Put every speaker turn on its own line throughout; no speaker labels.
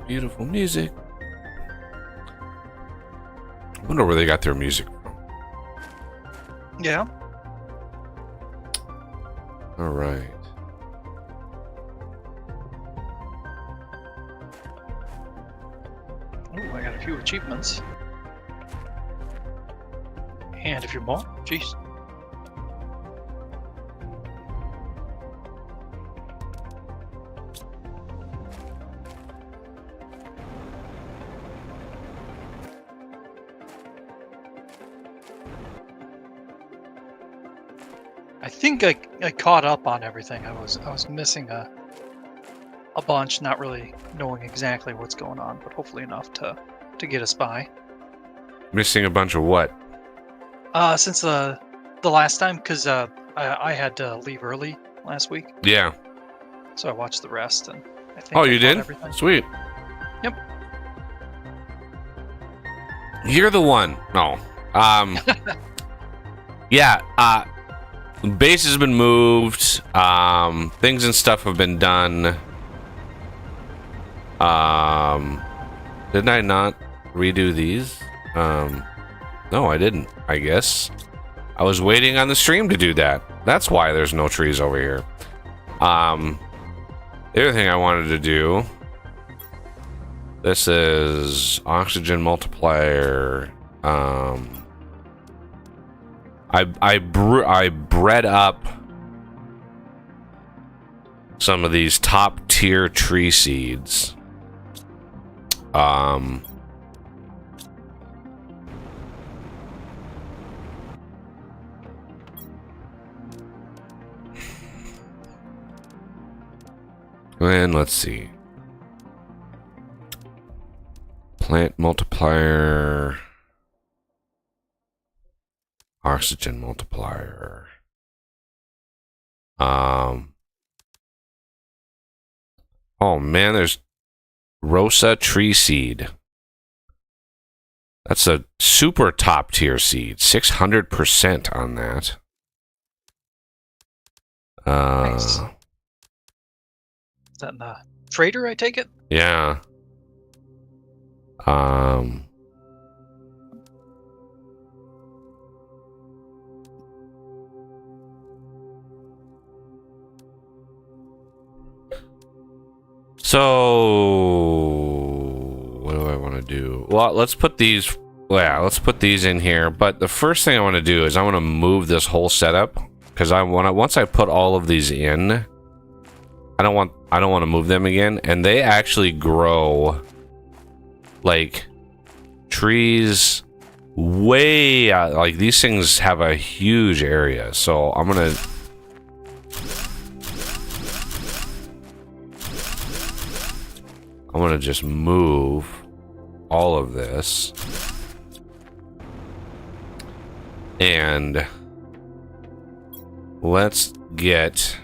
Beautiful music. I wonder where they got their music from.
Yeah.
All right.
Ooh, I got a few achievements. And a few more. Jeez. I think I caught up on everything. I was missing a bunch, not really knowing exactly what's going on, but hopefully enough to get us by.
Missing a bunch of what?
Since the last time, because I had to leave early last week,
Yeah.
so I watched the rest, and I think
Oh,
I
you
caught
did?
everything.
Sweet.
Yep.
You're the one. No. Yeah. Base has been moved. Things and stuff have been done. Didn't I not redo these? No, I didn't. I guess I was waiting on the stream to do that. That's why there's no trees over here. The other thing I wanted to do. This is oxygen multiplier. I bred up some of these top tier tree seeds. And let's see. Plant multiplier. Oxygen multiplier. Oh man, there's Rosa tree seed. That's a super top tier seed. 600% on that.
Nice. Is that in the trader, I take it?
Yeah. So what do I want to do? Well, let's put these. Yeah, let's put these in here. But the first thing I want to do is I want to move this whole setup because once I put all of these in, I don't want to move them again, and they actually grow like trees way out. Like these things have a huge area, so I'm gonna. I'm gonna just move all of this. And let's get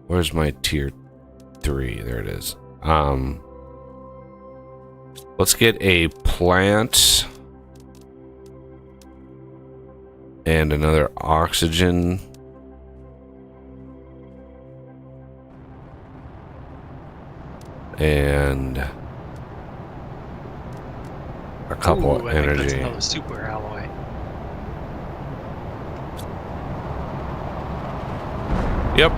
where's my tier 3? There it is. Let's get a plant and another oxygen. And a couple
I
energy.
think that's another super alloy.
Yep.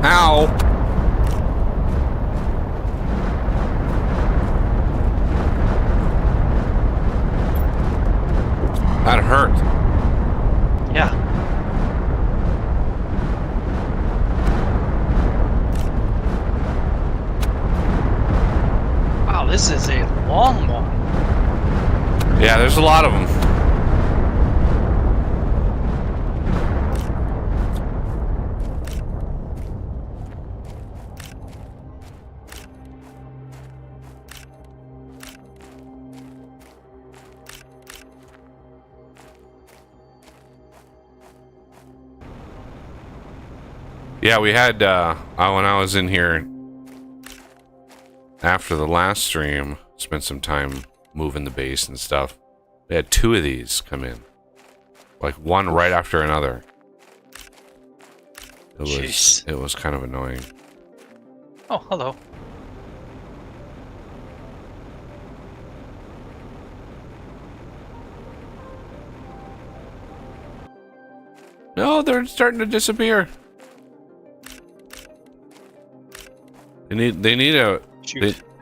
Ow. That hurt.
Yeah. this is a long one.
Yeah, there's a lot of them. Yeah, we had, when I was in here after the last stream, spent some time moving the base and stuff. We had 2 of these come in. Like, one right after another. It was kind of annoying.
Oh, hello.
No, they're starting to disappear. They need a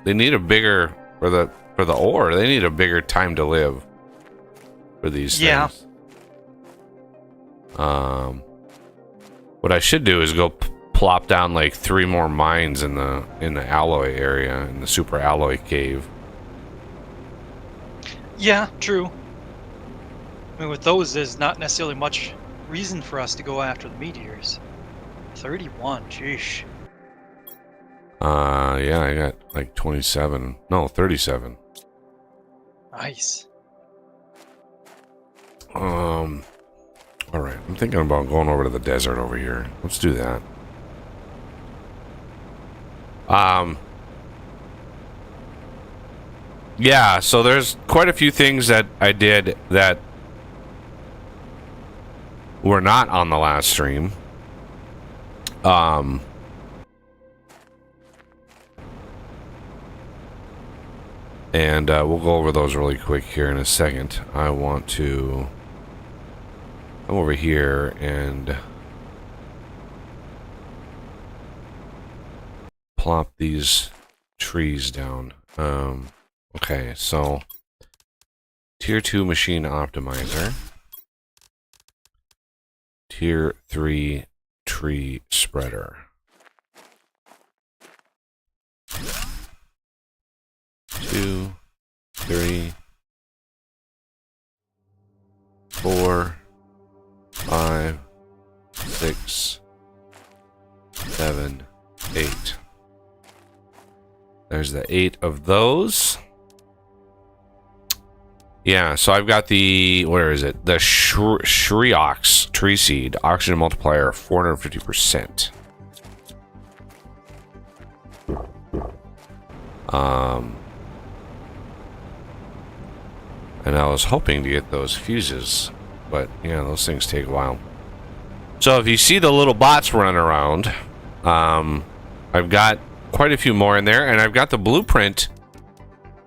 they need a bigger for the ore. They need a bigger time to live for these things. What I should do is go plop down like 3 more mines in the alloy area, in the super alloy cave.
Yeah, true. I mean, with those, there's not necessarily much reason for us to go after the meteors. 31, sheesh.
Yeah, I got like 27. No, 37.
Nice.
All right. I'm thinking about going over to the desert over here. Let's do that. Yeah, so there's quite a few things that I did that were not on the last stream. And we'll go over those really quick here in a second. I want to come over here and plop these trees down. Okay, so Tier 2 machine optimizer. Tier 3 tree spreader. 2, 3, 4, 5, 6, 7, 8. There's the 8 of those. Yeah, so I've got the, where is it? The Shriox tree seed, oxygen multiplier 450%. And I was hoping to get those fuses, but yeah, those things take a while. So if you see the little bots running around, I've got quite a few more in there, and I've got the blueprint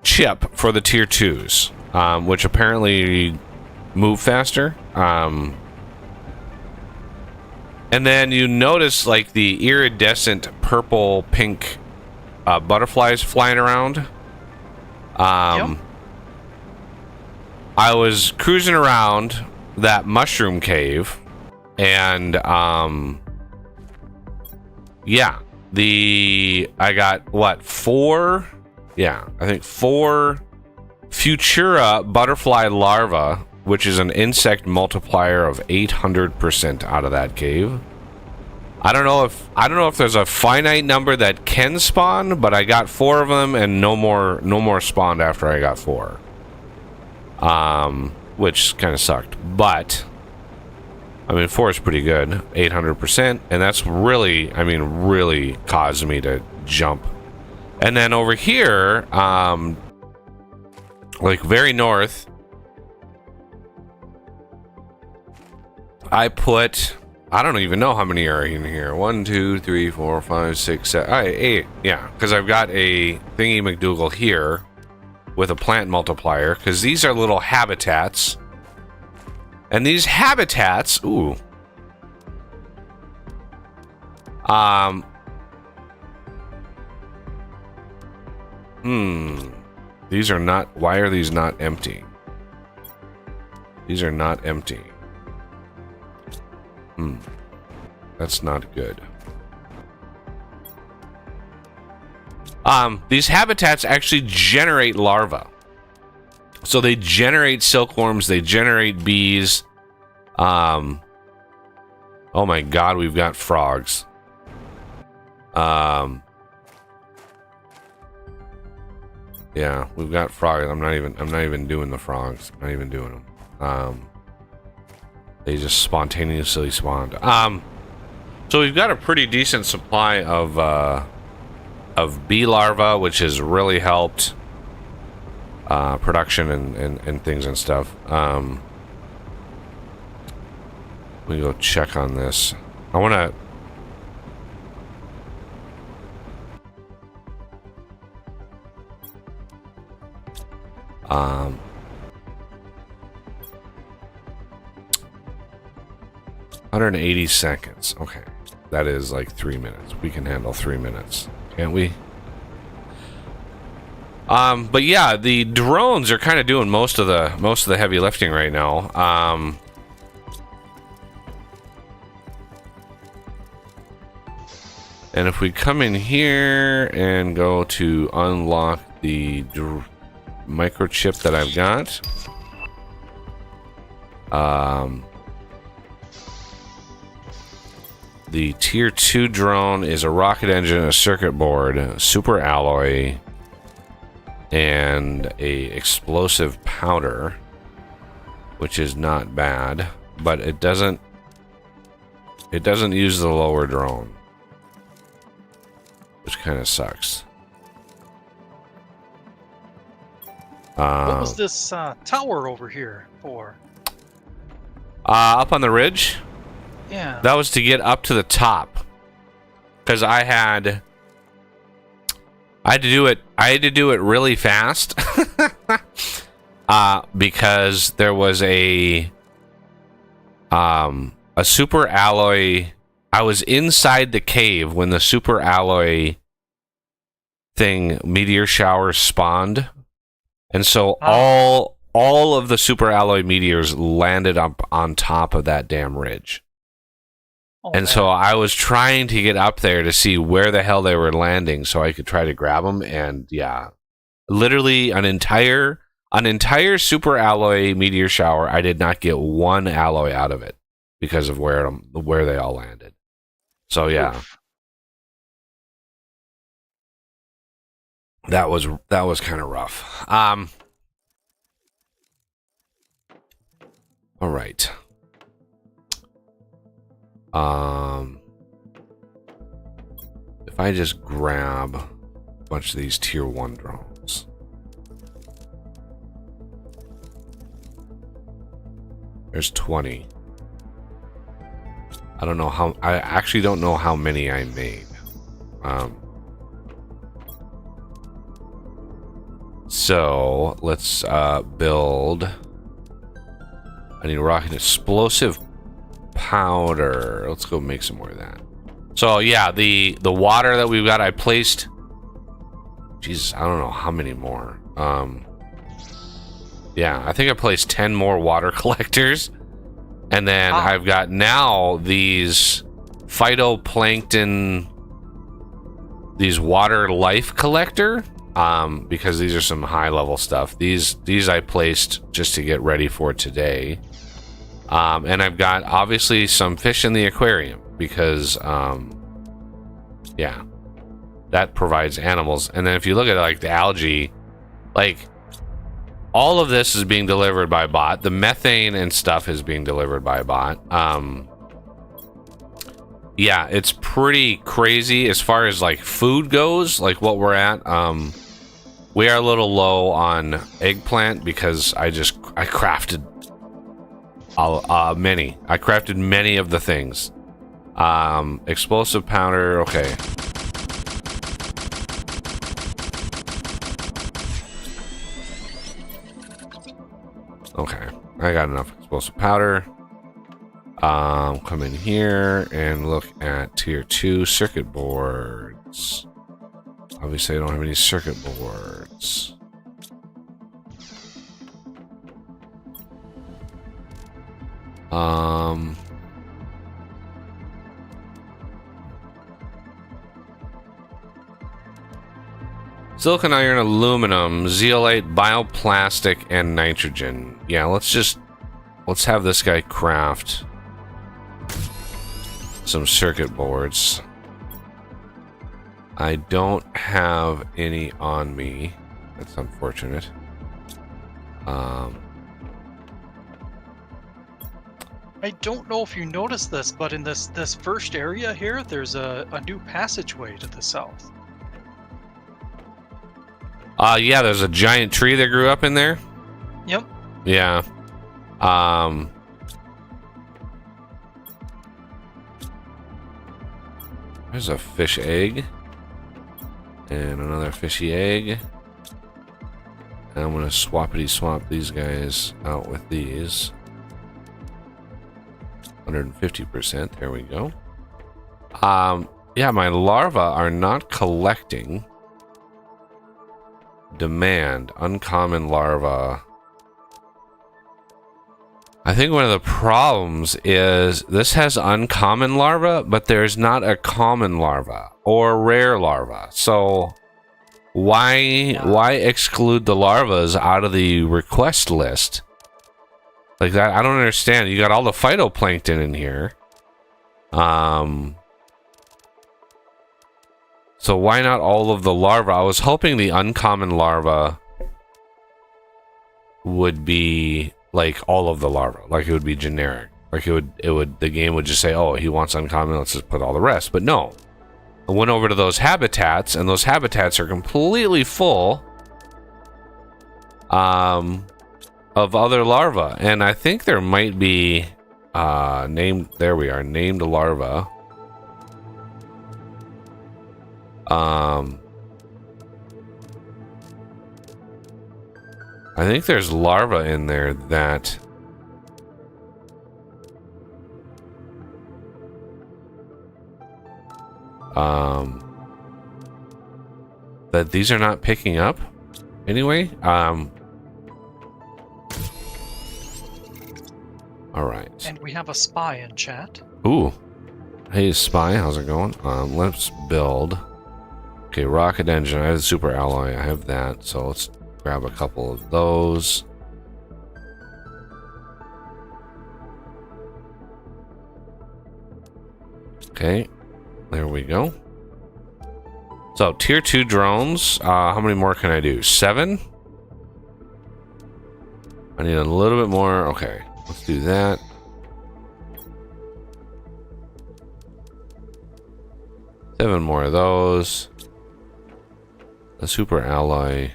chip for the tier 2s, which apparently move faster. And then you notice like the iridescent purple pink butterflies flying around.
Yep.
I was cruising around that mushroom cave, and yeah, I got what, 4? Yeah, I think 4 Futura butterfly larvae, which is an insect multiplier of 800% out of that cave. I don't know if there's a finite number that can spawn, but I got 4 of them, and no more spawned after I got 4. Which kind of sucked, but I mean 4 is pretty good, 800%, and that's really, I mean, really caused me to jump. And then over here, like very north, I put, I don't even know how many are in here. 1, 2, 3, 4, 5, 6, 7, 8. Yeah, because I've got a thingy McDougal here with a plant multiplier, because these are little habitats. And these habitats, ooh. These are not, why are these not empty? These are not empty. That's not good. These habitats actually generate larvae. So they generate silkworms, they generate bees. Oh my god, we've got frogs. Yeah, we've got frogs. I'm not even doing the frogs. I'm not even doing them. They just spontaneously spawned. So we've got a pretty decent supply of bee larvae, which has really helped production and things and stuff. We go check on this. I want to. 180 seconds. Okay, that is like 3 minutes. We can handle 3 minutes, can't we? But yeah, the drones are kind of doing most of the heavy lifting right now. And if we come in here and go to unlock the microchip that I've got, the tier 2 drone is a rocket engine, a circuit board, a super alloy, and a explosive powder, which is not bad, but it doesn't use the lower drone, which kind of sucks.
What was this tower over here for?
Up on the ridge?
Yeah.
That was to get up to the top. Because I had to do it really fast. Because there was a super alloy. I was inside the cave when the super alloy thing, meteor shower, spawned. And so all of the super alloy meteors landed up on top of that damn ridge.
Oh,
and so I was trying to get up there to see where the hell they were landing so I could try to grab them. And yeah, literally an entire super alloy meteor shower. I did not get one alloy out of it because of where they all landed. So yeah. Oof. That was kind of rough. All right. If I just grab a bunch of these tier 1 drones. There's 20. I actually don't know how many I made. So let's build. I need a rocket explosive powder. Let's go make some more of that. So yeah, the water that we've got, I placed. Jesus, I don't know how many more. Yeah, I think I placed 10 more water collectors, and then I've got now these phytoplankton, these water life collector. Because these are some high level stuff. These I placed just to get ready for today. And I've got obviously some fish in the aquarium because yeah, that provides animals. And then if you look at like the algae, like all of this is being delivered by bot. The methane and stuff is being delivered by bot. Yeah, it's pretty crazy as far as like food goes, like what we're at. We are a little low on eggplant because I crafted many. I crafted many of the things. Explosive powder, okay. Okay, I got enough explosive powder. Come in here and look at tier 2 circuit boards. Obviously, I don't have any circuit boards. Silicon, iron, aluminum, zeolite, bioplastic, and nitrogen. Yeah, let's have this guy craft some circuit boards. I don't have any on me. That's unfortunate.
I don't know if you noticed this, but in this first area here, there's a new passageway to the south.
Yeah, there's a giant tree that grew up in there.
Yep.
Yeah. There's a fish egg. And another fishy egg. And I'm gonna swappity swap these guys out with these. 150%, there we go. Yeah, my larvae are not collecting. Demand, uncommon larva. I think one of the problems is this has uncommon larva, but there's not a common larva or rare larva. So why exclude the larvas out of the request list? Like that, I don't understand. You got all the phytoplankton in here. So why not all of the larvae? I was hoping the uncommon larva would be like all of the larvae, like it would be generic. Like the game would just say, oh, he wants uncommon, let's just put all the rest. But no. I went over to those habitats, and those habitats are completely full of other larvae. And I think there might be named larva. I think there's larva in there that that these are not picking up anyway. All right.
And we have a spy in chat.
Ooh. Hey, spy, how's it going? Let's build. Okay, rocket engine. I have the super alloy. I have that. So let's grab a couple of those. Okay, there we go. So tier 2 drones. How many more can I do? 7? I need a little bit more. Okay, let's do that. Seven more of those. The super alloy.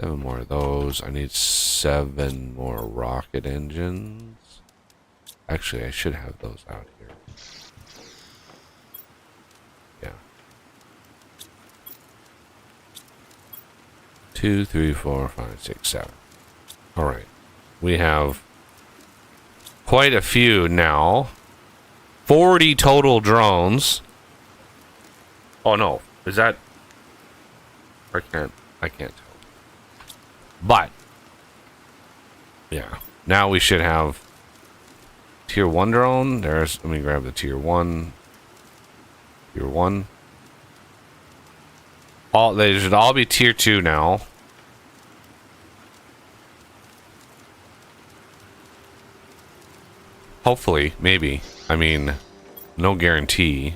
7 more of those. I need 7 more rocket engines. Actually, I should have those out here. Yeah. 2, 3, 4, 5, 6, 7. All right. We have quite a few now. 40 total drones. Oh no, is that? I can't tell. But yeah, now we should have tier 1 drone. Let me grab the tier 1. Tier 1. They should all be tier 2 now. Hopefully, maybe. I mean, no guarantee.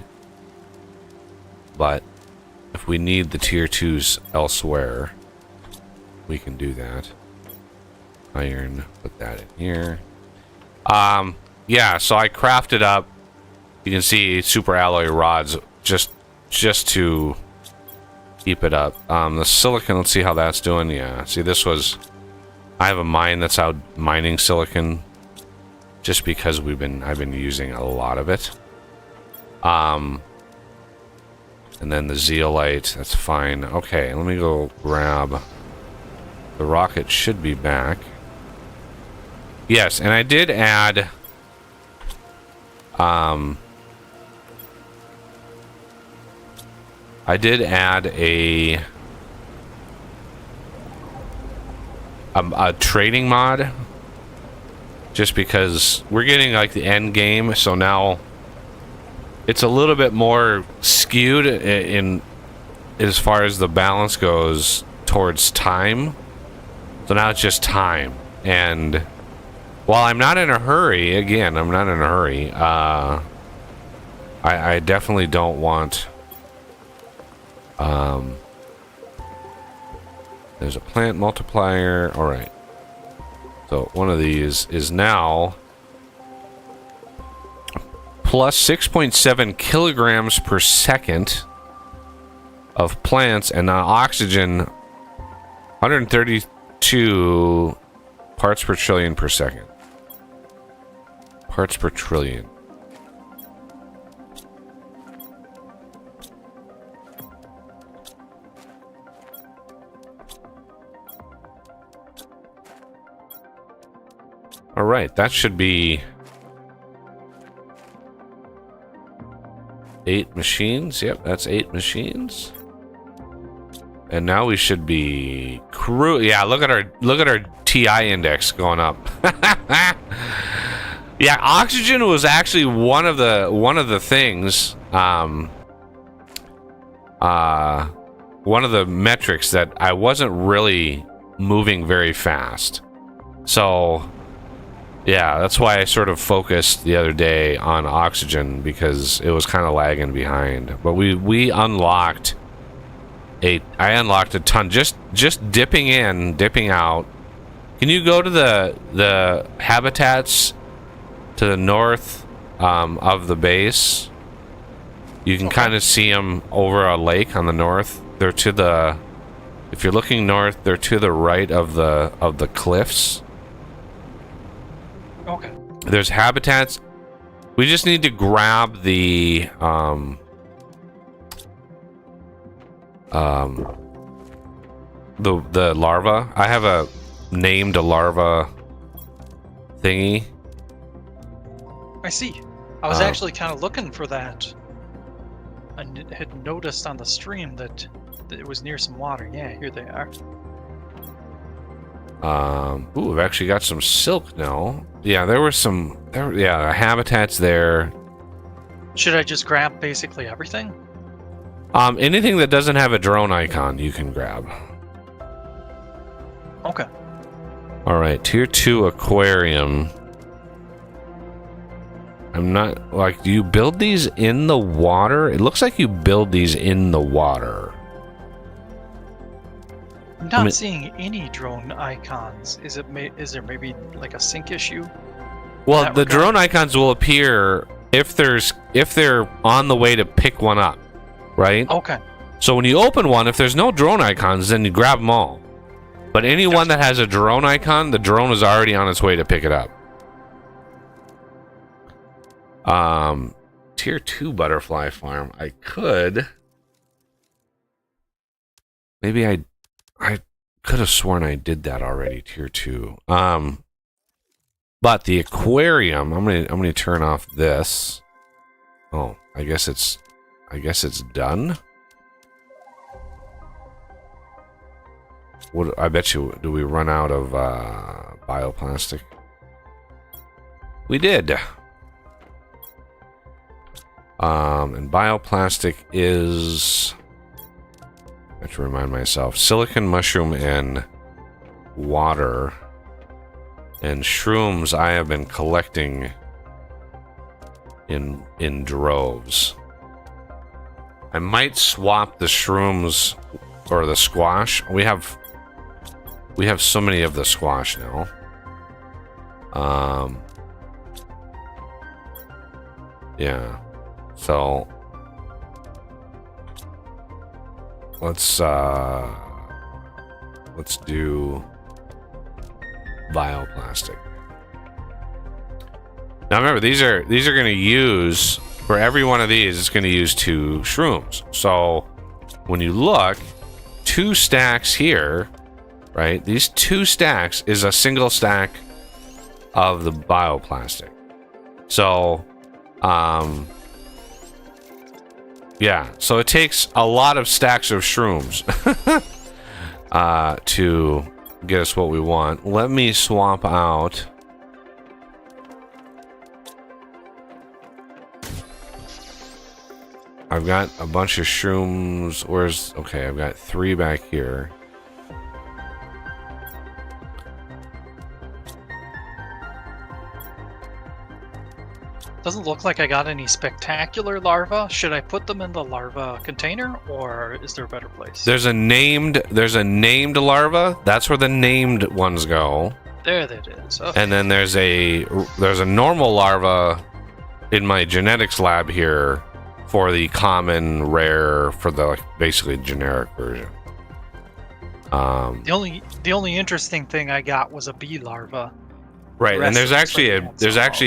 But if we need the tier 2s elsewhere, we can do that. Iron, put that in here. Yeah, so I crafted up, you can see super alloy rods just to keep it up. The silicon, let's see how that's doing. Yeah, see, I have a mine that's out mining silicon just because I've been using a lot of it. And then the zeolite, that's fine. Okay, let me go grab. The rocket should be back. Yes, and I did add a trading mod just because we're getting like the end game, so now it's a little bit more skewed in as far as the balance goes towards time. So now it's just time. And while I'm not in a hurry, again, I'm not in a hurry, I definitely don't want... there's a plant multiplier. All right. So one of these is now plus 6.7 kilograms per second of plants, and now oxygen 132 parts per trillion per second. Parts per trillion. All right, that should be 8 machines. Yep, that's 8 machines. And now we should be yeah, look at our TI index going up. Yeah, oxygen was actually one of the things, one of the metrics that I wasn't really moving very fast. So yeah, that's why I sort of focused the other day on oxygen, because it was kind of lagging behind. But we unlocked I unlocked a ton just dipping in, dipping out. Can you go to the habitats to the north of the base? You can kind of see them over a lake on the north. They're to the, if you're looking north, they're to the right of the cliffs.
Okay.
There's habitats. We just need to grab the larva. I have a named larva thingy.
I see. I was actually kind of looking for that. I had noticed on the stream that it was near some water. Yeah, here they are.
Ooh, we've actually got some silk now. Yeah, there were some. Yeah, habitats there.
Should I just grab basically everything?
Anything that doesn't have a drone icon, you can grab.
Okay.
All right, tier 2 aquarium. I'm not like. Do you build these in the water? It looks like you build these in the water.
I'm not seeing any drone icons. Is there maybe like a sync issue?
Well, the drone icons will appear if they're on the way to pick one up, right?
Okay.
So when you open one, if there's no drone icons, then you grab them all. But anyone that has a drone icon, the drone is already on its way to pick it up. Tier 2 butterfly farm. I could. Maybe I could have sworn I did that already, tier 2. But the aquarium, I'm gonna turn off this. Oh, I guess it's done. What, I bet you, do we run out of bioplastic? We did. And bioplastic is, I have to remind myself, silicon, mushroom, and water. And shrooms I have been collecting in droves. I might swap the shrooms or the squash. We have so many of the squash now. Yeah. So let's do bioplastic. Now remember, these are going to use, for every one of these, it's going to use 2 shrooms. So when you look, 2 stacks here, right? These 2 stacks is a single stack of the bioplastic. So, yeah. So it takes a lot of stacks of shrooms to get us what we want. Let me swap out. I've got a bunch of shrooms. Where's... Okay, I've got 3 back here.
Doesn't look like I got any spectacular larvae. Should I put them in the larva container, or is there a better place?
There's a named larva. That's where the named ones go.
There it is. Okay.
And then there's a normal larva in my genetics lab here for the common, rare, for the basically generic version.
The only interesting thing I got was a bee larva.
Right, and there's actually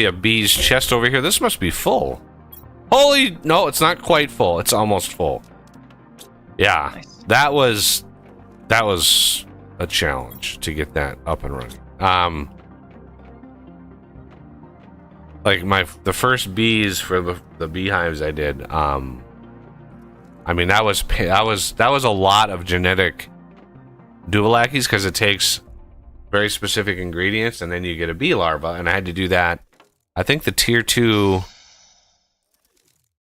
a bee's chest over here. This must be full. Holy, no, it's not quite full. It's almost full. Yeah,
Nice.
that was a challenge to get that up and running. Like the first bees for the beehives I did. I mean that was a lot of genetic Duvallakis because it takes very specific ingredients, and then you get a bee larva, and I had to do that. I think the tier 2,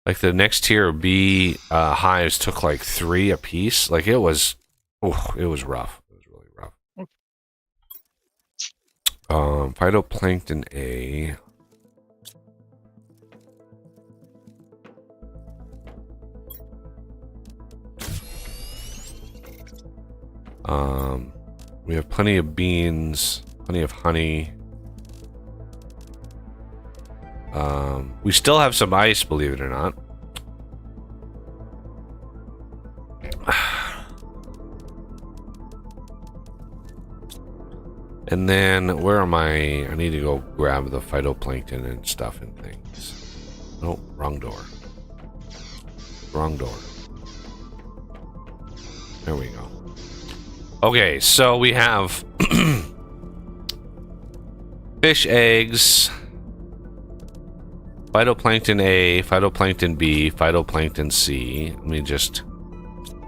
like the next tier of bee hives took like 3 a piece. Like it was rough. It was really rough. Phytoplankton A. We have plenty of beans, plenty of honey. We still have some ice, believe it or not. And then, where am I? I need to go grab the phytoplankton and stuff and things. Oh, wrong door. Wrong door. There we go. Okay, so we have fish eggs, phytoplankton A, phytoplankton B, phytoplankton C. Let me just...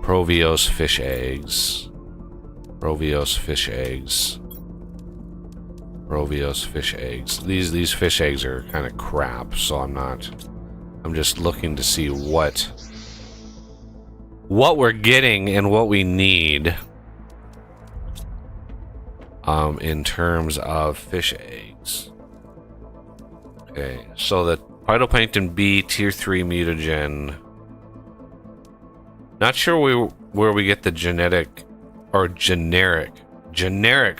Provios fish eggs. Provios fish eggs. Provios fish eggs. These fish eggs are kind of crap, so I'm just looking to see what we're getting and what we need. In terms of fish eggs. Okay, so the phytoplankton B tier 3 mutagen. Not sure where we get the genetic or generic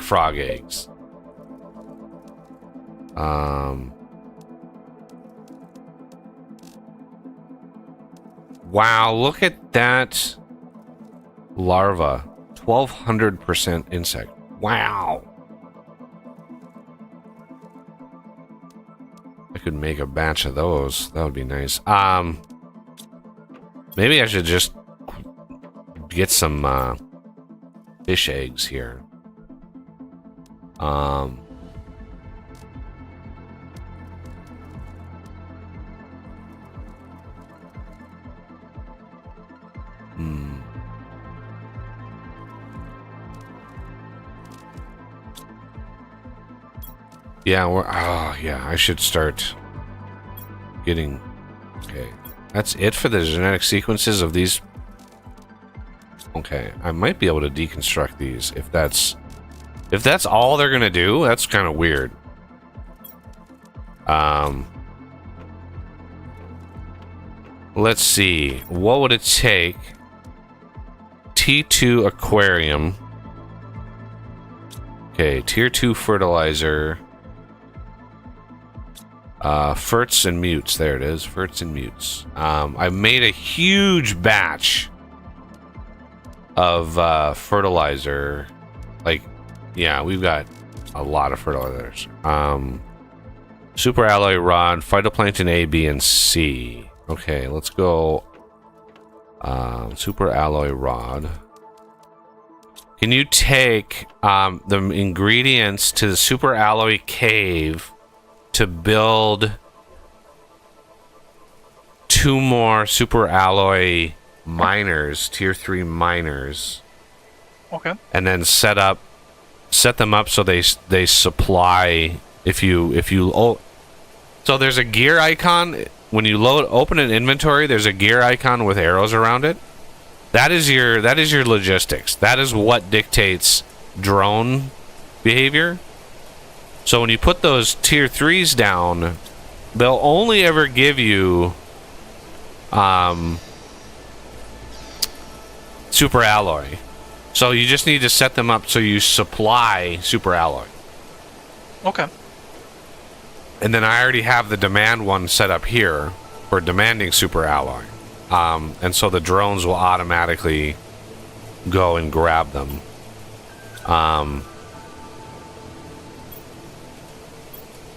frog eggs. Wow, look at that larva. 1200% insect. Wow. I could make a batch of those. That would be nice. Maybe I should just get some fish eggs here. Yeah, yeah, I should start getting... Okay, that's it for the genetic sequences of these. Okay, I might be able to deconstruct these if that's all they're gonna do. That's kind of weird. Let's see. What would it take? T2 aquarium. Okay, tier 2 fertilizer. Ferts and mutes. There it is. Ferts and mutes. I made a huge batch of fertilizer. Like, yeah, we've got a lot of fertilizers. Super alloy rod, phytoplankton A, B, and C. Okay, let's go. Super alloy rod. Can you take the ingredients to the super alloy cave to build 2 more super alloy miners, tier 3 miners?
Okay.
And then set them up so they supply. If you so there's a gear icon when you open an inventory, there's a gear icon with arrows around it. That is your logistics. That is what dictates drone behavior. So when you put those tier 3s down, they'll only ever give you super alloy. So you just need to set them up so you supply super alloy.
Okay.
And then I already have the demand one set up here for demanding super alloy. And so the drones will automatically go and grab them.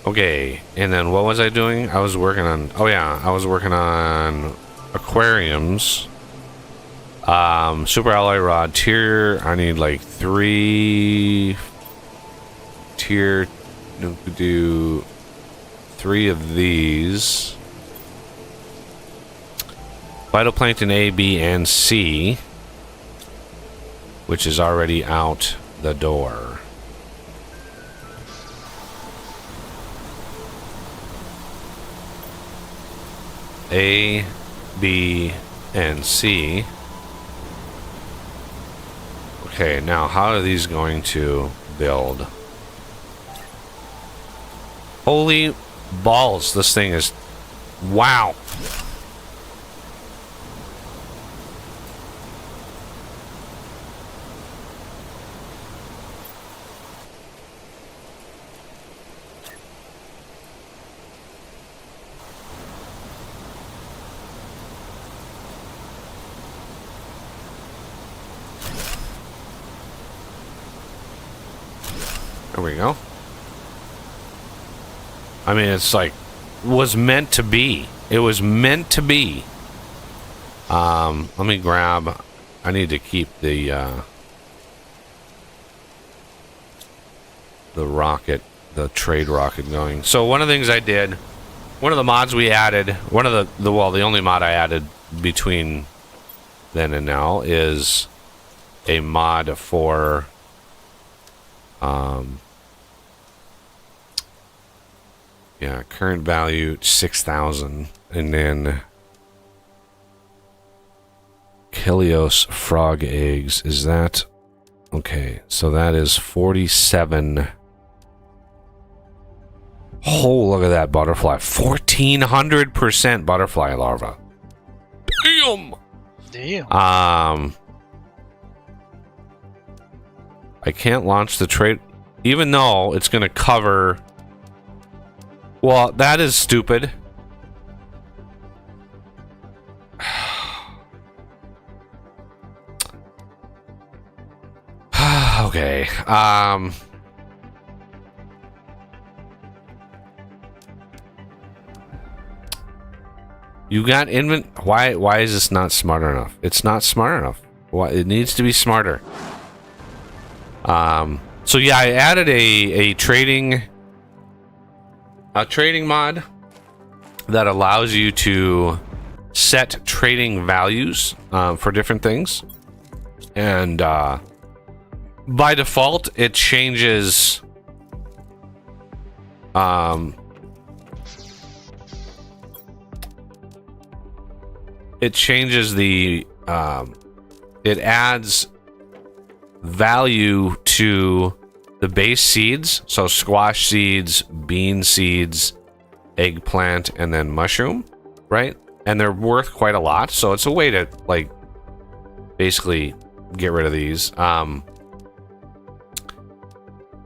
Okay, and then what was I doing? I was working on... Oh yeah, I was working on aquariums. Super alloy rod tier. I need like 3 tier... do 3 of these. Phytoplankton A, B, and C, which is already out the door. A, B, and C. Okay, now how are these going to build? Holy balls, this thing is... Wow. There we go. I mean, it's like, was meant to be. It was meant to be. Let me grab, I need to keep the rocket, the trade rocket going. So one of the things I did, one of the mods we added, one of the only mod I added between then and now is a mod for yeah, current value 6,000, and then Kilios frog eggs. Is that okay? So that is 47. Oh, look at that butterfly! 1,400% butterfly larva. Damn.
Damn.
I can't launch the trade, even though it's going to cover. Well, that is stupid. Okay. You got why is this not smart enough? It's not smart enough. Why it needs to be smarter. So yeah, I added a trading mod that allows you to set trading values for different things, and by default it changes the it adds value to the base seeds, so squash seeds, bean seeds, eggplant, and then mushroom, right? And they're worth quite a lot, so it's a way to like basically get rid of these,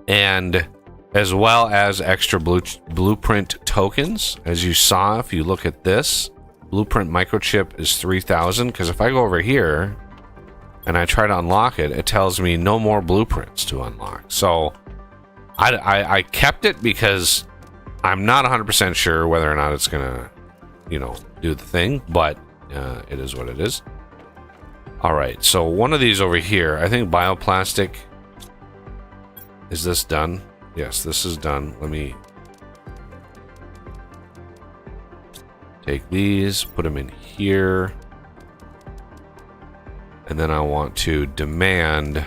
and as well as extra blueprint tokens. As you saw, if you look at this, blueprint microchip is 3,000, because if I go over here and I try to unlock it, it tells me no more blueprints to unlock. So I kept it because I'm not 100% sure whether or not it's gonna, you know, do the thing, but it is what it is. All right, so one of these over here, I think bioplastic. Is this done? Yes, this is done. Let me take these, put them in here. And then I want to demand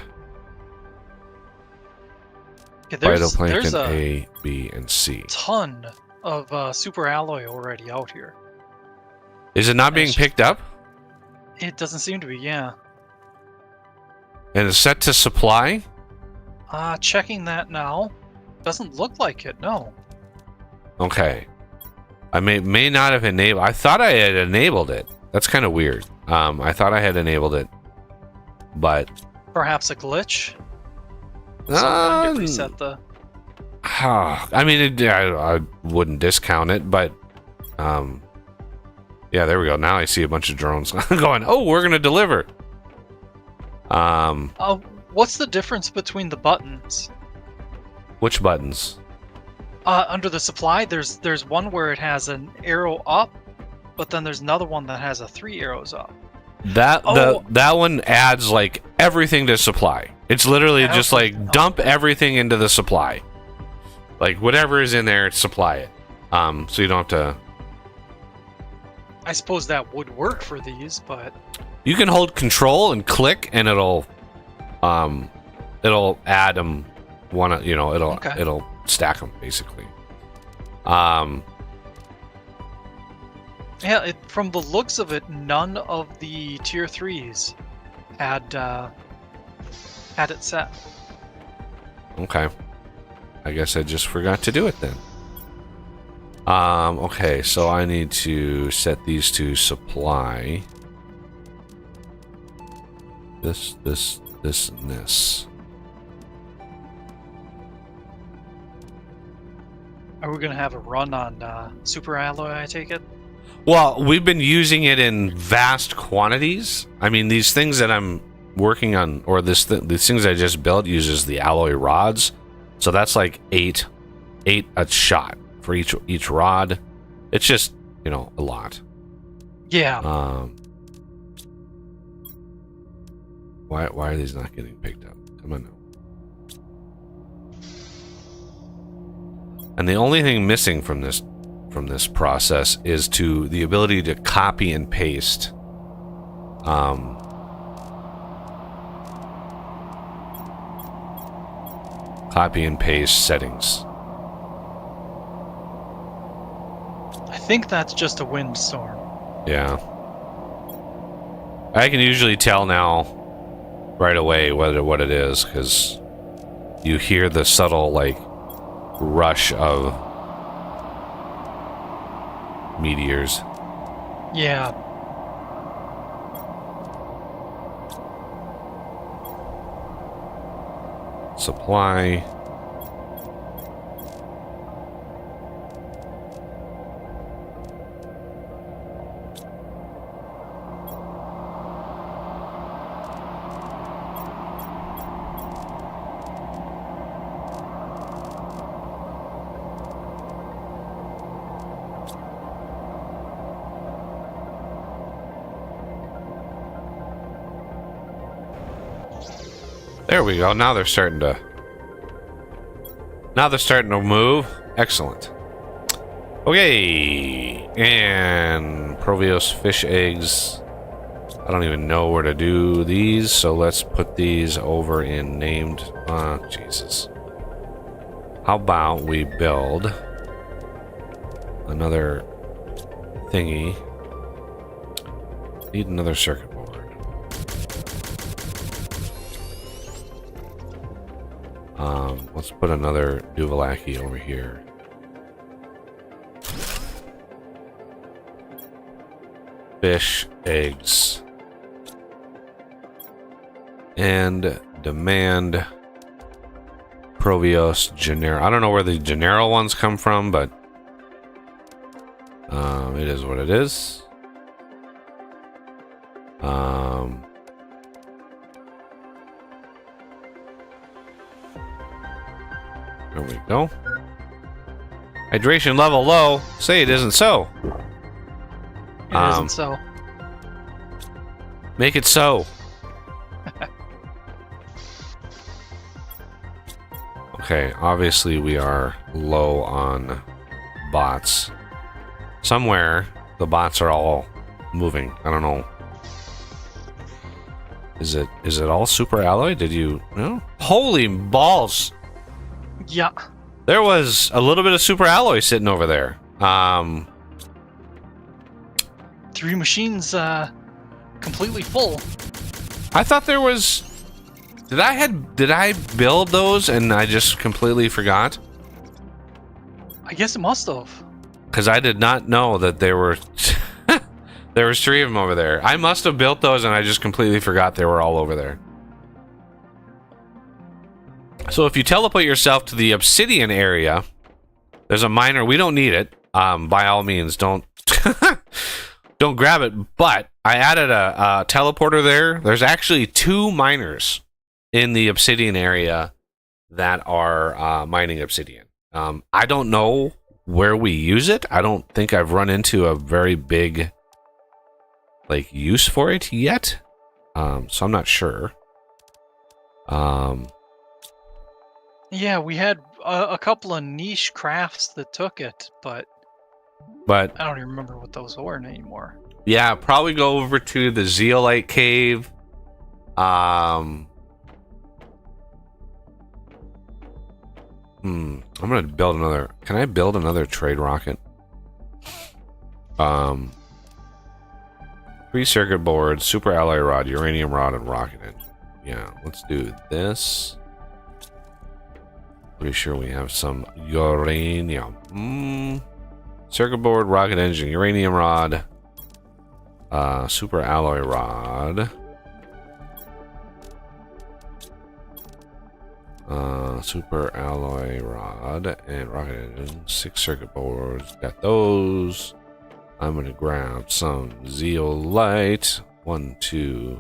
phytoplankton A, B, and C.
Ton of super alloy already out here.
Is it not being picked up?
It doesn't seem to be, yeah.
And it's set to supply?
Checking that now. Doesn't look like it, no.
Okay. I may not have enabled... I thought I had enabled it. That's kind of weird. I thought I had enabled it. But...
Perhaps a glitch? Something to reset the...
I mean, I wouldn't discount it, but... yeah, there we go. Now I see a bunch of drones going, oh, we're going to deliver.
What's the difference between the buttons?
Which buttons?
Under the supply, there's one where it has an arrow up, but then there's another one that has 3 arrows up.
That one adds like everything to supply. It's literally just like dump everything into the supply. Like whatever is in there, supply it. So you don't have to.
I suppose that would work for these, but
you can hold control and click, and it'll add them one. You know, it'll stack them basically.
Yeah, from the looks of it, none of the tier 3s had it set.
Okay. I guess I just forgot to do it then. Okay, so I need to set these to supply. This, and this.
Are we gonna have a run on super alloy, I take it?
Well, we've been using it in vast quantities. I mean, these things that I'm working on, or these things I just built, uses the alloy rods. So that's like 8 a shot for each rod. It's just, you know, a lot.
Yeah.
Why are these not getting picked up? Come on now. And the only thing missing from this process is the ability to copy and paste. Copy and paste settings.
I think that's just a windstorm.
Yeah. I can usually tell now right away what it is, because you hear the subtle like rush of meteors.
Yeah.
Supply. There we go. Now they're starting to move. Excellent. Okay. And Provios fish eggs. I don't even know where to do these, so let's put these over in named. Jesus. How about we build another thingy? Need another circuit board. Let's put another Duvalaki over here. Fish, eggs. And demand Provios Gennaro. I don't know where the Gennaro ones come from, but it is what it is. There we go. Hydration level low. Say it isn't so.
It isn't so.
Make it so. Okay, obviously we are low on bots. Somewhere the bots are all moving. I don't know. Is it all super alloy? Did you no? Holy balls!
Yeah.
There was a little bit of super alloy sitting over there.
3 machines completely full.
I thought there was. Did I build those and I just completely forgot?
I guess it must have.
Because I did not know that there were. There was 3 of them over there. I must have built those and I just completely forgot they were all over there. So if you teleport yourself to the obsidian area, there's a miner. We don't need it. By all means, don't don't grab it. But I added a teleporter there. There's actually 2 miners in the obsidian area that are mining obsidian. I don't know where we use it. I don't think I've run into a very big use for it yet. So I'm not sure.
Yeah, we had a couple of niche crafts that took it, but I don't even remember what those were anymore.
Yeah, probably go over to the Zeolite Cave. I'm gonna build another. Can I build another trade rocket? 3 circuit boards, super alloy rod, uranium rod, and rocket engine. Yeah, let's do this. Pretty sure we have some uranium. Circuit board, rocket engine, uranium rod, super alloy rod, super alloy rod, and rocket engine. 6 circuit boards. Got those. I'm gonna grab some zeolite. 1, 2,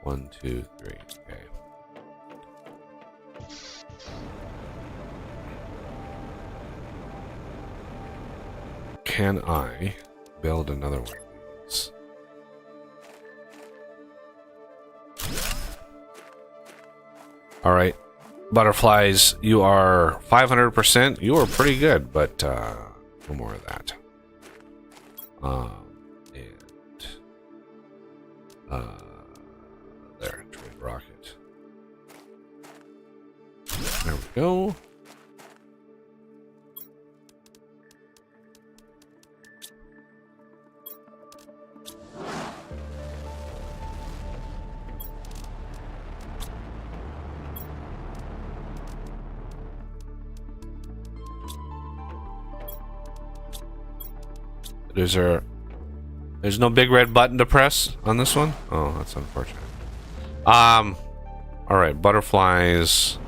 1, 2, 3. Okay. Can I build another one of these? All right, butterflies, you are 500%. You are pretty good, but no more of that. There, trade rocket. There we go. There's no big red button to press on this one? Oh, that's unfortunate. Alright, butterflies.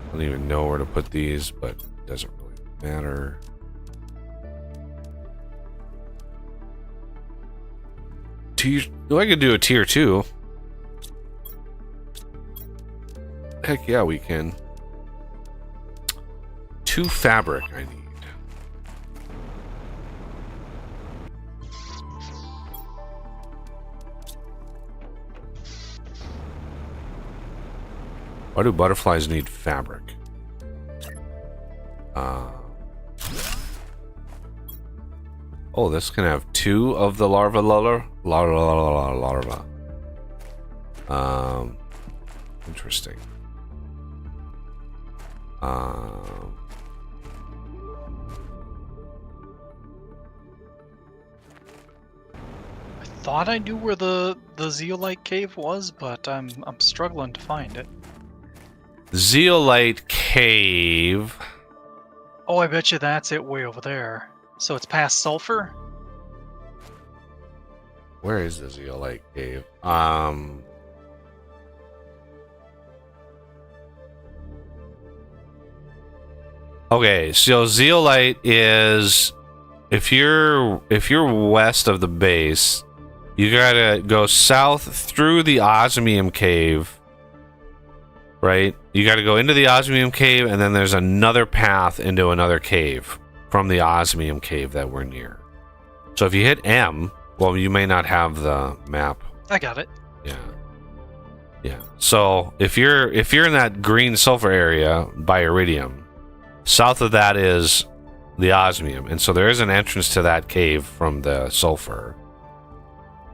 I don't even know where to put these, but it doesn't really matter. I could do a tier 2. Heck yeah, we can. 2 fabric I need. Why do butterflies need fabric? Oh, this can have 2 of the larva. Interesting.
I thought I knew where the zeolite cave was, but I'm struggling to find it.
Zeolite Cave.
Oh, I bet you that's it way over there. So it's past sulfur?
Where is the Zeolite Cave? Okay, so zeolite is if you're west of the base, you gotta go south through the osmium cave. Right? You got to go into the osmium cave, and then there's another path into another cave from the osmium cave that we're near. So if you hit M, well, you may not have the map.
I got it.
Yeah. Yeah. So if you're in that green sulfur area by iridium, south of that is the osmium, and so there is an entrance to that cave from the sulfur.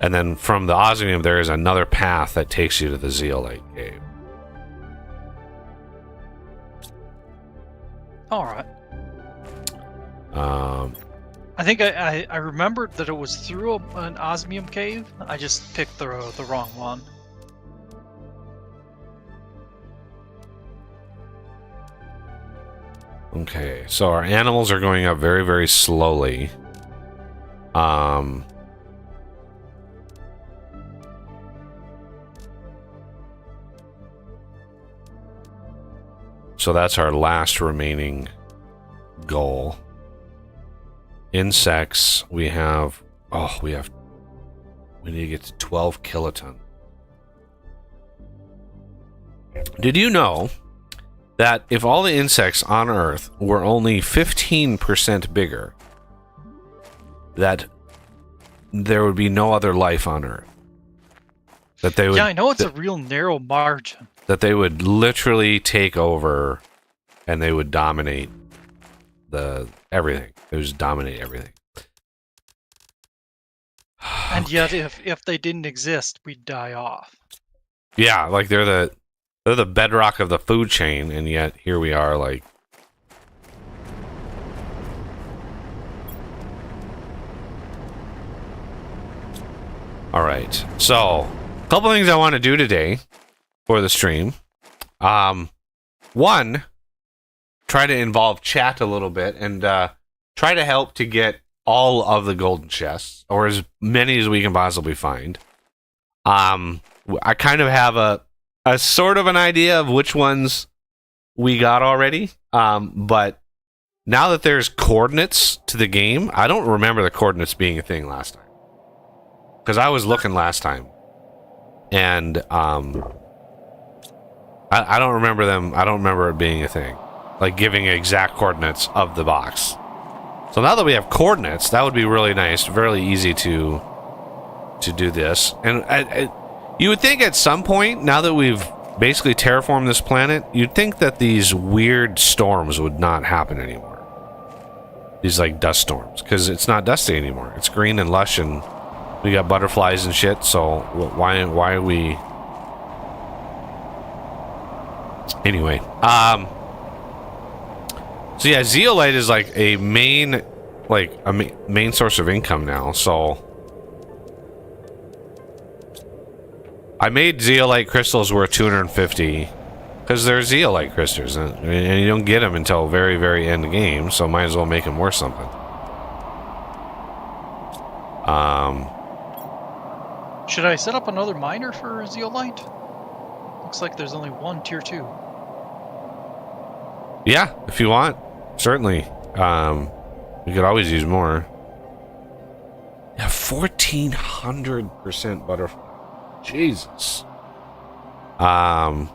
And then from the osmium, there is another path that takes you to the zeolite cave.
All right. I think I remembered that it was through an osmium cave. I just picked the wrong one.
Okay, so our animals are going up very, very slowly. So that's our last remaining goal. Insects, we have... Oh, we need to get to 12 kiloton. Did you know that if all the insects on Earth were only 15% bigger, that there would be no other life on Earth? That they would...
Yeah, I know it's a real narrow margin.
That they would literally take over and they would dominate everything. They would just dominate everything.
And yet, if they didn't exist, we'd die off.
Yeah, like they're the bedrock of the food chain, and yet here we are, like... Alright, so, a couple things I want to do today for the stream. One, try to involve chat a little bit, and try to help to get all of the golden chests, or as many as we can possibly find. I kind of have a sort of an idea of which ones we got already, but now that there's coordinates to the game, I don't remember the coordinates being a thing last time. Because I was looking last time, and I don't remember them. I don't remember it being a thing, like giving exact coordinates of the box. So now that we have coordinates, that would be really nice, really easy to do this. And you would think at some point, now that we've basically terraformed this planet, you'd think that these weird storms would not happen anymore. These like dust storms, because it's not dusty anymore. It's green and lush, and we got butterflies and shit. So why are we? Anyway, so yeah, zeolite is like a main source of income now. So I made zeolite crystals worth 250 because they're zeolite crystals, and you don't get them until very, very end game. So might as well make them worth something.
Should I set up another miner for zeolite? Looks like there's only one tier 2.
Yeah, if you want, certainly. We could always use more. Yeah, 1400% butterfly. Jesus. I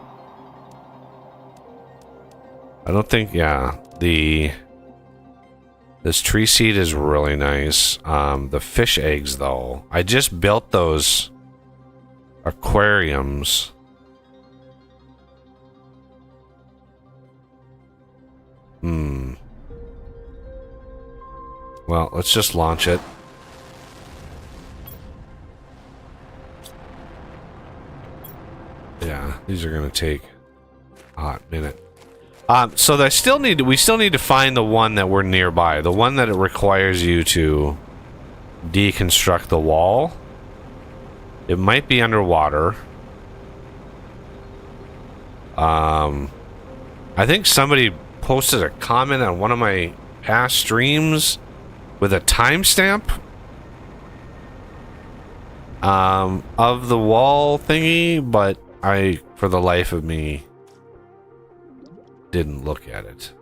don't think. Yeah, this tree seed is really nice. The fish eggs, though, I just built those aquariums. Well, let's just launch it. Yeah, these are gonna take a hot minute. So we still need to find the one that we're nearby, the one that it requires you to deconstruct the wall. It might be underwater. I think somebody posted a comment on one of my past streams with a timestamp of the wall thingy, but I, for the life of me, didn't look at it.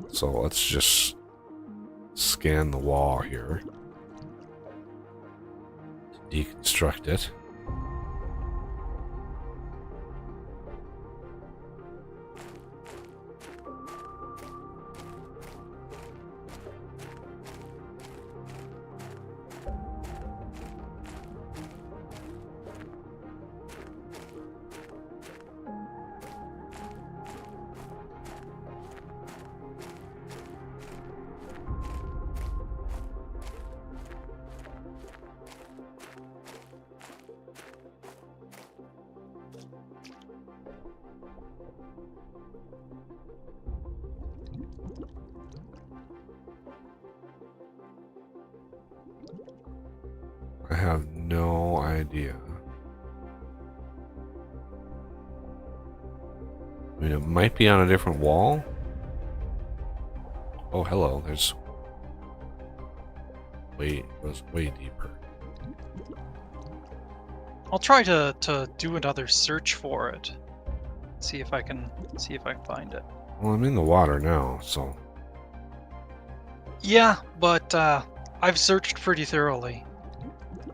So let's just scan the wall here. Deconstruct it. I have no idea. I mean, it might be on a different wall. Oh, hello. There's it goes way deeper.
I'll try to do another search for it. See if I can find it.
Well, I'm in the water now, so
Yeah, but I've searched pretty thoroughly.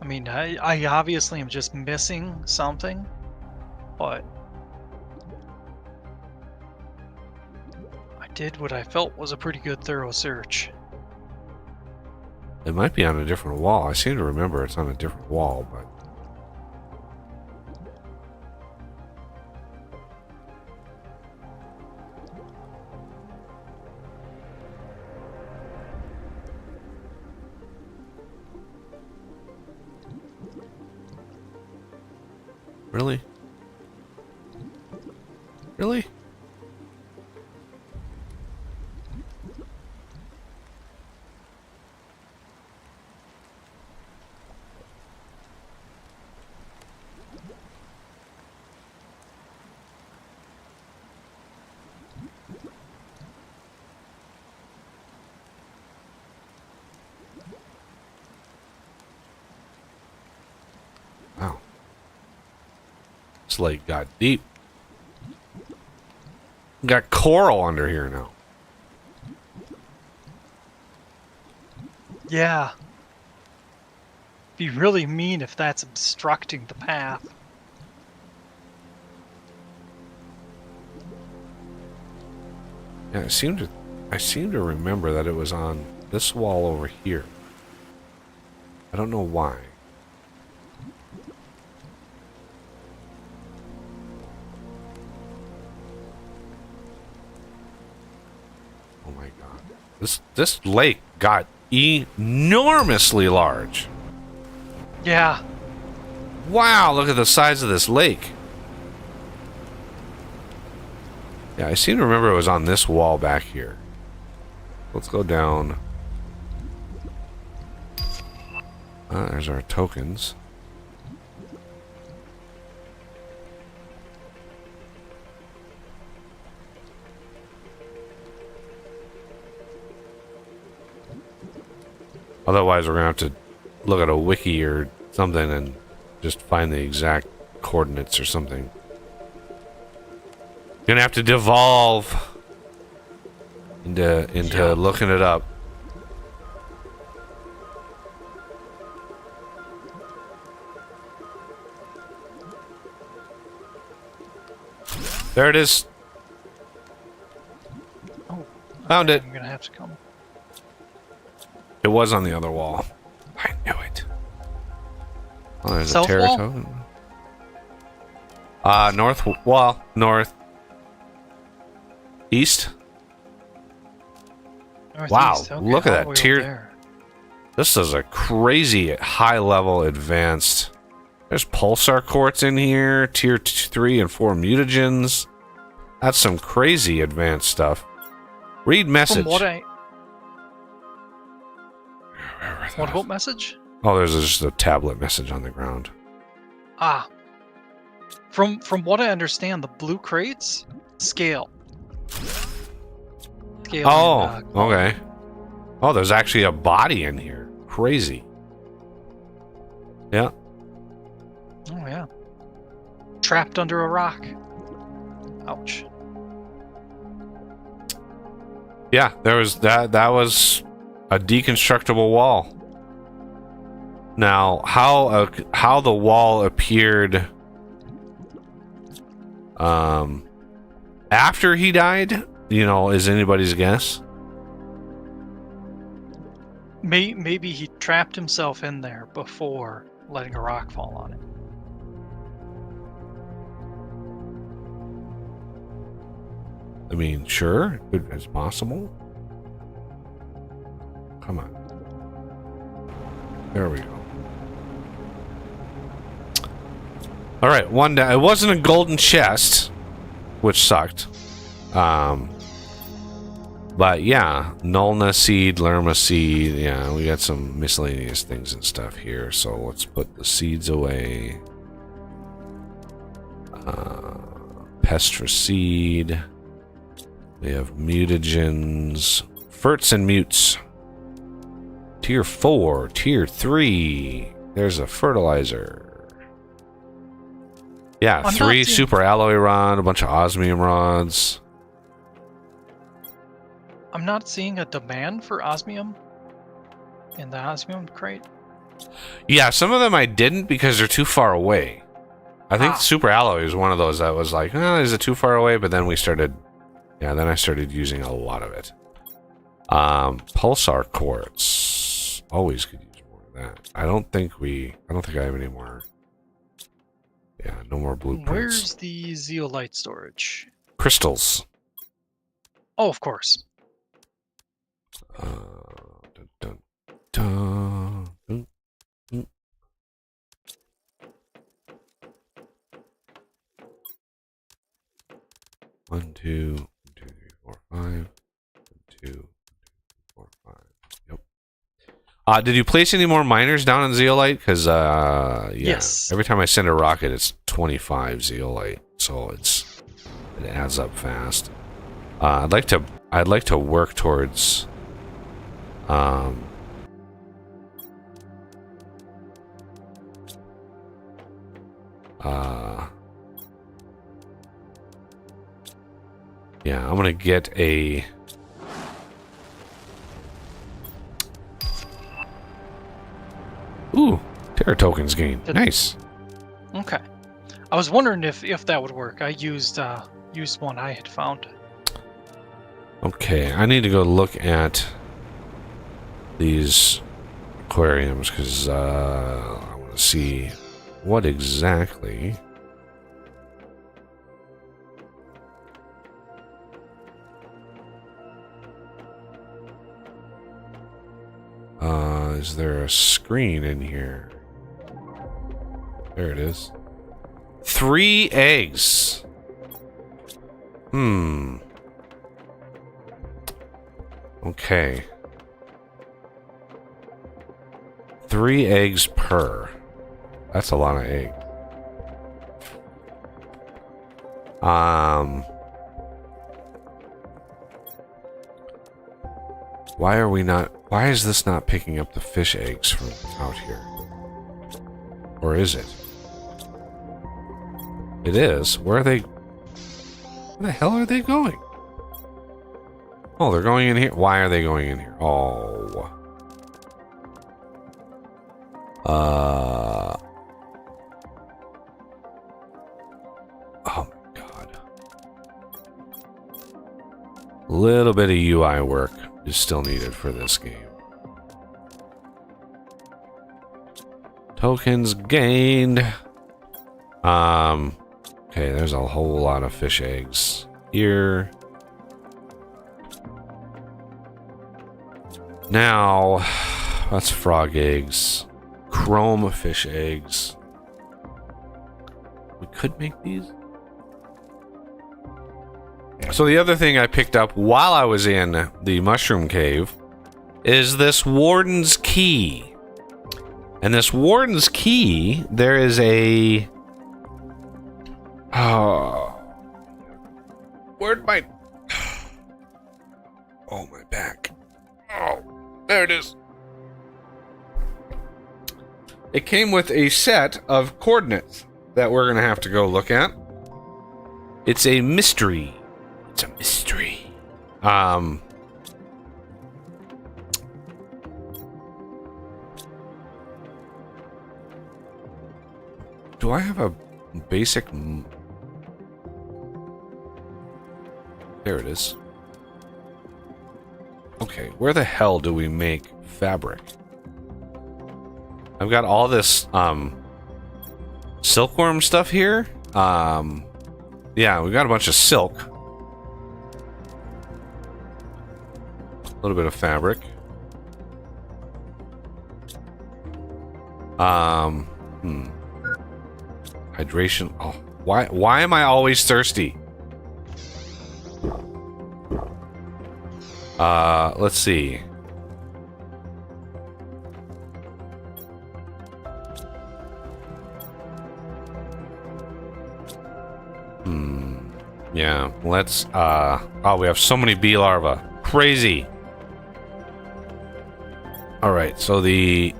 I mean, I obviously am just missing something, but I did what I felt was a pretty good thorough search.
it might be on a different wall. I seem to remember it's on a different wall, but really? Really? Wow. This lake got deep. Got coral under here now.
Yeah. Be really mean if that's obstructing the path.
Yeah, I seem to remember that it was on this wall over here. I don't know why. Oh my god. This lake got enormously large.
Yeah.
Wow, look at the size of this lake. Yeah, I seem to remember it was on this wall back here. Let's go down. There's our tokens. Otherwise, we're going to have to look at a wiki or something and just find the exact coordinates or something. Gonna have to devolve into looking it up. There it is.
Oh,
Found it.
I'm gonna have to come.
It was on the other wall. I knew it. Oh, there's
South
a
wall?
Terratogan. North wall. North. East.
Northeast.
Wow,
Okay,
look at
all
that
the way
tier.
over there.
This is a crazy high level advanced. There's pulsar quartz in here. Tier 3 and 4 mutagens. That's some crazy advanced stuff. Read message.
From what about message?
Oh, there's just a tablet message on the ground.
Ah. From what I understand, the blue crates scale.
Oh,
and,
okay. Oh, there's actually a body in here. Crazy. Yeah.
Oh yeah. Trapped under a rock. Ouch.
Yeah, there was that was a deconstructible wall. Now, how the wall appeared after he died, is anybody's guess.
Maybe he trapped himself in there before letting a rock fall on it.
I mean, sure, it's possible. Come on. There we go. All right, one down. It wasn't a golden chest. which sucked. But yeah, Nulna seed, Lerma seed. Yeah, we got some miscellaneous things and stuff here. So let's put the seeds away. Pestra seed. We have mutagens, ferts and mutes. Tier 4, tier 3. There's a fertilizer. Yeah, 3 super alloy rod, a bunch of osmium rods.
I'm not seeing a demand for osmium in the osmium crate.
Yeah, some of them I didn't because they're too far away. I think super alloy is one of those that was like, oh, is it too far away? But then we started, then I started using a lot of it. Pulsar quartz. Always could use more of that. I don't think I have any more. Yeah, no more blueprints.
Where's the zeolite storage?
Crystals.
Oh, of course.
Dun, dun, dun, dun, dun. One, two, 3, 4, 5. 1, 2, 4, 5. Yep. Did you place any more miners down in zeolite? Because yeah,
yes.
Every time I send a rocket, it's 25 zeolite, so it adds up fast. I'd like to work towards. Yeah, I'm gonna get a. Ooh, Terra tokens gained. Nice.
Okay. I was wondering if that would work. I used one I had found.
Okay, I need to go look at these aquariums because I want to see what exactly. Is there a screen in here? There it is. 3 eggs. Okay. 3 eggs per. That's a lot of eggs. Why is this not picking up the fish eggs from out here? Or is it? It is. Where the hell are they going? Oh, they're going in here. Why are they going in here? Oh. Oh my god. A little bit of UI work is still needed for this game. Tokens gained. Okay, there's a whole lot of fish eggs here. Now, that's frog eggs. Chrome fish eggs. We could make these. So the other thing I picked up while I was in the mushroom cave is this warden's key. And this warden's key, there is a... where'd my... Oh, my back. Oh, there it is. It came with a set of coordinates that we're going to have to go look at. It's a mystery. It's a mystery. Do I have a basic... There it is. Okay, where the hell do we make fabric? I've got all this silkworm stuff here. Yeah, we got a bunch of silk. A little bit of fabric. Hydration. Oh, why am I always thirsty? Let's see. Yeah, let's, oh, we have so many bee larvae. Crazy. Alright, so the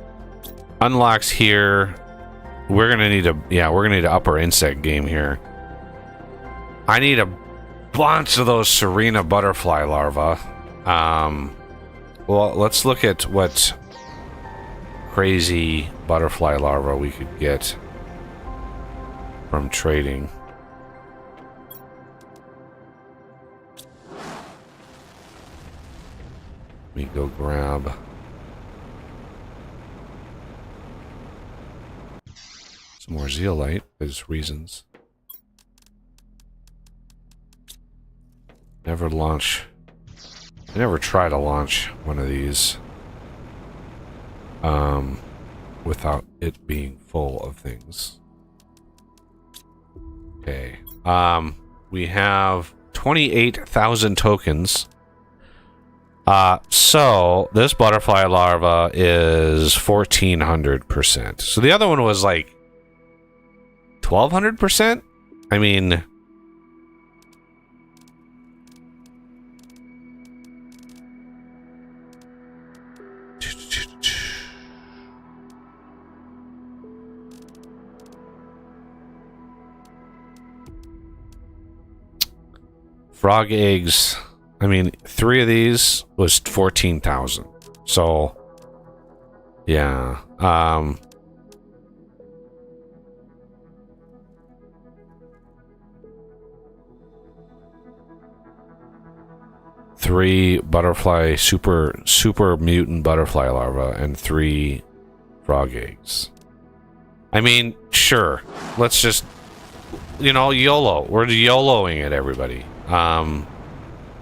unlocks here, we're gonna need a, yeah, we're gonna need an upper insect game here. I need a bunch of those Serena butterfly larvae. Well, let's look at what crazy butterfly larvae we could get from trading. Let me go grab some more zeolite. There's reasons. Never launch. I never try to launch one of these without it being full of things. Okay. We have 28,000 tokens. So this butterfly larva is 1400%. So the other one was like 1200%? I mean, frog eggs. I mean, 3 of these was 14,000. So, yeah. 3 butterfly super mutant butterfly larvae and 3 frog eggs. I mean, sure. Let's just, you know, YOLO. We're YOLOing it, everybody.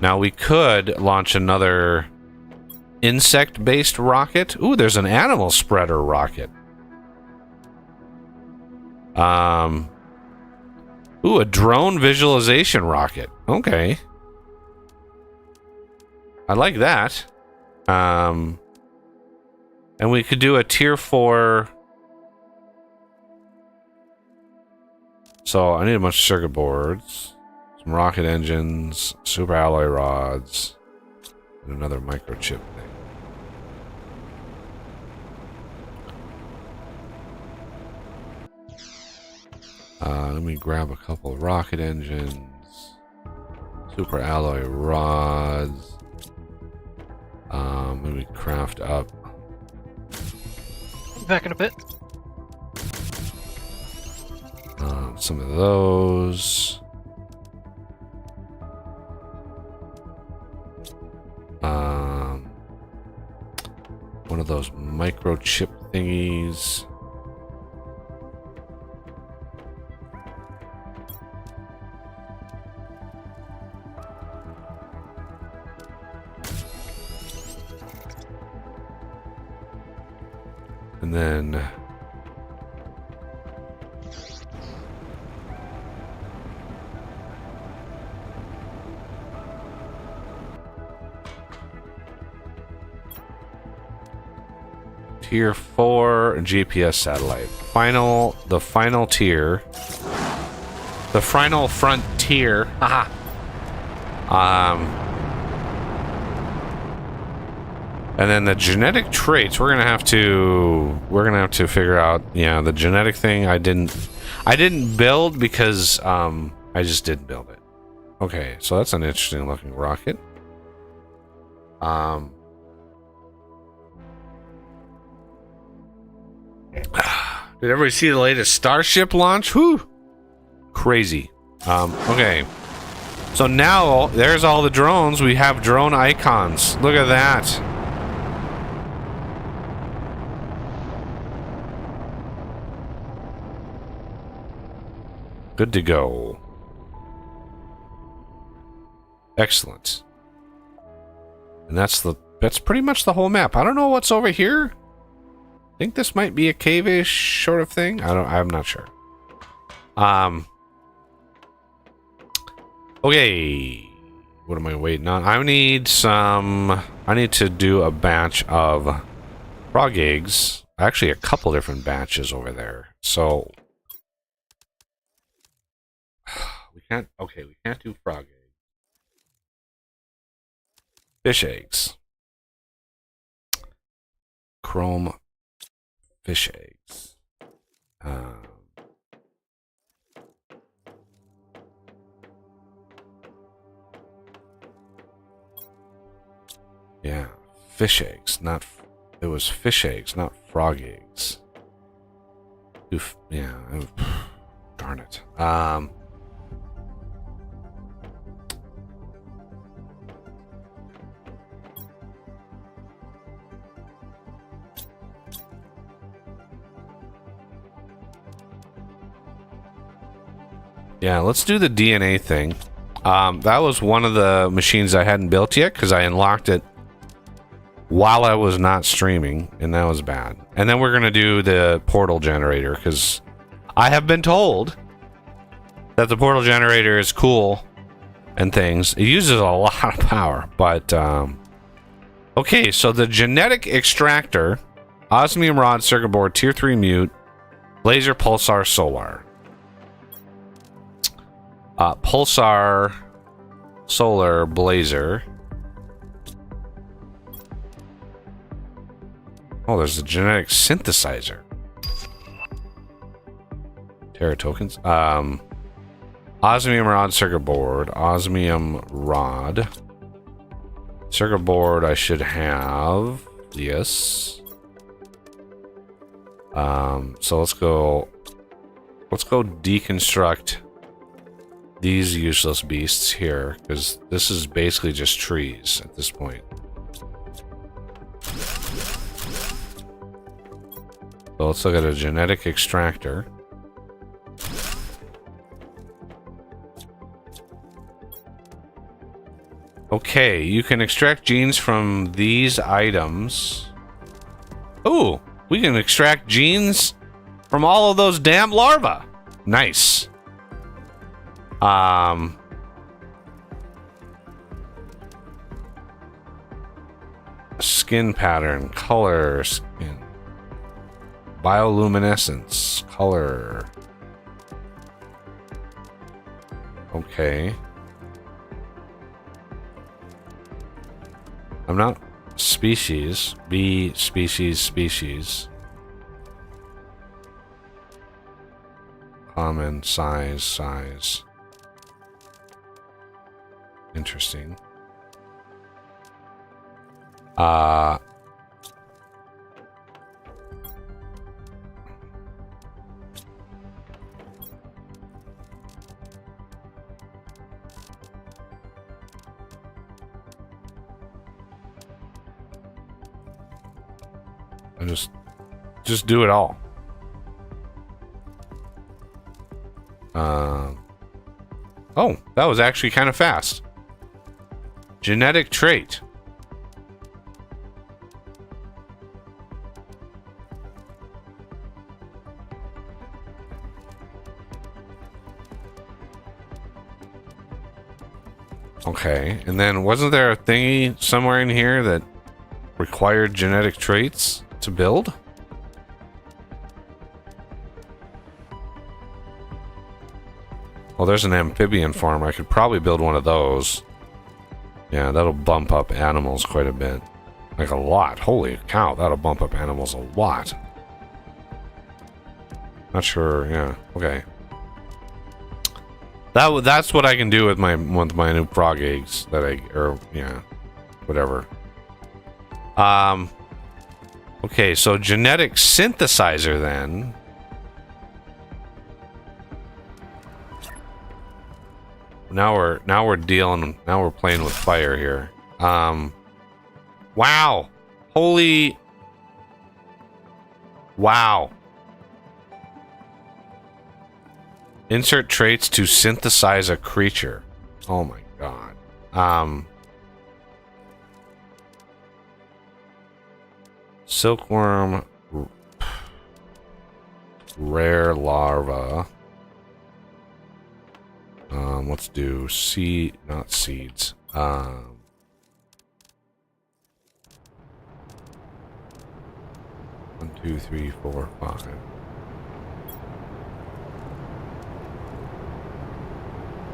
Now we could launch another insect-based rocket. Ooh, there's an animal spreader rocket. Ooh, a drone visualization rocket. Okay. I like that. And we could do a tier 4. So I need a bunch of circuit boards. Some rocket engines, super alloy rods, and another microchip thing. Let me grab a couple of rocket engines, super alloy rods. Let me craft up.
Back in a bit.
Some of those. One of those microchip thingies. And then Tier 4 GPS satellite. The final tier. The final frontier. Haha. And then the genetic traits, we're gonna have to figure out. Yeah, the genetic thing I didn't build because I just didn't build it. Okay, so that's an interesting looking rocket. Did everybody see the latest Starship launch? Whew! Crazy. Okay. So now, there's all the drones. We have drone icons. Look at that. Good to go. Excellent. And that's pretty much the whole map. I don't know what's over here. I think this might be a cave-ish sort of thing. I'm not sure. Okay. what am I waiting on? I need to do a batch of frog eggs. Actually, a couple different batches over there. So we can't do frog eggs. Fish eggs. Chrome fish eggs. Yeah, fish eggs, not... It was fish eggs, not frog eggs. Yeah, darn it. Yeah, let's do the DNA thing. That was one of the machines I hadn't built yet because I unlocked it while I was not streaming, and that was bad. And then we're going to do the portal generator because I have been told that the portal generator is cool and things. It uses a lot of power, but okay, so the genetic extractor, osmium rod, circuit board, tier 3 mute, laser, pulsar, solar. Pulsar, solar, blazer. Oh, there's a genetic synthesizer. Terra tokens. Osmium rod, circuit board. Osmium rod. Circuit board I should have. Yes. So let's go deconstruct these useless beasts here, because this is basically just trees at this point. So let's look at a genetic extractor. Okay, you can extract genes from these items. Ooh, we can extract genes from all of those damn larvae. Nice. Skin pattern, color, skin, bioluminescence, color. Okay. I'm not species. B species. Common size. Interesting. I just do it all. Oh, that was actually kind of fast. Genetic trait. Okay, and then wasn't there a thingy somewhere in here that required genetic traits to build? Well, there's an amphibian farm. I could probably build one of those. Yeah, that'll bump up animals quite a bit. Like a lot. Holy cow, that'll bump up animals a lot. Not sure, yeah. Okay. That's what I can do with my new frog eggs whatever. Okay, so genetic synthesizer then. Now we're playing with fire here. Wow. Holy. Wow. Insert traits to synthesize a creature. Oh my god. Silkworm. Rare larva. Let's do not seeds. One, two, three, four, five.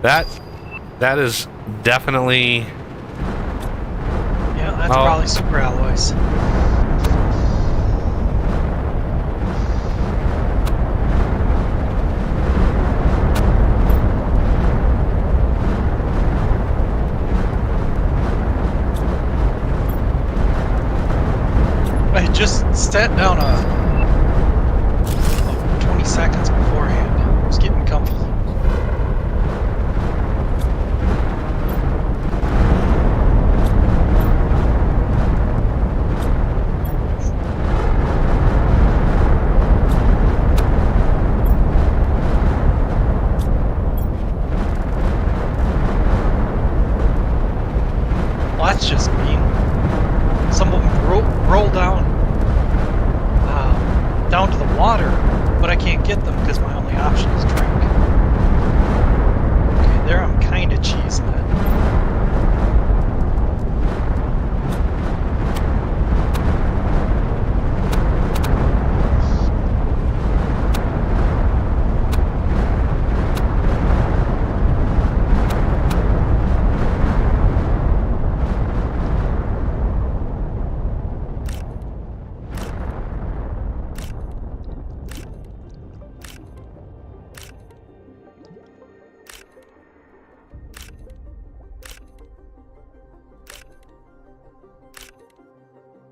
That is definitely.
Yeah, that's probably super alloys. I just sat down 20 seconds beforehand. I was getting comfortable. Well, that's just mean. Some of them roll down to the water, but I can't get them because my only option is drink. Okay, there I'm kind of cheesing it.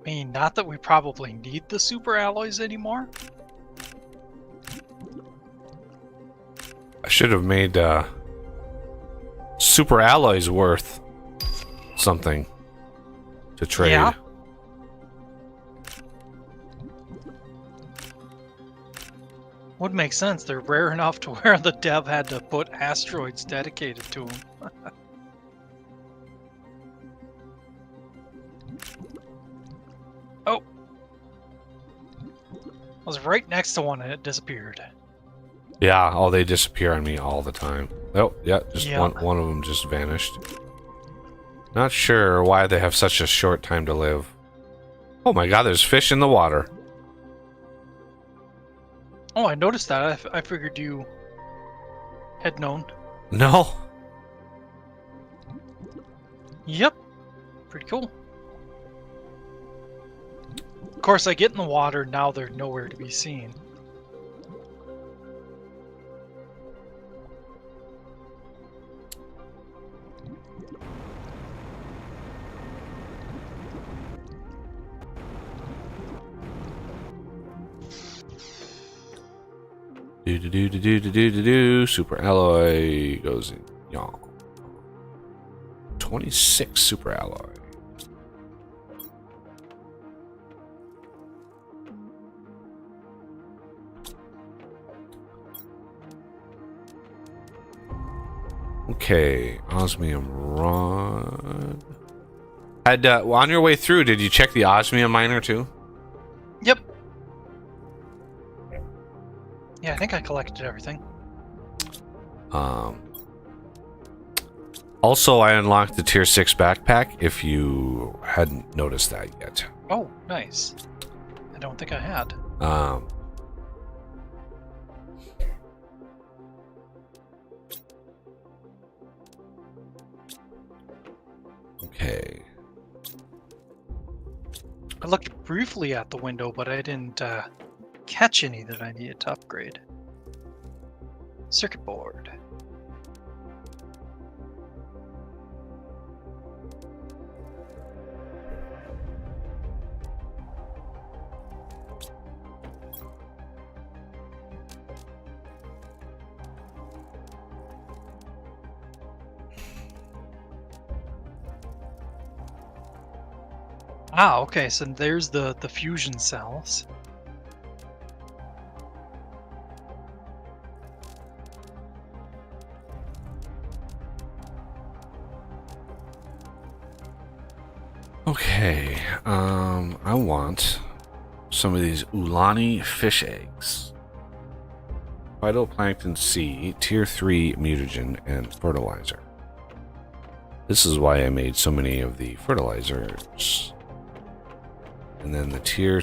I mean, not that we probably need the super alloys anymore.
I should have made super alloys worth something to trade.
Yeah. Would make sense. They're rare enough to where the dev had to put asteroids dedicated to them. Oh! I was right next to one and it disappeared.
Yeah, oh, they disappear on me all the time. Oh, yeah, just
Yeah.
one of them just vanished. Not sure why they have such a short time to live. Oh my god, there's fish in the water.
Oh, I noticed that. I figured you had known.
No.
Yep. Pretty cool. Of course, I get in the water, now they're nowhere to be seen.
Do. Super alloy goes in. Y'all. 26 super alloy. Okay, osmium rod. Had on your way through, did you check the osmium miner too?
Yep. Yeah, I think I collected everything.
Also, I unlocked the tier 6 backpack. If you hadn't noticed that yet.
Oh, nice. I don't think I had.
Okay.
I looked briefly at the window, but I didn't catch any that I needed to upgrade. Circuit board. Ah, okay, so there's the fusion cells.
Okay, I want some of these Ulani fish eggs. Phytoplankton C, tier 3 mutagen, and fertilizer. This is why I made so many of the fertilizers. And then the tier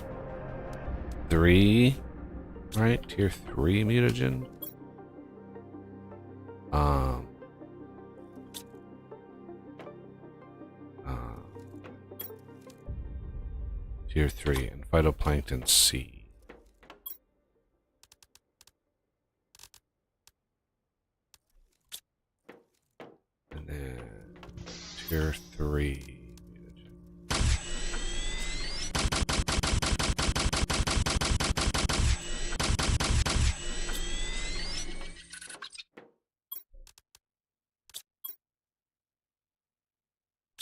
3, right? Tier 3 mutagen. Tier 3 and phytoplankton C. And then tier 3.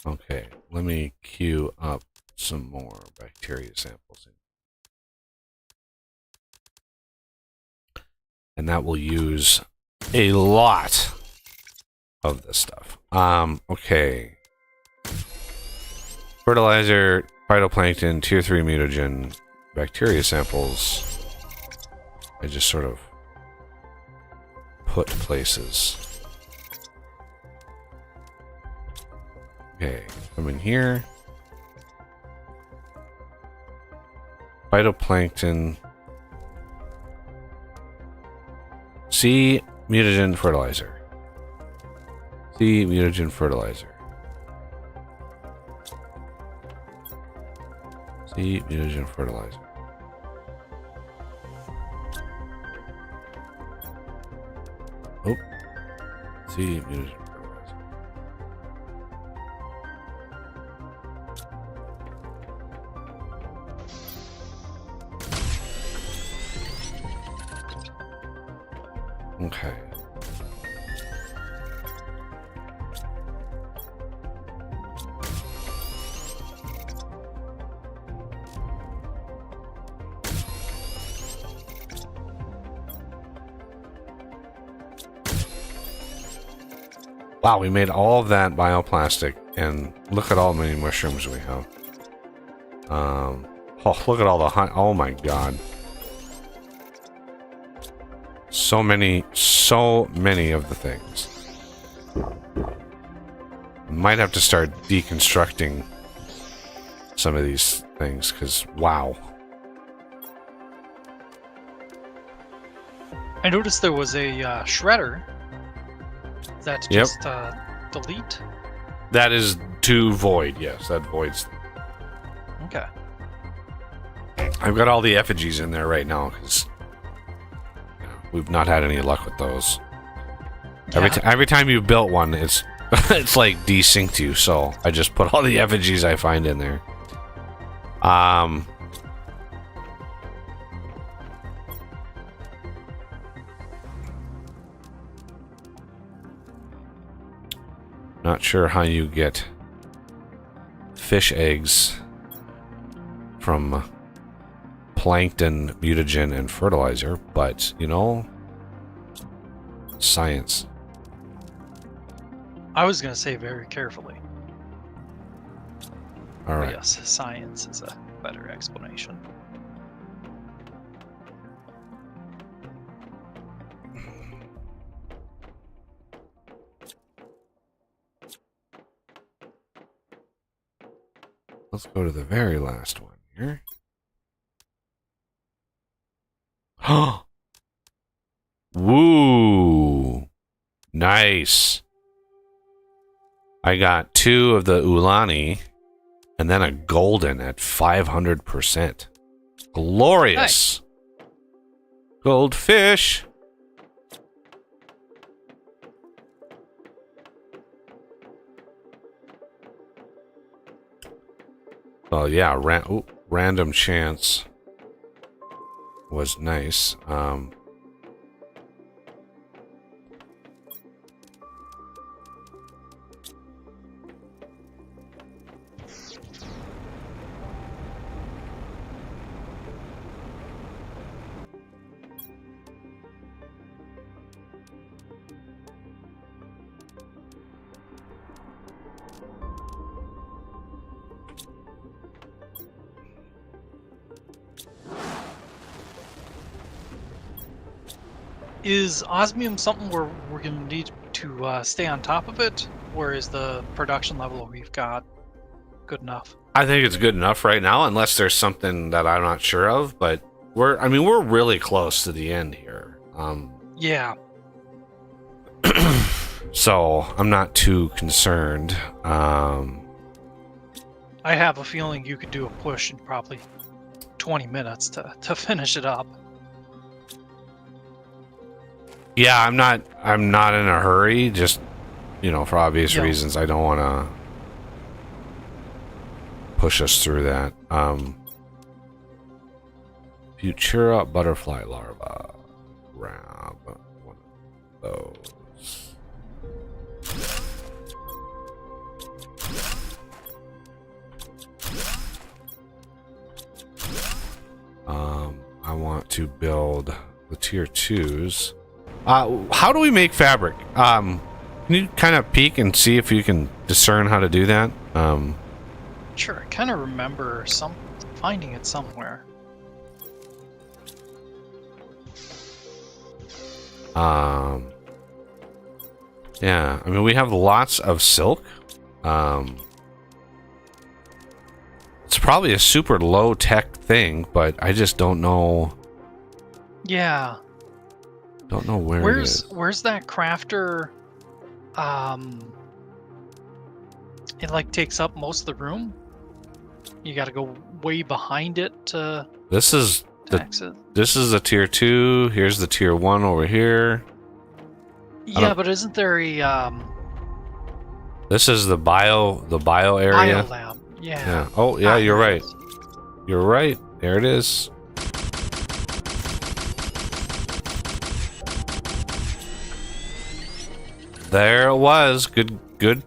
Okay, let me queue up some more bacteria samples. And that will use a lot of this stuff. Okay. Fertilizer, phytoplankton, tier 3 mutagen, bacteria samples. I just sort of put places. Okay, come in here. Phytoplankton. C mutagen fertilizer. C mutagen fertilizer. C mutagen fertilizer. Oh. C mutagen fertilizer. Okay. Wow, we made all of that bioplastic, and look at all the many mushrooms we have. Oh, look at all the oh my god. So many of the things. Might have to start deconstructing some of these things, because wow.
I noticed there was a shredder. Is that just delete?
That is to void, yes. That voids.
Okay.
I've got all the effigies in there right now, because we've not had any luck with those.
Yeah.
Every time you built one, it's it's like desynced you, so I just put all the effigies I find in there. Not sure how you get fish eggs from plankton, mutagen, and fertilizer, but, you know, science.
I was going to say very carefully.
All right.
But yes, science is a better explanation.
Let's go to the very last one here. Woo! Nice. I got 2 of the Ulani and then a golden at 500%. Glorious. Nice. Goldfish. Oh yeah, random chance was nice.
Is osmium something where we're going to need to stay on top of it? Or is the production level we've got good enough?
I think it's good enough right now, unless there's something that I'm not sure of. But we're really close to the end here.
Yeah.
So I'm not too concerned.
I have a feeling you could do a push in probably 20 minutes to finish it up.
Yeah, I'm not in a hurry. Just, for obvious
Yeah.
reasons, I don't want to push us through that. Futura butterfly larva. Grab one of those. I want to build the tier 2s. How do we make fabric? Can you kind of peek and see if you can discern how to do that?
Sure, I kind of remember finding it somewhere.
Yeah, I mean, we have lots of silk. It's probably a super low tech thing, but I just don't know.
Yeah.
Don't know where it is.
Where's that crafter? It like takes up most of the room. You got to go way behind it to
This is
exit.
This is the tier 2. Here's the tier 1 over here.
Yeah, but isn't there a
This is the bio area.
biolab? Yeah.
Yeah. Oh, yeah, you're
here it
right.
is.
You're right. There it is. There it was. Good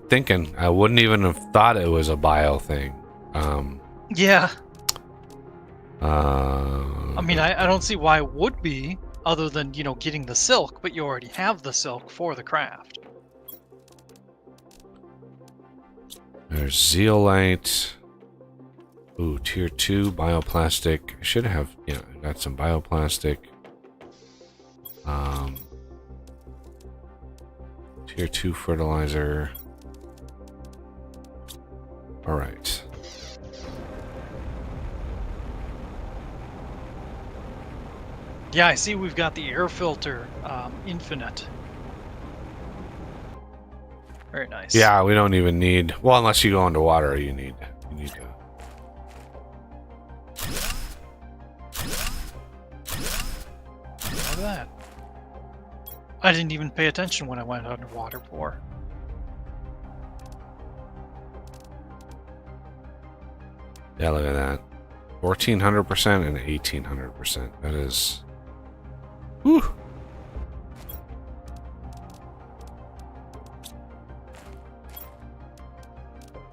thinking. I wouldn't even have thought it was a bio thing.
Yeah.
I
I mean, I don't see why it would be, other than, getting the silk, but you already have the silk for the craft.
There's zeolite. Ooh, tier 2 bioplastic. I should have, got some bioplastic. Tier 2 fertilizer. All right.
Yeah, I see we've got the air filter infinite. Very nice.
Yeah, we don't even need. Well, unless you go underwater, you need to.
Look at that. I didn't even pay attention when I went underwater before.
Yeah, look at that. 1400% and 1800%. That is. Whew.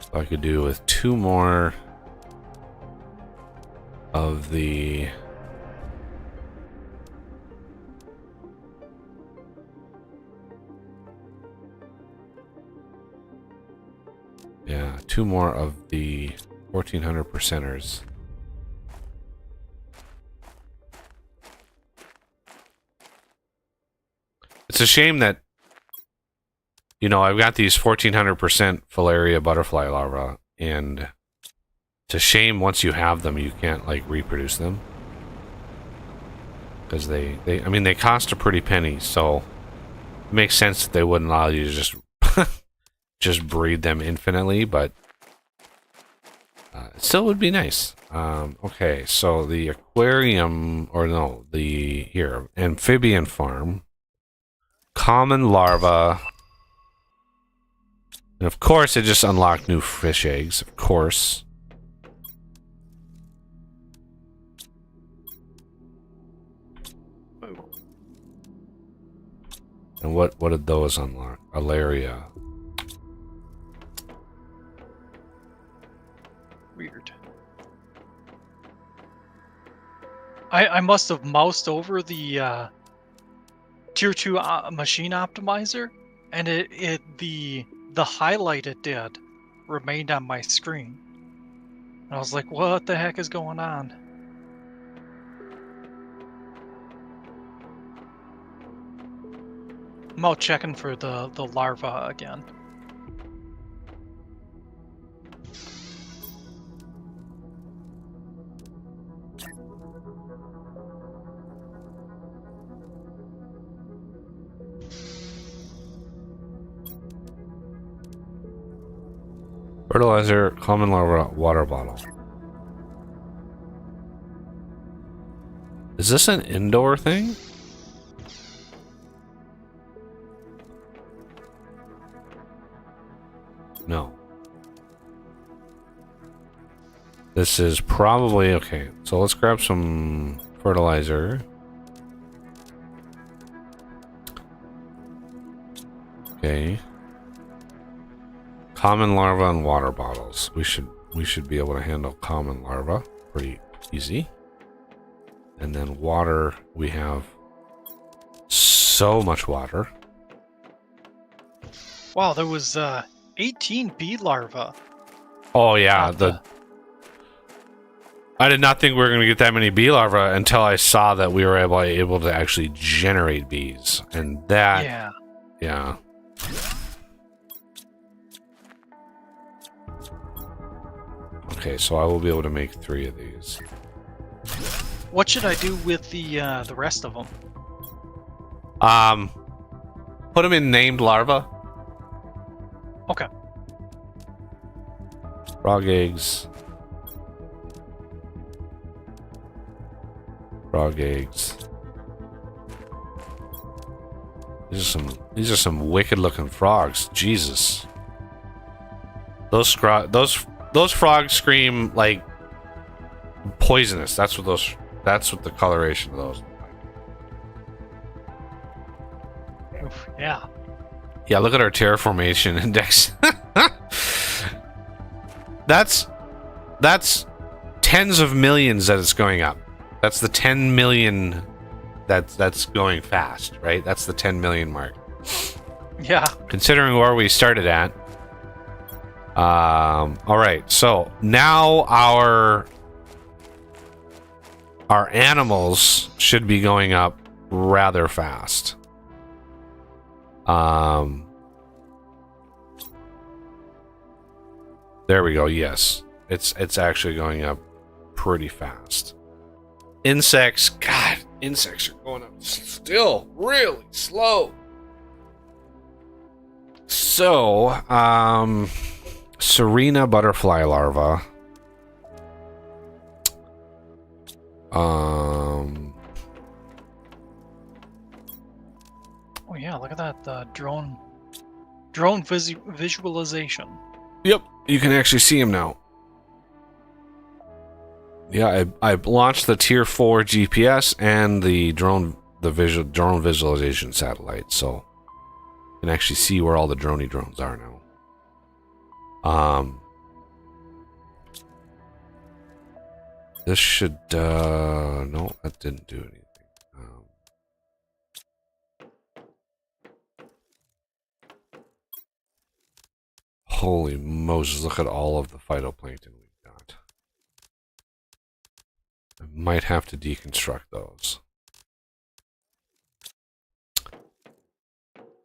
So I could do with 2 more of the. Yeah, 2 more of the 1400 percenters. It's a shame that, I've got these 1400% Filaria butterfly larvae, and it's a shame once you have them, you can't, reproduce them. Because they cost a pretty penny, so it makes sense that they wouldn't allow you to just breed them infinitely, but it still would be nice. Okay, so the aquarium, amphibian farm. Common larva. And of course, it just unlocked new fish eggs. Of course. And what did those unlock? Alaria.
Weird. I must have moused over the tier 2 machine optimizer, and the highlight it did remained on my screen. And I was like, what the heck is going on? I'm out checking for the larva again.
Fertilizer, common larva, water bottle. Is this an indoor thing? No. This is probably okay. So let's grab some fertilizer. Okay. Common larva and water bottles. We should be able to handle common larva pretty easy. And then water, we have so much water.
Wow, there was 18 bee larvae.
Oh yeah, I did not think we were going to get that many bee larvae until I saw that we were able to actually generate bees, and that yeah. Okay, so I will be able to make 3 of these.
What should I do with the rest of them?
Put them in named larva.
Okay.
Frog eggs. Frog eggs. These are some wicked looking frogs. Jesus. Those frogs scream like poisonous. That's what the coloration of those look like.
Oof, yeah.
Yeah, look at our terraformation index. That's tens of millions that it's going up. That's the 10 million that's going fast, right? That's the 10 million mark.
Yeah.
Considering where we started at. All right, so now our animals should be going up rather fast. There we go. Yes, it's actually going up pretty fast. Insects, God, insects are going up still really slow. So, Serena butterfly larva.
Oh yeah, look at that drone visualization.
Yep, you can actually see him now. Yeah, I launched the Tier 4 GPS and the drone visualization satellite, so you can actually see where all the drones are now. This should no, that didn't do anything. Holy Moses, look at all of the phytoplankton we've got. I might have to deconstruct those.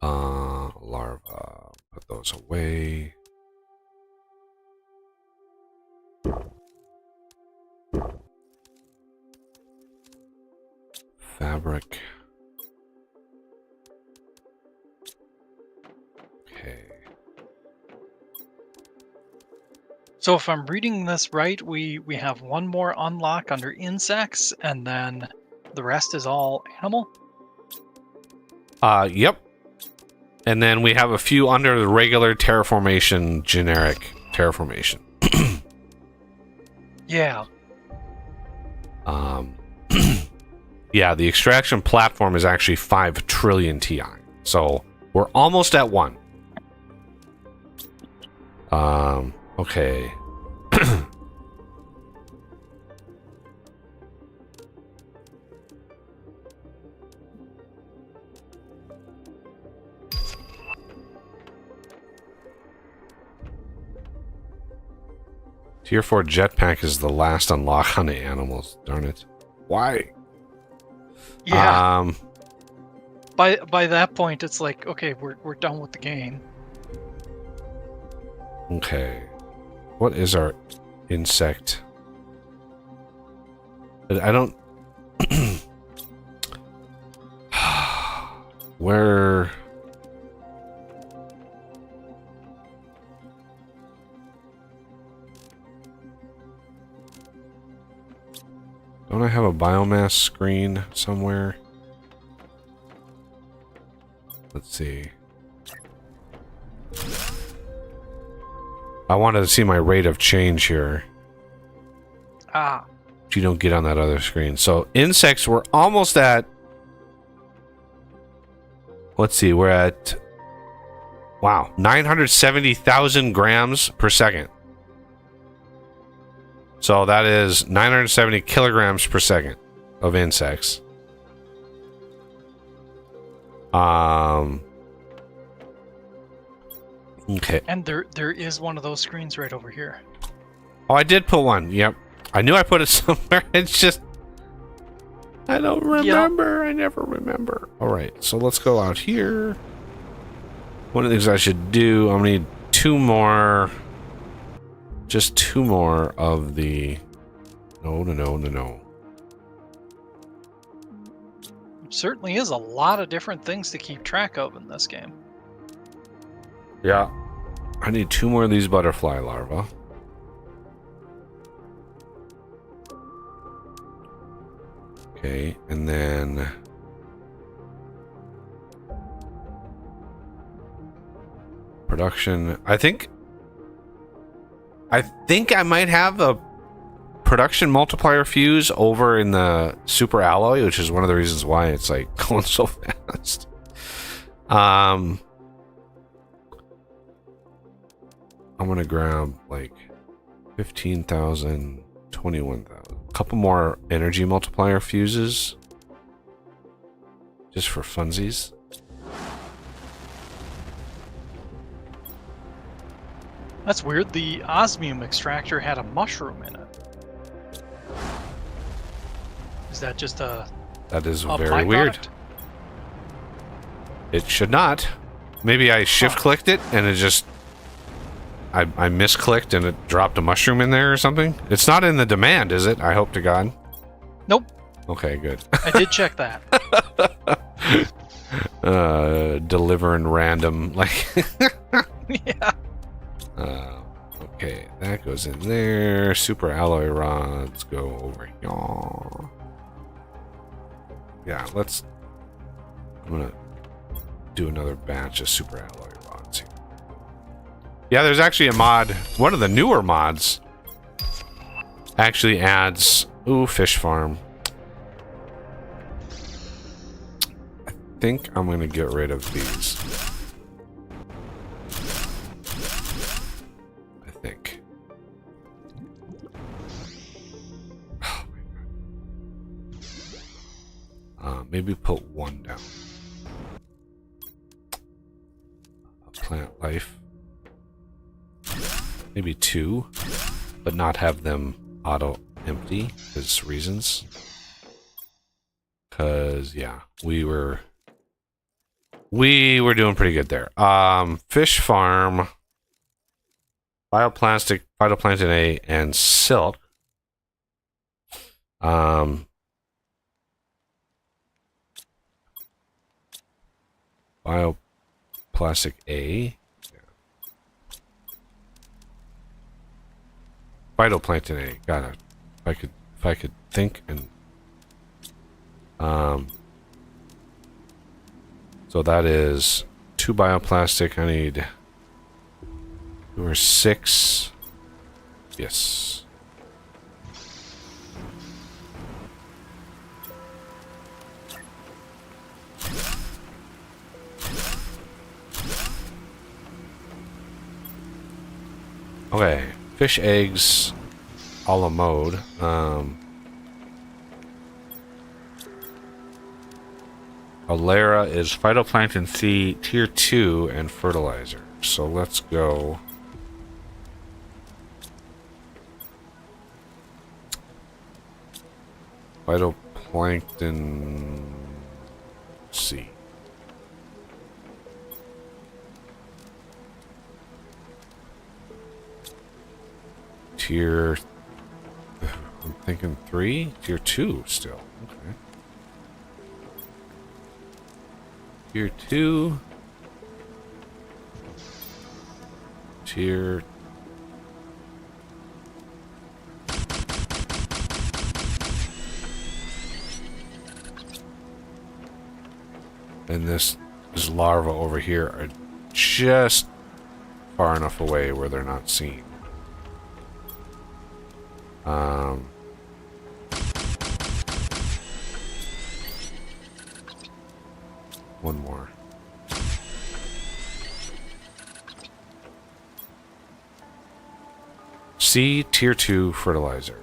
Larva, put those away. Fabric. Okay.
So if I'm reading this right, we have one more unlock under insects, and then the rest is all animal?
Yep. And then we have a few under the regular terraformation, generic terraformation.
Yeah.
Yeah, the extraction platform is actually 5 trillion TI. So we're almost at 1. Okay. Tier 4 jetpack is the last unlock on the animals. Darn it. Why?
Yeah. by that point, it's like, okay, we're done with the game.
Okay. What is our insect? I don't... Where... Don't I have a biomass screen somewhere? Let's see. I wanted to see my rate of change here.
Ah,
Which you don't get on that other screen. So insects, we're almost at... Let's see, we're at... Wow, 970,000 grams per second. So that is 970 kilograms per second of insects. Okay.
and there is one of those screens right over here.
Oh, I did put one. Yep. I knew I put it somewhere. It's just... I don't remember. Yep. I never remember. All right, so let's go out here. One of the things I should do, I'm going to need 2 more... Just 2 more of the... No.
Certainly is a lot of different things to keep track of in this game.
Yeah. I need 2 more of these butterfly larvae. Okay, and then... Production. I think I might have a production multiplier fuse over in the super alloy, which is one of the reasons why it's like going so fast. I'm gonna grab like 15,000, 21,000. A couple more energy multiplier fuses. Just for funsies.
That's weird. The osmium extractor had a mushroom in it. Is that just a...
That is
a
very weird. It should not. Maybe I shift-clicked it and it just... I misclicked and it dropped a mushroom in there or something? It's not in the demand, is it? I hope to God.
Nope.
Okay, good.
I did check that.
Delivering random, like...
Yeah.
Okay, that goes in there. Super alloy rods go over here. Yeah, I'm gonna do another batch of super alloy rods here. Yeah, there's actually a mod. One of the newer mods actually adds... Ooh, fish farm. I think I'm gonna get rid of these. Maybe put 1 down. Plant life. Maybe 2, but not have them auto empty because reasons. Because yeah, we were doing pretty good there. Fish farm, bioplastic, phytoplankton A, and silk. Bioplastic A. Phytoplankton A. Got it. If I could think and so that is 2 bioplastic. I need 2 or 6. Yes. Okay, fish eggs a la mode. Alera is phytoplankton C tier 2 and fertilizer. So let's go. Phytoplankton C. tier... I'm thinking 3? Tier 2 still. Okay. Tier 2. Tier... And this larva over here are just far enough away where they're not seen. One more. C tier 2 fertilizer.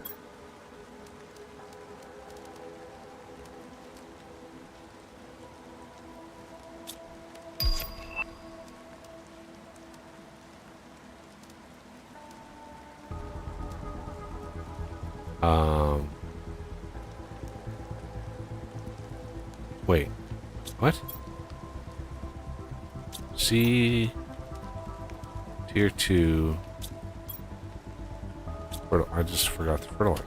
Wait. What? C tier 2. I just forgot the fertilizer.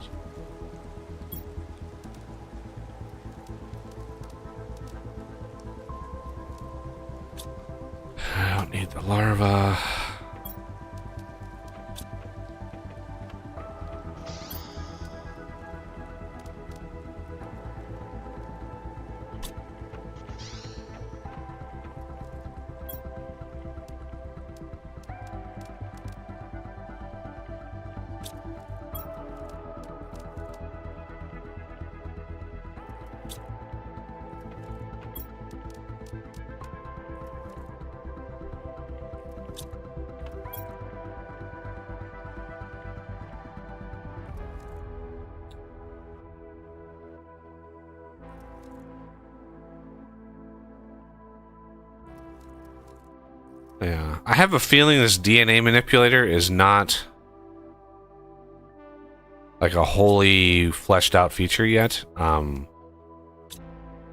I don't need the larva. Yeah, I have a feeling this DNA manipulator is not like a wholly fleshed out feature yet.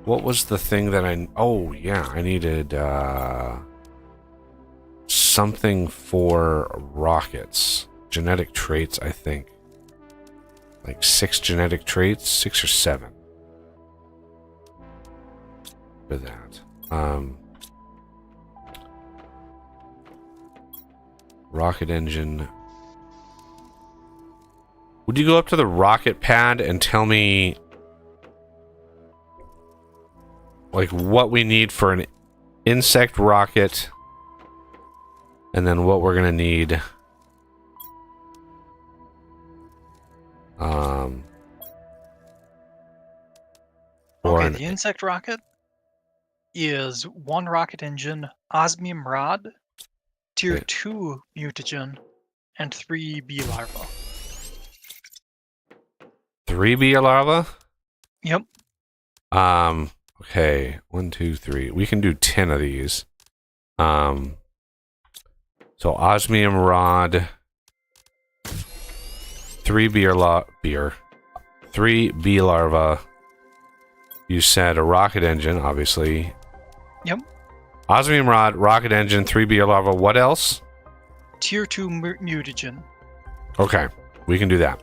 What was the thing that oh yeah, I needed something for rockets. Genetic traits, I think. Like 6 genetic traits, 6 or 7. For that. Rocket engine. Would you go up to the rocket pad and tell me like what we need for an insect rocket and then what we're gonna need
okay, the insect rocket is 1 rocket engine, osmium rod, tier 2 mutagen, and 3 bee larvae.
3 bee larvae?
Yep.
Okay. 1, 2, 3. We can do 10 of these. So osmium rod, 3 3 bee larvae. You said a rocket engine, obviously.
Yep.
Osmium rod, rocket engine, 3 bee larvae. What else?
Tier 2 mutagen.
Okay, we can do that.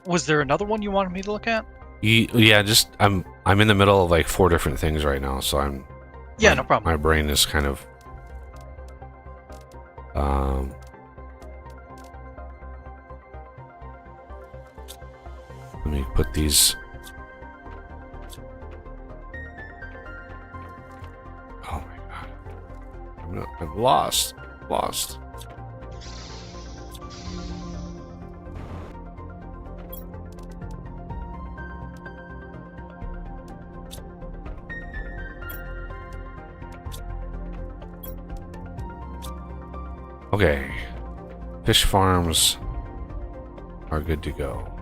Was there another one you wanted me to look at?
Yeah, just I'm in the middle of like 4 different things right now, so
no problem.
My brain is kind of let me put these. Oh my god, I'm lost. Okay, fish farms are good to go.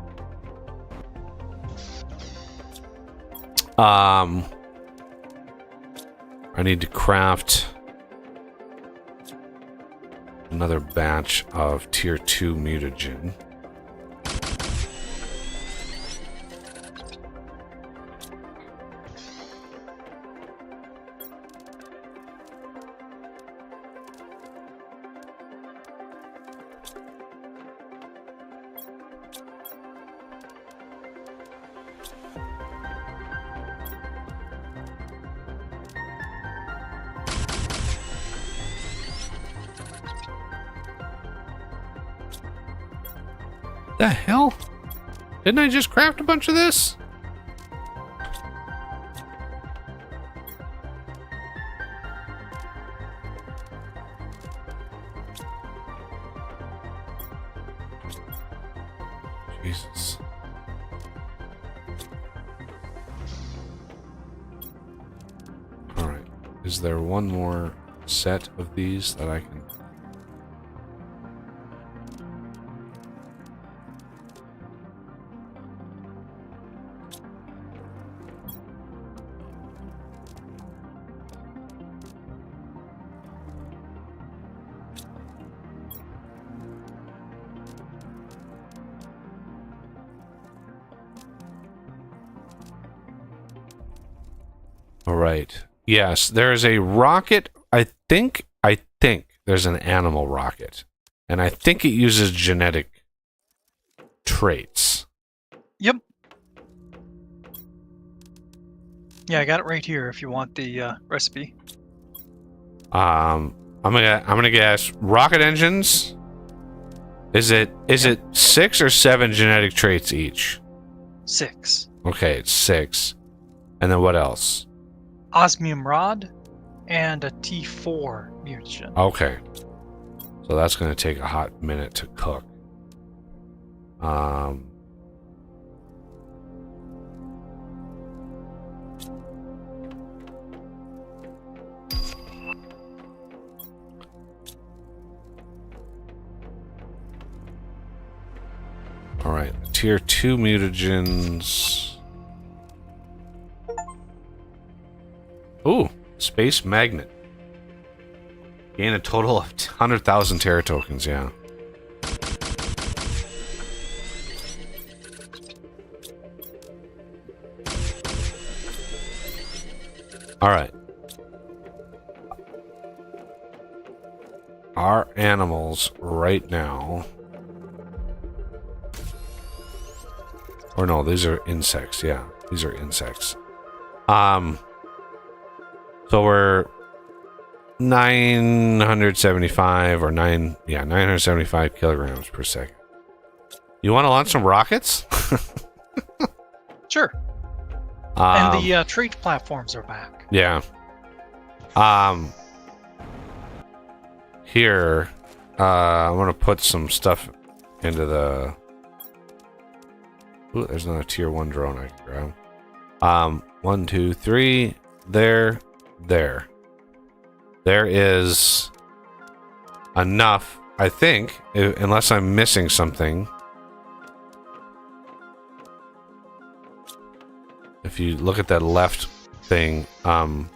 I need to craft another batch of tier 2 mutagen. the hell? Didn't I just craft a bunch of this? Jesus. Alright. Is there one more set of these that I can... All right. Yes, there is a rocket. I think there's an animal rocket. And I think it uses genetic traits.
Yep. Yeah, I got it right here if you want the recipe.
I'm gonna guess rocket engines. Is it 6 or 7 genetic traits each?
6.
Okay, it's 6. And then what else?
Osmium rod and a T4 mutagen.
Okay. So that's going to take a hot minute to cook. All right. Tier 2 mutagens. Ooh, space magnet. Gain a total of 100,000 Terra tokens, yeah. Alright. Our animals right now... Or no, these are insects, yeah. These are insects. So we're 975 or 975 kilograms per second. You want to launch some rockets?
Sure. And the trait platforms are back.
Yeah. Here, I'm gonna put some stuff into the. Ooh, there's another tier 1 drone I can grab. 1, 2, 3. There. There is enough, I think, unless I'm missing something. If you look at that left thing, that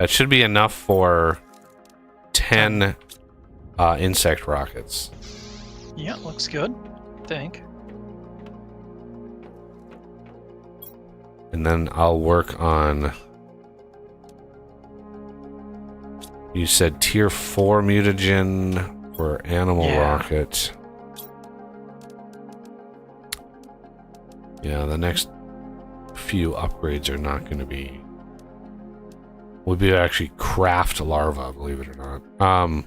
should be enough for 10 insect rockets.
Yeah, looks good, I think.
And then I'll work on... You said tier 4 mutagen for animal rocket. Yeah, the next few upgrades are not going to be... We'll be able to actually craft larvae, believe it or not.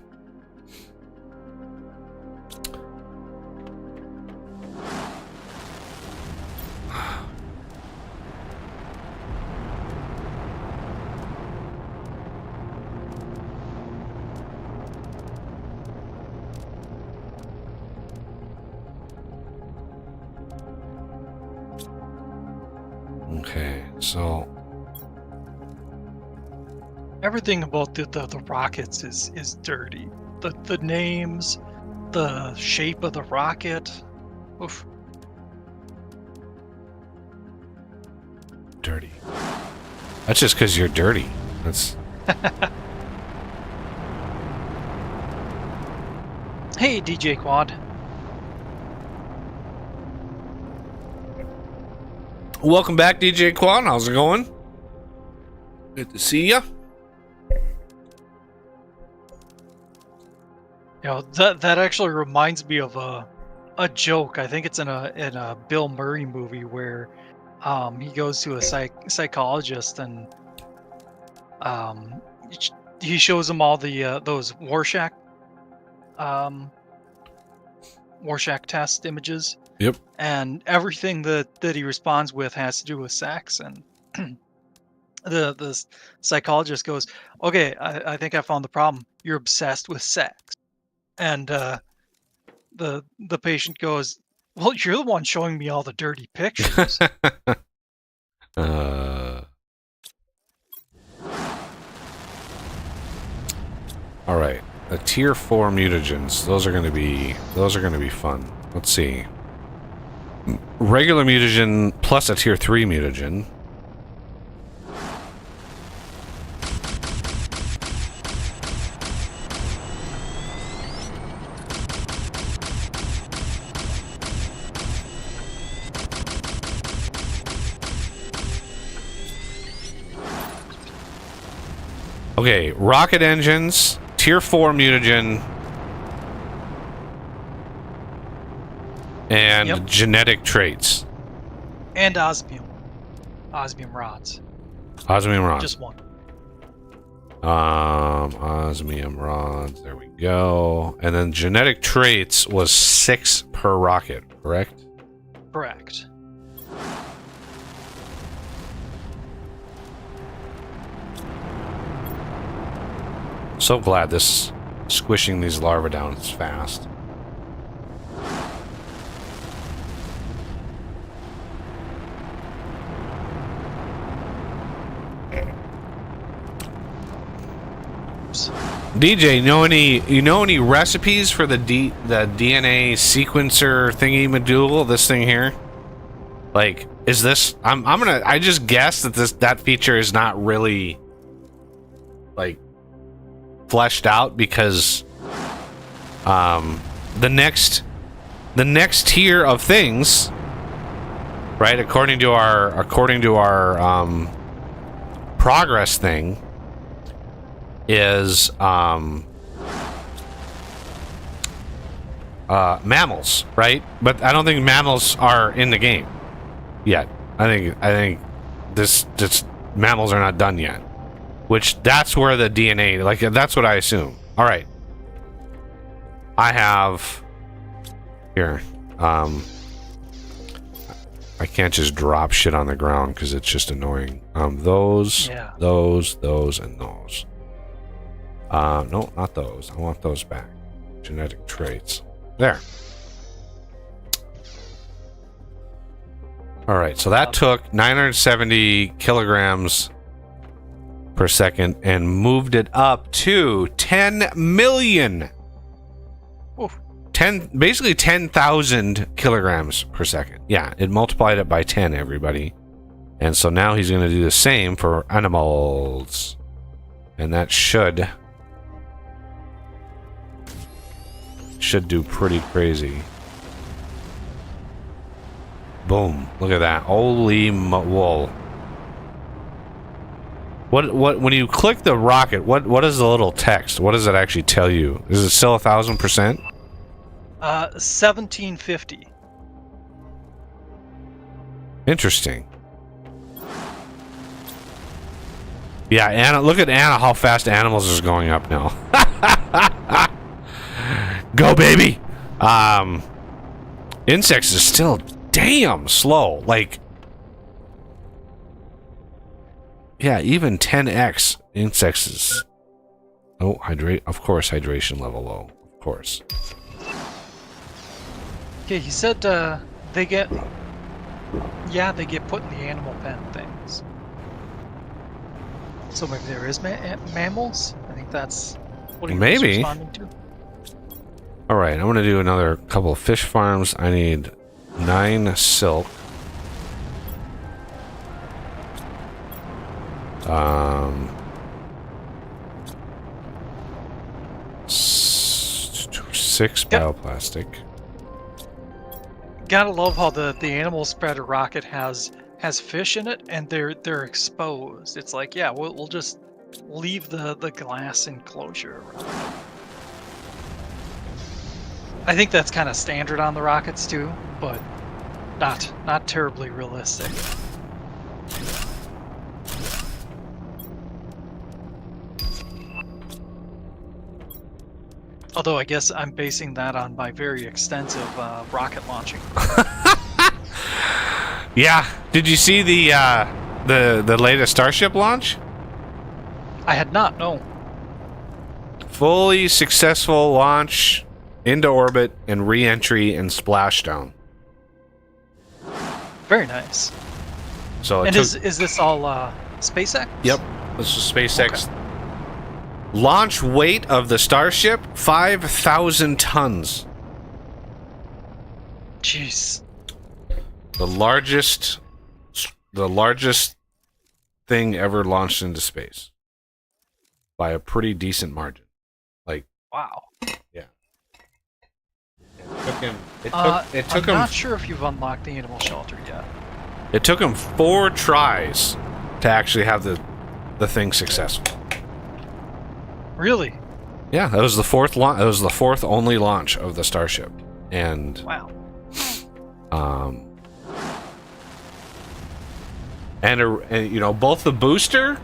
Okay, so
everything about the rockets is dirty. The names, the shape of the rocket. Oof.
dirty. That's just because you're dirty. That's...
Hey, DJ Quad.
Welcome back, DJ Quad. How's it going? Good to see ya.
You know, that actually reminds me of a joke. I think it's in a Bill Murray movie where he goes to a psychologist and he shows him all the those Rorschach Rorschach test images,
Yep.
and everything that he responds with has to do with sex. And the psychologist goes, "Okay, I think I found the problem. You're obsessed with sex." And the patient goes, "Well, you're the one showing me all the dirty pictures."
All right, the tier 4 mutagens. Those are going to be fun. Let's see. Regular mutagen plus a tier 3 mutagen. Okay, rocket engines, tier 4 mutagen, and
Yep.
genetic traits.
And osmium rods.
Osmium rods.
Just one.
Osmium rods. There we go. And then genetic traits was 6 per rocket, correct?
Correct.
So glad this squishing these larvae down is fast. DJ, you know any recipes for the DNA sequencer thingy module? This thing here, like, is this? I just guess that that feature is not really like fleshed out because the next tier of things, right? According to our progress thing. Is mammals, right? But I don't think mammals are in the game yet. I think this mammals are not done yet. Which that's where the DNA, like, that's what I assume. All right, I have here. I can't just drop shit on the ground because it's just annoying. Those,
Yeah.
those, and those. No, not those. I want those back. Genetic traits. There. All right, so that took 970 kilograms per second and moved it up to 10 million.
Oof.
Basically 10,000 kilograms per second. Yeah, it multiplied it by 10, everybody. And so now he's going to do the same for animals. And that should do pretty crazy. Boom. Look at that. Holy whoa. What when you click the rocket, what is the little text? What does it actually tell you? Is it still 1,000%?
1750.
Interesting. Yeah, Anna, look at Anna, how fast animals is going up now. Go, baby! Insects is still damn slow. Like, yeah, even 10x insects is... Oh, of course, hydration level low. Of course.
Okay, he said they get put in the animal pen things. So maybe there is mammals? I think that's what he was
Maybe.
responding to.
All right, I'm going to do another couple of fish farms. I need 9 silk. 6 bioplastic.
Gotta love how the animal spreader rocket has fish in it, and they're exposed. It's like, yeah, we'll just leave the glass enclosure around. I think that's kind of standard on the rockets too, but not terribly realistic. Although I guess I'm basing that on my very extensive rocket launching.
Yeah. Did you see the latest Starship launch?
I had not, no.
Fully successful launch into orbit and re-entry and splashdown.
Very nice.
So
And is this all SpaceX?
Yep. This is SpaceX. Okay. Launch weight of the Starship 5,000 tons.
Jeez.
The largest thing ever launched into space by a pretty decent margin. Like,
wow.
Yeah. It took
I'm
him.
not sure if you've unlocked the animal shelter yet.
It took him 4 tries to actually have the thing successful.
Really?
Yeah, that was the fourth launch. It was the fourth only launch of the Starship, and
wow.
And you know, both the booster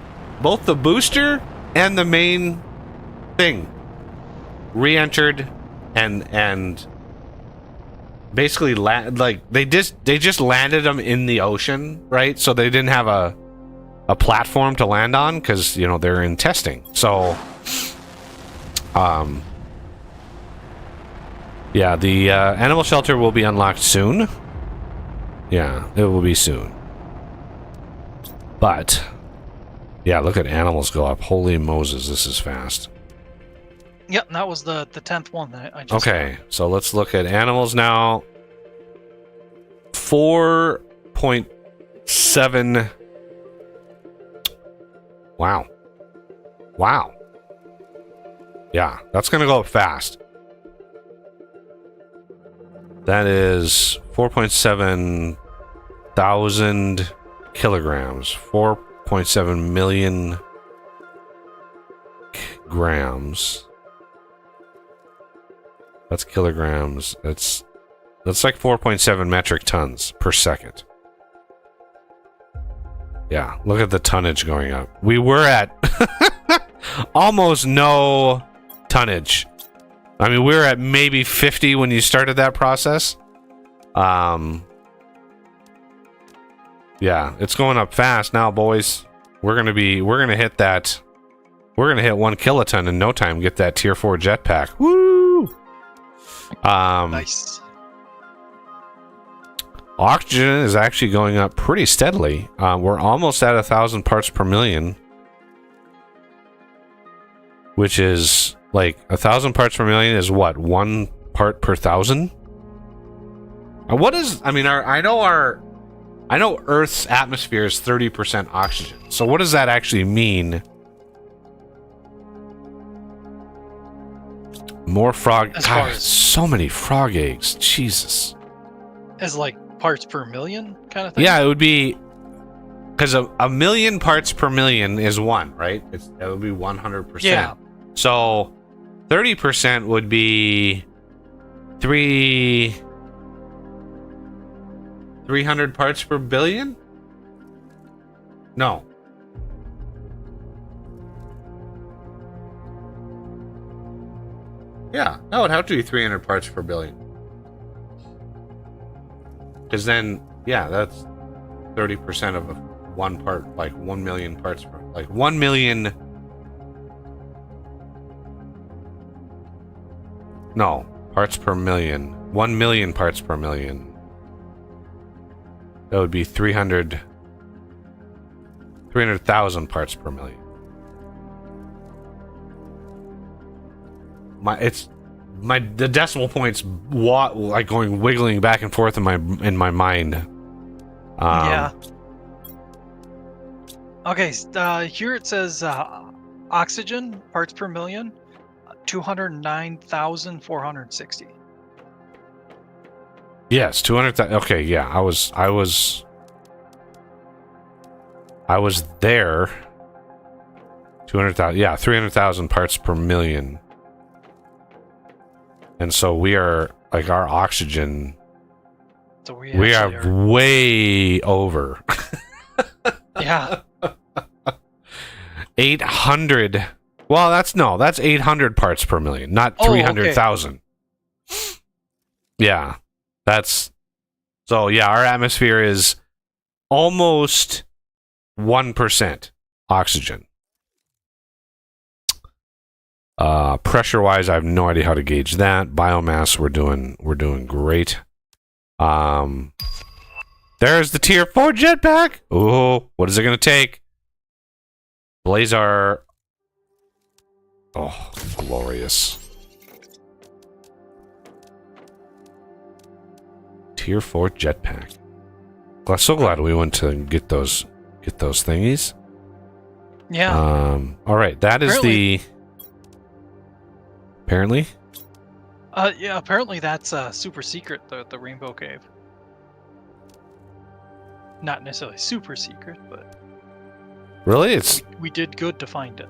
and the main thing re-entered and basically they just landed them in the ocean, right? So they didn't have a platform to land on because, you know, they're in testing. So yeah, the animal shelter will be unlocked soon. Yeah, it will be soon. But yeah, look at animals go up. Holy Moses, this is fast.
Yep, that was the 10th one that I just
Okay, so let's look at animals now. 4.7. Wow. Wow. Yeah, that's going to go up fast. That is 4.7 thousand kilograms. 4.7 million grams. That's kilograms. That's like 4.7 metric tons per second. Yeah, look at the tonnage going up. We were at almost no tonnage. I mean, we were at maybe 50 when you started that process. Yeah, it's going up fast now, boys. We're gonna hit 1 kiloton in no time. Get that tier 4 jetpack. Woo!
nice.
Oxygen is actually going up pretty steadily. We're almost at 1,000 parts per million, which is like 1,000 parts per million is what, 1 part per thousand? What is? I mean, I know Earth's atmosphere is 30% oxygen. So what does that actually mean? More frog. God, so many frog eggs. Jesus.
As like parts per million kind of thing?
Yeah, it would be because a million parts per million is 1, right? That would be 100%.
Yeah.
So 30% would be 300 parts per billion? No. Yeah, no, it'd have to be 300 parts per billion. Because then, yeah, that's 30% of 1 part, like 1 million parts per, like 1 million. No, parts per million. 1 million parts per million. That would be 300,000 parts per million. The decimal points like going wiggling back and forth in my mind.
Yeah. Okay, here it says oxygen parts per million, 209,460.
Yes, 200,000. Okay, yeah, I was there. 200,000. Yeah, 300,000 parts per million. And so we are like our oxygen.
So
we are way over.
Yeah.
800. Well, that's 800 parts per million, not
Oh,
300,000. Yeah, so yeah, our atmosphere is almost 1% oxygen. Pressure wise, I have no idea how to gauge that. Biomass, we're doing great. There's the tier 4 jetpack. Oh, what is it gonna take? Blazar. Oh, glorious. Tier 4 jetpack. Well, I'm so glad we went to get those thingies.
Yeah.
All right, that is apparently.
Yeah. Apparently, that's super secret. The Rainbow Cave. Not necessarily super secret, but
Really, it's.
we did good to find it.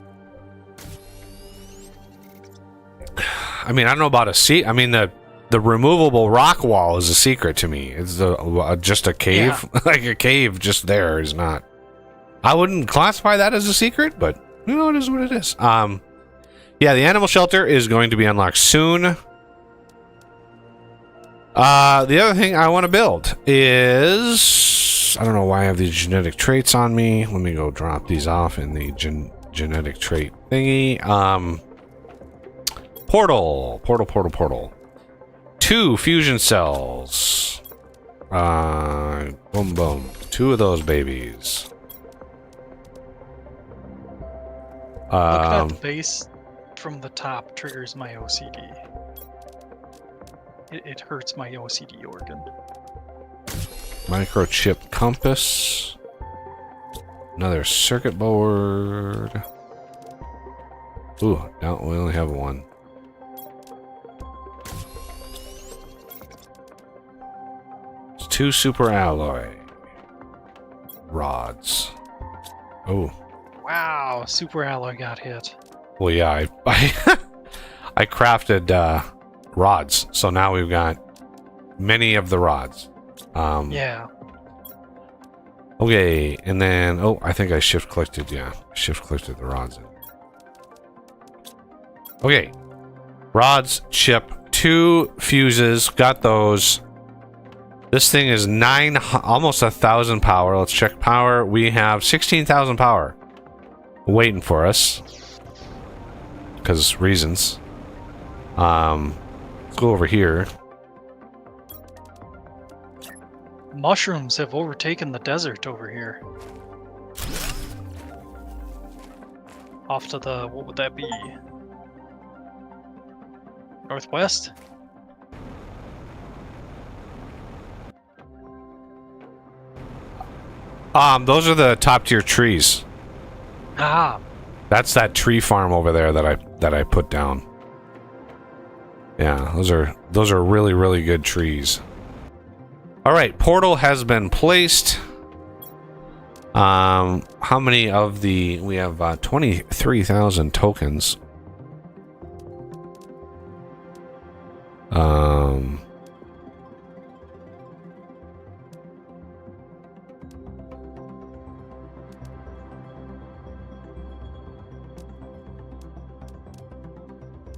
I mean, I don't know about a seat. I mean, the removable rock wall is a secret to me. It's just a cave, like a cave just there is not. I wouldn't classify that as a secret, but you know, it is what it is. Yeah, the animal shelter is going to be unlocked soon. The other thing I want to build is, I don't know why I have these genetic traits on me. Let me go drop these off in the genetic trait thingy. Portal. 2 fusion cells. Boom. 2 of those babies.
Looking at the base from the top triggers my OCD. It hurts my OCD organ.
Microchip compass. Another circuit board. Ooh, no, we only have one. It's 2 super alloy rods. Oh.
Wow, super alloy got hit.
Well, yeah, I crafted rods, so now we've got many of the rods.
Yeah.
Okay, and then I think I shift clicked the rods in. Okay, rods, chip, 2 fuses, got those. This thing is almost 1,000 power. Let's check power. We have 16,000 power waiting for us because reasons. Let's go over here.
Mushrooms have overtaken the desert over here. Off to the, what would that be? Northwest?
Those are the top tier trees.
Ah,
That's that tree farm over there that I put down. Yeah, those are really, really good trees. All right, portal has been placed. How many of we have 23,000 tokens.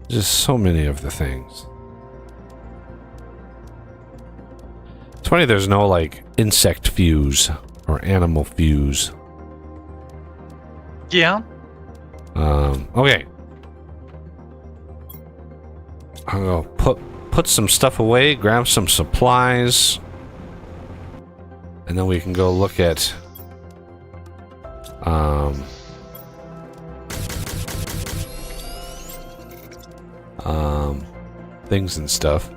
Just so many of the things. It's funny there's no like insect fuse or animal fuse.
yeah.
Okay. I'll go put some stuff away, grab some supplies, and then we can go look at things and stuff.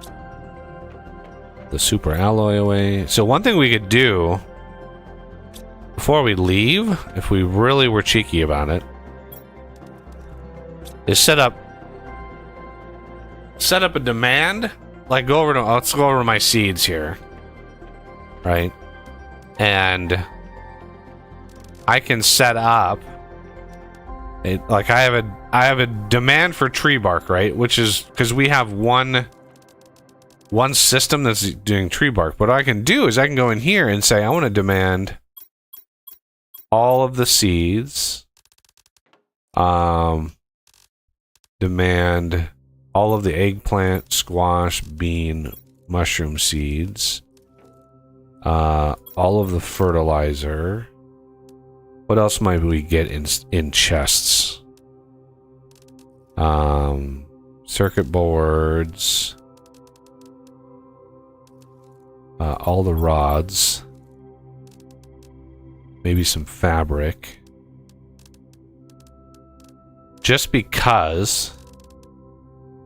The super alloy away. So one thing we could do before we leave, if we really were cheeky about it, is set up a demand. Like let's go over to my seeds here. Right? And I can set up like I have a demand for tree bark, right? Which is because we have one system that's doing tree bark. What I can do is I can go in here and say I want to demand all of the seeds. demand all of the eggplant, squash, bean, mushroom seeds. All of the fertilizer. What else might we get in chests? Circuit boards. All the rods. Maybe some fabric. Just because.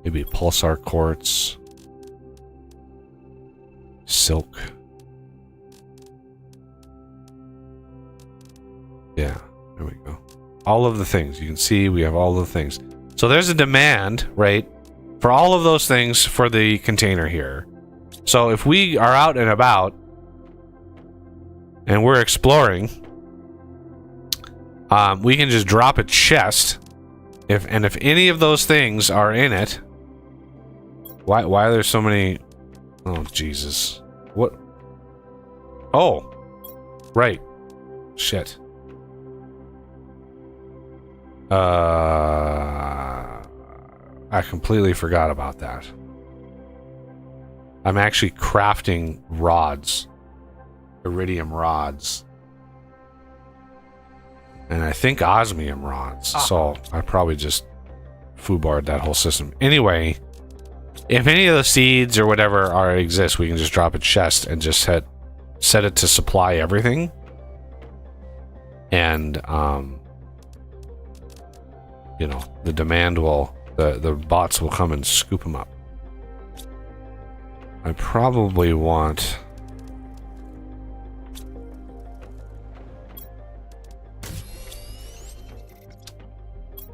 Maybe pulsar quartz. Silk. Yeah, there we go. All of the things. You can see we have all the things. So there's a demand, right, for all of those things for the container here. So if we are out and about and we're exploring, we can just drop a chest. If any of those things are in it, why are there so many? Oh Jesus! What? Oh, right. Shit. I completely forgot about that. I'm actually crafting rods, iridium rods, and I think osmium rods. So I probably just foobarred that whole system. Anyway, if any of the seeds or whatever exist, we can just drop a chest and just set it to supply everything, and you know, the demand will, the bots will come and scoop them up. I probably want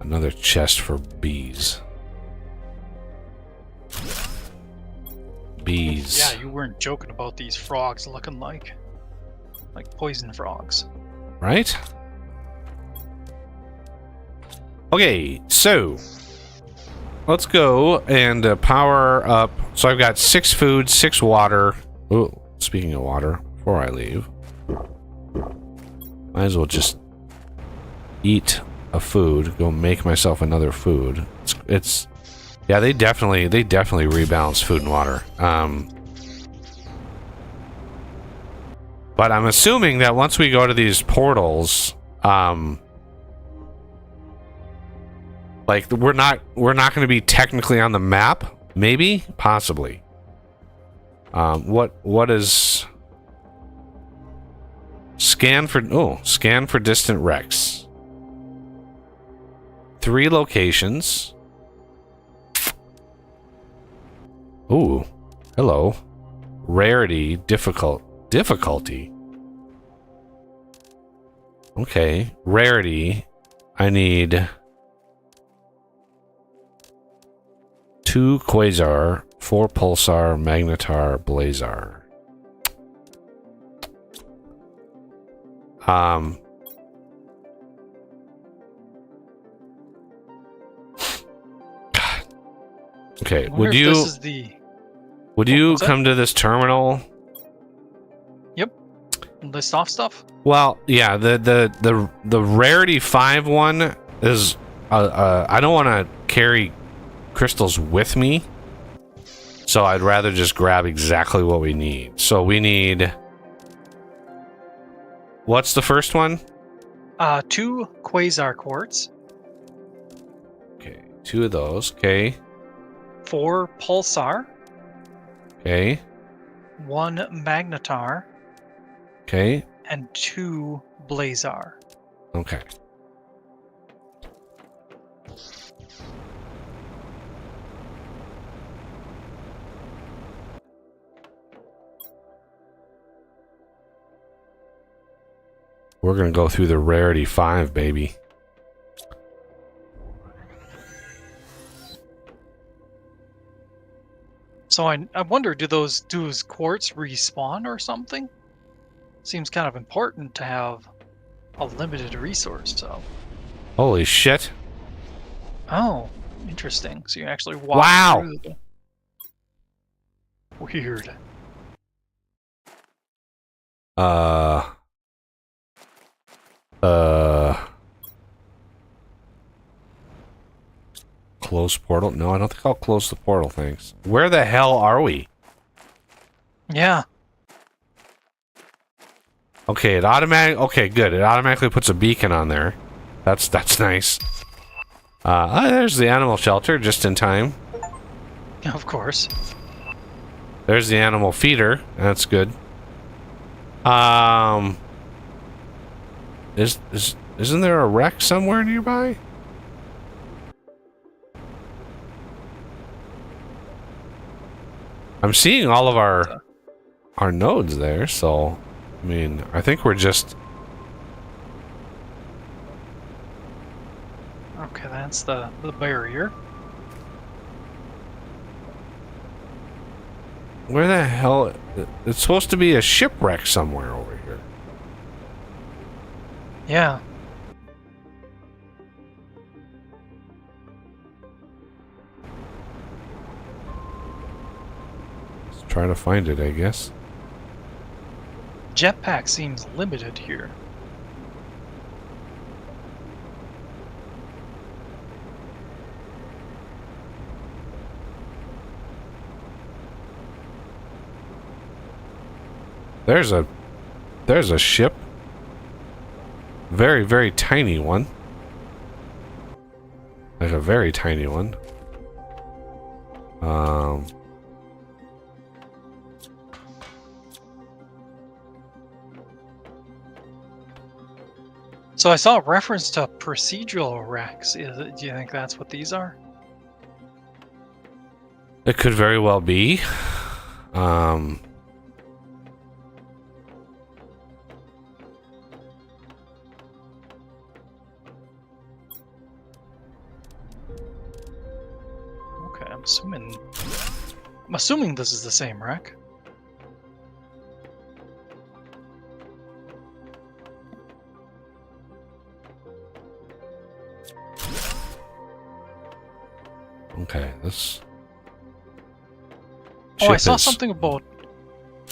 another chest for bees. Bees.
Yeah, you weren't joking about these frogs looking like poison frogs.
Right? Okay, so let's go and power up. So I've got 6 food, 6 water. Oh, speaking of water, before I leave, might as well just eat a food. Go make myself another food. It's yeah, they definitely rebalance food and water. But I'm assuming that once we go to these portals, like we're not going to be technically on the map. Maybe, possibly. What is scan for distant wrecks. 3 locations. Ooh, hello. Rarity, difficulty. Okay, rarity. I need 2 quasar, 4 pulsar, magnetar, blazar. Okay, would you come to this terminal?
Yep. List off stuff?
Well, yeah, the rarity 5 one is I don't want to carry crystals with me, so I'd rather just grab exactly what we need. So we need, what's the first one?
2 quasar quartz.
Okay, 2 of those. Okay.
4 pulsar.
Okay.
1 magnetar.
Okay.
And 2 blazar.
Okay. We're gonna go through the rarity 5, baby.
So I wonder, do those quartz respawn or something? Seems kind of important to have a limited resource, so.
Holy shit.
Oh, interesting. So you actually walk through the... Weird.
Close portal? No, I don't think I'll close the portal, thanks. Where the hell are we?
Yeah.
Okay, okay, good. It automatically puts a beacon on there. That's nice. There's the animal shelter, just in time.
Of course.
There's the animal feeder. That's good. Isn't there a wreck somewhere nearby? I'm seeing all of our nodes there, so I mean, I think we're just...
Okay, that's the barrier.
Where the hell... It's supposed to be a shipwreck somewhere over here.
Yeah.
Let's try to find it, I guess.
Jetpack seems limited here.
There's a ship. Very, very tiny one. Like a very tiny one.
So I saw a reference to procedural wrecks. Do you think that's what these are?
It could very well be.
Okay, I'm assuming this is the same wreck.
Okay, this...
Oh, I saw something about...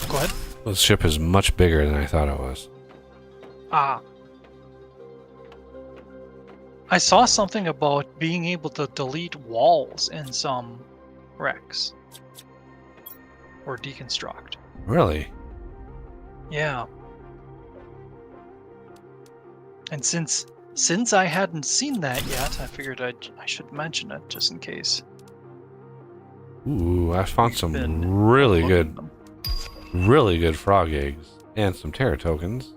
Go ahead.
This ship is much bigger than I thought it was.
Ah. I saw something about being able to delete walls in some wrecks. Or deconstruct.
Really?
Yeah. And since I hadn't seen that yet, I figured I should mention it just in case.
Ooh, I found some
Been
really
looking
good,
at them.
really good frog eggs. And some Terra tokens.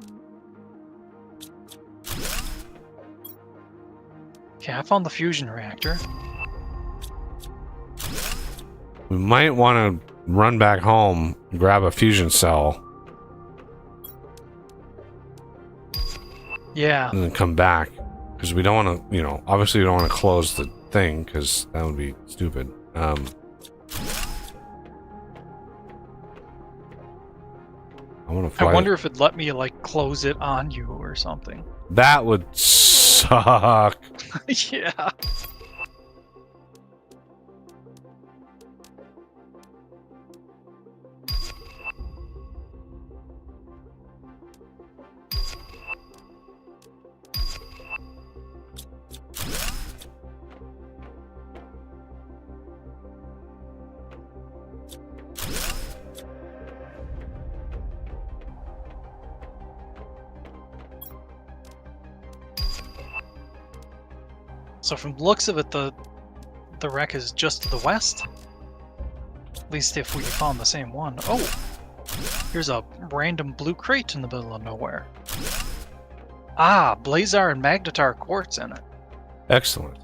Okay, I found the fusion reactor.
We might want to run back home, grab a fusion cell,
Yeah.
and then come back. Because we don't want to, you know, obviously we don't want to close the thing, because that would be stupid.
I wonder if it'd let me, like, close it on you or something.
That would suck.
Yeah. So from the looks of it, the wreck is just to the west. At least if we found the same one. Oh! Here's a random blue crate in the middle of nowhere. Ah, Blazar and Magnetar quartz in it.
Excellent.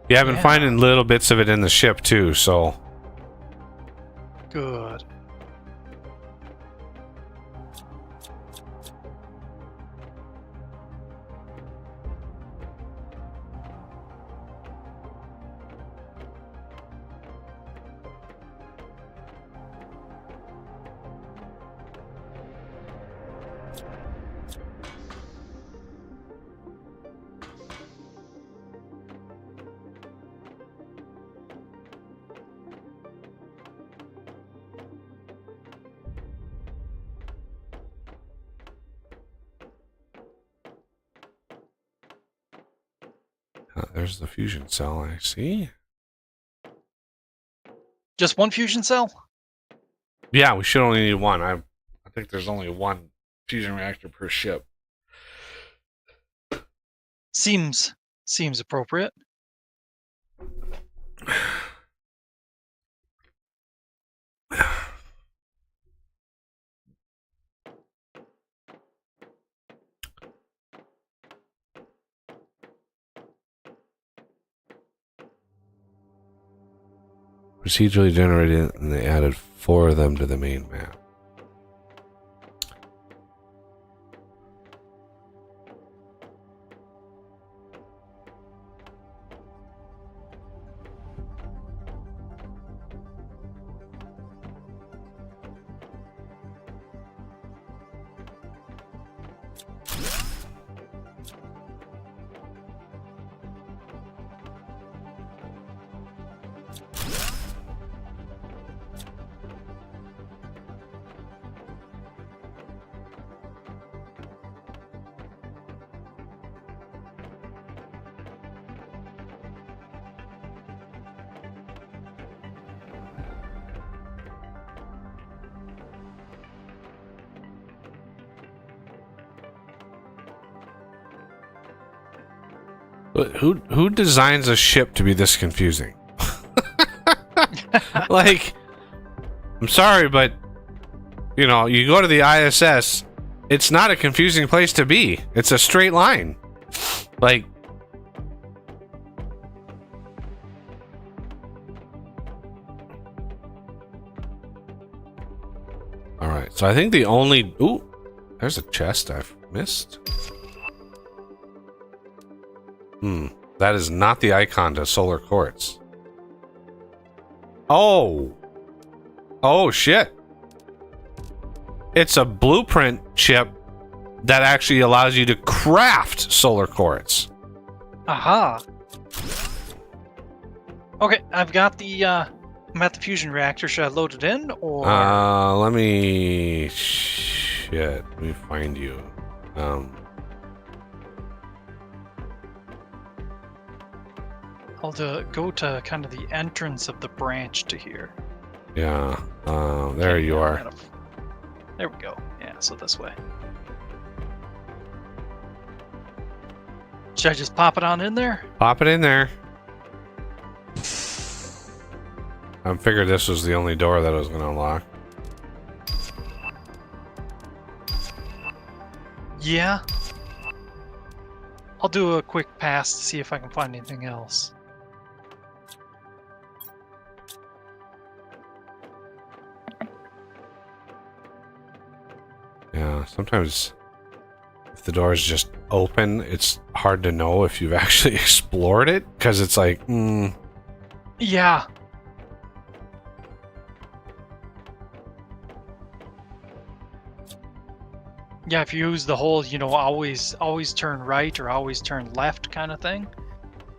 Yeah, I've been
Yeah.
finding little bits of it in the ship too, so...
Good.
There's the fusion cell, I see.
Just one fusion cell?
Yeah, we should only need one. I think there's only one fusion reactor per ship.
Seems appropriate.
Procedurally generated, and they added 4 of them to the main map. Who designs a ship to be this confusing? Like, I'm sorry, but you know, you go to the ISS, it's not a confusing place to be. It's a straight line. Like, all right. So I think the only there's a chest I've missed. That is not the icon to solar quartz. Oh shit. It's a blueprint chip that actually allows you to craft solar quartz.
Aha. Okay, I've got the I'm at the fusion reactor. Should I load it in or
Let me find you.
I'll go to kind of the entrance of the branch to here.
Yeah. There you are.
There we go. Yeah, so this way. Should I just pop it on in there?
Pop it in there. I figured this was the only door that I was going to unlock.
Yeah. I'll do a quick pass to see if I can find anything else.
Yeah, sometimes if the door is just open, it's hard to know if you've actually explored it, because it's like,
Yeah. Yeah, if you use the whole, you know, always turn right or always turn left kind of thing,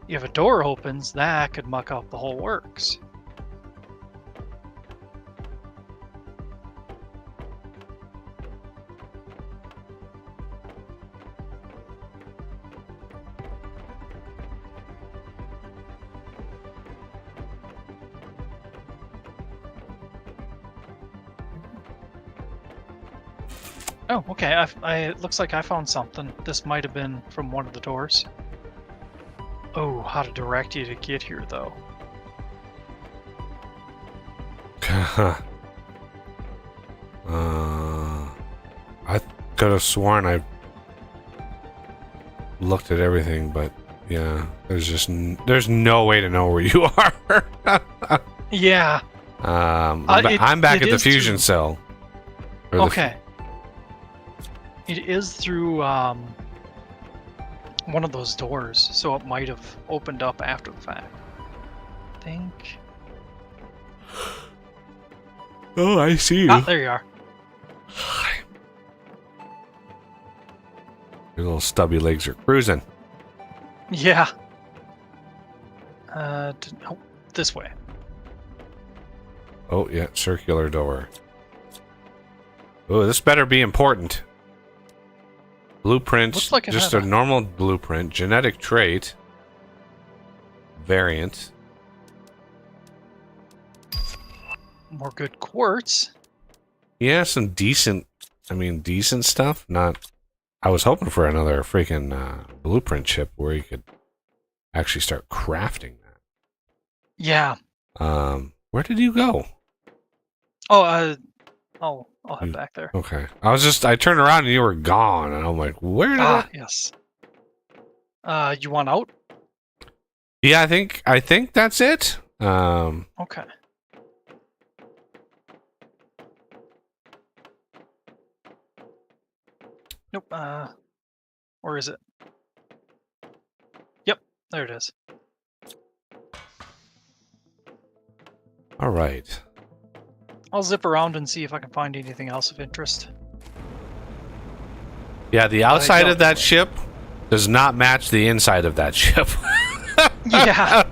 if a door opens, that could muck up the whole works. Oh, okay. It looks like I found something. This might have been from one of the doors. Oh, how to direct you to get here, though.
I could have sworn I looked at everything, but yeah, there's no way to know where you are.
Yeah.
I'm back at the fusion cell.
Okay. It is through one of those doors, so it might have opened up after the fact. I think.
Oh, I see you.
Ah, there you are.
Your little stubby legs are cruising.
Yeah. Oh, this way.
Oh, yeah, circular door. Oh, this better be important. Blueprint,
Looks like it
just
had
a normal blueprint. Genetic trait. variant.
More good quartz.
Yeah, some decent, decent stuff. Not, I was hoping for another freaking blueprint chip where you could actually start crafting that.
Yeah.
Where did you go?
Oh, I'll head back there.
Okay. I turned around and you were gone, and I'm like, where did I...
Yes. You want out?
Yeah, I think that's it.
Okay. Nope. Where is it? Yep, there it is.
All right.
I'll zip around and see if I can find anything else of interest.
Yeah, the outside of that ship does not match the inside of that ship.
Yeah.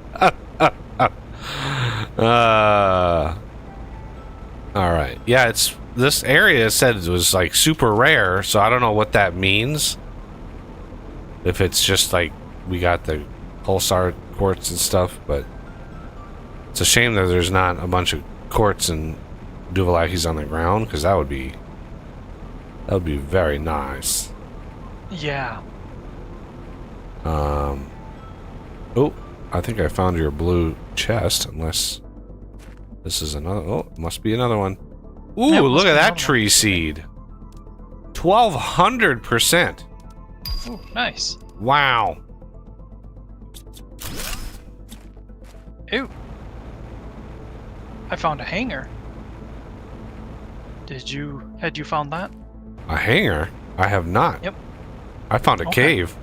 All right. Yeah, this area said it was like super rare, so I don't know what that means. If it's just like we got the pulsar quartz and stuff, but it's a shame that there's not a bunch of quartz and Duvalakis on the ground, because that would be very nice.
Yeah.
Oh, I think I found your blue chest, unless this is another. Oh, it must be another one. Ooh,
Yeah,
look at that tree seed. 1200%.
Oh, nice.
Wow.
Ew. I found a hanger. Had you found that?
A hanger? I have not.
Yep.
I found a cave.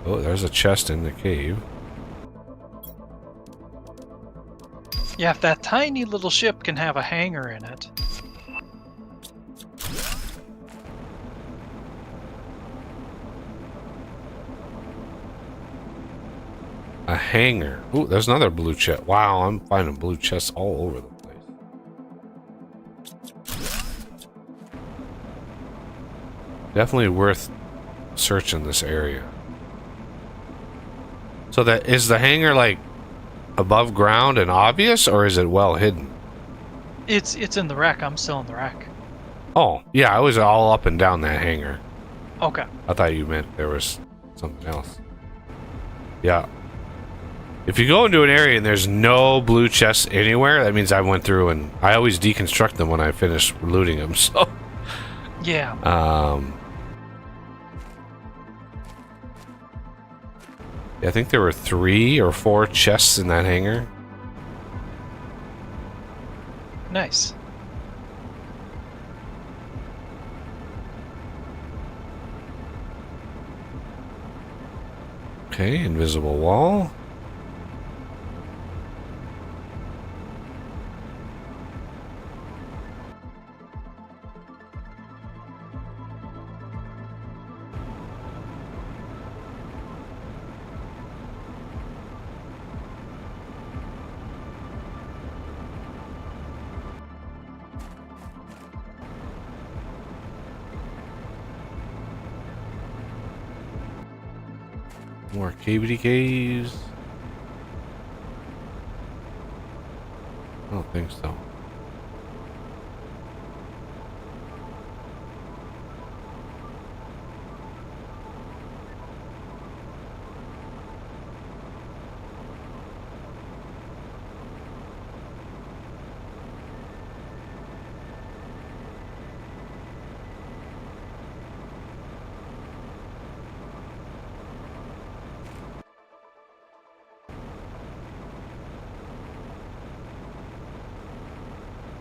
Oh, there's a chest in the cave.
Yeah, if that tiny little ship can have a hangar in it.
A hanger. Ooh, there's another blue chest. Wow, I'm finding blue chests all over the place. Definitely worth searching this area. So that is the hangar like above ground and obvious, or is it well hidden?
It's in the wreck. I'm still in the wreck.
Oh, yeah, I was all up and down that hangar.
Okay.
I thought you meant there was something else. Yeah. If you go into an area and there's no blue chests anywhere, that means I went through and I always deconstruct them when I finish looting them, so...
Yeah.
Yeah, I think there were 3 or 4 chests in that hangar.
Nice.
Okay, invisible wall. More cavity caves. I don't think so.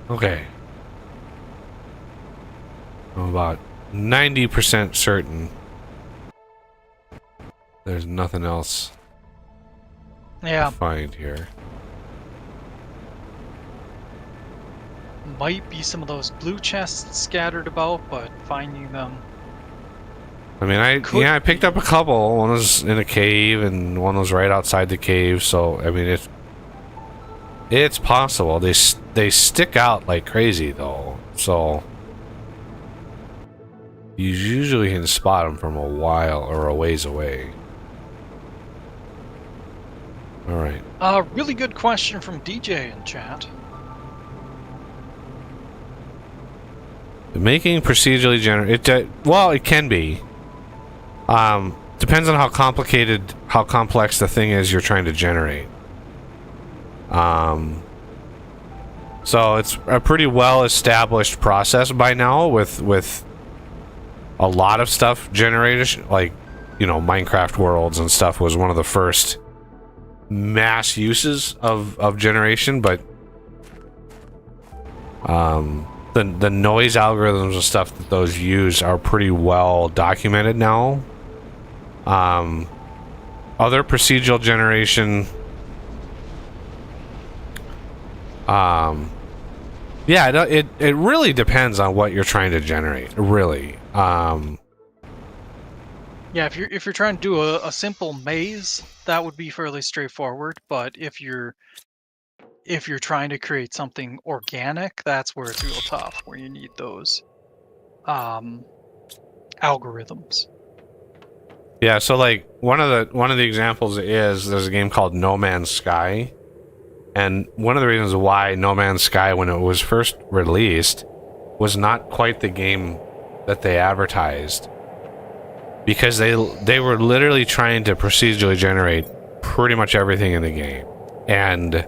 Okay. I'm about 90% certain there's nothing else
Yeah.
to find here.
Might be some of those blue chests scattered about, but finding them.
I mean, I picked up a couple. One was in a cave and one was right outside the cave, so I mean it's possible. They stick out like crazy though. So You usually can spot them from a while or a ways away. All right.
Really good question from DJ in chat.
Making procedurally generated. Well, it can be. Depends on how complex the thing is you're trying to generate. So it's a pretty well established process by now with a lot of stuff generated, like, you know, Minecraft worlds and stuff was one of the first mass uses of generation, but the noise algorithms and stuff that those use are pretty well documented now. Other procedural generation, yeah, it really depends on what you're trying to generate, really.
Yeah, if you're trying to do a simple maze, that would be fairly straightforward. But if you're trying to create something organic, that's where it's real tough, where you need those algorithms.
Yeah, so like one of the examples is there's a game called No Man's Sky, and one of the reasons why No Man's Sky, when it was first released, was not quite the game that they advertised, because they were literally trying to procedurally generate pretty much everything in the game, and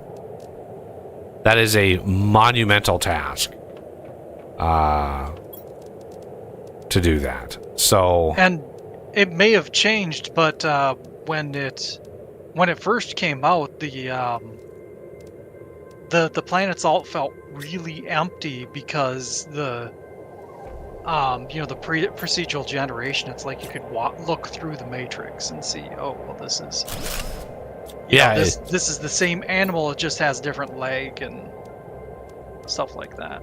that is a monumental task to do that. So,
and it may have changed, but when it first came out, the planets all felt really empty because the procedural generation. It's like you could look through the matrix and see, oh, well, this is this is the same animal. It just has different leg and stuff like that.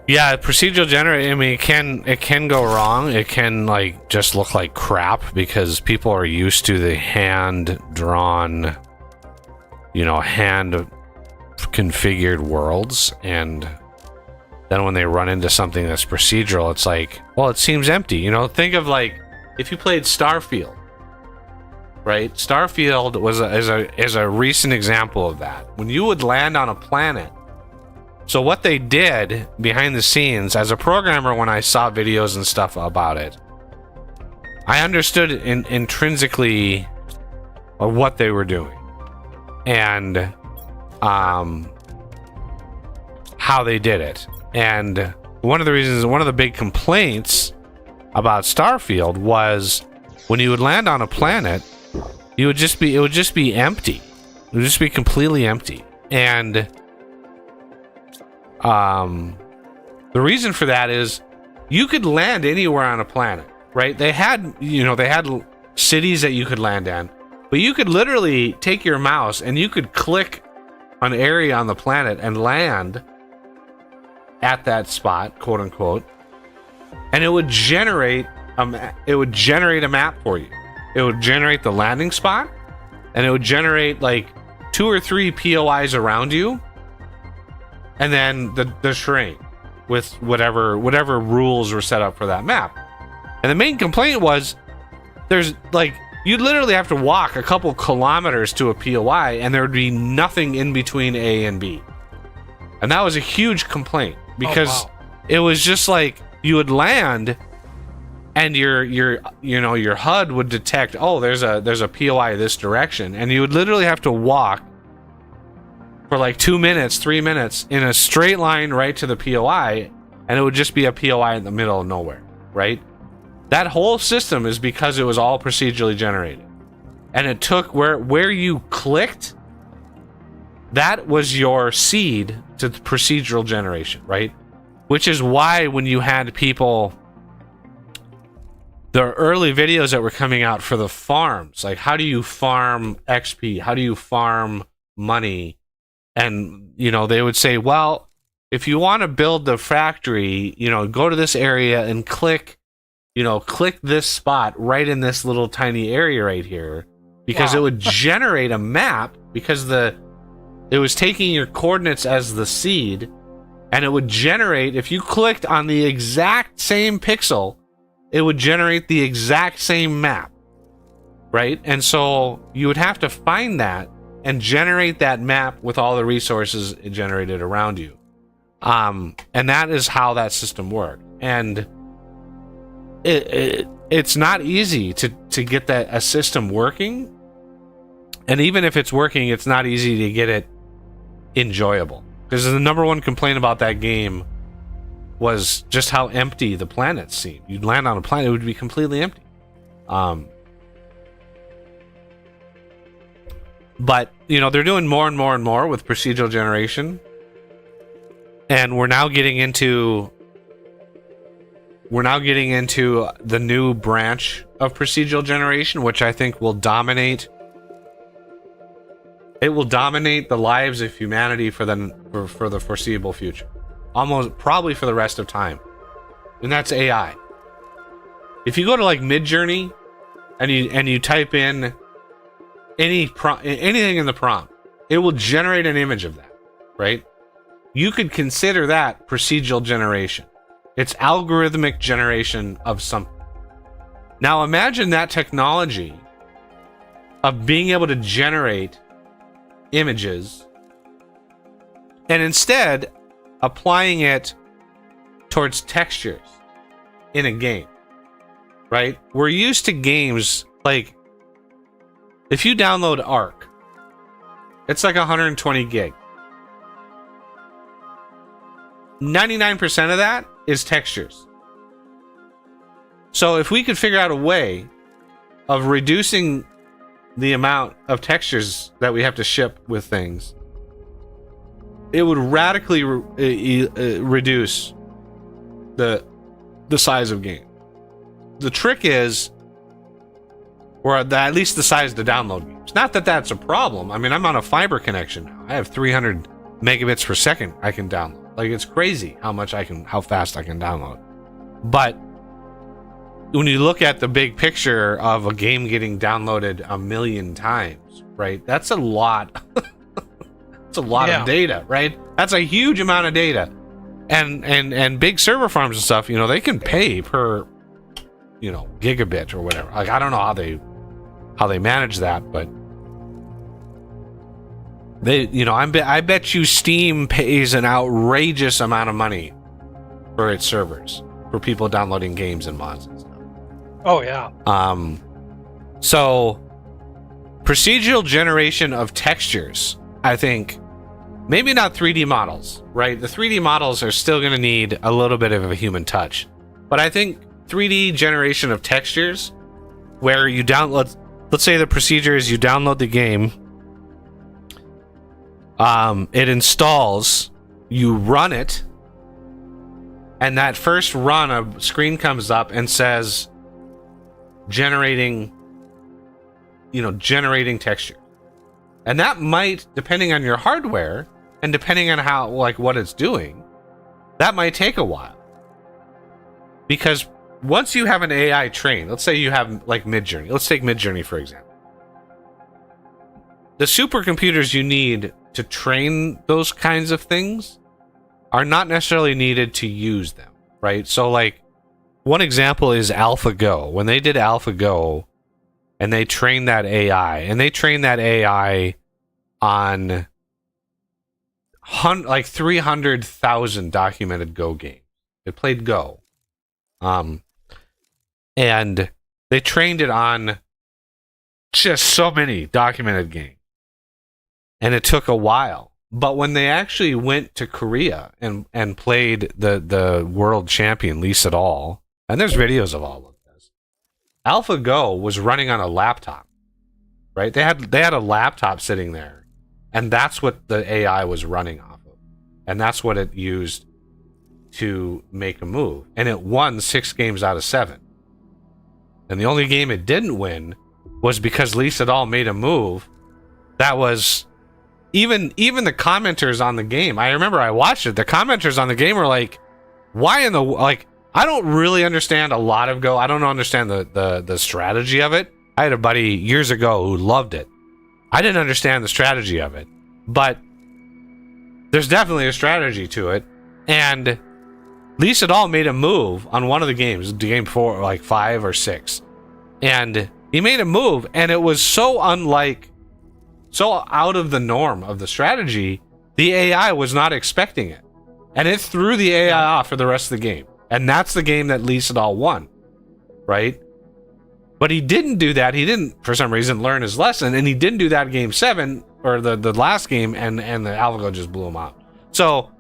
yeah, procedural generate. I mean, it can go wrong. It can like just look like crap because people are used to the hand drawn, hand configured worlds, and then when they run into something that's procedural, it's like, well, it seems empty. Think of like if you played Starfield, right? Starfield is a recent example of that. When you would land on a planet. So what they did behind the scenes, as a programmer, when I saw videos and stuff about it, I understood intrinsically what they were doing and how they did it. And one of the big complaints about Starfield was when you would land on a planet, it would just be empty. It would just be completely empty. And the reason for that is you could land anywhere on a planet, right? They had cities that you could land in, but you could literally take your mouse and you could click an area on the planet and land at that spot, quote unquote, and it would generate a map for you. It would generate the landing spot, and it would generate like 2 or 3 POIs around you, and then the terrain with whatever rules were set up for that map. And the main complaint was there's like you'd literally have to walk a couple kilometers to a POI, and there would be nothing in between A and B. And that was a huge complaint because it was just like you would land and your HUD would detect, oh, there's a POI this direction, and you would literally have to walk for like 2 minutes, 3 minutes in a straight line right to the POI, and it would just be a POI in the middle of nowhere, right? That whole system is because it was all procedurally generated. And it took where you clicked, that was your seed to procedural generation, right? Which is why when you had people, the early videos that were coming out for the farms, like how do you farm XP? How do you farm money? And, they would say, well, if you want to build the factory, go to this area and click this spot right in this little tiny area right here, because it would generate a map, because it was taking your coordinates as the seed, And it would generate, if you clicked on the exact same pixel, it would generate the exact same map, right? And so you would have to find that and generate that map with all the resources it generated around you. And that is how that system worked. And it's not easy to get a system working. And even if it's working, it's not easy to get it enjoyable. Because the number one complaint about that game was just how empty the planets seemed. You'd land on a planet, it would be completely empty. But, you know, they're doing more and more and more with procedural generation. And we're now getting into the new branch of procedural generation, which I think will dominate. It will dominate the lives of humanity for the foreseeable future. Almost probably for the rest of time. And that's AI. If you go to like Midjourney and you type in anything in the prompt, it will generate an image of that, right? You could consider that procedural generation. It's algorithmic generation of something. Now imagine that technology of being able to generate images and instead applying it towards textures in a game, right? We're used to games like, if you download Ark, it's like 120 gig. 99% of that is textures. So if we could figure out a way of reducing the amount of textures that we have to ship with things, it would radically reduce the size of game. The trick is, or at least the size of the download games. Not that that's a problem. I mean, I'm on a fiber connection now. I have 300 megabits per second I can download. Like, it's crazy how fast I can download. But when you look at the big picture of a game getting downloaded 1 million times, right? That's a lot. That's a lot of data, right? That's a huge amount of data. And big server farms and stuff, you know, they can pay per, you know, gigabit or whatever. Like, I don't know how they manage that, but they, you know, I bet you Steam pays an outrageous amount of money for its servers for people downloading games and mods and stuff.
Oh yeah.
So procedural generation of textures, I think, maybe not 3D models, right? The 3D models are still going to need a little bit of a human touch, but I think 3D generation of textures, where you download, let's say the procedure is you download the game, it installs, you run it, and that first run, a screen comes up and says generating texture. And that might, depending on your hardware and depending on how, like, what it's doing, that might take a while. Because once you have an AI trained, let's say you have like Midjourney. Let's take Midjourney for example. The supercomputers you need to train those kinds of things are not necessarily needed to use them, right? So like, one example is AlphaGo. When they did AlphaGo and they trained that AI, on like 300,000 documented Go games. It played Go. And they trained it on just so many documented games. And it took a while. But when they actually went to Korea and played the world champion, Lee Sedol, and there's videos of all of this, AlphaGo was running on a laptop, right? They had a laptop sitting there, and that's what the AI was running off of. And that's what it used to make a move. And it won 6 games out of 7. And the only game it didn't win was because Lee Sedol made a move that was... Even the commenters on the game, I remember I watched it, the commenters on the game were like, why in the... Like, I don't really understand a lot of Go. I don't understand the strategy of it. I had a buddy years ago who loved it. I didn't understand the strategy of it. But there's definitely a strategy to it. And Lee Sedol made a move on one of the games, game 4, like 5 or 6. And he made a move, and it was so out of the norm of the strategy, the AI was not expecting it. And it threw the AI off for the rest of the game. And that's the game that Lee Sedol won, right? But he didn't do that. He didn't, for some reason, learn his lesson, and he didn't do that in game 7, or the last game, and the AlphaGo just blew him out. So,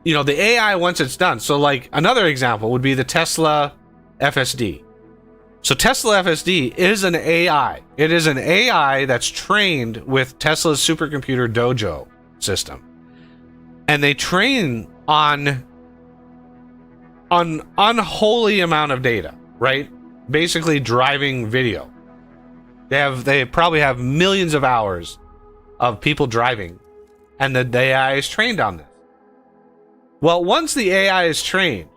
you know, the AI, once it's done, so like another example would be the Tesla FSD. So Tesla FSD is an AI. It is an AI that's trained with Tesla's supercomputer Dojo system. And they train on an unholy amount of data, right? Basically driving video. They probably have millions of hours of people driving, and the AI is trained on this. Well, once the AI is trained,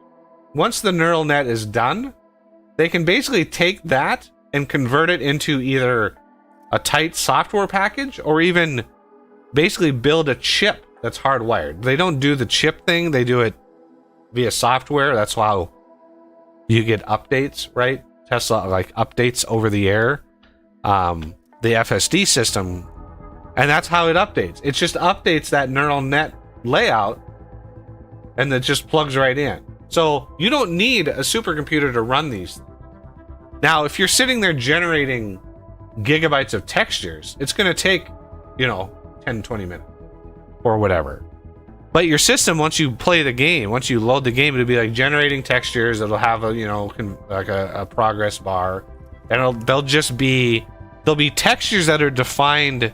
once the neural net is done, they can basically take that and convert it into either a tight software package or even basically build a chip that's hardwired. They don't do the chip thing, they do it via software. That's how you get updates, right? Tesla like updates over the air. The FSD system, and that's how it updates. It just updates that neural net layout, and it just plugs right in. So you don't need a supercomputer to run these. Now, if you're sitting there generating gigabytes of textures, it's going to take, 10, 20 minutes or whatever. But your system, once you play the game, once you load the game, it'll be like generating textures. It'll have a progress bar, and there'll be textures that are defined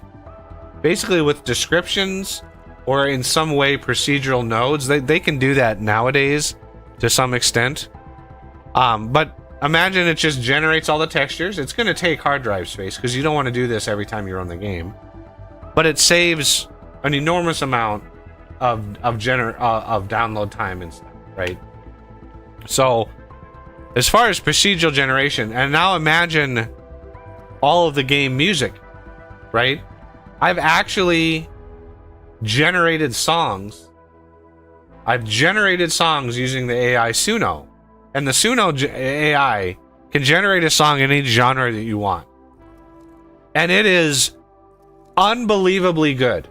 basically with descriptions or in some way procedural nodes. They can do that nowadays to some extent. But imagine it just generates all the textures. It's going to take hard drive space because you don't want to do this every time you run the game. But it saves an enormous amount of download time and stuff, right? So as far as procedural generation, and now imagine all of the game music, right? I've actually generated songs. I've generated songs using the AI Suno, and the Suno AI can generate a song in any genre that you want, and it is unbelievably good.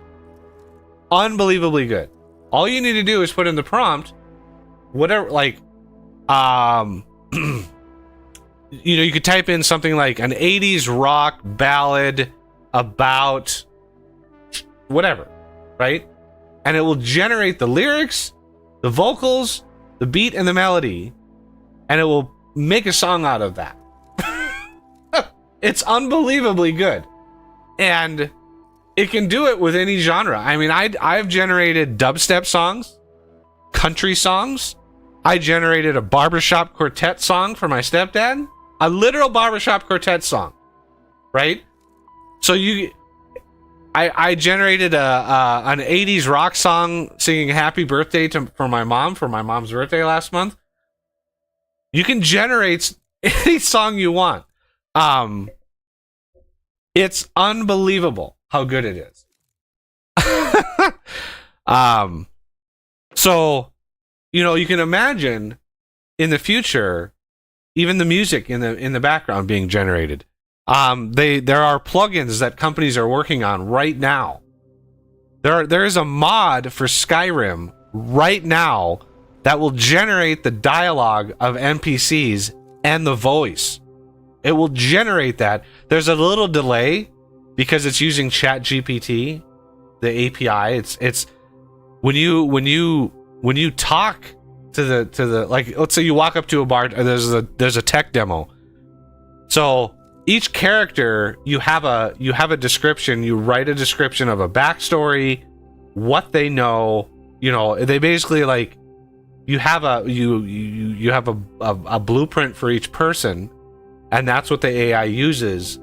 Unbelievably good. All you need to do is put in the prompt, whatever, like, you could type in something like an 80s rock ballad about whatever, right? And it will generate the lyrics, the vocals, the beat, and the melody, and it will make a song out of that. It's unbelievably good. And it can do it with any genre. I mean, I've generated dubstep songs, country songs. I generated a barbershop quartet song for my stepdad. A literal barbershop quartet song, right? So I generated an 80s rock song singing happy birthday for my mom's birthday last month. You can generate any song you want. It's unbelievable how good it is. So, you can imagine in the future, even the music in the background being generated. There are plugins that companies are working on right now. There is a mod for Skyrim right now that will generate the dialogue of NPCs and the voice. It will generate that. There's a little delay because it's using ChatGPT, the API. It's when you talk to the like, let's say you walk up to a bar, there's a tech demo. So each character, you have a description, you write a description of a backstory, what they know, they basically like, you have a blueprint for each person, and that's what the AI uses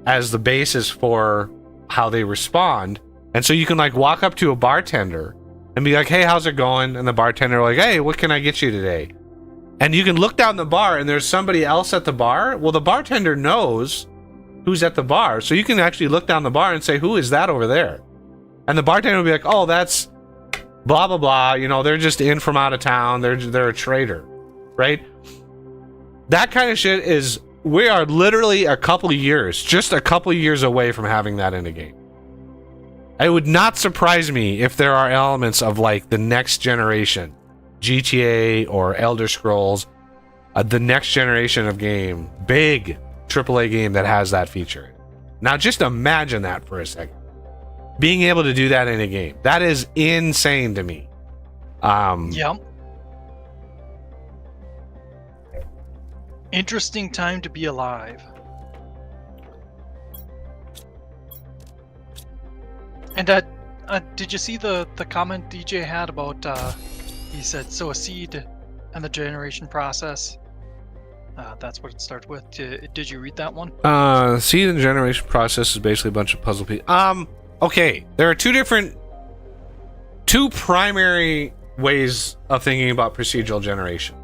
as the basis for how they respond. And so you can like walk up to a bartender and be like, hey, how's it going? And the bartender like, hey, what can I get you today? And you can look down the bar and there's somebody else at the bar. Well, the bartender knows who's at the bar. So you can actually look down the bar and say, who is that over there? And the bartender will be like, oh, that's blah blah blah. You know, they're just in from out of town. They're a trader, right? That kind of shit is. We are literally just a couple of years away from having that in a game. It would not surprise me if there are elements of like the next generation, GTA or Elder Scrolls, the next generation of game, big AAA game that has that feature. Now just imagine that for a second. Being able to do that in a game. That is insane to me.
Yeah. Interesting time to be alive. And did you see the comment DJ had about, he said, so a seed and the generation process? That's what it started with. Did you read that one?
Seed and generation process is basically a bunch of puzzle pieces. Okay, there are two primary ways of thinking about procedural generation.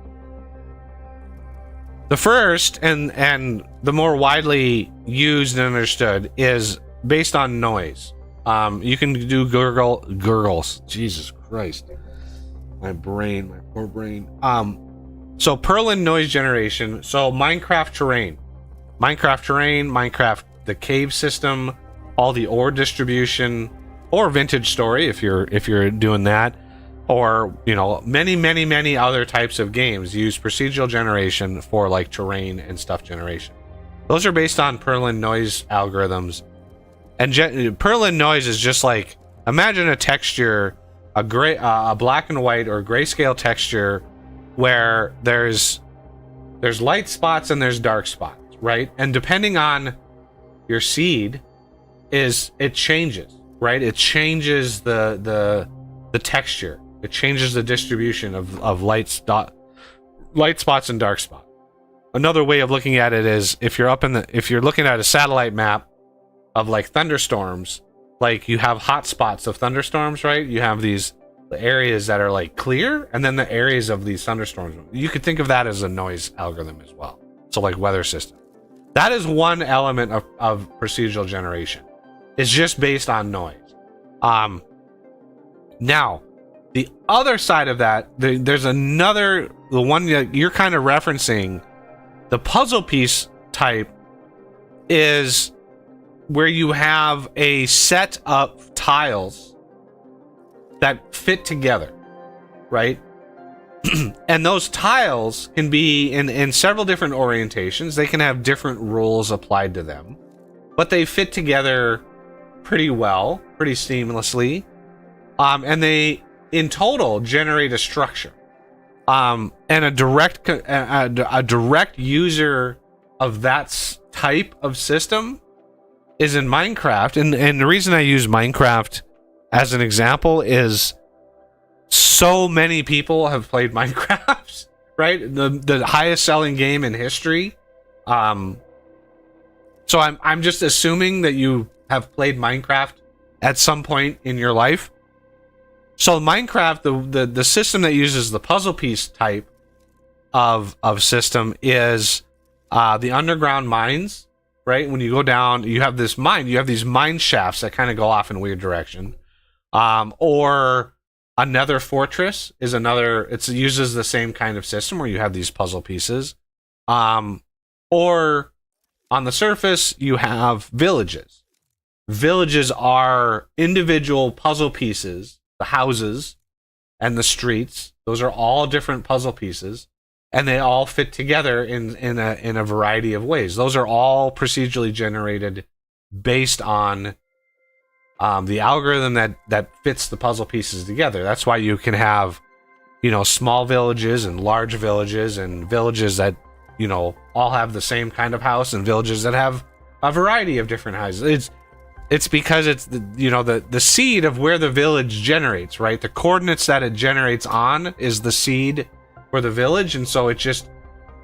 The first and the more widely used and understood is based on noise. You can do gurgles. Jesus Christ. My poor brain. So Perlin noise generation. So Minecraft terrain, Minecraft the cave system, all the ore distribution, or Vintage Story if you're doing that, or you know many other types of games use procedural generation for like terrain and stuff generation. Those are based on Perlin noise algorithms, and Perlin noise is just like, imagine a texture, a black and white or grayscale texture where there's light spots and there's dark spots, right? And depending on your seed, it changes, right? It changes the texture. It changes the distribution of light spots and dark spots. Another way of looking at it is if you're looking at a satellite map of like thunderstorms, like you have hot spots of thunderstorms, right? You have these areas that are like clear, and then the areas of these thunderstorms. You could think of that as a noise algorithm as well. So like weather system. That is one element of procedural generation. It's just based on noise. Now, the other side of that, there's the one that you're kind of referencing, the puzzle piece type, is where you have a set of tiles that fit together, right? And those tiles can be in several different orientations. They can have different rules applied to them, but they fit together pretty well, pretty seamlessly. And they, in total, generate a structure. And a direct user of that type of system is in Minecraft. And the reason I use Minecraft as an example is so many people have played Minecraft, right? The highest selling game in history. So I'm just assuming that you have played Minecraft at some point in your life. So Minecraft, the system that uses the puzzle piece type of system is the underground mines, right? When you go down, you have this mine, you have these mine shafts that kind of go off in a weird direction. Or another fortress is it uses the same kind of system where you have these puzzle pieces. Or on the surface, you have villages. Villages are individual puzzle pieces, the houses and the streets. Those are all different puzzle pieces, and they all fit together in a variety of ways. Those are all procedurally generated based on the algorithm that fits the puzzle pieces together. That's why you can have, small villages and large villages, and villages that, all have the same kind of house, and villages that have a variety of different houses. It's because it's the seed of where the village generates, right? The coordinates that it generates on is the seed for the village, and so it just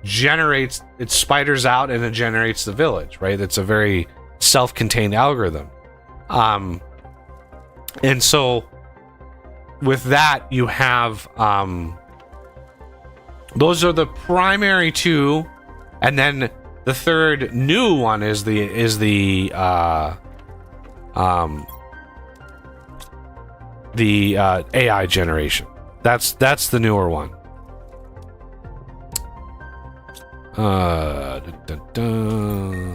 generates, it spiders out and it generates the village, right? It's a very self-contained algorithm. And so with that, you have those are the primary two, and then the third new one is the AI generation. That's the newer one.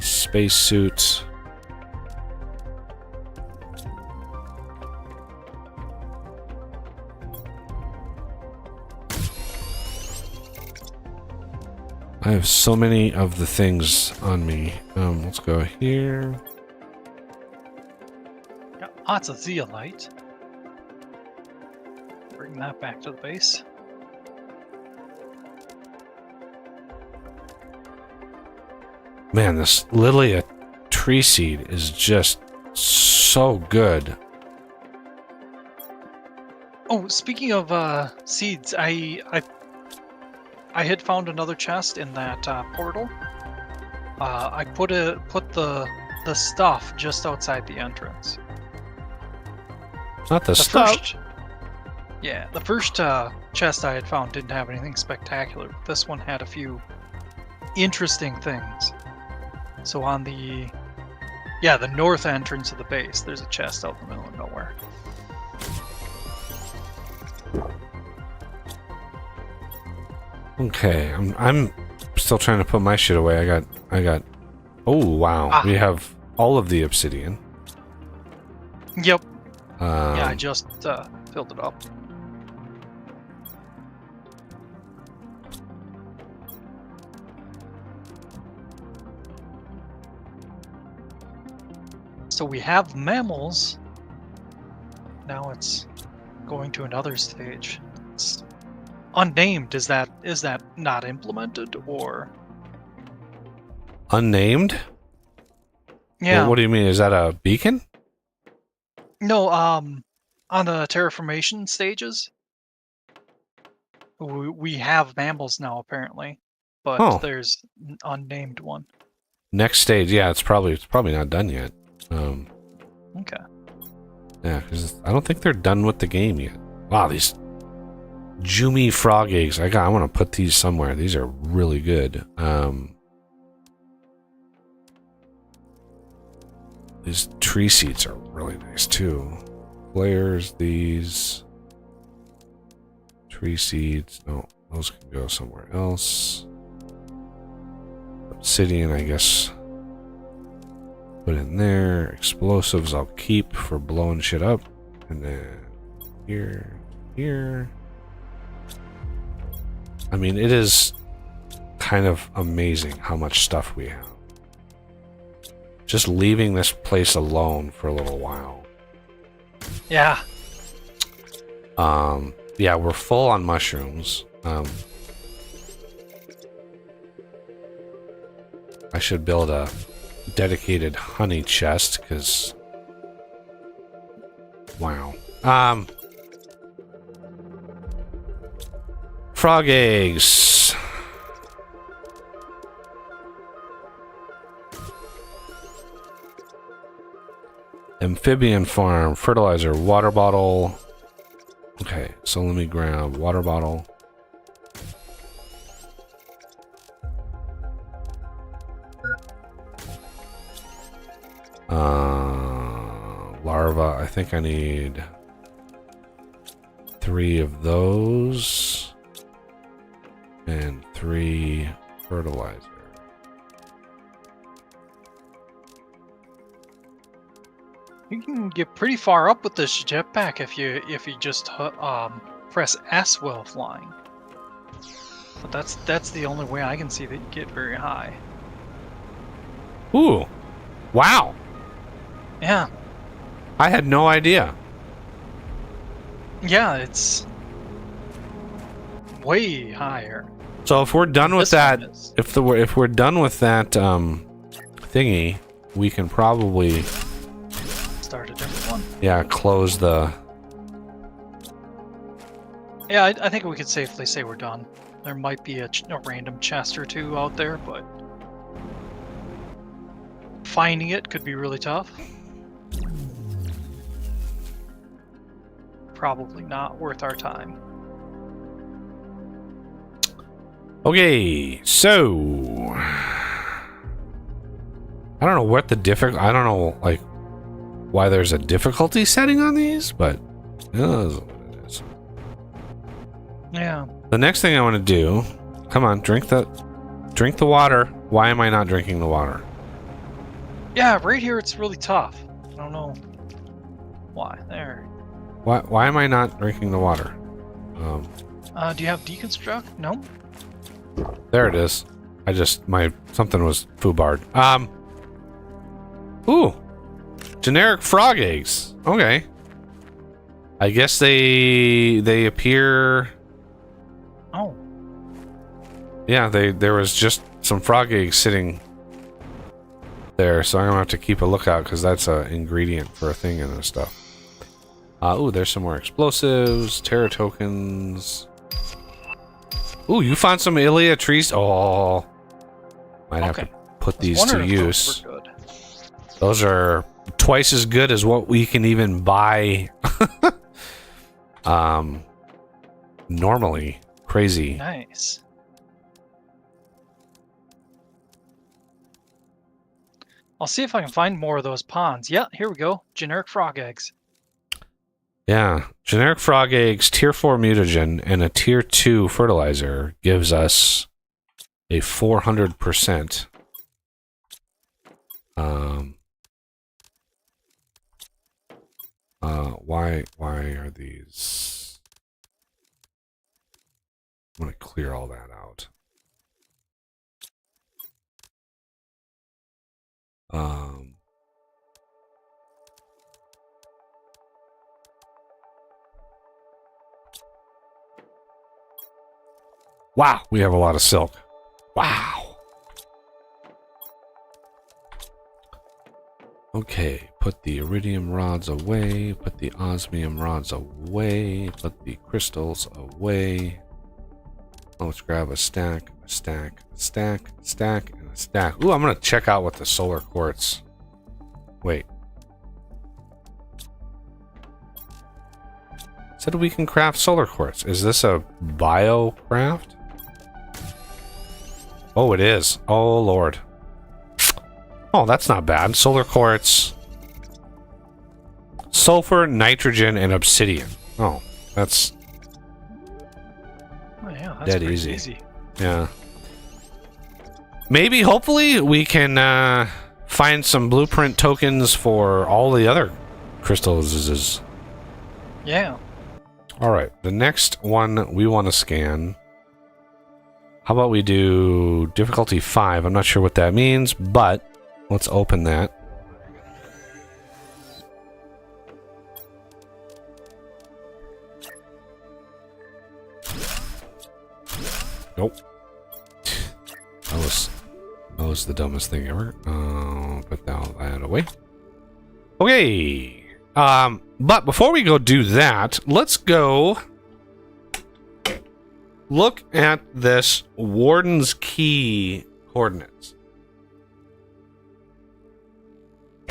Spacesuit. I have so many of the things on me. Let's go here.
Got lots of zeolite. Bring that back to the base.
Man, this Lilia tree seed is just so good.
Oh, speaking of seeds, I had found another chest in that portal. I put the stuff just outside the entrance.
Not the stuff.
The first chest I had found didn't have anything spectacular. This one had a few interesting things. So on the north entrance of the base, there's a chest out in the middle of nowhere.
Okay, I'm still trying to put my shit away. I got. Oh wow, we have all of the obsidian.
Yep. I just filled it up. So we have mammals. Now it's going to another stage. It's unnamed. Is that not implemented or
unnamed?
Yeah.
What do you mean? Is that a beacon?
No. On the terraformation stages, we have mammals now apparently, but there's an unnamed one.
Next stage, yeah, it's probably not done yet.
Okay.
Yeah, because I don't think they're done with the game yet. Wow, these Jumi frog eggs. I want to put these somewhere. These are really good. These tree seeds are really nice too. Flares, these tree seeds. No, those can go somewhere else. Obsidian, I guess. Put in there. Explosives I'll keep for blowing shit up. And then here. I mean, it is kind of amazing how much stuff we have. Just leaving this place alone for a little while.
Yeah.
Yeah, we're full on mushrooms. I should build a dedicated honey chest, because wow. Frog eggs. Amphibian farm, fertilizer, water bottle. Okay, so let me grab water bottle. Larva, I think I need 3 of those. And 3 fertilizer.
You can get pretty far up with this jetpack if you just press S while flying. But that's the only way I can see that you get very high.
Ooh. Wow.
Yeah.
I had no idea.
Yeah, it's way higher.
So if we're done with that, if we're done with that thingy, we can probably
start a different one.
Yeah, close the.
Yeah, I think we could safely say we're done. There might be a random chest or two out there, but finding it could be really tough. Probably not worth our time.
Okay, so I don't know what the I don't know like why there's a difficulty setting on these, but is what it is.
Yeah.
The next thing I want to do, come on, drink the water. Why am I not drinking the water?
Yeah, right here it's really tough. I don't know why. There.
Why am I not drinking the water?
Do you have deconstruct? No?
There it is. Something was foobarred. Ooh. Generic frog eggs. Okay. I guess they appear.
Oh.
Yeah, there was just some frog eggs sitting there, so I'm gonna have to keep a lookout because that's an ingredient for a thing and stuff. Ooh, there's some more explosives, terror tokens. Ooh, you found some Ilia trees. Oh, might have to put these to use. Those are twice as good as what we can even buy. Normally. Crazy.
Nice. I'll see if I can find more of those ponds. Yeah, here we go. Generic frog eggs.
Yeah. Generic frog eggs, tier 4 mutagen, and a tier 2 fertilizer gives us a 400%. Why are these? I'm gonna clear all that out. Wow, we have a lot of silk. Wow. Okay, put the iridium rods away, put the osmium rods away, put the crystals away. Let's grab a stack, a stack, a stack, a stack, and a stack. Ooh, I'm gonna check out what the solar quartz. Wait. Said we can craft solar quartz. Is this a bio craft? Oh, it is. Oh, Lord. Oh, that's not bad. Solar quartz, sulfur, nitrogen, and obsidian. Oh, that's dead easy. Yeah. Maybe, hopefully, we can find some blueprint tokens for all the other crystals.
Yeah.
All right. The next one we want to scan. How about we do difficulty 5? I'm not sure what that means, but let's open that. Nope. That was the dumbest thing ever. Put that away. Okay. But before we go do that, let's go look at this Warden's Key coordinates.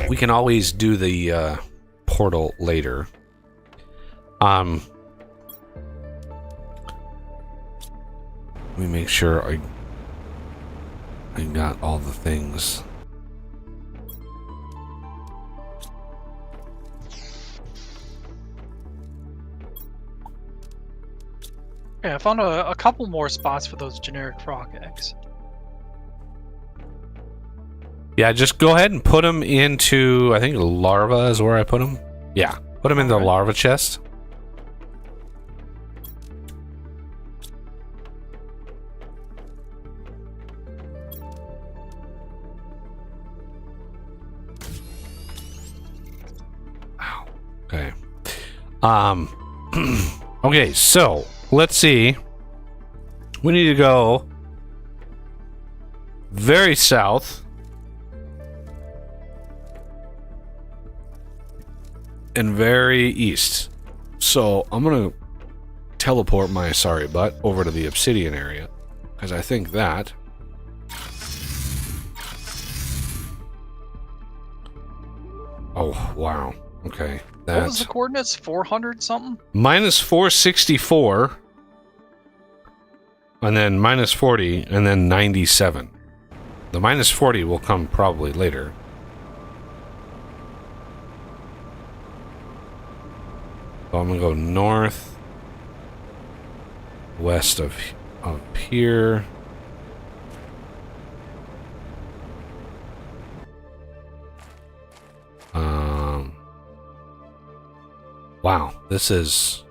We can always do the portal later. Let me make sure I got all the things.
Okay, I found a couple more spots for those generic frog eggs.
Yeah, just go ahead and put them into, I think larva is where I put them. Yeah, put them in the larva chest. Wow. Okay. Okay, so let's see. We need to go very south. And very east. So I'm gonna teleport my sorry butt over to the obsidian area, because I think that oh wow, okay, that's
what was the coordinates? 400 something?
minus 464 and then minus 40 and then 97. The minus 40 will come probably later. So I'm gonna go north, west of here. Wow, this is...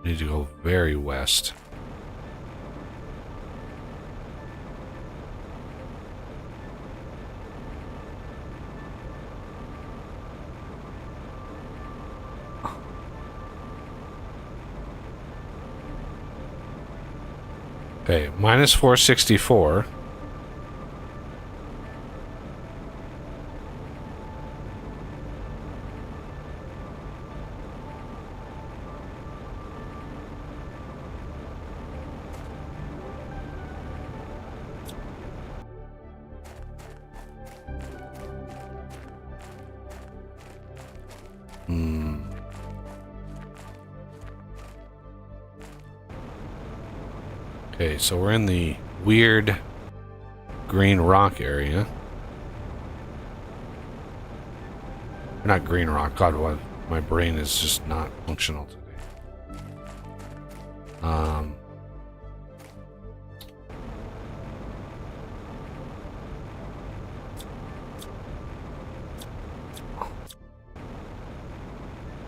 Need to go very west. Okay, minus 464. Okay, so we're in the weird green rock area. Not green rock. God, what? My brain is just not functional today.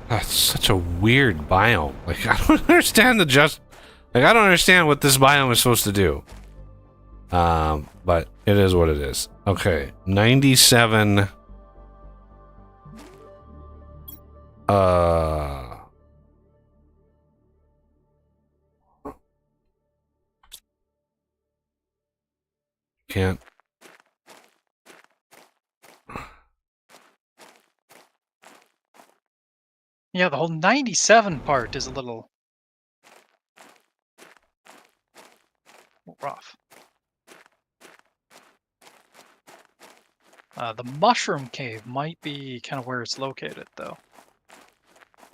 That's such a weird biome. Like, I don't understand I don't understand what this biome is supposed to do. But it is what it is. Okay, 97. Can't.
Yeah, the whole 97 part is a little rough. The mushroom cave might be kind of where it's located, though.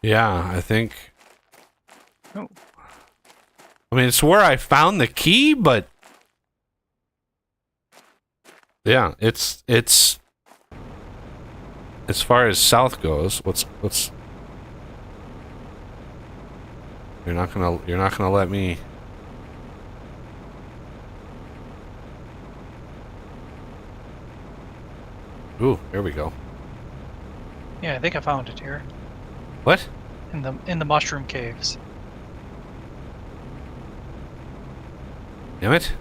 Yeah, I think.
Oh.
I mean, it's where I found the key, but yeah, it's as far as south goes. What's you're not gonna let me. Ooh, there we go.
Yeah, I think I found it here
What?
in the mushroom caves.
Damn it.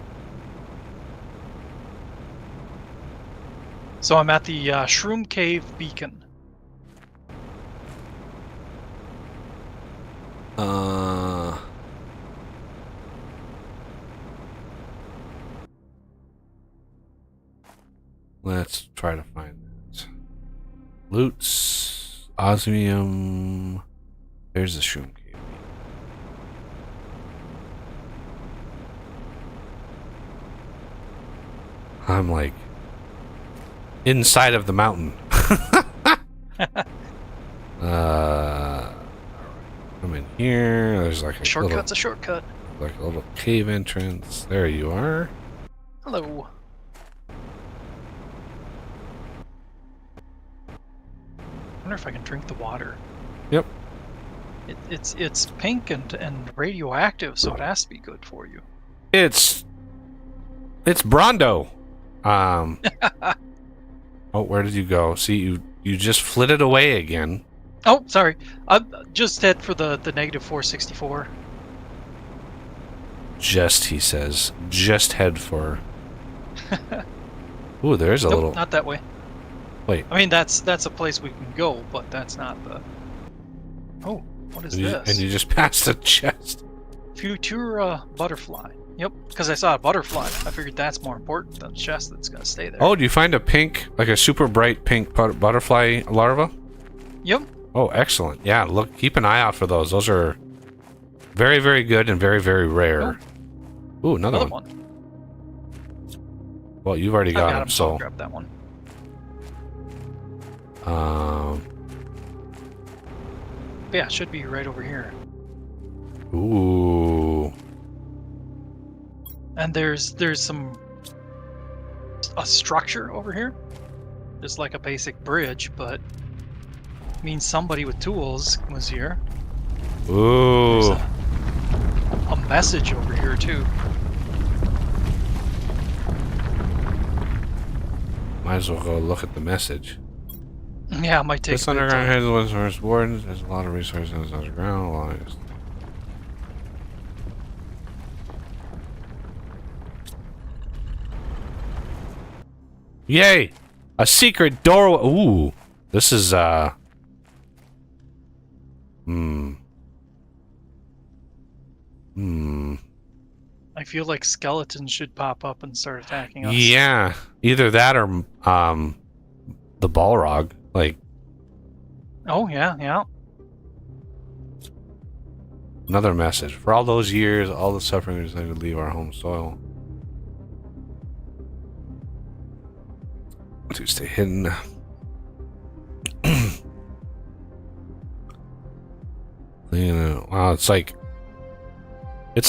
So I'm at the Shroom Cave Beacon.
Let's try to find that. Loots, osmium. There's the shroom cave. I'm like inside of the mountain. I'm in here. There's like a
Shortcut's a shortcut.
Like a little cave entrance. There you are.
Hello. I wonder if I can drink the water.
Yep.
It's pink and radioactive, so it has to be good for you.
It's Brondo. Oh, where did you go? See, you just flitted away again.
Oh, sorry. Just head for the negative 464.
Just, he says. Just head for. Ooh, there's a little.
Not that way.
Wait.
I mean, that's a place we can go, but that's not the. Oh, what is this?
And you just passed a chest.
Futura butterfly. Yep, because I saw a butterfly. I figured that's more important than a chest that's gonna stay there.
Oh, do you find a pink, like a super bright pink butterfly larva?
Yep.
Oh, excellent. Yeah, look, keep an eye out for those. Those are very, very good and very, very rare. Oh. Ooh, another one. Well, you've already got him, so.
I'll grab that one. Yeah, it should be right over here.
Ooh.
And there's a structure over here. Just like a basic bridge, but means somebody with tools was here.
Ooh.
There's a message over here too.
Might as well go look at the message.
Yeah, it might take
This
a bit of
underground
time.
has one of the first wardens. There's a lot of resources in this underground. Longest. Yay! A secret doorway. Ooh, this is
I feel like skeletons should pop up and start attacking us.
Yeah, either that or the Balrog. Like
Oh yeah, yeah.
another message. For all those years, all the suffering, we decided to leave our home soil. To stay hidden. Wow, it's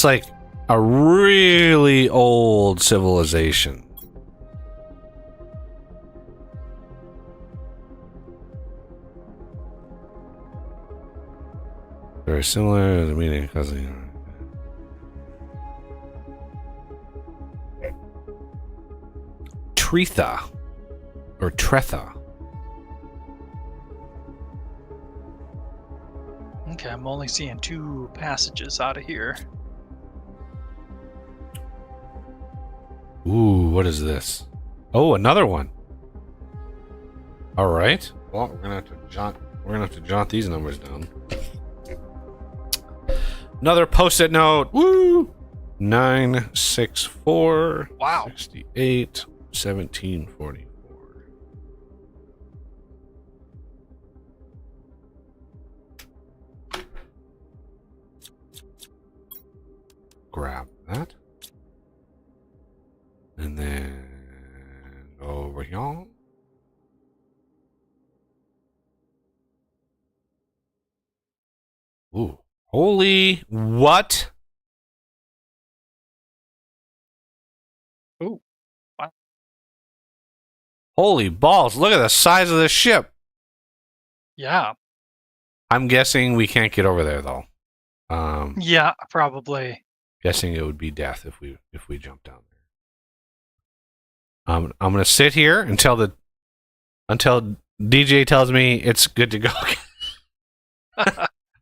like a really old civilization. Very similar to the meaning cousin. Tretha or Tretha.
Okay, I'm only seeing 2 passages out of here.
Ooh, what is this? Oh, another one. All right. Well, we're gonna have to jot these numbers down. Another post-it note. Woo! 964.
Wow.
68. 1744. Grab that. And then over here. Ooh. Holy what?
Ooh. Wow.
Holy balls. Look at the size of this ship.
Yeah. I'm
guessing we can't get over there though.
Yeah, probably.
Guessing it would be death if we jump down there. I'm gonna sit here until DJ tells me it's good to go.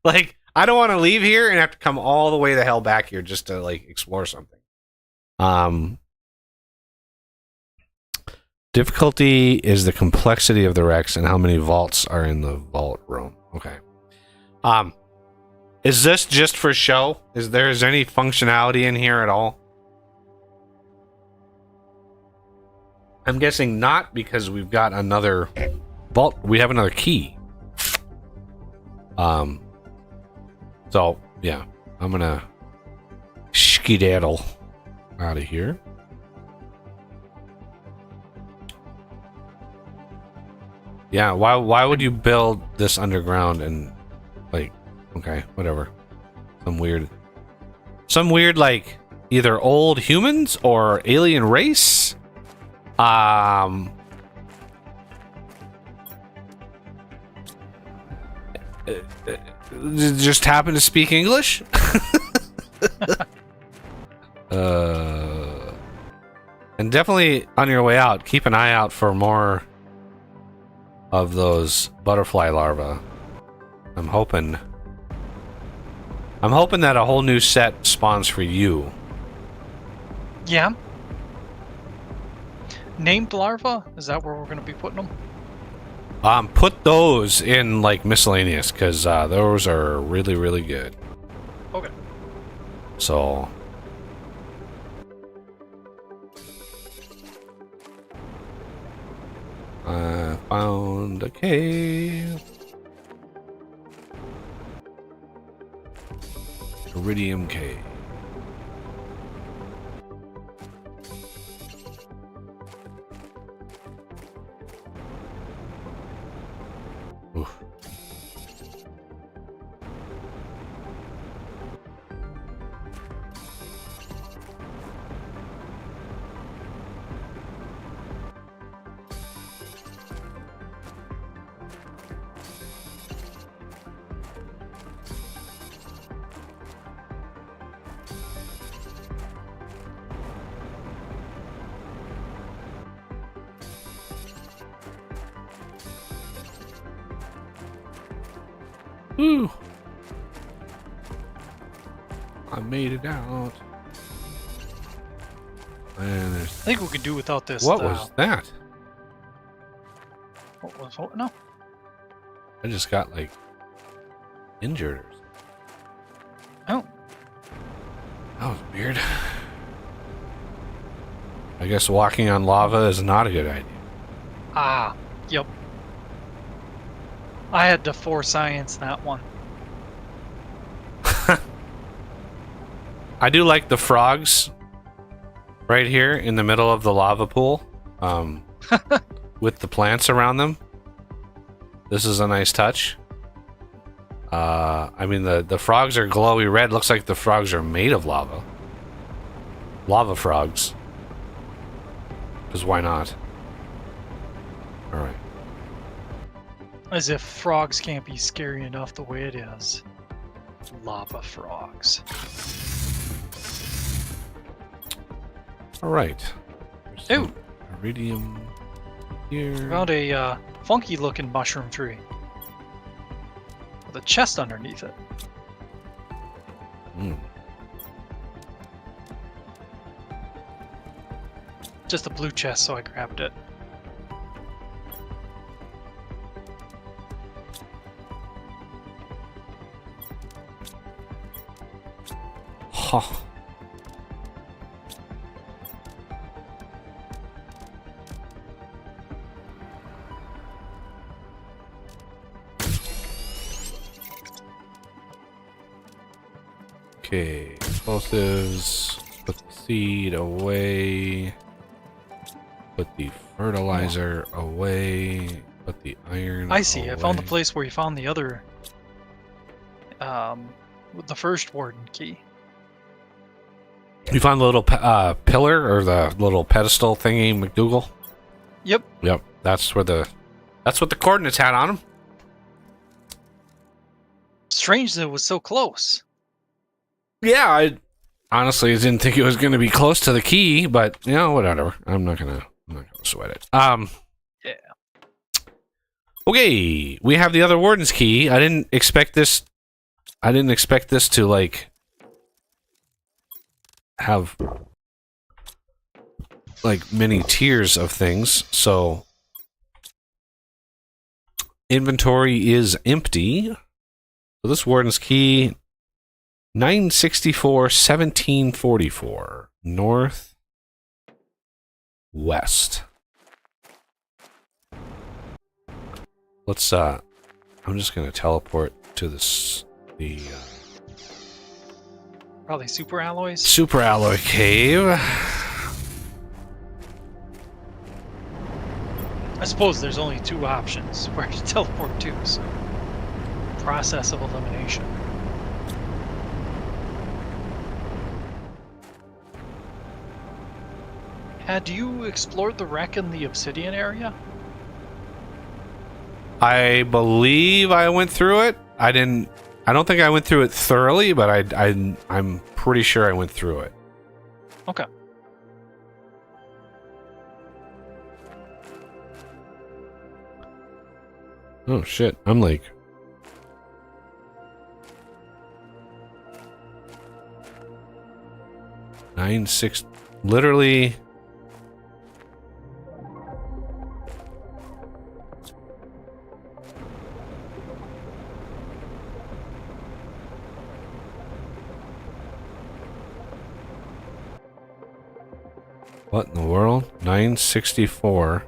Like, I don't want to leave here and have to come all the way the hell back here just to like explore something. Difficulty is the complexity of the Rex and how many vaults are in the vault room. Okay. Is this just for show? Is there any functionality in here at all? I'm guessing not, because we've got another vault. We have another key. So yeah, I'm gonna skedaddle out of here. Yeah, why would you build this underground and like, okay, whatever. Some weird like either old humans or alien race. Just happen to speak English. And definitely on your way out, keep an eye out for more of those butterfly larvae. I'm hoping that a whole new set spawns for you.
Yeah. Named larva? Is that where we're going to be putting them?
Put those in like miscellaneous, because those are really, really good.
Okay.
So I found a cave. Iridium cave. Oof. Woo! I made it out. And
I
there's...
think we could do without this.
What was that?
What was what? No.
I just got, like, injured or something.
Oh.
That was weird. I guess walking on lava is not a good idea.
Ah. Yep. I had to force science that one.
I do like the frogs right here in the middle of the lava pool, with the plants around them. This is a nice touch. I mean, the frogs are glowy red. Looks like the frogs are made of lava. Lava frogs. Because why not? Alright.
As if frogs can't be scary enough the way it is. Lava frogs.
Alright.
Ooh!
Iridium here.
Found a funky looking mushroom tree. With a chest underneath it.
Mm.
Just a blue chest, so I grabbed it.
Huh. Okay, explosives. Put the seed away. Put the fertilizer away. Put the iron
I see. I found the
away.
place where you found the other, with the first warden key.
You found the little pillar or the little pedestal thingy, McDougal?
Yep.
Yep. That's what the coordinates had on them.
Strange that it was so close.
Yeah, I honestly didn't think it was going to be close to the key, but you know, whatever. I'm not gonna sweat it.
Yeah.
Okay, we have the other warden's key. I didn't expect this to like have like many tiers of things. So inventory is empty. So this warden's key 964 1744 north west. Let's I'm just gonna teleport to the
Probably super alloys.
super alloy cave.
I suppose there's only two options where to teleport to, so process of elimination. Had you explored the wreck in the obsidian area?
I believe I went through it. I don't think I went through it thoroughly, but I'm pretty sure I went through it.
Okay.
Oh shit, I'm like 9-6 literally. What in the world? 964.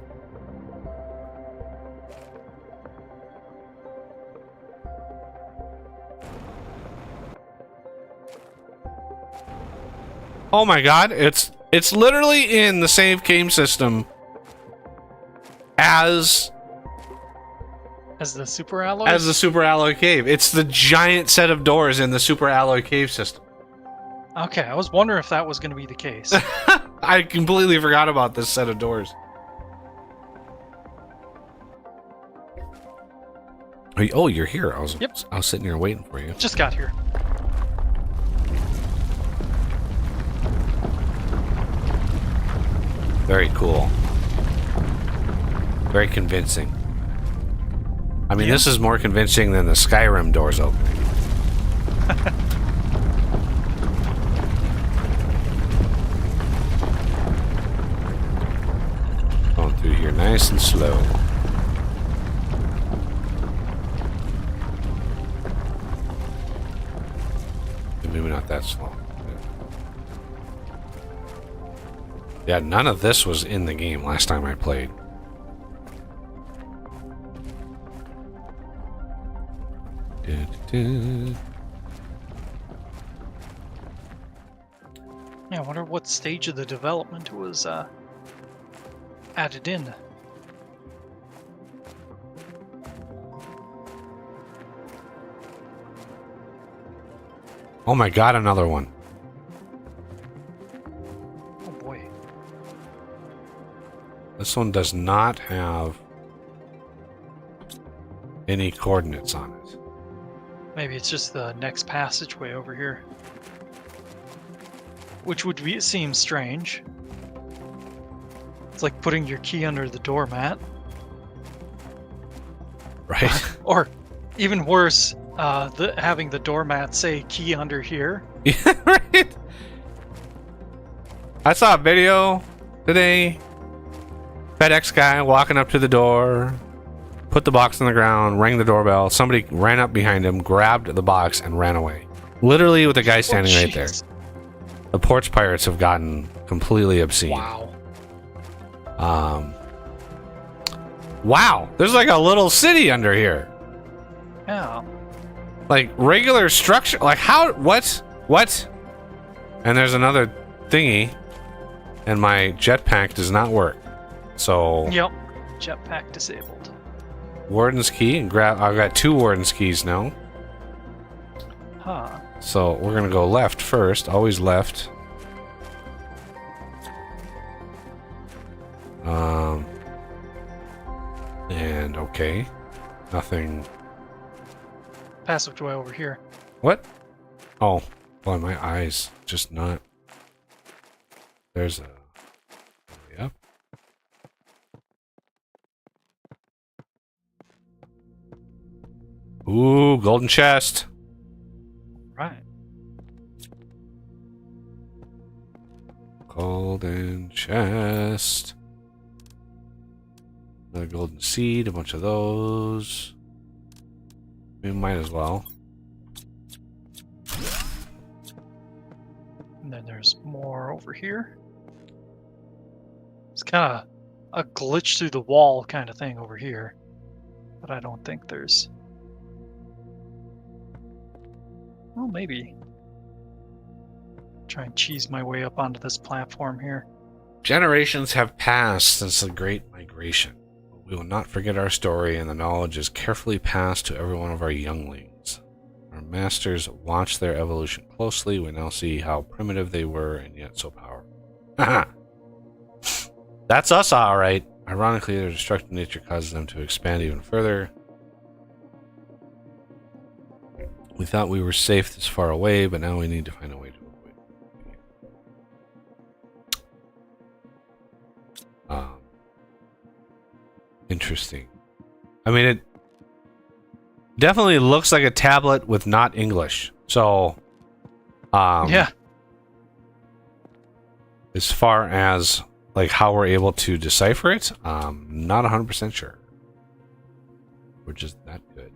Oh my god, it's literally in the same game system as
the super alloys?
the Super Alloy Cave. It's the giant set of doors in the Super Alloy Cave system.
Okay, I was wondering if that was going to be the case.
I completely forgot about this set of doors. Oh, you're here. I was sitting here waiting for you.
Just got here.
Very cool. Very convincing. I mean,
Yeah.
this is more convincing than the Skyrim doors opening. Going through here nice and slow. Maybe not that slow. Yeah, none of this was in the game last time I played.
Yeah, I wonder what stage of the development was added in.
Oh my god, another one.
Oh boy.
This one does not have any coordinates on it.
Maybe it's just the next passageway over here. Which would seem strange. It's like putting your key under the doormat.
Right?
Or even worse, having the doormat say key under here.
Yeah, right? I saw a video today. FedEx guy walking up to the door, put the box on the ground, rang the doorbell. Somebody ran up behind him, grabbed the box, and ran away. Literally with the guy standing right there.
Jeez.
The porch pirates have gotten completely obscene.
Wow.
Wow, there's like a little city under here.
Yeah.
Like regular structure. Like how? What? And there's another thingy, and my jetpack does not work. So
Yep. Jetpack disabled.
Warden's key and grab. I've got 2 Warden's keys now.
Huh.
So we're gonna go left first. Always left. And okay, nothing.
Passageway over here.
What? Oh, boy, my eyes just not. There's a. Yep. Ooh, golden chest.
Right.
Golden chest. Another golden seed, a bunch of those. We might as well.
And then there's more over here. It's kind of a glitch through the wall kind of thing over here. But I don't think there's... Well, maybe. Try and cheese my way up onto this platform here.
Generations have passed since the Great Migration. We will not forget our story, and the knowledge is carefully passed to every one of our younglings. Our masters watched their evolution closely. We now see how primitive they were, and yet so powerful. Haha! That's us, alright. Ironically, their destructive nature causes them to expand even further. We thought we were safe this far away, but now we need to find a way to avoid it. Interesting. I mean, it definitely looks like a tablet with not English. So,
Yeah.
as far as like how we're able to decipher it, not 100% sure. We're just that good.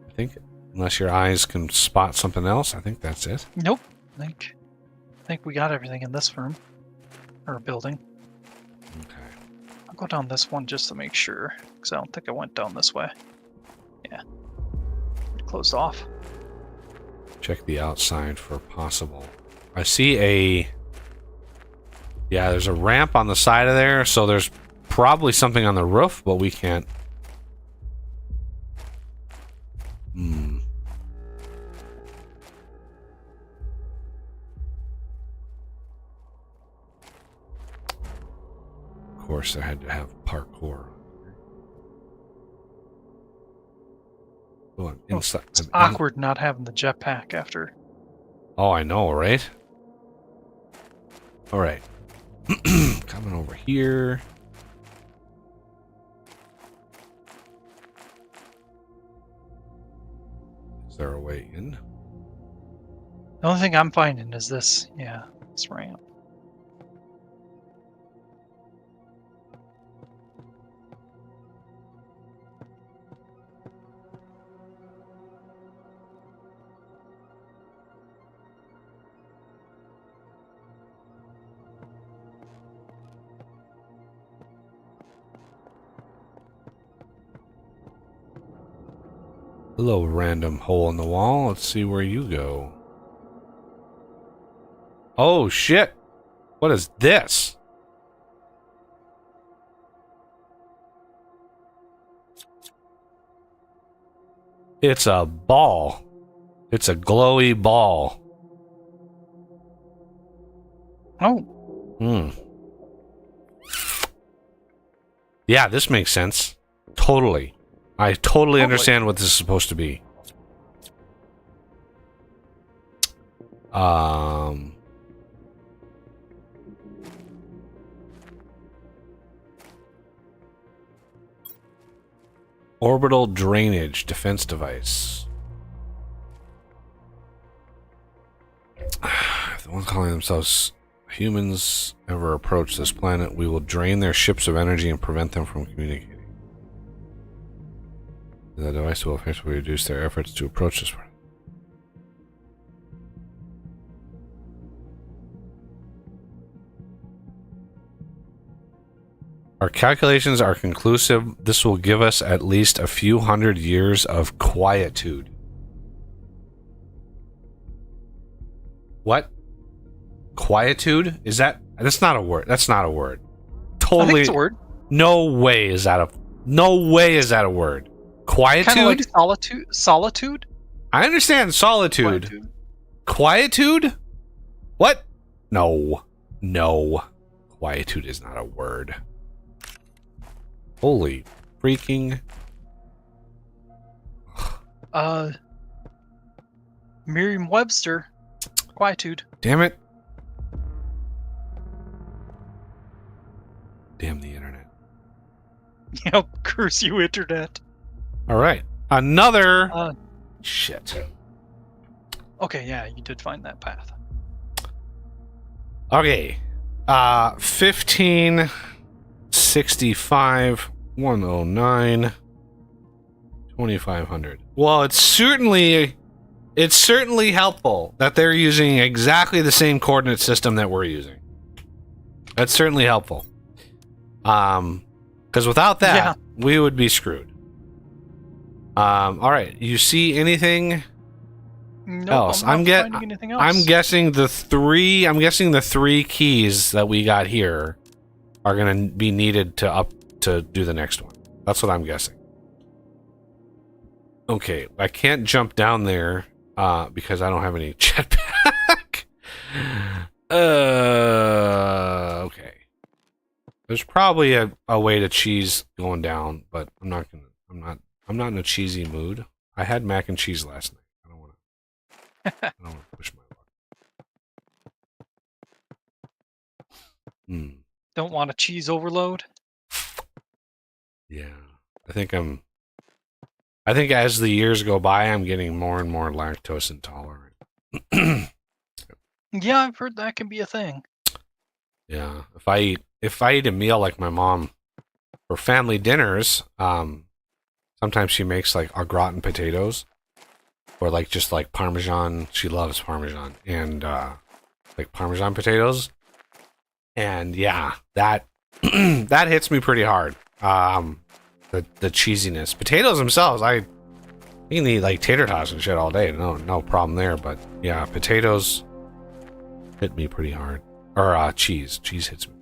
I think, unless your eyes can spot something else, I think that's it.
Nope. I think we got everything in this room. Or building.
Okay.
I'll go down this one just to make sure. Because I don't think I went down this way. Yeah. Closed off.
Check the outside for possible. I see a... Yeah, there's a ramp on the side of there, so there's probably something on the roof, but we can't... Of course, I had to have parkour. Oh, I'm inside.
It's
I'm in-
awkward not having the jetpack after.
Oh, I know, right? All right. Coming over here. Is there a way in?
The only thing I'm finding is this, this ramp.
Hello, random hole in the wall. Let's see where you go. Oh, shit. What is this? It's a ball. It's a glowy ball.
Oh.
Hmm. Yeah, this makes sense. Totally. I totally understand what this is supposed to be. Orbital drainage defense device. If the ones calling themselves humans ever approach this planet, we will drain their ships of energy and prevent them from communicating. The device will effectively reduce their efforts to approach this planet. Our calculations are conclusive. This will give us at least a few hundred years of quietude. What? Quietude? Is that... That's not a word. That's not a word. Totally.
I think it's a word.
No way is that a... No way is that a word. Quietude?
Kind of like solitude. Solitude?
I understand solitude. Quietude? What? No. No. Quietude is not a word. Holy freaking...
Merriam-Webster. Quietude.
Damn it. Damn the internet.
Yep, curse you, internet.
Alright. Another... Shit.
Okay, yeah, you did find that path.
Okay. 1565 109 2500. Well, it's certainly helpful that they're using exactly the same coordinate system that we're using. That's certainly helpful. Because without that, we would be screwed. All right. You see anything else?
I'm not finding anything else.
I'm guessing the three keys that we got here are going to be needed to do the next one. That's what I'm guessing. Okay, I can't jump down there because I don't have any jetpack. Okay. There's probably a way to cheese going down, but I'm not in a cheesy mood. I had mac and cheese last night. I don't want to push my luck.
Don't want a cheese overload?
Yeah. I think as the years go by, I'm getting more and more lactose intolerant.
Yeah, I've heard that can be a thing.
Yeah. If I eat a meal like my mom for family dinners, sometimes she makes like au gratin potatoes or like just like Parmesan. She loves Parmesan and like Parmesan potatoes. And yeah, that that hits me pretty hard. The cheesiness. Potatoes themselves, you can eat like tater tots and shit all day. No problem there. But yeah, potatoes hit me pretty hard. Or cheese. Cheese hits me.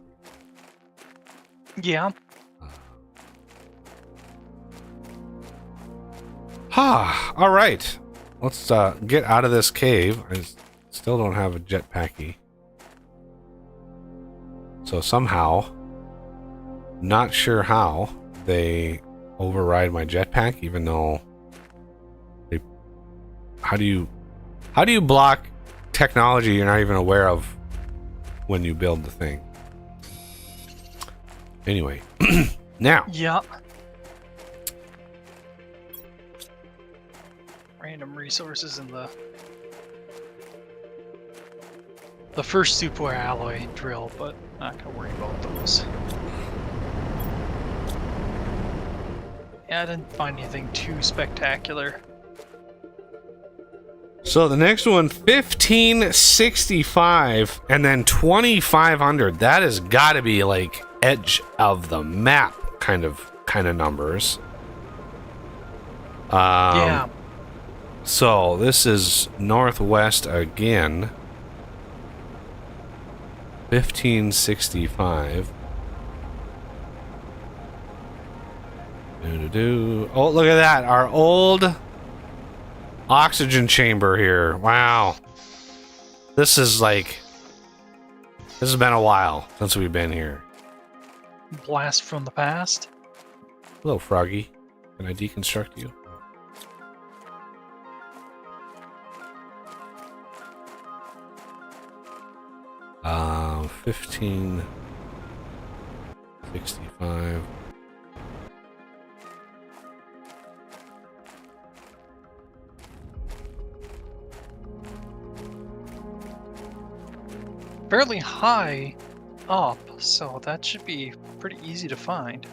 Yeah.
All right. Let's get out of this cave. I still don't have a jetpacky. So somehow, not sure how, they override my jetpack, even though how do you block technology you're not even aware of when you build the thing? Anyway, now.
Yeah. random resources in the first super alloy drill, but not gonna worry about those. Yeah, I didn't find anything too spectacular.
So the next one, 1565, and then 2500. That has got to be like edge of the map kind of numbers.
Yeah.
So this is northwest again. 1565. Oh, look at that. Our old oxygen chamber here. Wow. This has been a while since we've been here.
Blast from the past.
Hello, Froggy. Can I deconstruct you? 1565.
Fairly high up, so that should be pretty easy to find.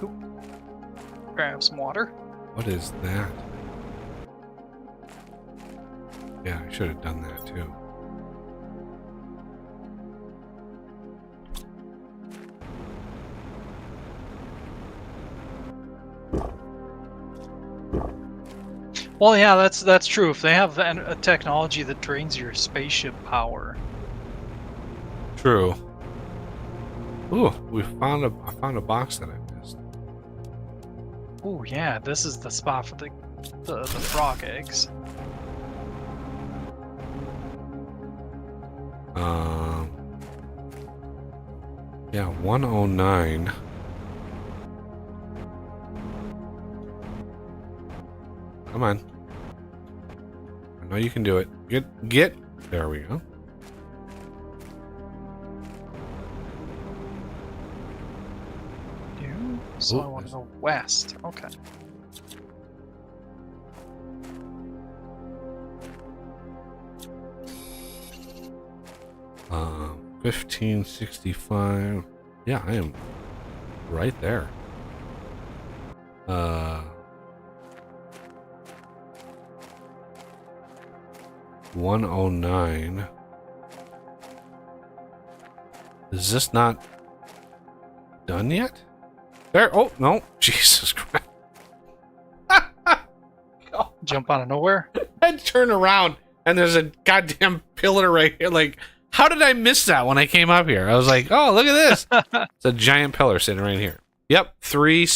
Oop. Grab some water.
What is that? Yeah, I should have done that too.
Well, yeah, that's true. If they have a technology that drains your spaceship power.
True. Ooh, I found a box that I missed.
Oh yeah, this is the spot for the frog eggs.
Yeah, 109. Come on. I know you can do it. Get. There we go.
So
Ooh,
I want to go west. Okay.
Uh, 1565. Yeah, I am right there. 109. Is this not done yet? There. Oh no! Jesus Christ!
Jump out of nowhere.
I turn around and there's a goddamn pillar right here. Like, how did I miss that when I came up here? I was like, oh, look at this! It's a giant pillar sitting right here. Yep, three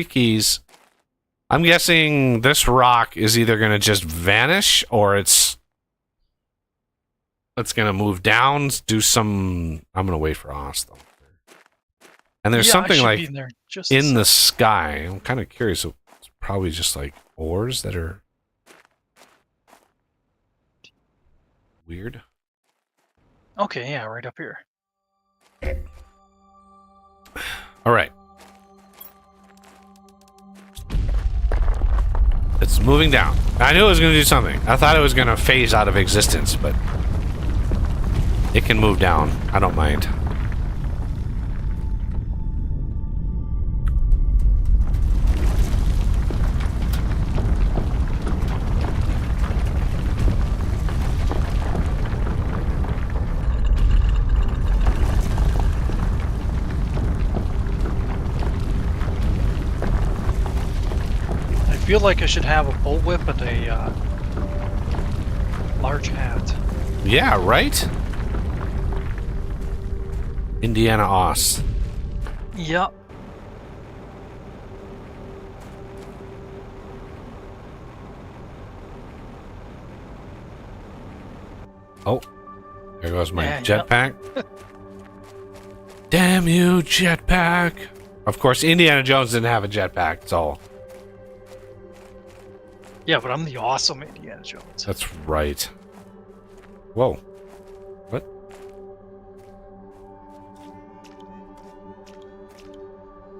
keys. I'm guessing this rock is either going to just vanish or it's going to move down, do some... I'm going to wait for Oz, though. And there's something like in the sky. I'm kind of curious. It's probably just like ores that are weird.
Okay, yeah, right up here.
All right. It's moving down. I knew it was going to do something. I thought it was going to phase out of existence, but it can move down. I don't mind.
I feel like I should have a bullwhip and a large hat.
Yeah, right? Indiana Oss.
Yep.
Oh, there goes my
Yeah,
jetpack. Damn you, jetpack. Of course, Indiana Jones didn't have a jetpack, so...
Yeah, but I'm the awesome Indiana Jones.
That's right. Whoa. What?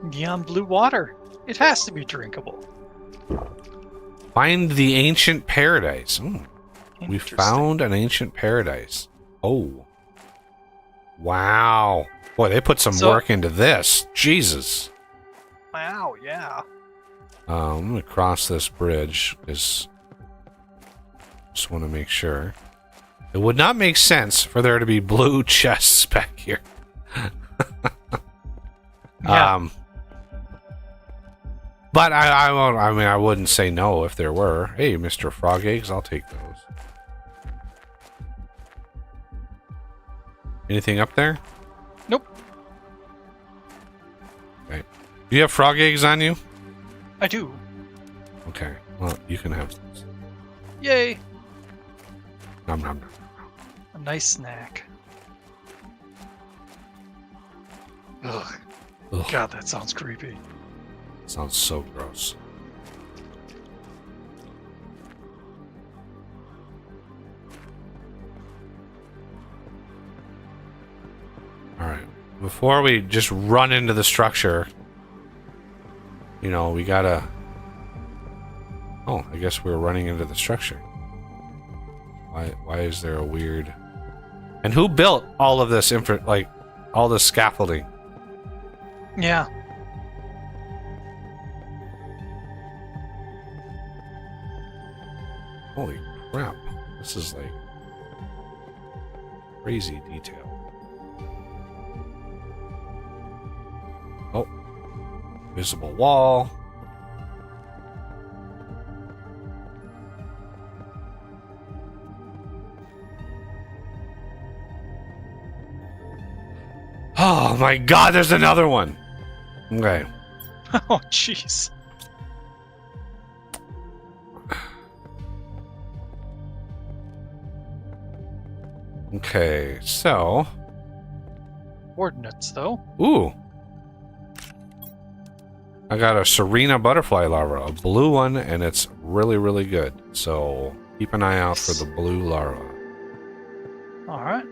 neon blue water. It has to be drinkable.
Find the ancient paradise. We
Interesting.
found an ancient paradise. Oh. Wow. Boy, they put some work into this. Jesus.
Wow, yeah.
I'm going to cross this bridge because just want to make sure. It would not make sense for there to be blue chests back here.
Yeah.
But I mean, I wouldn't say no if there were. Hey, Mr. Frog Eggs, I'll take those. Anything up there?
Nope.
Okay. Do you have frog eggs on you?
I do.
Okay. Well, you can have those.
Yay.
Nom nom nom.
A nice snack. Ugh.
Ugh.
God, that sounds creepy.
Sounds so gross. Alright. Before we just run into the structure, you know, we gotta... Oh, I guess we're running into the structure. Why is there a weird... And who built all of this all this scaffolding?
Yeah.
Holy crap. This is like crazy detail. Oh. Visible wall. Oh my god, there's another one. Okay.
Oh, jeez.
Okay, so...
Coordinates, though.
Ooh. I got a Serena butterfly larva, a blue one, and it's really, really good. So keep an eye out for the blue larva.
Alright.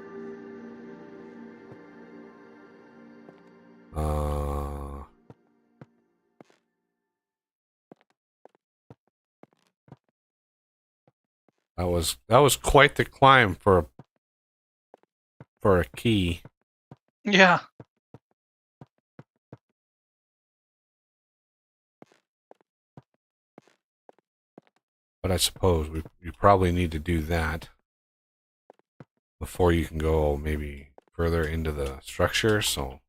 That was quite the climb for a key.
Yeah.
But I suppose you probably need to do that before you can go maybe further into the structure. So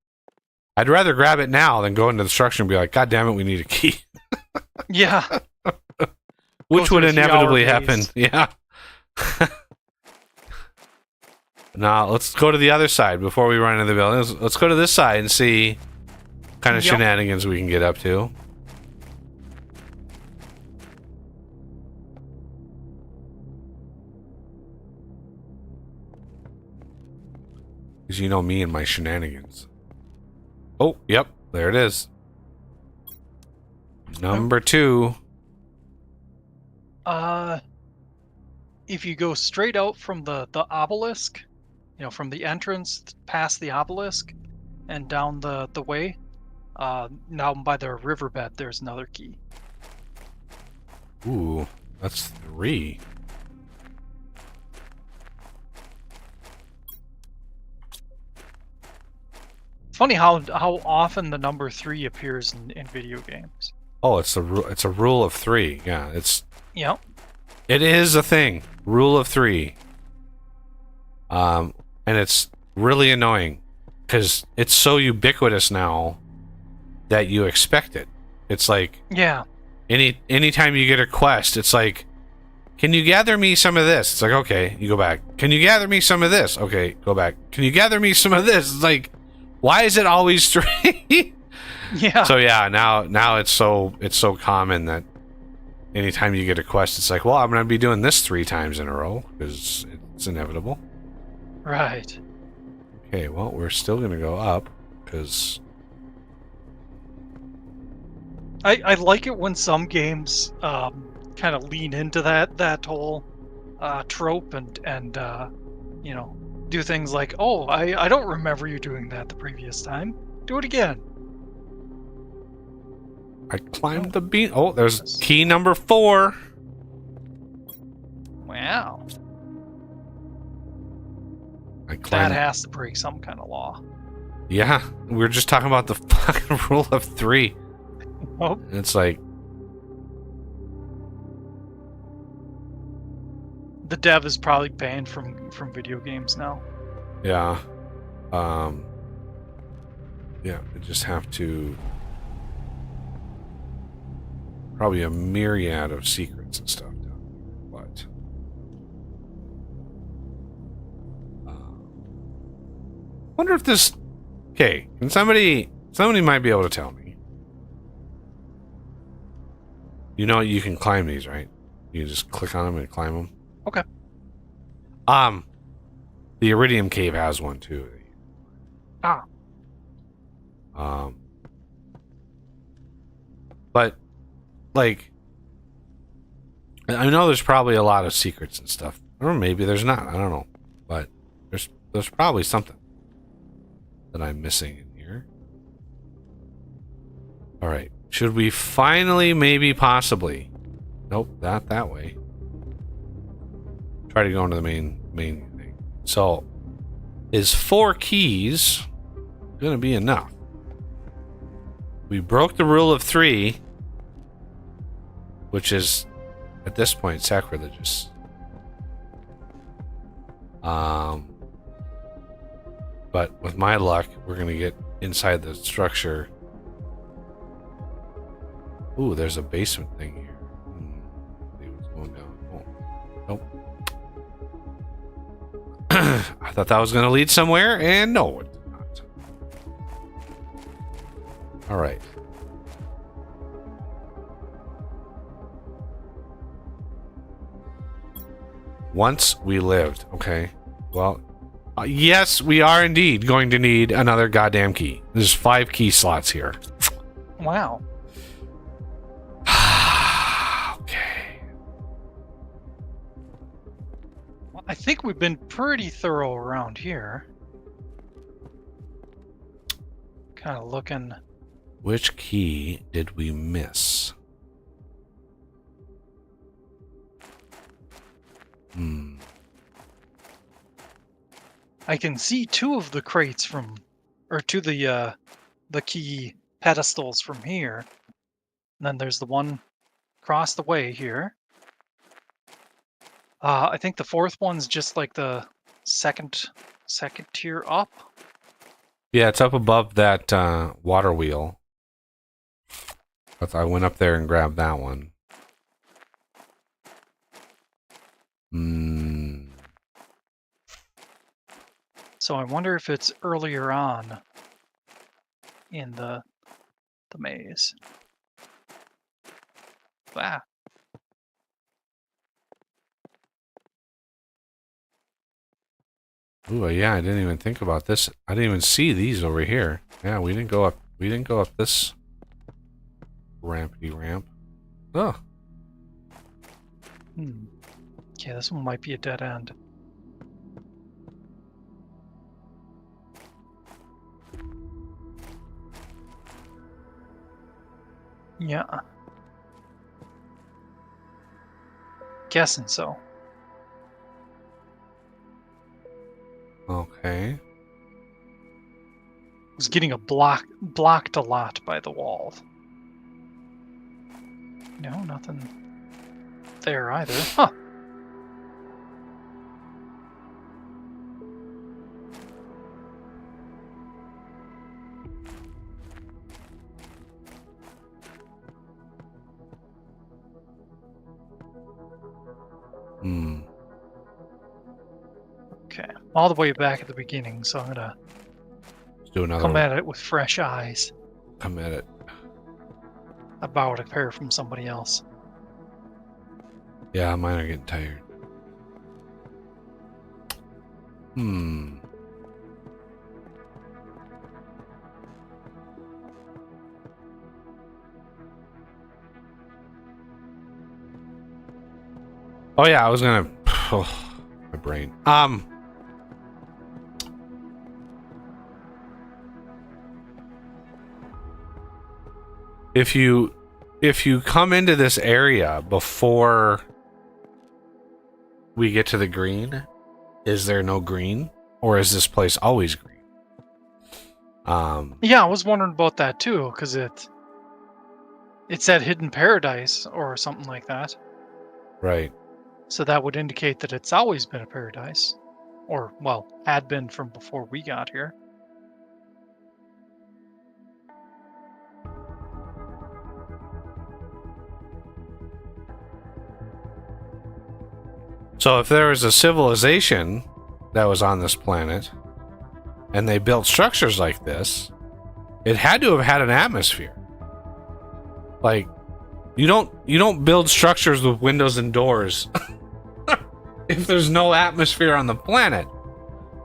I'd rather grab it now than go into the structure and be like, God damn it, we need a key.
Yeah.
Which would inevitably
3 hour
happen.
maze.
Yeah. Now, let's go to the other side before we run into the building. Let's go to this side and see what kind of shenanigans we can get up to. Because you know me and my shenanigans. Oh, yep. There it is. Number 2.
If you go straight out from the obelisk, you know, from the entrance past the obelisk and down the way, now by the riverbed, there's another key.
Ooh, that's 3.
It's funny how often the number 3 appears in video games.
Oh, it's a rule of 3. Yeah,
Yep.
it is a thing. Rule of 3. And it's really annoying because it's so ubiquitous now that you expect it. It's like
Yeah.
anytime you get a quest, it's like, can you gather me some of this? It's like, okay, you go back. Can you gather me some of this? Okay, go back. Can you gather me some of this? It's like, why is it always 3?
Yeah.
So yeah, now it's so common that anytime you get a quest, it's like, well, I'm gonna be doing this 3 times in a row because it's inevitable.
Right.
Okay, well, we're still gonna go up because
I like it when some games kind of lean into that whole trope and you know, do things like, oh, I don't remember you doing that the previous time. Do it again.
I climbed the beam. Oh, there's key number 4.
Wow.
I
That
climbed.
has to break some kind of law.
Yeah, we were just talking about the fucking rule of 3.
Oh.
It's like,
The dev is probably banned from video games now.
yeah. Yeah, I just have to. Probably a myriad of secrets and stuff down there, but. Wonder if this. Okay, can somebody might be able to tell me. You know, you can climb these, right? You just click on them and climb them.
Okay.
The Iridium Cave has one too.
Ah.
But like, I know there's probably a lot of secrets and stuff, or maybe there's not. I don't know, but there's probably something that I'm missing in here. All right, should we finally, maybe, possibly? Nope, not that way. Try to go into the main thing. So, is 4 keys gonna be enough? We broke the rule of 3, which is at this point sacrilegious. But with my luck, we're gonna get inside the structure. Ooh, there's a basement thing here. See what's going down. Oh, nope. I thought that was gonna lead somewhere, and no, it did not. All right. Once we lived. Okay. Well, yes, we are indeed going to need another goddamn key. There's 5 key slots here.
Wow.
Okay.
Well, I think we've been pretty thorough around here. Kind of looking.
Which key did we miss?
I can see 2 of the crates from, or 2 the key pedestals from here. And then there's the one across the way here. I think the 4th one's just like the second tier up.
Yeah, it's up above that water wheel. But I went up there and grabbed that one.
So I wonder if it's earlier on in the maze. Ah.
Ooh, yeah, I didn't even think about this. I didn't even see these over here. Yeah, we didn't go up. We didn't go up this rampy ramp. Oh.
Okay, this one might be a dead end. Yeah. Guessing so.
Okay.
Was getting blocked a lot by the wall. No, nothing there either. Huh. Okay, all the way back at the beginning, so I'm gonna
do another
come
one.
at it with fresh eyes.
Come at it.
I borrowed a pair from somebody else.
Yeah, mine are getting tired. Oh yeah, I was gonna. Oh, my brain. If you come into this area before we get to the green, is there no green, or is this place always green?
Yeah, I was wondering about that too, because it said hidden paradise or something like that.
Right.
So that would indicate that it's always been a paradise. Or, well, had been from before we got here.
So if there was a civilization that was on this planet and they built structures like this, it had to have had an atmosphere. Like, you don't build structures with windows and doors if there's no atmosphere on the planet.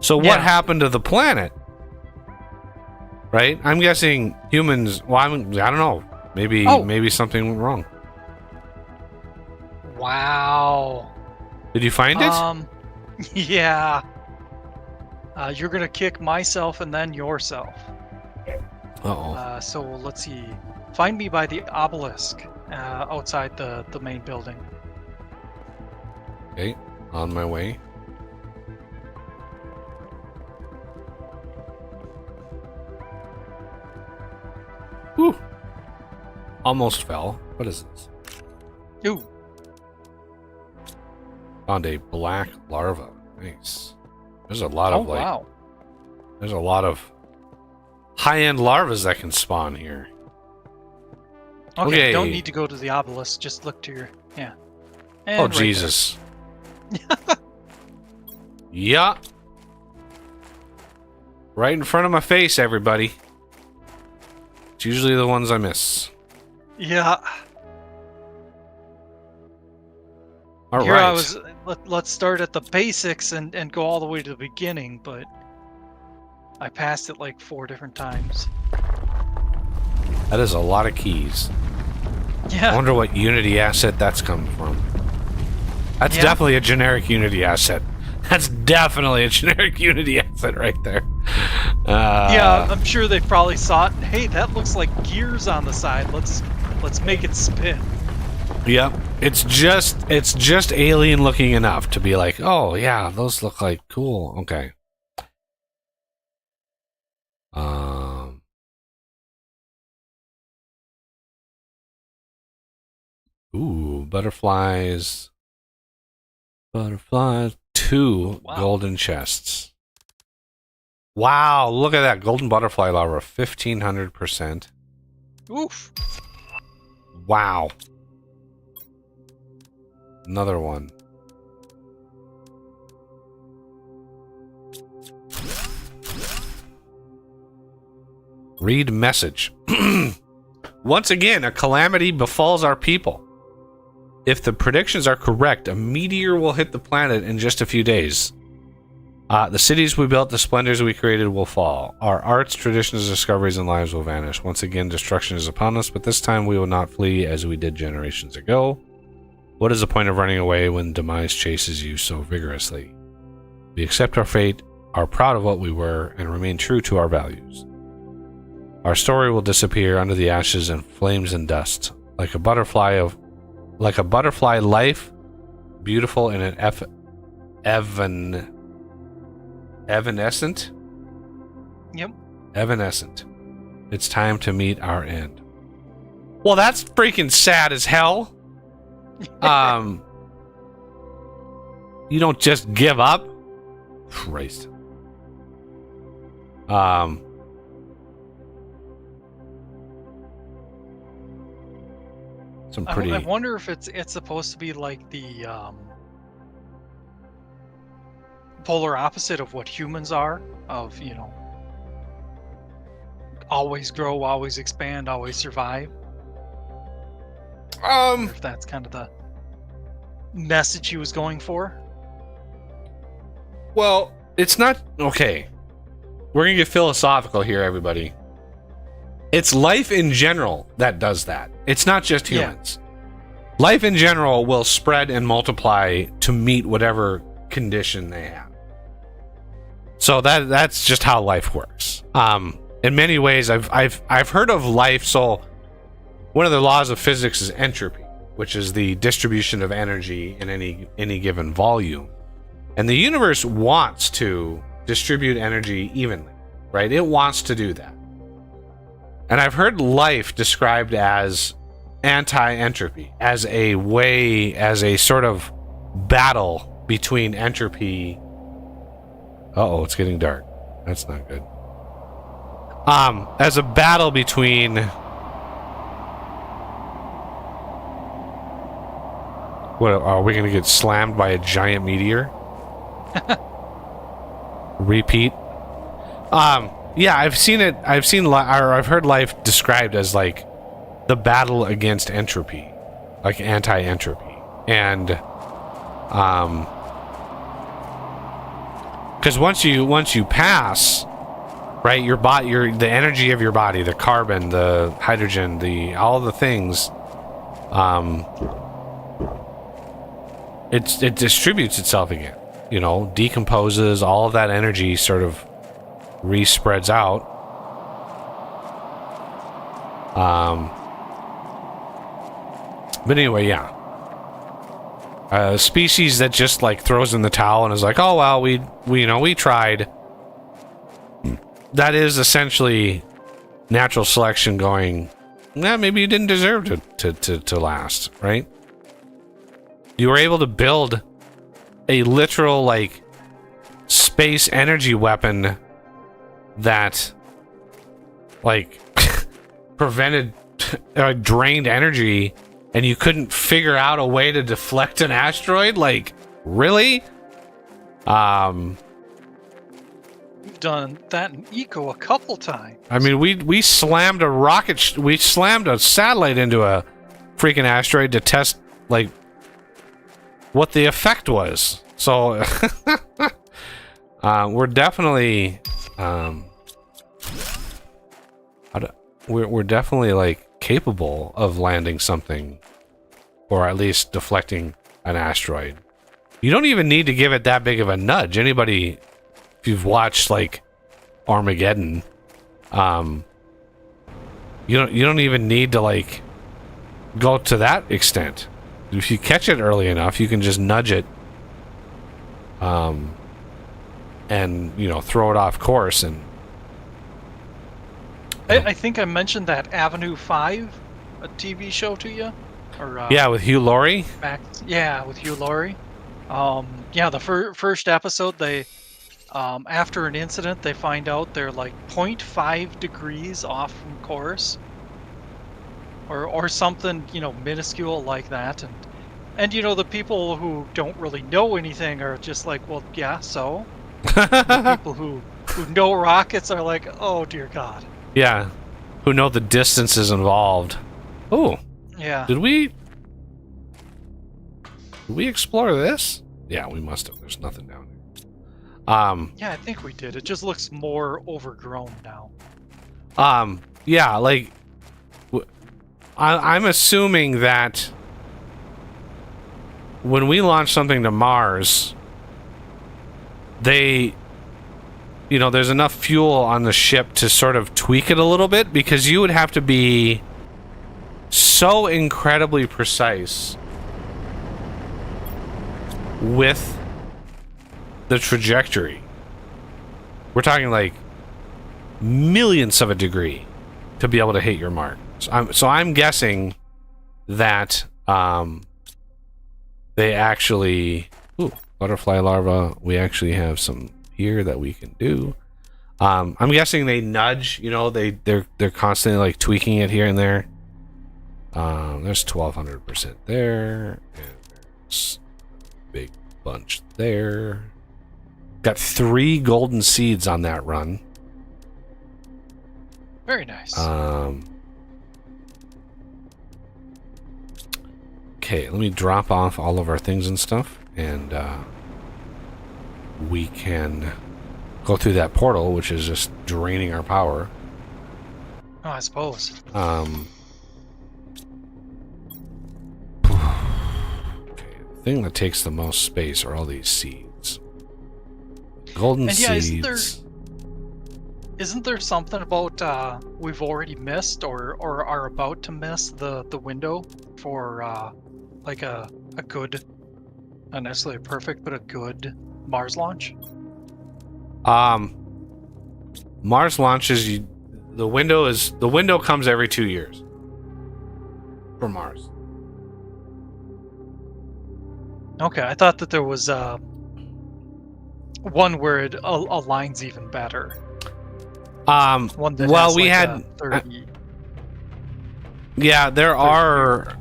So what happened to the planet? Right? I'm guessing humans, well, I don't know. Maybe something went wrong.
Wow.
Did you find it?
Yeah. You're gonna kick myself and then yourself.
Uh-oh.
So let's see. Find me by the obelisk outside the main building.
Okay, on my way. Whew. Almost fell. What is this?
Ooh.
Found a black larva. Nice. There's a lot of
wow.
There's a lot of high-end larvas that can spawn here.
Okay, don't need to go to the obelisk. Just look to your And
oh
right
Jesus. Yeah. Right in front of my face, everybody. It's usually the ones I miss.
Yeah.
All
Here
right.
I was. Let's start at the basics and go all the way to the beginning, but I passed it like 4 different times.
That is a lot of keys.
Yeah.
I wonder what Unity asset that's coming from. That's definitely a generic Unity asset. That's definitely a generic Unity asset right there.
Yeah, I'm sure they probably saw it. Hey, that looks like gears on the side. Let's make it spin.
Yep. It's just alien looking enough to be like, oh yeah, those look like cool. Okay. Ooh, butterflies. Butterflies. 2 golden chests. Wow, look at that golden butterfly larva, 1500%.
Oof.
Wow. Another one. Read message. Once again, a calamity befalls our people. If the predictions are correct, a meteor will hit the planet in just a few days. The cities we built, the splendors we created will fall. Our arts, traditions, discoveries, and lives will vanish. Once again, destruction is upon us, but this time we will not flee as we did generations ago. What is the point of running away when demise chases you so vigorously? We accept our fate, are proud of what we were, and remain true to our values. Our story will disappear under the ashes and flames and dust, like a butterfly life, beautiful in an evanescent.
Yep.
Evanescent. It's time to meet our end. Well, that's freaking sad as hell. You don't just give up. Christ. Some pretty.
I wonder if it's supposed to be like the polar opposite of what humans are. Of always grow, always expand, always survive. If that's kind of the message he was going for.
Well, it's not okay. We're gonna get philosophical here, everybody. It's life in general that does that. It's not just humans. Yeah. Life in general will spread and multiply to meet whatever condition they have. So that's just how life works. In many ways, I've heard of life. So one of the laws of physics is entropy, which is the distribution of energy in any given volume. And the universe wants to distribute energy evenly, right? It wants to do that. And I've heard life described as anti-entropy, as a sort of battle between entropy. Uh-oh, it's getting dark. That's not good. As a battle between what, are we going to get slammed by a giant meteor? Repeat. Yeah, I've heard life described as like the battle against entropy, like anti-entropy. And because once you pass, right, the energy of your body, the carbon, the hydrogen, all the things, it distributes itself again, decomposes. All of that energy sort of re-spreads out. But anyway, yeah. A species that just like throws in the towel and is like, oh well, we tried. That is essentially natural selection going, nah, maybe you didn't deserve to last, right? You were able to build a literal like space energy weapon that like prevented drained energy, and you couldn't figure out a way to deflect an asteroid. Like, really?
We've done that in Eco a couple times.
I mean, we slammed we slammed a satellite into a freaking asteroid to test like what the effect was. So we're definitely we're definitely like capable of landing something, or at least deflecting an asteroid. You don't even need to give it that big of a nudge. Anybody, if you've watched like Armageddon, you don't even need to like go to that extent. If you catch it early enough, you can just nudge it, and throw it off course. And
I think I mentioned that Avenue 5, a TV show to you, or
yeah, with Hugh Laurie.
Yeah, with Hugh Laurie. Yeah, the first episode, they after an incident, they find out they're like 0.5 degrees off from course, or something, minuscule like that, and the people who don't really know anything are just like, well, yeah, so. The people who know rockets are like, oh dear God.
Yeah, who know the distances involved. Oh,
yeah.
Did we explore this? Yeah, we must have. There's nothing down here.
Yeah, I think we did. It just looks more overgrown now.
Yeah, like I'm assuming that when we launch something to Mars, there's enough fuel on the ship to sort of tweak it a little bit, because you would have to be so incredibly precise with the trajectory. We're talking like millionths of a degree to be able to hit your mark. So I'm guessing that they actually... Ooh, butterfly larva. We actually have some here that we can do. I'm guessing they nudge, they're constantly like tweaking it here and there. There's 1200% there, and there's a big bunch there. Got 3 golden seeds on that run.
Very nice.
Okay, let me drop off all of our things and stuff, and we can go through that portal, which is just draining our power.
Oh, I suppose.
Okay, the thing that takes the most space are all these seeds. Golden
and yeah,
seeds.
Isn't there something about we've already missed or are about to miss the window for like a good, not necessarily perfect, but a good Mars launch?
Mars launches. The window comes every 2 years for Mars.
Okay, I thought that there was one where it aligns even better. One that
Well,
has
we
like
had.
a 30.
Yeah, there are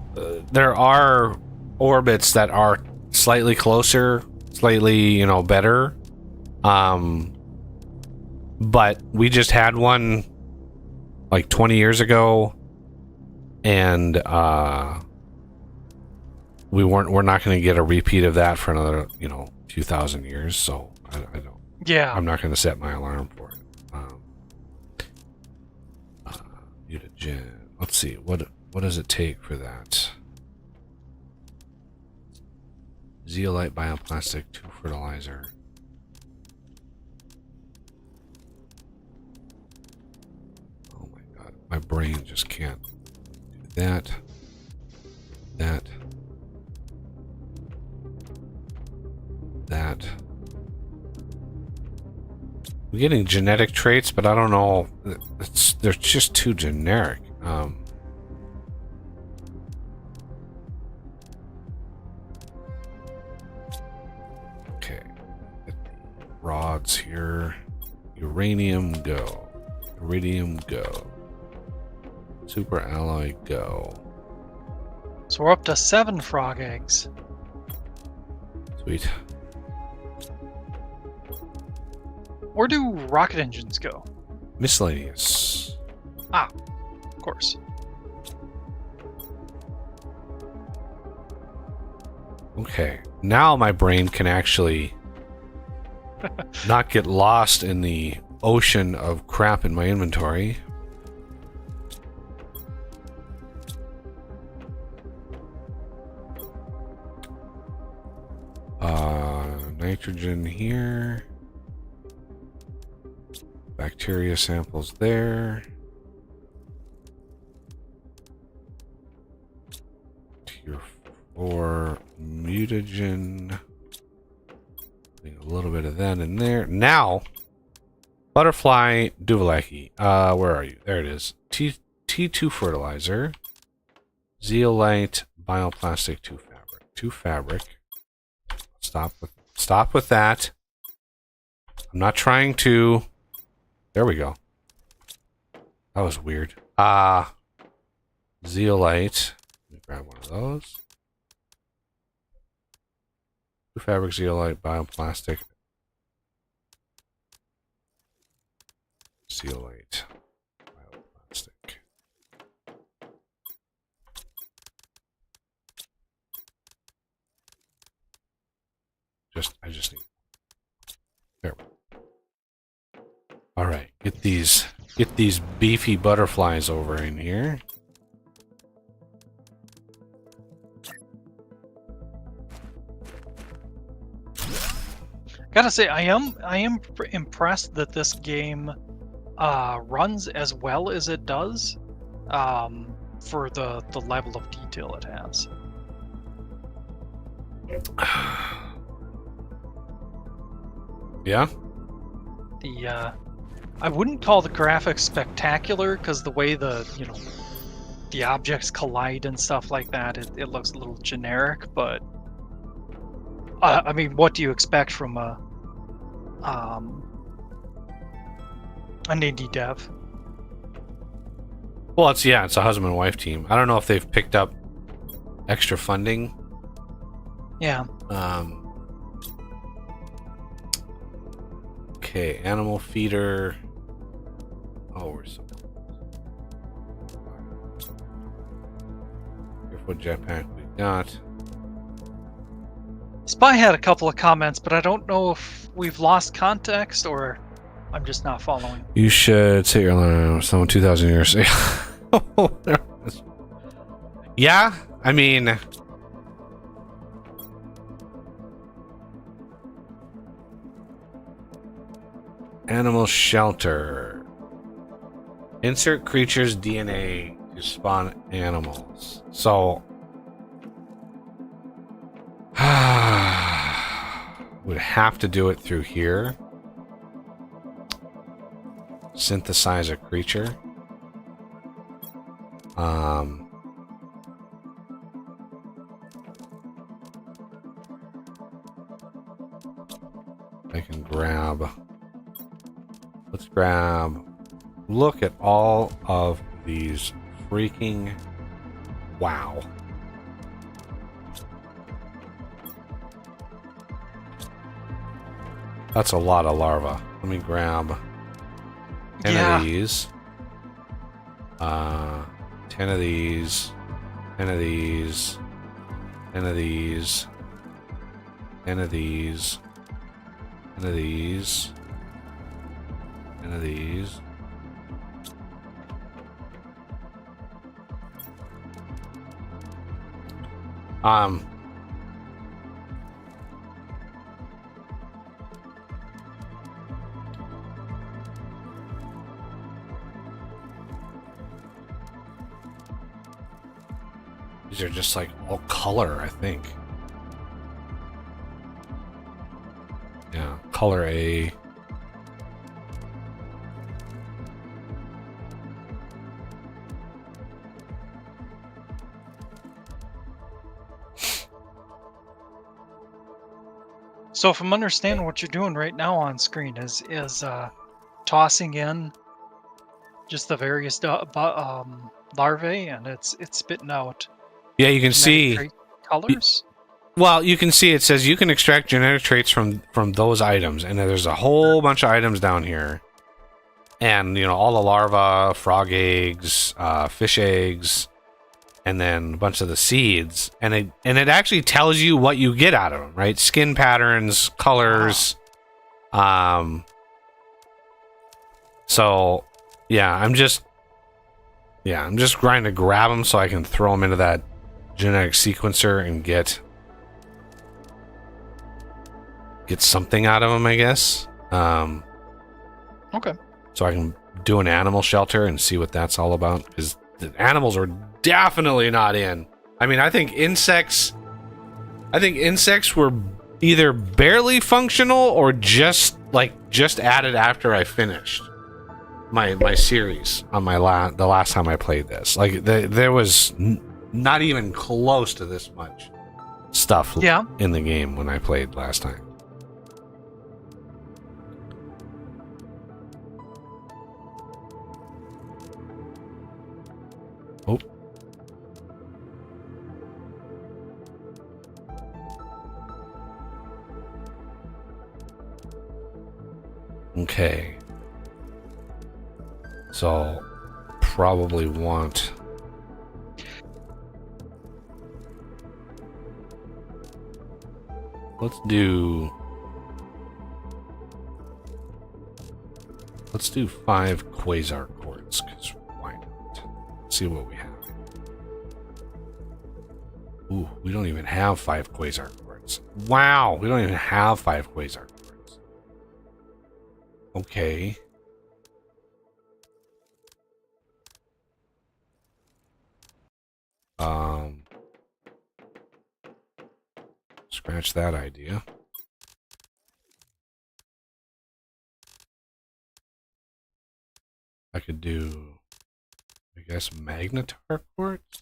orbits that are slightly closer, slightly, better. But we just had one like 20 years ago, and we're not going to get a repeat of that for another, few thousand years. So I don't.
Yeah.
I'm not going to set my alarm for it. Mutagen. Let's see. What does it take for that? Zeolite, bioplastic, 2 fertilizer. Oh my god, my brain just can't do that. That. I'm getting genetic traits, but I don't know. They're just too generic. Okay. Rods here. Uranium, go. Iridium, go. Super alloy, go.
So we're up to 7 frog eggs.
Sweet.
Where do rocket engines go?
Miscellaneous.
Of course.
Okay. Now my brain can actually not get lost in the ocean of crap in my inventory. Nitrogen here. Bacteria samples there. Tier 4 mutagen. A little bit of that in there. Now, butterfly Duvallaki. Where are you? There it is. T2 fertilizer. Zeolite bioplastic 2 fabric. 2 fabric. Stop with that. I'm not trying to. There we go. That was weird. Zeolite. Let me grab one of those. 2 fabric, zeolite, bioplastic. Zeolite. Bioplastic. I just need. There we go. Alright, get these beefy butterflies over in here.
Gotta say, I am impressed that this game runs as well as it does for the level of detail it has.
Yeah?
I wouldn't call the graphics spectacular because the way the objects collide and stuff like that, it looks a little generic, but I mean, what do you expect from an indie dev?
Well, it's a husband and wife team. I don't know if they've picked up extra funding.
Yeah.
Okay, animal feeder. Oh, we're so close. Here's what jetpack we got.
Spy had a couple of comments, but I don't know if we've lost context or I'm just not following.
You should set your alarm with someone 2,000 years. Yeah, I mean, animal shelter. Insert creature's DNA to spawn animals. So would have to do it through here. Synthesize a creature. I can grab. Let's grab. Look at all of these freaking. Wow. That's a lot of larvae. Let me grab 10 of these. 10 of these. 10 of these. 10 of these. 10 of these. 10 of these. 10 of these. These are just like all color, I think. Yeah, color A.
So if I'm understanding what you're doing right now on screen is tossing in just the various larvae, and it's spitting out.
Yeah, you can see
colors.
Well, you can see it says you can extract genetic traits from those items, and there's a whole bunch of items down here, and you know all the larvae, frog eggs, fish eggs, and then a bunch of the seeds, and it actually tells you what you get out of them, right? Skin patterns, colors. Wow. So yeah, I'm just trying to grab them so I can throw them into that genetic sequencer and get something out of them, I guess.
Okay.
So I can do an animal shelter and see what that's all about, because the animals are definitely not in. I mean, I think insects were either barely functional or just added after I finished my series on the last time I played this. Like there was not even close to this much stuff in the game when I played last time. Oh. Okay. So probably want let's do 5 quasar quartz, because why not? Let's see what we have. Ooh, we don't even have 5 quasar quartz. Wow, we don't even have 5 quasar quartz. Okay. Scratch that idea. I could do, I guess, magnetar quartz.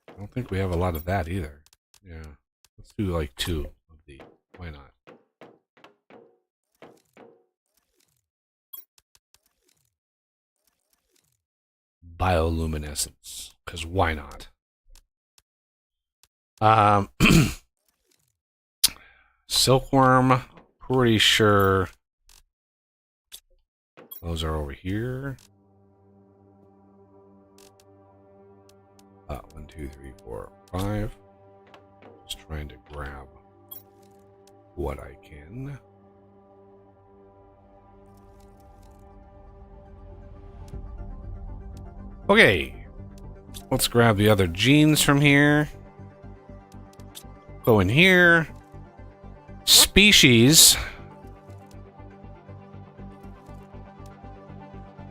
I don't think we have a lot of that either. Yeah, let's do like 2 of these. Why not? Bioluminescence, because why not? Silkworm, pretty sure those are over here. 1, 2, 3, 4, 5. Just trying to grab what I can. Okay, let's grab the other genes from here. Go in here. Species.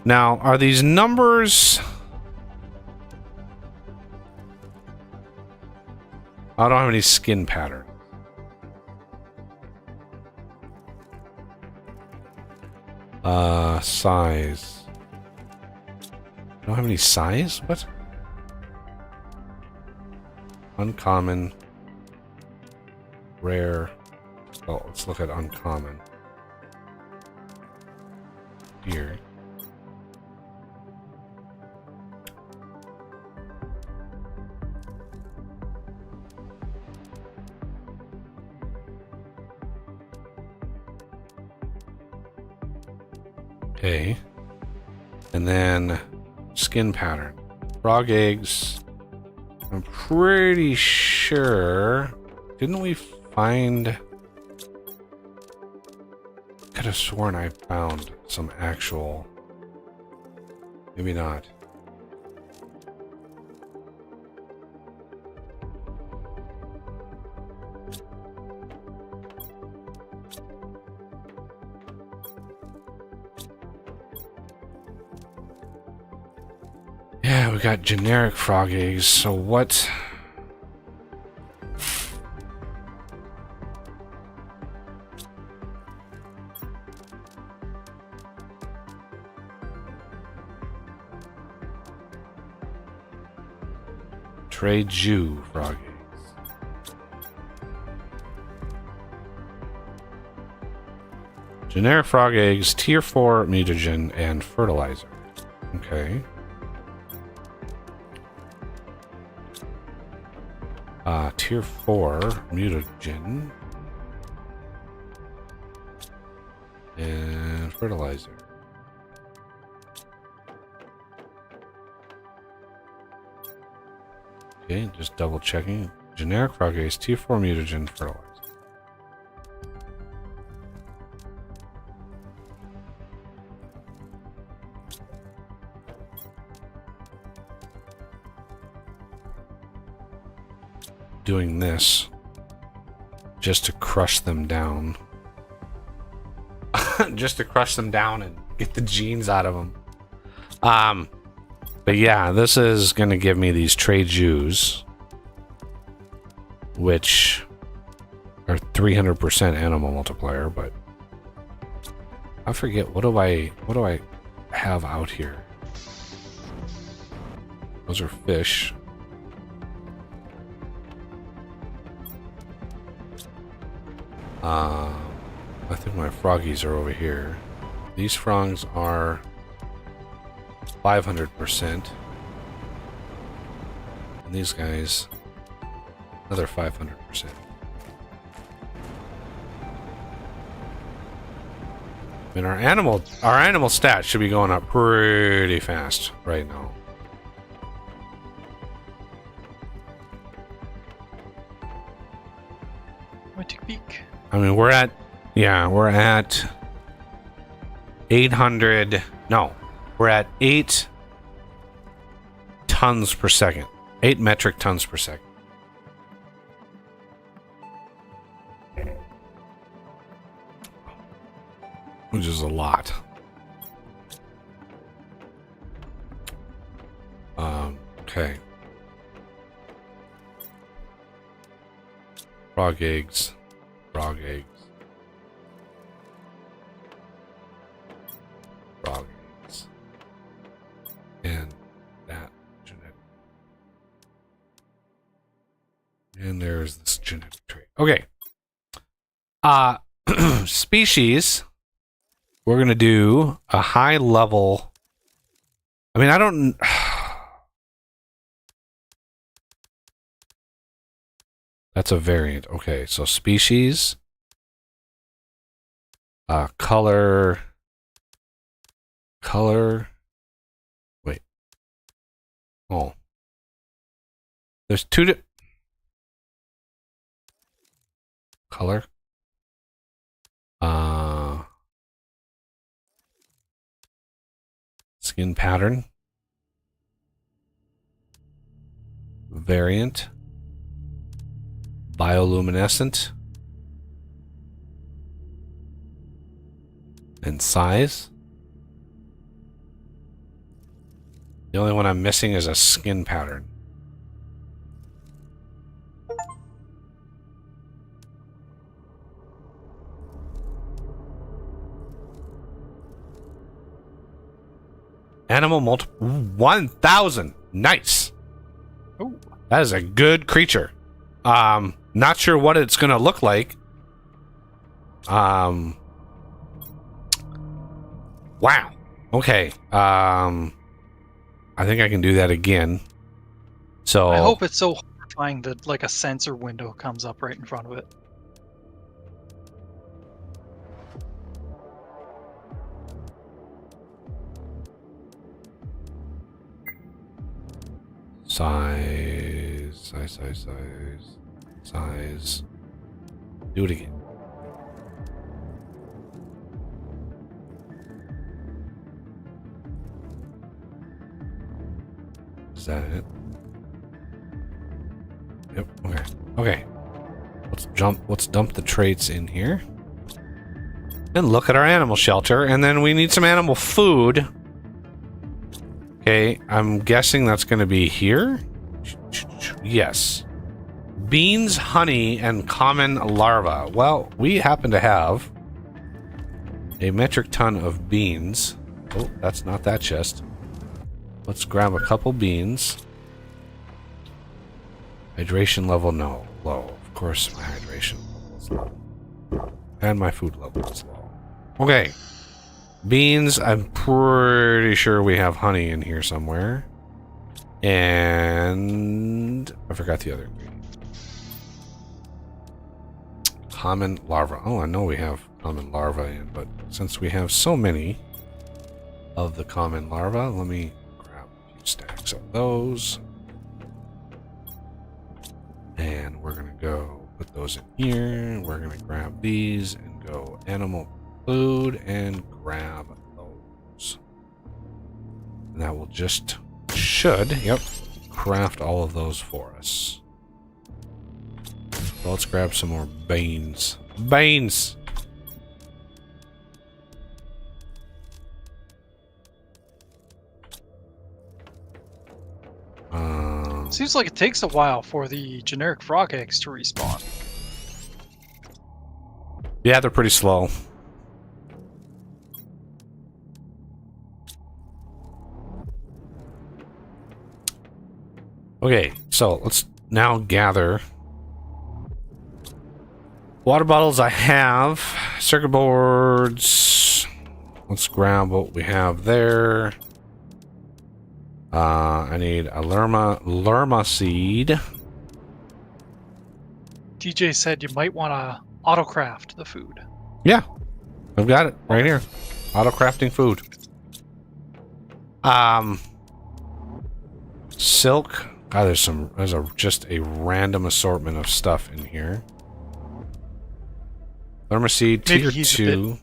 Now, are these numbers... I don't have any skin pattern. Size. I don't have any size? What? Uncommon. Rare. Oh, let's look at uncommon. Here. Okay. And then skin pattern. Frog eggs. I'm pretty sure. Didn't we find... Could have sworn I found some actual... Maybe not. Yeah, we got generic frog eggs, so what... Trade Jew frog eggs. Generic frog eggs, tier 4 mutagen, and fertilizer. Okay. Tier 4 mutagen and fertilizer. Okay, just double checking. Generic frog eggs, tier 4 mutagen, fertilizer. Doing this just to crush them down. Just to crush them down and get the genes out of them. But yeah, this is going to give me these trade Jews, which are 300% animal multiplier, but I forget, what do I have out here? Those are fish. I think my froggies are over here. These frogs are 500%. And these guys, another 500%. I mean, our animal stats should be going up pretty fast right now.
Let me take a peek.
I mean, we're at 800. No, we're at 8 tons per second. 8 metric tons per second. Which is a lot. Okay. Frog eggs. Frog eggs. Frog eggs. And that genetic. And there's this genetic trait. Okay. Species. We're going to do a high level. I mean, I don't... That's a variant. Okay, so species. Color. Wait. Oh. There's two... Color. Skin pattern. Variant. Bioluminescent. And size. The only one I'm missing is a skin pattern. Animal multi 1,000. Nice.
Ooh.
That is a good creature. Not sure what it's gonna look like. Wow. Okay. I think I can do that again. So
I hope it's so horrifying that like a sensor window comes up right in front of it.
size. Do it again. Is that it? Yep. Okay. Okay. Let's dump the traits in here. And look at our animal shelter. And then we need some animal food. Okay, I'm guessing that's going to be here. Yes. Beans, honey, and common larva. Well, we happen to have a metric ton of beans. Oh, that's not that chest. Let's grab a couple beans. Hydration level, no. Low. Of course, my hydration level is low. And my food level is low. Okay. Beans, I'm pretty sure we have honey in here somewhere. And I forgot the other ingredient. Common larva. Oh, I know we have common larva in, but since we have so many of the common larva, let me grab a few stacks of those. And we're going to go put those in here. We're going to grab these and go animal food and grab those. And that will just yep, craft all of those for us. So let's grab some more beans. Beans!
Seems like it takes a while for the generic frog eggs to respawn.
Yeah, they're pretty slow. Okay, so let's now gather water bottles. I have circuit boards. Let's grab what we have there. I need a lerma seed.
DJ said you might want to autocraft the food.
Yeah, I've got it right here. Auto crafting food. Silk. God, there's just a random assortment of stuff in here. Lermaseed, tier 2.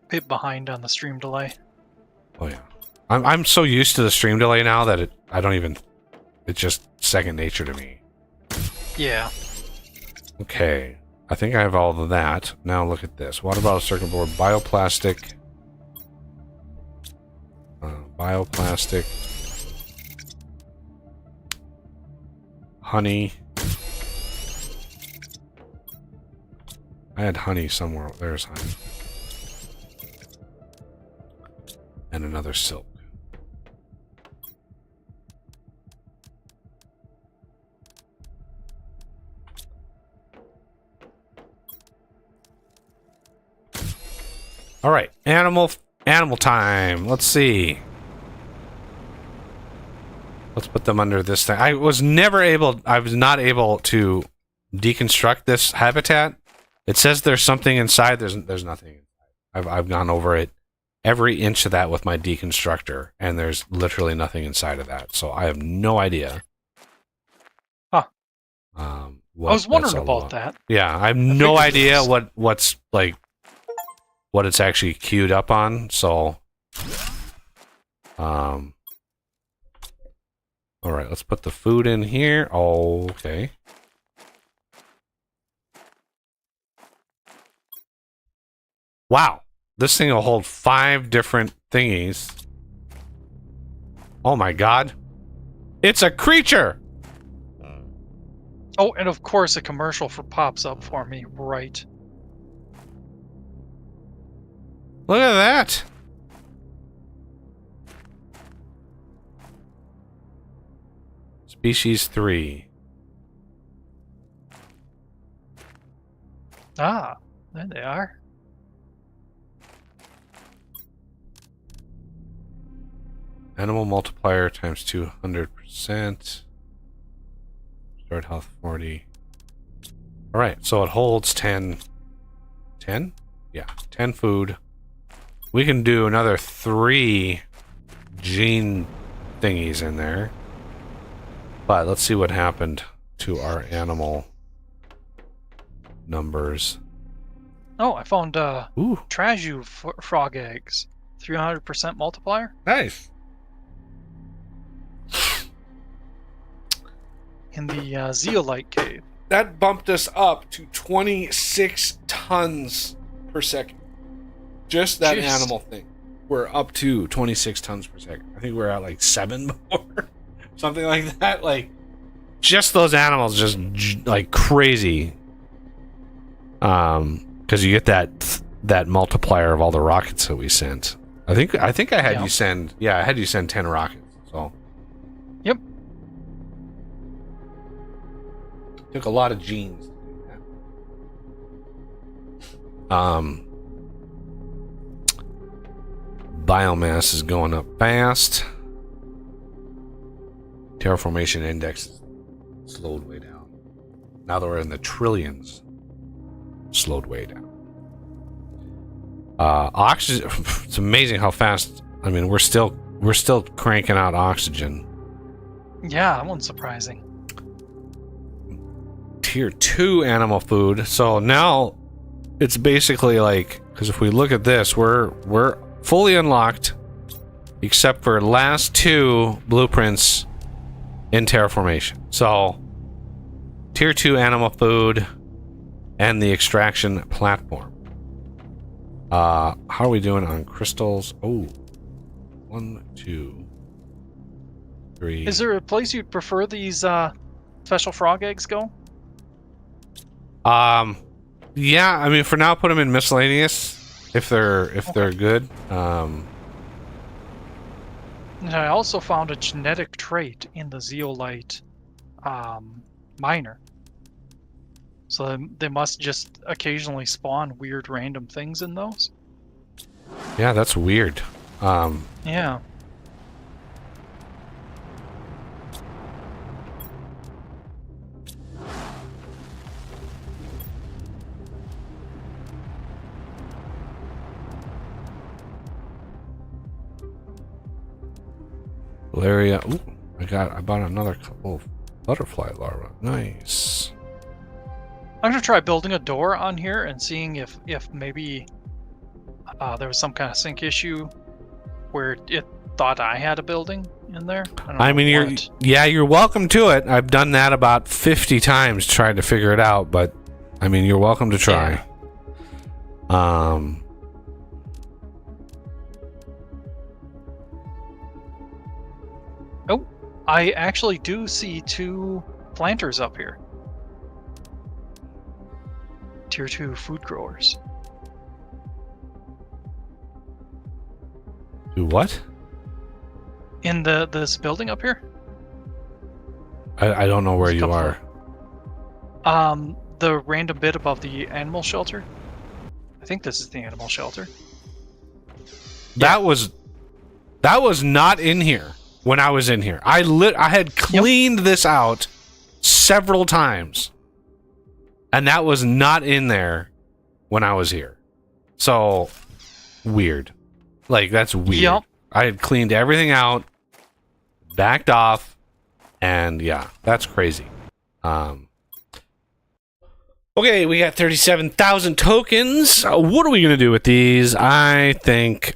Bit behind on the stream delay.
Oh yeah. I'm so used to the stream delay now that it's just second nature to me.
Yeah.
Okay. I think I have all of that. Now look at this. Water bottle, circuit board, bioplastic. Bioplastic. Honey. I had honey somewhere. There's honey. And another silk. All right, animal time. Let's see. Let's put them under this thing. I was not able to deconstruct this habitat. It says there's something inside. There's nothing. I've gone over it every inch of that with my deconstructor, and there's literally nothing inside of that. So I have no idea.
Huh.
I
was wondering about that.
Yeah, I have no idea what's like what it's actually queued up on. So, all right, let's put the food in here. Oh, okay. Wow, this thing will hold 5 different thingies. Oh my god. It's a creature!
Oh, and of course a commercial for pops up for me, right?
Look at that! Species 3.
Ah, there they are.
Animal multiplier times 200%. Start health 40. Alright, so it holds 10. 10? Yeah, 10 food. We can do another 3 gene thingies in there. But let's see what happened to our animal numbers.
Oh, I found
Ooh,
Traju frog eggs. 300% multiplier
nice.
in the zeolite cave.
That bumped us up to 26 tons per second. Just that
Jeez.
animal thing. We're up to 26 tons per second. I think we're at like 7 before. Something like that. Like, just those animals just like crazy. Because you get that multiplier of all the rockets that we sent. I think I had you send, I had you send 10 rockets. So.
Yep.
Took a lot of genes. Biomass is going up fast. Terraformation index is slowed way down. Now that we're in the trillions, slowed way down. Oxygen. It's amazing how fast. I mean, we're still cranking out oxygen.
Yeah, that one's surprising.
Tier 2 animal food. So now it's basically like, because if we look at this, we're fully unlocked except for last 2 blueprints in terraformation. So tier 2 animal food and the extraction platform. How are we doing on crystals? Oh, 1, 2, 3.
Is there a place you'd prefer these special frog eggs go?
Yeah, I mean, for now, put them in miscellaneous if they're good.
And I also found a genetic trait in the zeolite miner. So they must just occasionally spawn weird random things in those.
Yeah, that's weird.
Yeah.
Valeria. Ooh, I bought another couple of butterfly larvae. Nice.
I'm gonna try building a door on here and seeing if maybe there was some kind of sync issue where it thought I had a building in there.
I mean, you're welcome to it. I've done that about 50 times trying to figure it out, but I mean, you're welcome to try.
Yeah. Oh, I actually do see 2 planters up here. Tier 2 food growers.
Do what?
In this building up here?
I don't know where you are.
The random bit above the animal shelter. I think this is the animal shelter.
That was not in here when I was in here. I had cleaned this out several times, and that was not in there when I was here. So weird. Like, that's weird.
Yep.
I had cleaned everything out, backed off, and yeah, that's crazy. Okay, we got 37,000 tokens. What are we gonna do with these? I think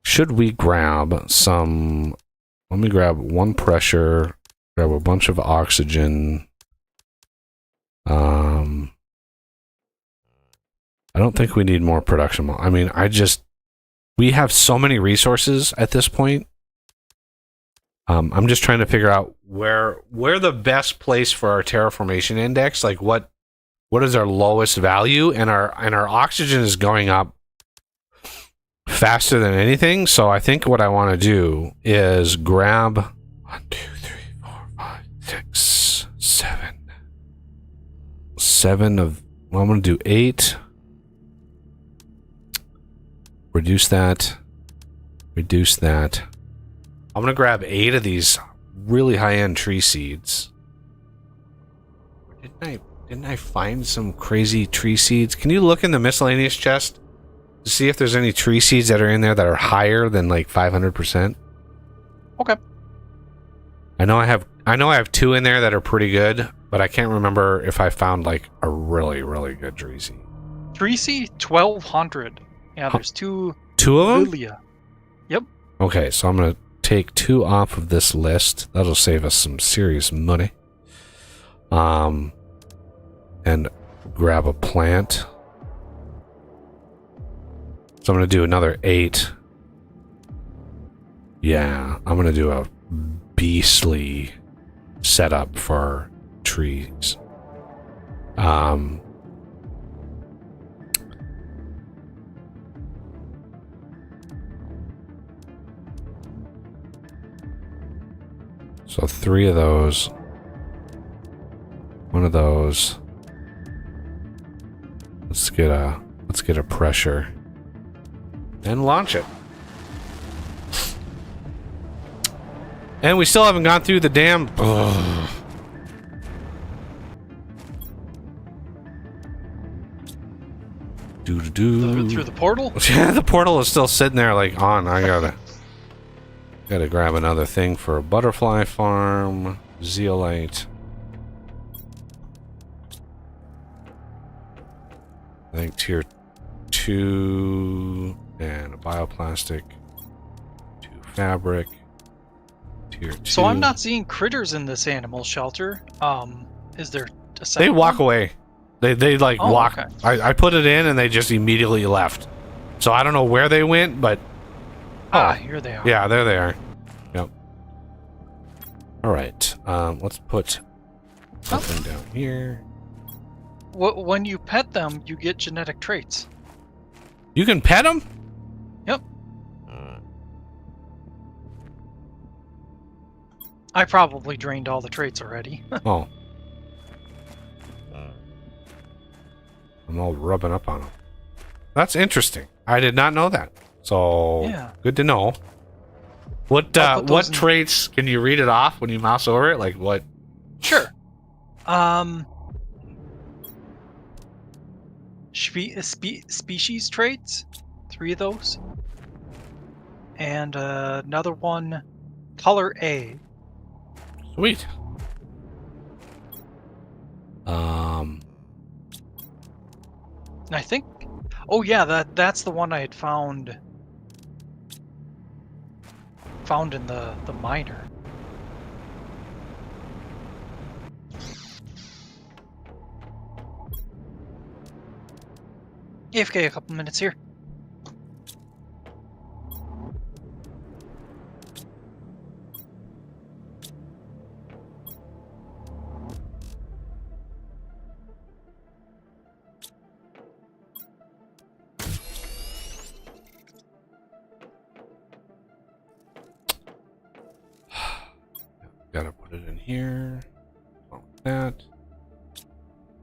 should we grab some? Let me grab 1 pressure, grab a bunch of oxygen. I don't think we need more production. I mean, We have so many resources at this point. I'm just trying to figure out where the best place for our terraformation index, like what is our lowest value, and our oxygen is going up faster than anything. So I think what I want to do is grab 1, 2, 3, 4, 5, 6, 7 of. Well, I'm going to do 8. Reduce that. Reduce that. I'm going to grab 8 of these really high-end tree seeds. Didn't I find some crazy tree seeds? Can you look in the miscellaneous chest to see if there's any tree seeds that are in there that are higher than like 500%?
Okay.
I know I have 2 in there that are pretty good, but I can't remember if I found like a really, really good tree seed.
Tree seed 1200. Yeah, there's 2.
2 of them?
Lilia. Yep.
Okay, so I'm going to take 2 off of this list. That'll save us some serious money. And grab a plant. So I'm going to do another 8. Yeah, I'm going to do a beastly setup for trees. So 3 of those. 1 of those. Let's get a pressure and launch it. And we still haven't gone through the damn. Ugh.
Through the portal?
Yeah, the portal is still sitting there like on. I gotta grab another thing for a butterfly farm. Zeolite. I think tier 2 and a bioplastic. 2 fabric. Tier 2.
So I'm not seeing critters in this animal shelter. Is there a second
They walk
one?
away. They like walk.
Okay.
I put it in and they just immediately left. So I don't know where they went, but
Here they are.
yeah, there they are. Yep. All right. Let's put something down here.
When you pet them, you get genetic traits.
You can pet them?
Yep. I probably drained all the traits already.
Oh. I'm all rubbing up on them. That's interesting. I did not know that. So
Yeah.
good to know. What
I'll put those in-
traits can you read it off when you mouse over it? Like what?
Sure. Species traits, 3 of those, and another one, color A.
Sweet.
I think. Oh yeah, that's the one I had found in the miner. AFK a couple minutes here.
Gotta put it in here. Like that.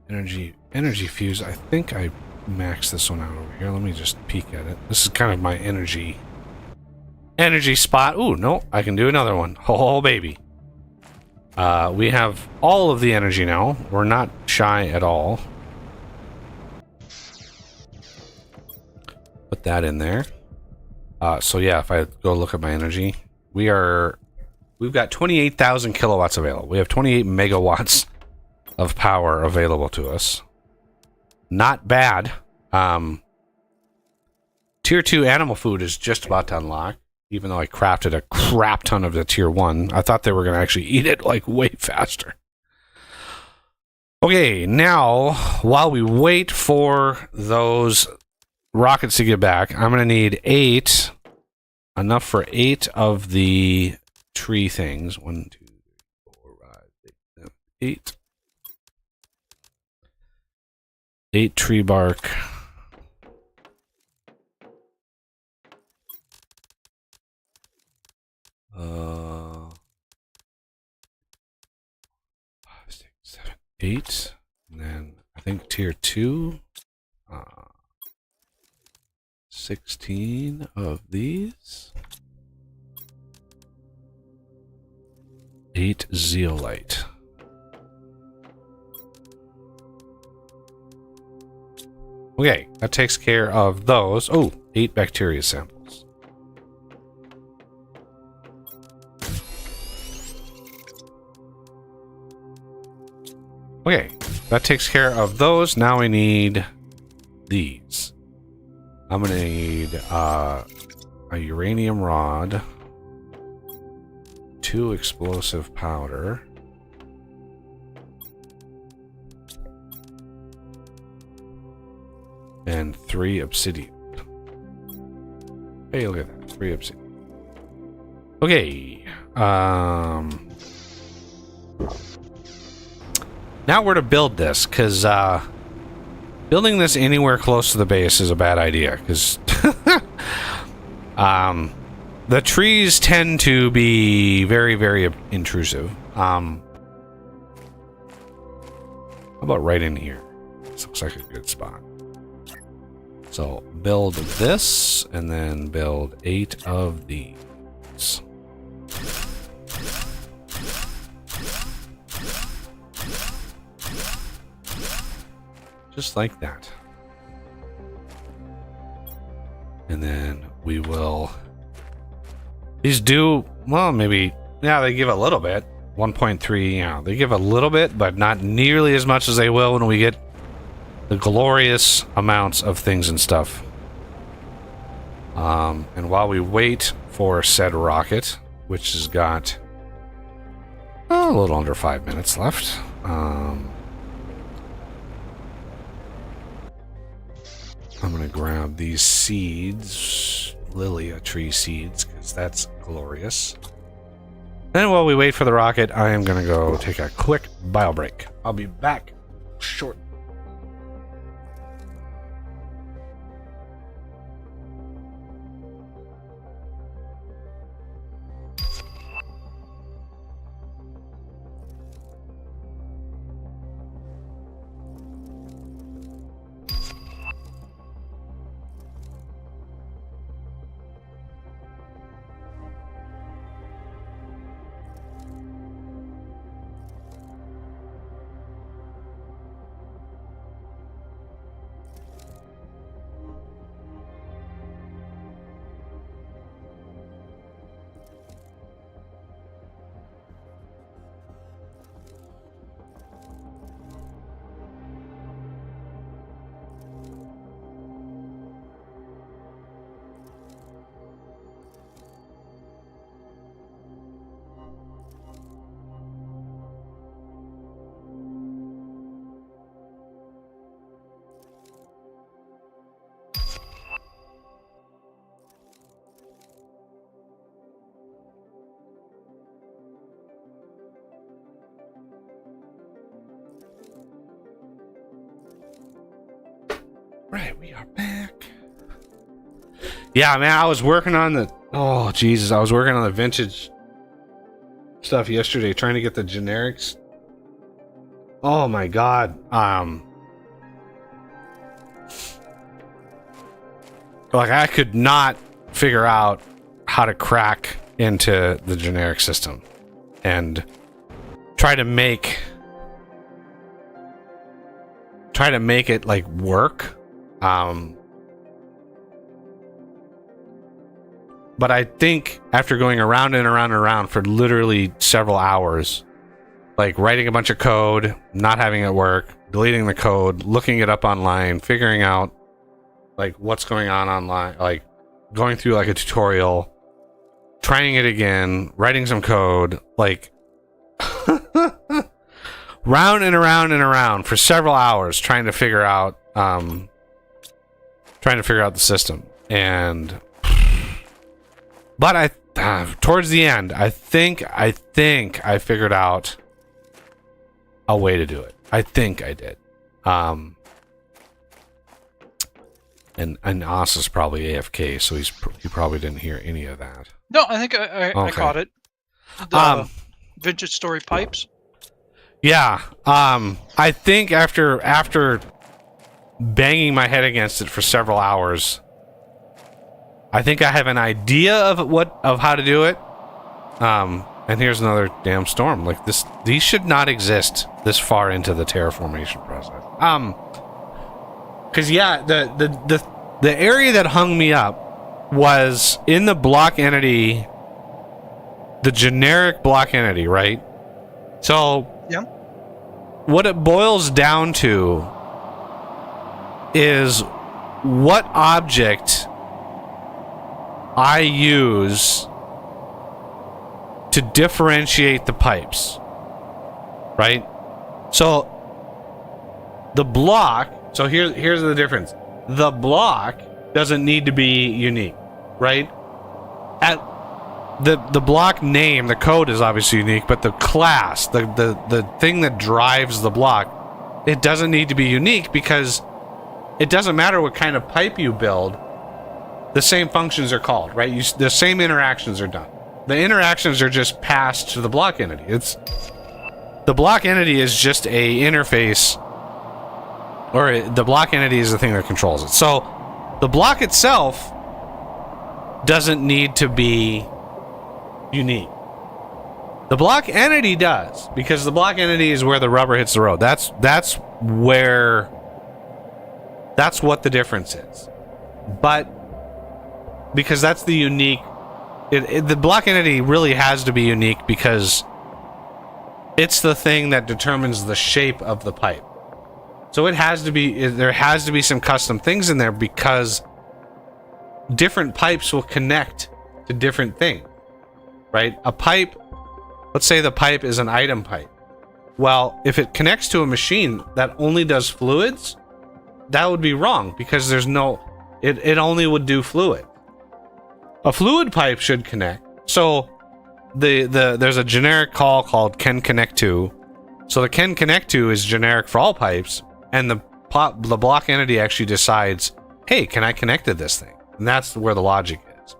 Energy fuse. I think I maxed this one out over here. Let me just peek at it. This is kind of my energy spot. Ooh, no, I can do another one. Oh, baby. We have all of the energy now. We're not shy at all. Put that in there. So yeah, if I go look at my energy, we've got 28,000 kilowatts available. We have 28 megawatts of power available to us. Not bad. Tier 2 animal food is just about to unlock, even though I crafted a crap ton of the tier 1. I thought they were going to actually eat it like way faster. Okay, now while we wait for those rockets to get back. I'm going to need 8. Enough for 8 of the tree things. 1, 2, 3, 4, 5, 6, 7, 8. 8 tree bark. Uh, 5, 6, 7, 8. And then I think tier 2. 16 of these. 8 zeolite. Okay, that takes care of those. Oh, 8 bacteria samples. Okay, that takes care of those. Now we need these. I'm gonna need a uranium rod, 2 explosive powder, and 3 obsidian. Hey, look at that, 3 obsidian. Okay, now where to build this, because building this anywhere close to the base is a bad idea, because the trees tend to be very, very intrusive. How about right in here? This looks like a good spot. So build this, and then build 8 of these. Just like that. And then we will... These do... Well, maybe... Yeah, they give a little bit. 1.3, yeah. They give a little bit, but not nearly as much as they will when we get the glorious amounts of things and stuff. And while we wait for said rocket, which has got a little under 5 minutes left, I'm going to grab these seeds, Lilia tree seeds, because that's glorious. Then while we wait for the rocket, I am going to go take a quick bio break. I'll be back shortly. Right, we are back. Yeah, man, I was working on the... Oh, Jesus, I was working on the vintage stuff yesterday, trying to get the generics. Oh, my God. Like, I could not figure out how to crack into the generic system and try to make it, like, work. But I think after going around and around and around for literally several hours, like writing a bunch of code, not having it work, deleting the code, looking it up online, figuring out like what's going on online, like going through like a tutorial, trying it again, writing some code, like round and around and around for several hours trying to figure out trying to figure out the system. And but towards the end, I think I figured out a way to do it. I think I did. And Os is probably AFK, so he probably didn't hear any of that.
No, I think I caught it. The vintage story pipes.
Yeah. I think after banging my head against it for several hours, I think I have an idea of how to do it. And here's another damn storm. Like these should not exist this far into the terraformation process. Because yeah, the area that hung me up was in the block entity, the generic block entity, right? So
yeah,
what it boils down to is what object I use to differentiate the pipes, right? So the block, so here's the difference. The block doesn't need to be unique, right? At the block name, the code is obviously unique, but the class, the thing that drives the block, it doesn't need to be unique because it doesn't matter what kind of pipe you build, the same functions are called, right? The same interactions are done. The interactions are just passed to the block entity. The block entity is just a interface, or the block entity is the thing that controls it. So the block itself doesn't need to be unique. The block entity does, because the block entity is where the rubber hits the road. That's what the difference is. But because that's the unique, the block entity really has to be unique because it's the thing that determines the shape of the pipe. So there has to be some custom things in there because different pipes will connect to different things, right? A pipe, let's say the pipe is an item pipe. Well, if it connects to a machine that only does fluids, that would be wrong because it only would do fluid. A fluid pipe should connect. So there's a generic call called can connect to. So the can connect to is generic for all pipes, and the block entity actually decides, hey, can I connect to this thing? And that's where the logic is.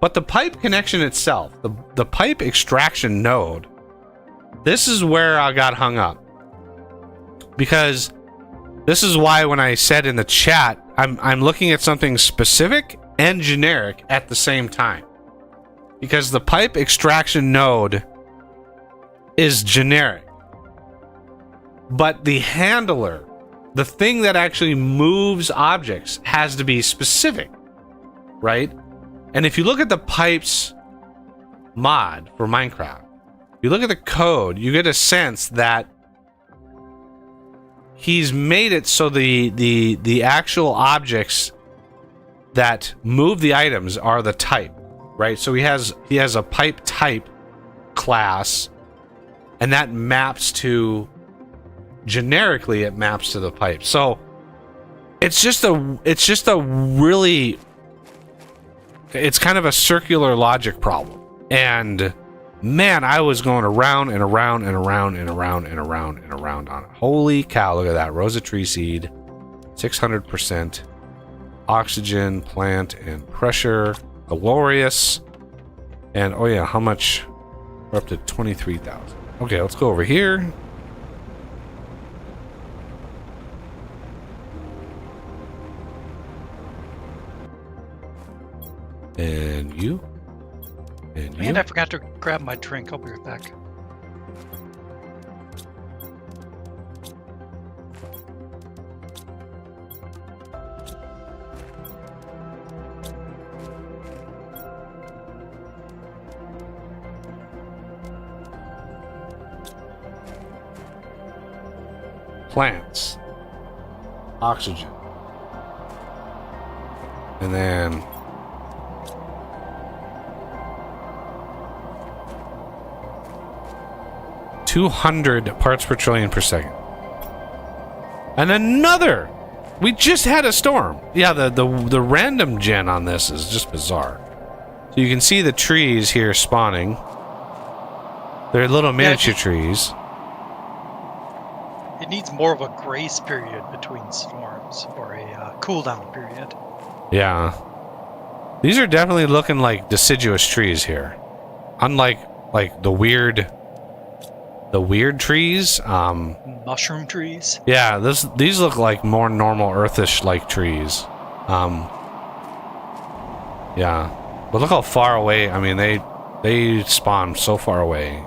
But the pipe connection itself, the pipe extraction node, this is where I got hung up. Because this is why when I said in the chat, I'm looking at something specific and generic at the same time. Because the pipe extraction node is generic. But the handler, the thing that actually moves objects, has to be specific, right? And if you look at the pipes mod for Minecraft, you look at the code, you get a sense that he's made it so the actual objects that move the items are the type, right? So he has a pipe type class, and that maps to, generically it maps to the pipe. So it's kind of a circular logic problem. And man, I was going around and around and around and around and around and around on it. Holy cow, look at that. Rosa tree seed, 600%. Oxygen, plant, and pressure. Glorious. And oh yeah, how much? We're up to 23,000. Okay, let's go over here. And you. And you.
And I forgot to grab my drink. I'll be right back.
Plants. Oxygen. And then 200 parts per trillion per second. And another We just had a storm. Yeah, the random gen on this is just bizarre. So you can see the trees here spawning. They're little miniature trees.
It needs more of a grace period between storms, or a cooldown period.
Yeah. These are definitely looking like deciduous trees here. Unlike like the weird trees.
Mushroom trees.
Yeah, these look like more normal earthish like trees. Yeah. But look how far away. I mean, they spawn so far away.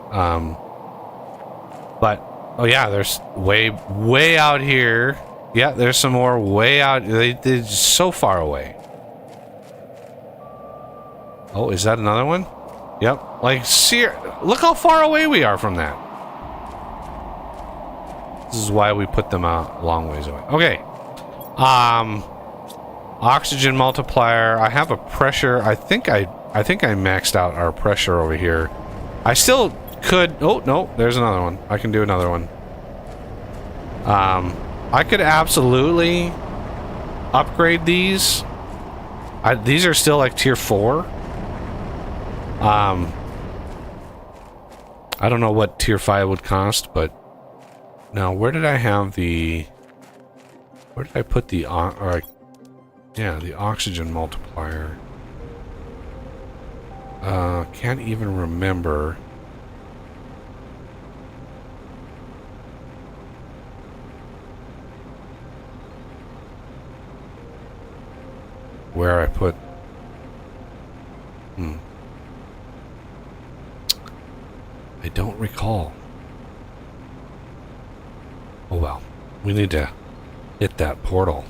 But oh yeah, there's way out here. Yeah, there's some more way out. They're just so far away. Oh, is that another one? Yep. Like, see, look how far away we are from that. This is why we put them a long ways away. Okay. Oxygen multiplier. I have a pressure. I think I maxed out our pressure over here. I still could. Oh no, there's another one. I can do another one. I could absolutely upgrade these. These are still like tier 4. I don't know what tier 5 would cost, but now where did I have the? Where did I put the? Yeah, the oxygen multiplier. Can't even remember. Where I put. I don't recall. Oh well, we need to hit that portal.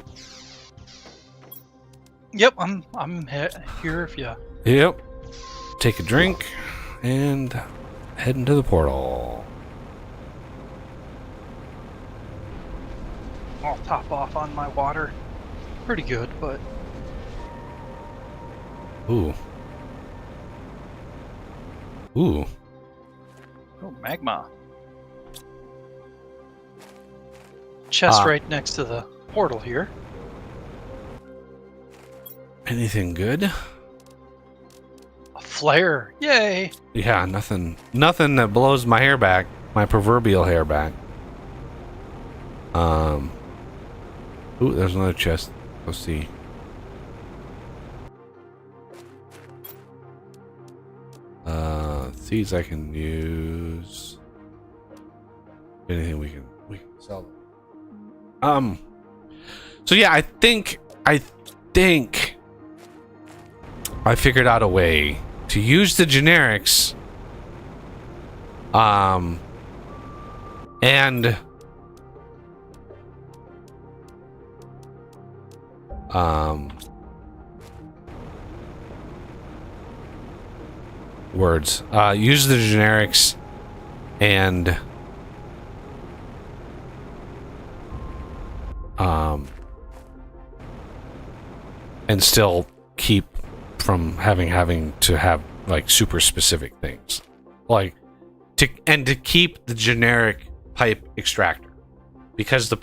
Yep, I'm here if you.
Yep. Take a drink and head into the portal.
I'll top off on my water. Pretty good, but.
Ooh. Ooh.
Oh, magma. Chest right next to the portal here.
Anything good?
A flare. Yay!
Yeah, nothing that blows my hair back. My proverbial hair back. Ooh, there's another chest. Let's see. Seeds I can use. Anything we can sell them. So yeah, I think I figured out a way to use the generics and use the generics and still keep from having to have like super specific things, like to keep the generic pipe extractor, because the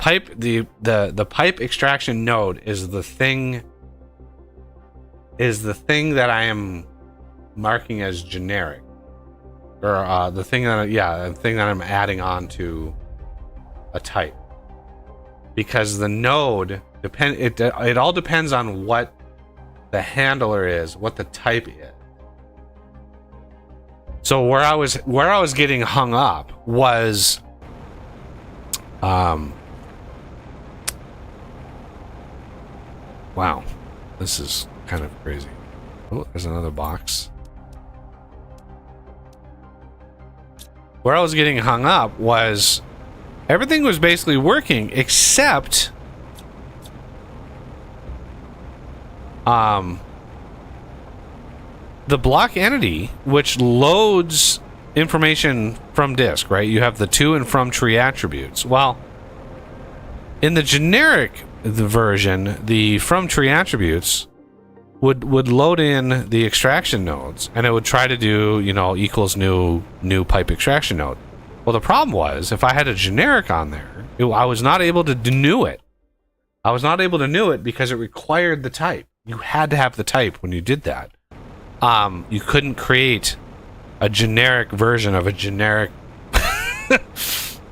pipe extraction node is the thing that I am marking as generic, or the thing that I'm adding on to a type, because the node it all depends on what the handler is, what the type is. So where I was getting hung up was wow, this is kind of crazy. Oh, there's another box. Where I was getting hung up was everything was basically working except the block entity, which loads information from disk, right? You have the to and from tree attributes. Well, in the generic version, the from tree attributes would load in the extraction nodes, and it would try to do, equals new pipe extraction node. Well, the problem was, if I had a generic on there, I was not able to do it. I was not able to new it because it required the type. You had to have the type when you did that. You couldn't create a generic version of a generic,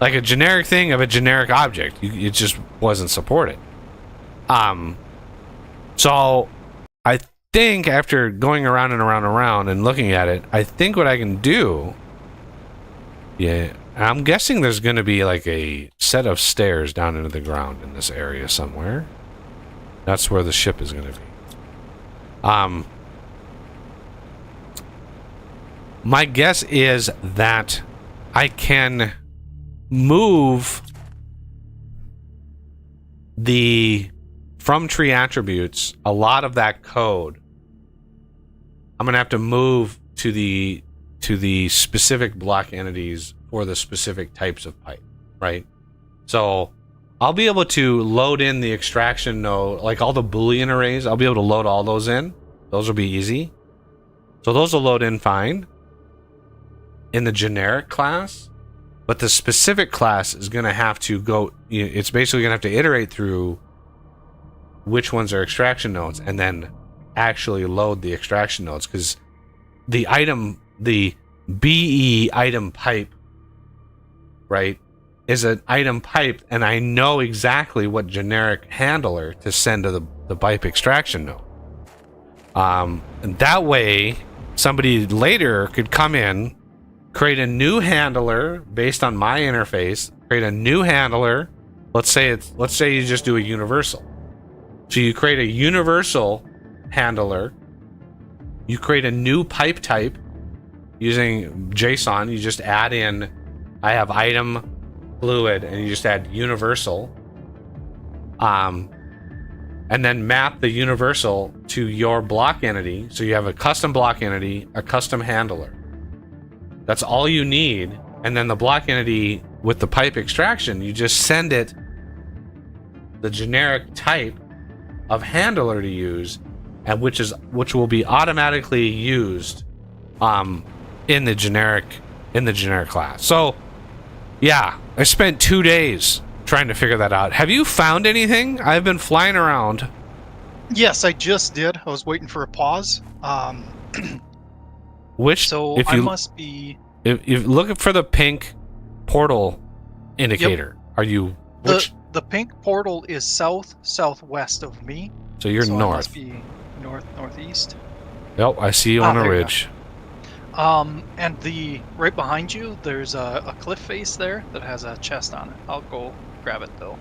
like a generic thing of a generic object. It just wasn't supported. So I think after going around and around and around and looking at it, I think what I can do, yeah, I'm guessing there's going to be like a set of stairs down into the ground in this area somewhere. That's where the ship is going to be. My guess is that I can move the from tree attributes, a lot of that code. I'm going to have to move to the specific block entities for the specific types of pipe, right? So I'll be able to load in the extraction node, like all the Boolean arrays. I'll be able to load all those in. Those will be easy. So those will load in fine in the generic class, but the specific class is going to have to go, it's basically going to have to iterate through which ones are extraction nodes and then actually load the extraction nodes, because the item, the BE item pipe, right, is an item pipe, and I know exactly what generic handler to send to the pipe extraction node. And that way somebody later could come in, create a new handler based on my interface, create a new handler. Let's say you just do a universal. So you create a universal handler, you create a new pipe type using JSON, you just add in, I have item fluid, and you just add universal, and then map the universal to your block entity. So you have a custom block entity, a custom handler. That's all you need. And then the block entity with the pipe extraction, you just send it the generic type of handler to use, and which will be automatically used in the generic class. So yeah, I spent 2 days trying to figure that out. Have you found anything? I've been flying around.
Yes, I just did. I was waiting for a pause.
Which,
so
if
I
you
must be.
if you're looking for the pink portal indicator,
Yep.
Are you
The pink portal is southwest of me.
So you're
so
north.
I must be northeast.
Yep, I see you on a
there you
ridge.
And right behind you, there's a cliff face there that has a chest on it. I'll go grab it though.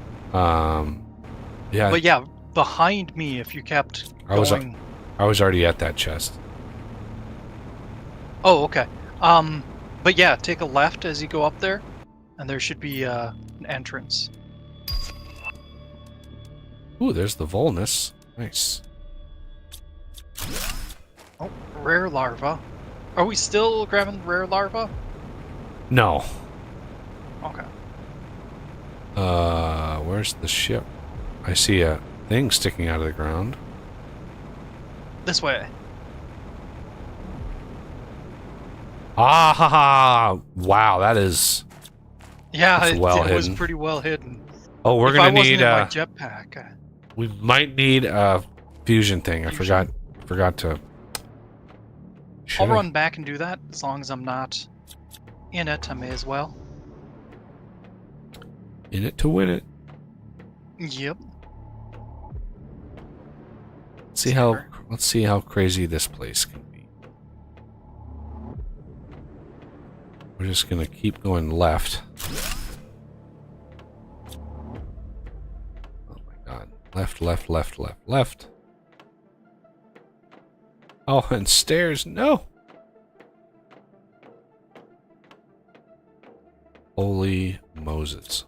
Yeah.
But yeah, behind me, if you kept going.
I was already at that chest.
Oh, okay. But yeah, take a left as you go up there, and there should be an entrance.
Ooh, there's the Volnus. Nice.
Oh, rare larva. Are we still grabbing rare larva?
No.
Okay.
Where's the ship? I see a thing sticking out of the ground.
This way.
Ah ha ha! Wow, that is.
Yeah,
That's
it
well
was
hidden.
pretty well hidden.
Oh, we're
If
gonna
I wasn't
need
in my jetpack.
we might need a fusion thing. I forgot to.
I'll run back and do that as long as I'm not in it. I may as well.
In it to win it.
Yep.
Let's see how crazy this place can be. We're just gonna keep going left. Oh my god. Left, left, left, left, left. Oh, and stairs. No. Holy Moses.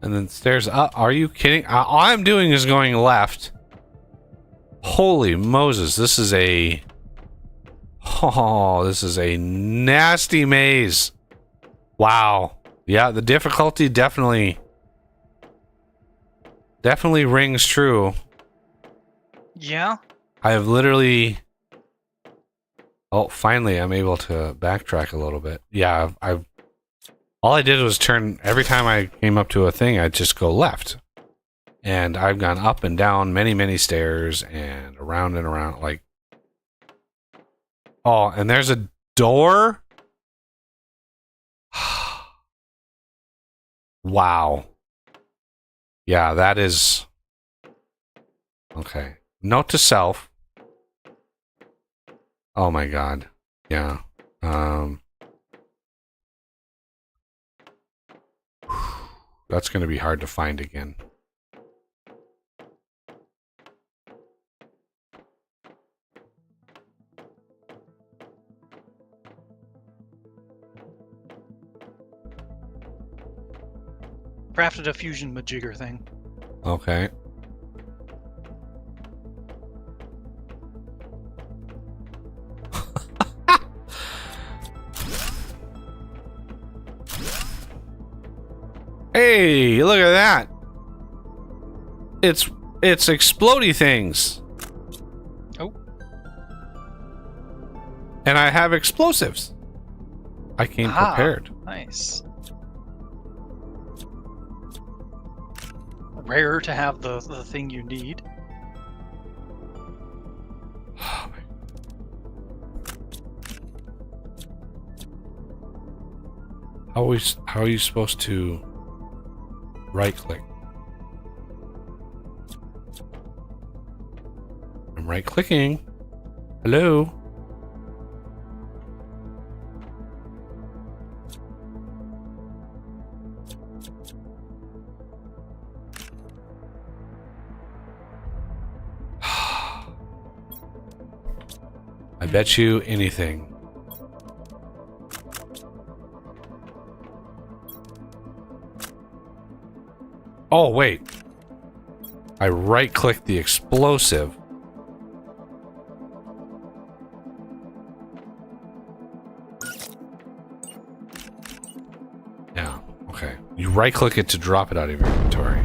And then stairs up. Are you kidding? All I'm doing is going left. Holy Moses, this is a... Oh, this is a nasty maze. Wow. Yeah, the difficulty definitely definitely rings true.
Yeah.
I have literally... Oh, finally I'm able to backtrack a little bit. Yeah, I've all I did was turn... Every time I came up to a thing, I'd just go left. And I've gone up and down many, many stairs and around, like... Oh, and there's a door? Wow. Yeah, that is... Okay. Note to self. Oh my god. Yeah. That's going to be hard to find again.
Crafted a fusion majigger thing.
Okay. Hey, look at that. It's explodey things.
Oh.
And I have explosives. I came prepared.
Nice. Rare to have the thing you need.
How are you supposed to right click? I'm right clicking. Hello? I bet you anything. Oh, wait. I right-clicked the explosive. Yeah, okay. You right-click it to drop it out of your inventory.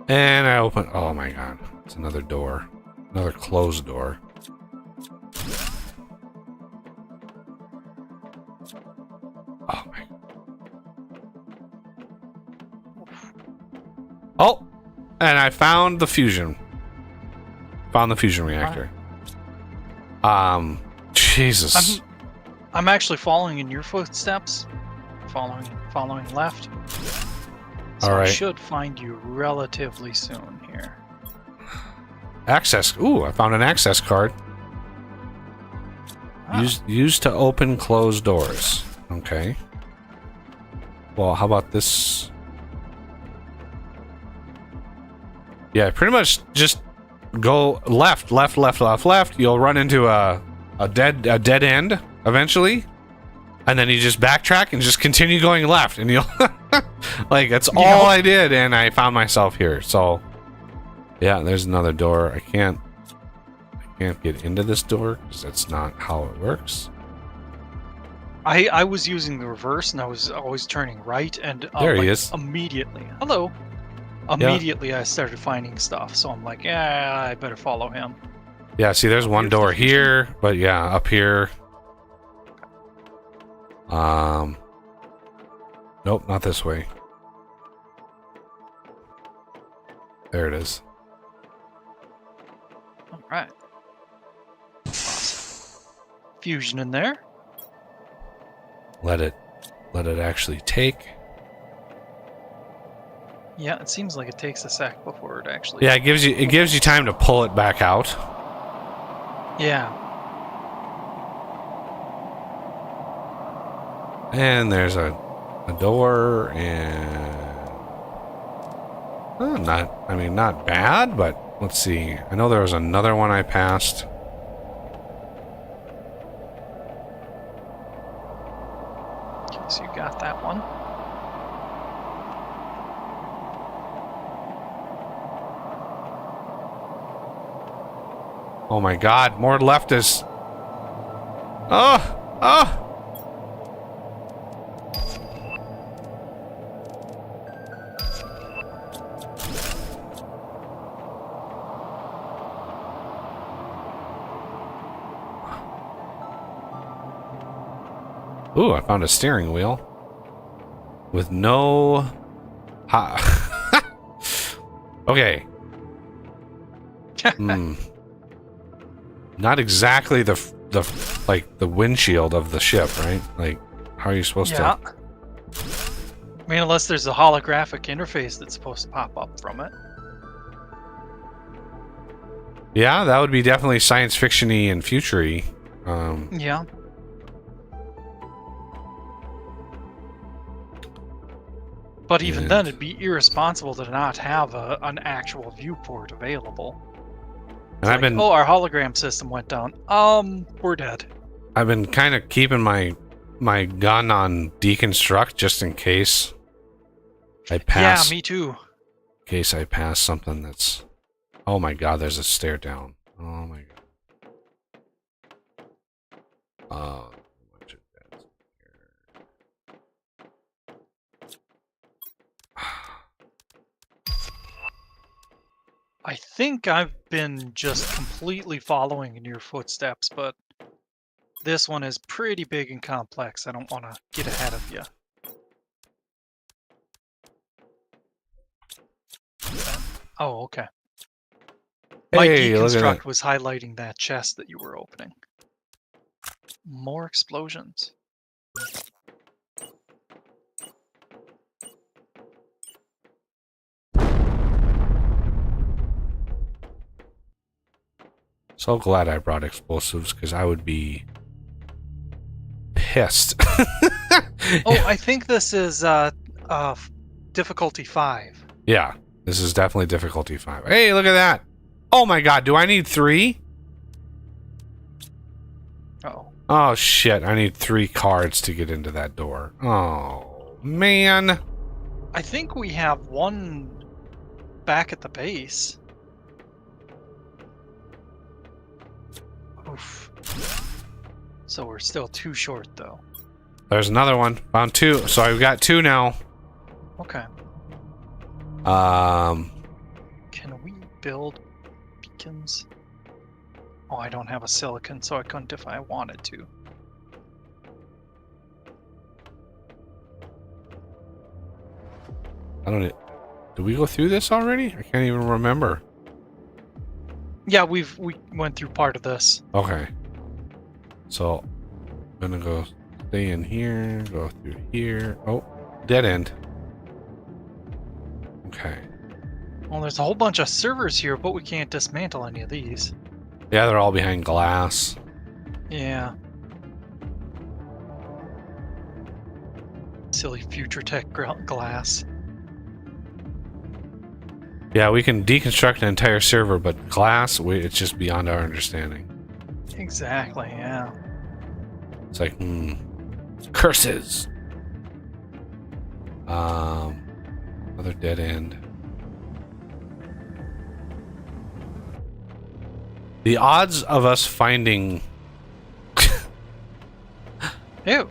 And I open... Oh my god. It's another door. Another closed door. Oh my... Oh! And I found the fusion. Found the fusion reactor. Jesus.
I'm actually following in your footsteps. Following left. So
All right.
I should find you relatively soon here.
Access. Ooh, I found an access card. Used to open closed doors. Okay. Well, how about this? Yeah, pretty much just go left. You'll run into a dead end eventually. And then you just backtrack and just continue going left, and you'll like that's all I did, and I found myself here. So yeah, there's another door. I can't get into this door because that's not how it works.
I was using the reverse, and I was always turning right, and
There he is.
Immediately. Hello. Immediately, I started finding stuff, so I'm like, yeah, I better follow him.
Yeah, see, there's one door here, but yeah, up here. Nope, not this way. There it is.
All right. Awesome. Fusion in there.
Let it actually take.
Yeah, it seems like it takes a sec before it actually.
Yeah, it gives you time to pull it back out.
Yeah.
And there's a door, and not bad, but let's see. I know there was another one I passed.
Okay, so you got that one.
Oh my god, more leftists. Oh! Ooh, I found a steering wheel. With no... Okay. Not exactly the windshield of the ship, right? Like, how are you supposed to...
I mean, unless there's a holographic interface that's supposed to pop up from it.
Yeah, that would be definitely science fiction-y and future-y.
Yeah. But even then, it'd be irresponsible to not have an actual viewport available.
And I've been...
Oh, our hologram system went down. We're dead.
I've been kind of keeping my gun on deconstruct just in case I pass.
Yeah, me too.
In case I pass something that's... Oh my god, there's a stair down. Oh my god. Bunch of beds here.
I think I've been just completely following in your footsteps, but this one is pretty big and complex. I don't want to get ahead of you. Oh, okay. My deconstruct was highlighting that chest that you were opening. More explosions.
So glad I brought explosives, because I would be pissed.
Oh, I think this is difficulty 5.
Yeah, this is definitely difficulty 5. Hey, look at that! Oh my god, do I need 3?
Uh-oh.
Oh shit, I need 3 cards to get into that door. Oh, man.
I think we have one back at the base. Oof. So we're still 2 short, though.
There's another one. Found 2. So I've got 2 now.
Okay. Can we build beacons? Oh, I don't have a silicon, so I couldn't if I wanted to.
I don't know. Did we go through this already? I can't even remember.
Yeah, we went through part of this.
Okay. So, I'm gonna go stay in here, go through here. Oh, dead end. Okay.
Well, there's a whole bunch of servers here, but we can't dismantle any of these.
Yeah, they're all behind glass.
Yeah. Silly future tech glass.
Yeah, we can deconstruct an entire server, but glass, it's just beyond our understanding.
Exactly, yeah.
It's like, curses. Another dead end. The odds of us finding
Ew.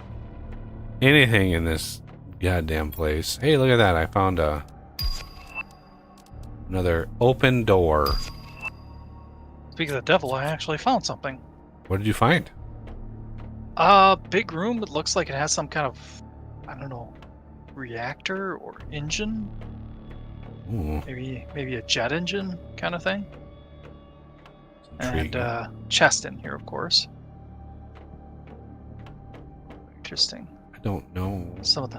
anything in this goddamn place. Hey, look at that. I found another open door.
Speaking of the devil, I actually found something.
What did you find?
Big room. It looks like it has some kind of, I don't know, reactor or engine.
Ooh.
Maybe a jet engine kind of thing.
Intriguing.
And chest in here, of course. Interesting.
I don't know.
Some of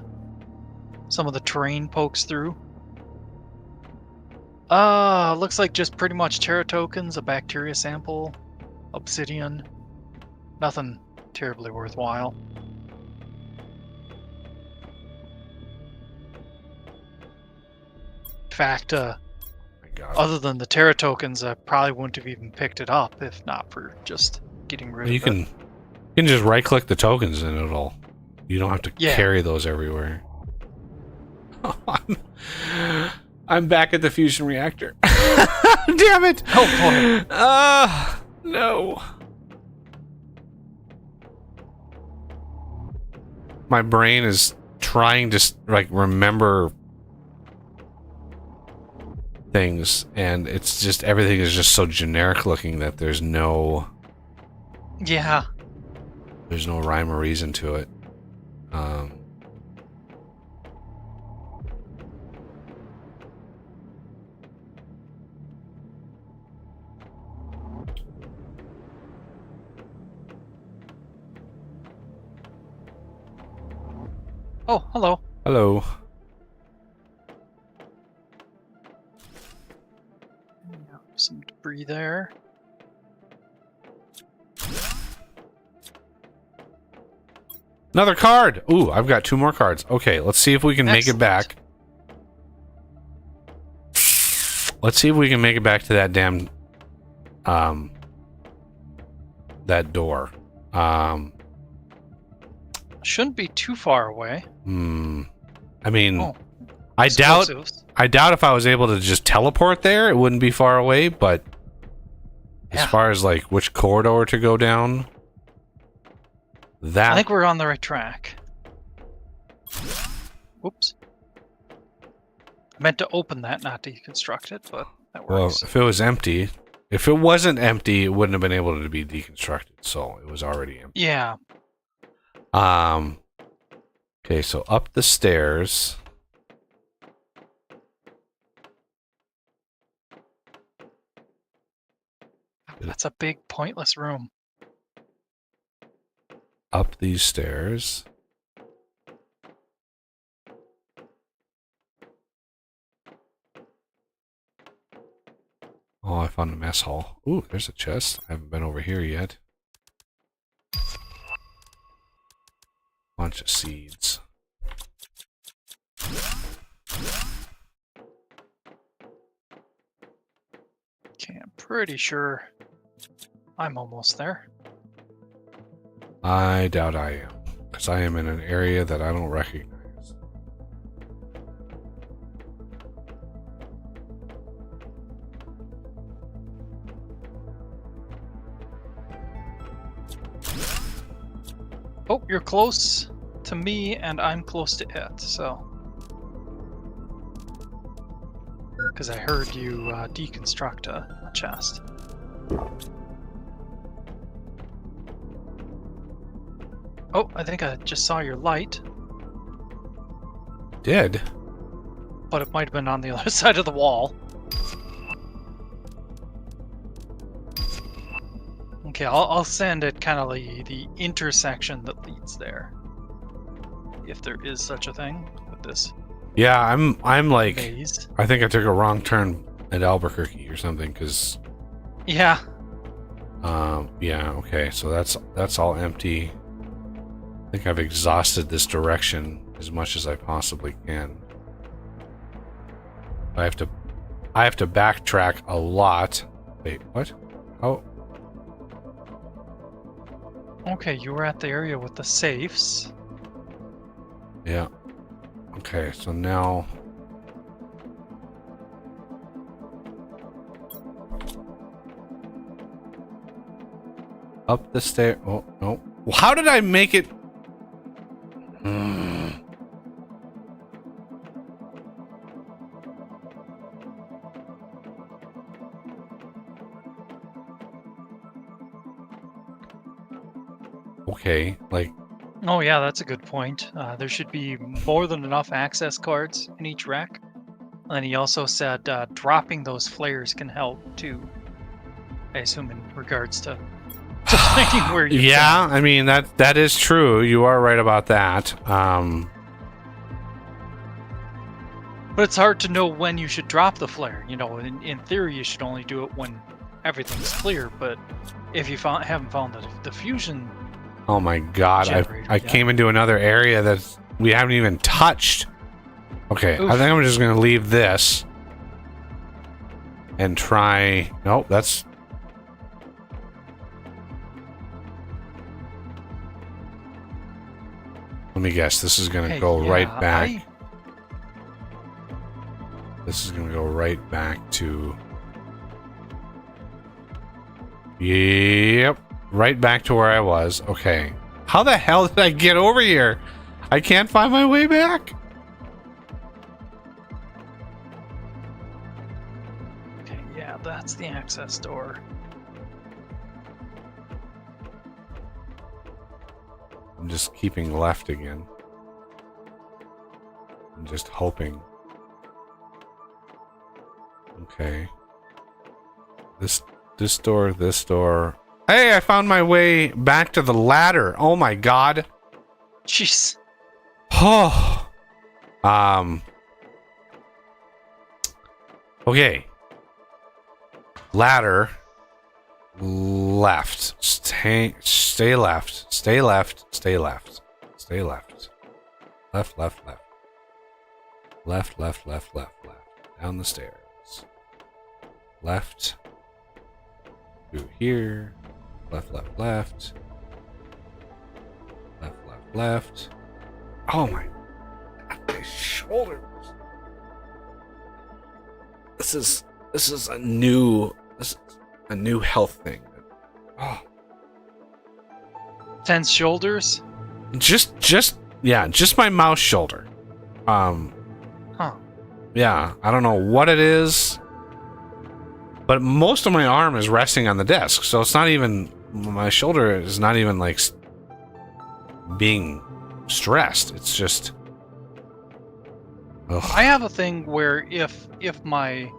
the terrain pokes through. Looks like just pretty much Terra tokens, a bacteria sample, obsidian. Nothing terribly worthwhile. In fact,
My God.
other than the Terra tokens, I probably wouldn't have even picked it up if not for just getting rid
You
of it.
can just right-click the tokens and it'll. You don't have to
Yeah.
carry those everywhere. I'm back at the fusion reactor. Damn it!
Oh boy.
No. My brain is trying to remember things, and it's just everything is just so generic looking that there's no
Yeah.
rhyme or reason to it.
Oh, hello.
Hello.
Some debris there.
Another card! Ooh, I've got 2 more cards. Okay, let's see if we can make it
Excellent.
back. Let's see if we can make it back to that damn... that door.
Shouldn't be too far away.
I mean...
Oh,
I doubt
explosives.
if I was able to just teleport there, it wouldn't be far away, but as
Yeah.
far as like which corridor to go down, that
I think we're on the right track. Whoops. I meant to open that, not deconstruct it, but that
well,
works.
if it was empty, if it wasn't empty, it wouldn't have been able to be deconstructed, so it was already empty.
Yeah.
Okay, so up the stairs.
That's a big, pointless room.
Up these stairs. Oh, I found a mess hall. Ooh, there's a chest. I haven't been over here yet. Bunch of seeds.
Okay, I'm pretty sure I'm almost there.
I doubt I am, because I am in an area that I don't recognize.
Oh, you're close to me, and I'm close to it, so... Because I heard you deconstruct a chest. Oh, I think I just saw your light,
Did?
but it might have been on the other side of the wall. Okay, I'll send it kind of the intersection that leads there. If there is such a thing with this
Yeah, I'm like,
maze.
I think I took a wrong turn at Albuquerque or something, because,
Yeah,
yeah, okay, so that's all empty. I think I've exhausted this direction as much as I possibly can. I have to backtrack a lot. Wait, what? Oh,
okay, you were at the area with the safes.
yeah. Okay, so now... Up the stair... Oh, no. How did I make it... Okay, like...
Oh yeah, that's a good point. There should be more than enough access cards in each rack. And he also said dropping those flares can help too. I assume in regards to finding where you
Yeah, I mean, that is true. You are right about that.
But it's hard to know when you should drop the flare. You know, in theory, you should only do it when everything's clear. But if you haven't found the fusion,
Oh my god,
Generator,
I
yeah.
came into another area that we haven't even touched. Okay,
Oof.
I think I'm just gonna leave this and try... Nope, that's... Let me guess, this is gonna
hey,
go
yeah,
right back. This is gonna go right back to... Yep, right back to where I was. Okay. How the hell did I get over here? I can't find my way back.
Okay, yeah, that's the access door.
I'm just keeping left again. I'm just hoping. Okay. This door. Hey, I found my way back to the ladder. Oh my god.
Jeez.
Oh. Okay. Ladder. Left. Stay left. Stay left. Stay left. Stay left. Left, left, left. Left, left, left, left, left. Down the stairs. Left. Through here. Left, left, left. Left, left, left. Oh my. My shoulders. This is a new health thing. Oh.
Tense shoulders?
Just my mouse shoulder.
Huh.
Yeah, I don't know what it is. But most of my arm is resting on the desk, so it's not even, my shoulder is not even like being stressed. It's just, ugh.
I have a thing where if my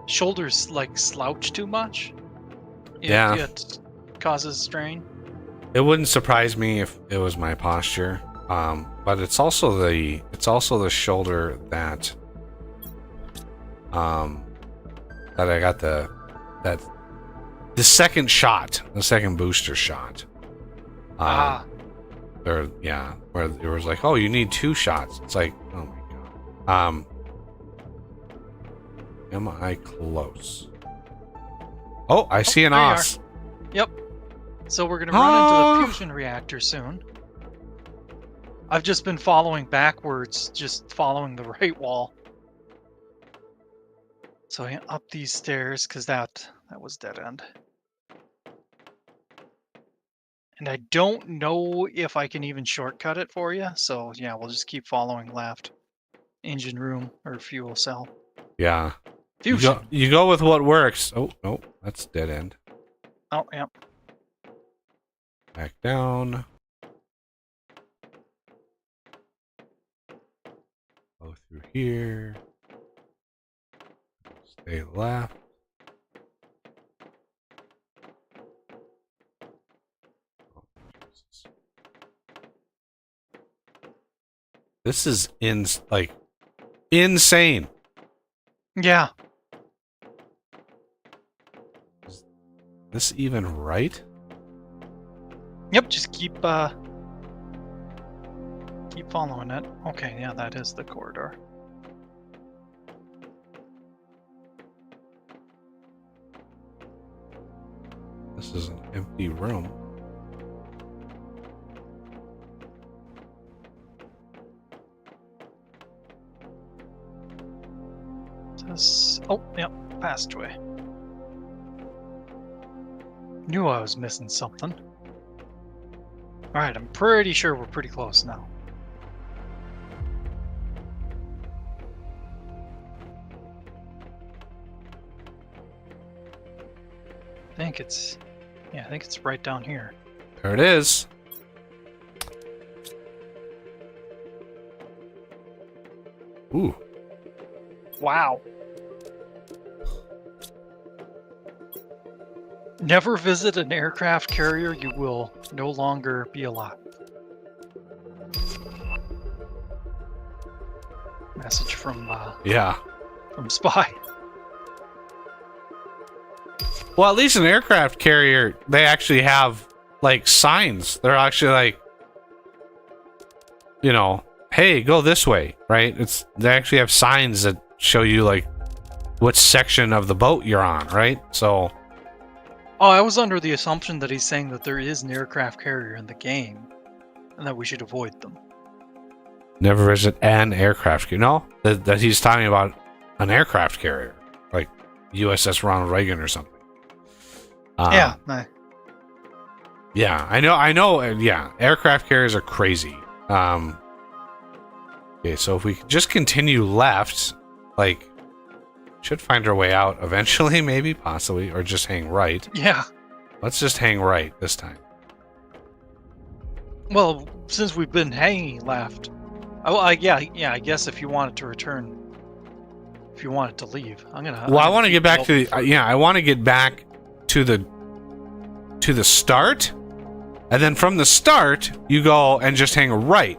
shoulders like slouch too much, it causes strain.
It wouldn't surprise me if it was my posture, but it's also the shoulder that that I got the second shot, the second booster shot. Where it was like, oh, you need 2 shots. It's like, oh my god. Am I close? Oh, I see an os.
Yep. So we're gonna run into the fusion reactor soon. I've just been following backwards, just following the right wall. So up these stairs, because that was dead end. And I don't know if I can even shortcut it for you. So yeah, we'll just keep following left. Engine room or fuel cell.
Yeah.
Fusion.
You go with what works. Oh, no, that's dead end.
Oh, yeah.
Back down. Go through here. Stay left. Oh, Jesus. This is insane.
Yeah.
Is this even right?
Yep, just keep following it. Okay, yeah, that is the corridor.
This is an empty room.
Oh, yep, passageway. Knew I was missing something. Alright, I'm pretty sure we're pretty close now. I think it's right down here.
There it is. Ooh.
Wow. Never visit an aircraft carrier, you will no longer be alive. Message from Spy.
Well, at least an aircraft carrier, they actually have like signs. They're actually like, you know, hey, go this way, right? They actually have signs that show you like what section of the boat you're on, right? So
Oh, I was under the assumption that he's saying that there is an aircraft carrier in the game, and that we should avoid them.
Never visit an aircraft carrier. No, that he's talking about an aircraft carrier, like USS Ronald Reagan or something.
Yeah.
Yeah, I know. Yeah, aircraft carriers are crazy. Okay, so if we just continue left, like, should find our way out eventually, maybe, possibly, or just hang right.
Yeah.
Let's just hang right this time.
Well, since we've been hanging left, Oh, yeah. I guess if you wanted to return, if you wanted to leave, I'm gonna.
Well, I
I'm
want to
gonna
get back
keep
to
going
the I want to get back to the start, and then from the start you go and just hang a right,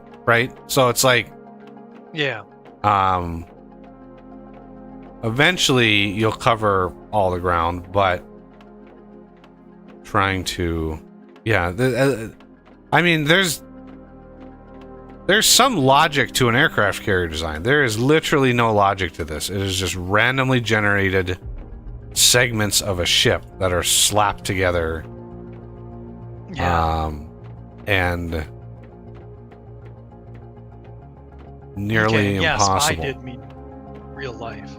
so it's like
Yeah.
eventually you'll cover all the ground, but trying to I mean there's some logic to an aircraft carrier design. There is literally no logic to this. It is just randomly generated segments of a ship that are slapped together.
Yeah.
And nearly
Okay, yeah, Spy
impossible.
did mean real life.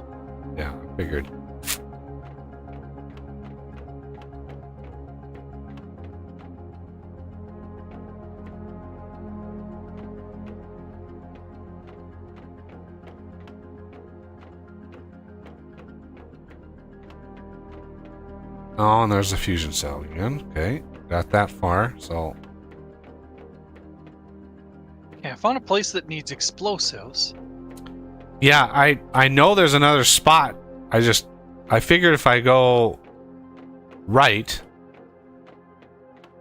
Yeah, I figured. Oh, and there's the fusion cell again. Okay, got that far, so...
Yeah, I found a place that needs explosives.
Yeah, I know there's another spot. I figured if I go right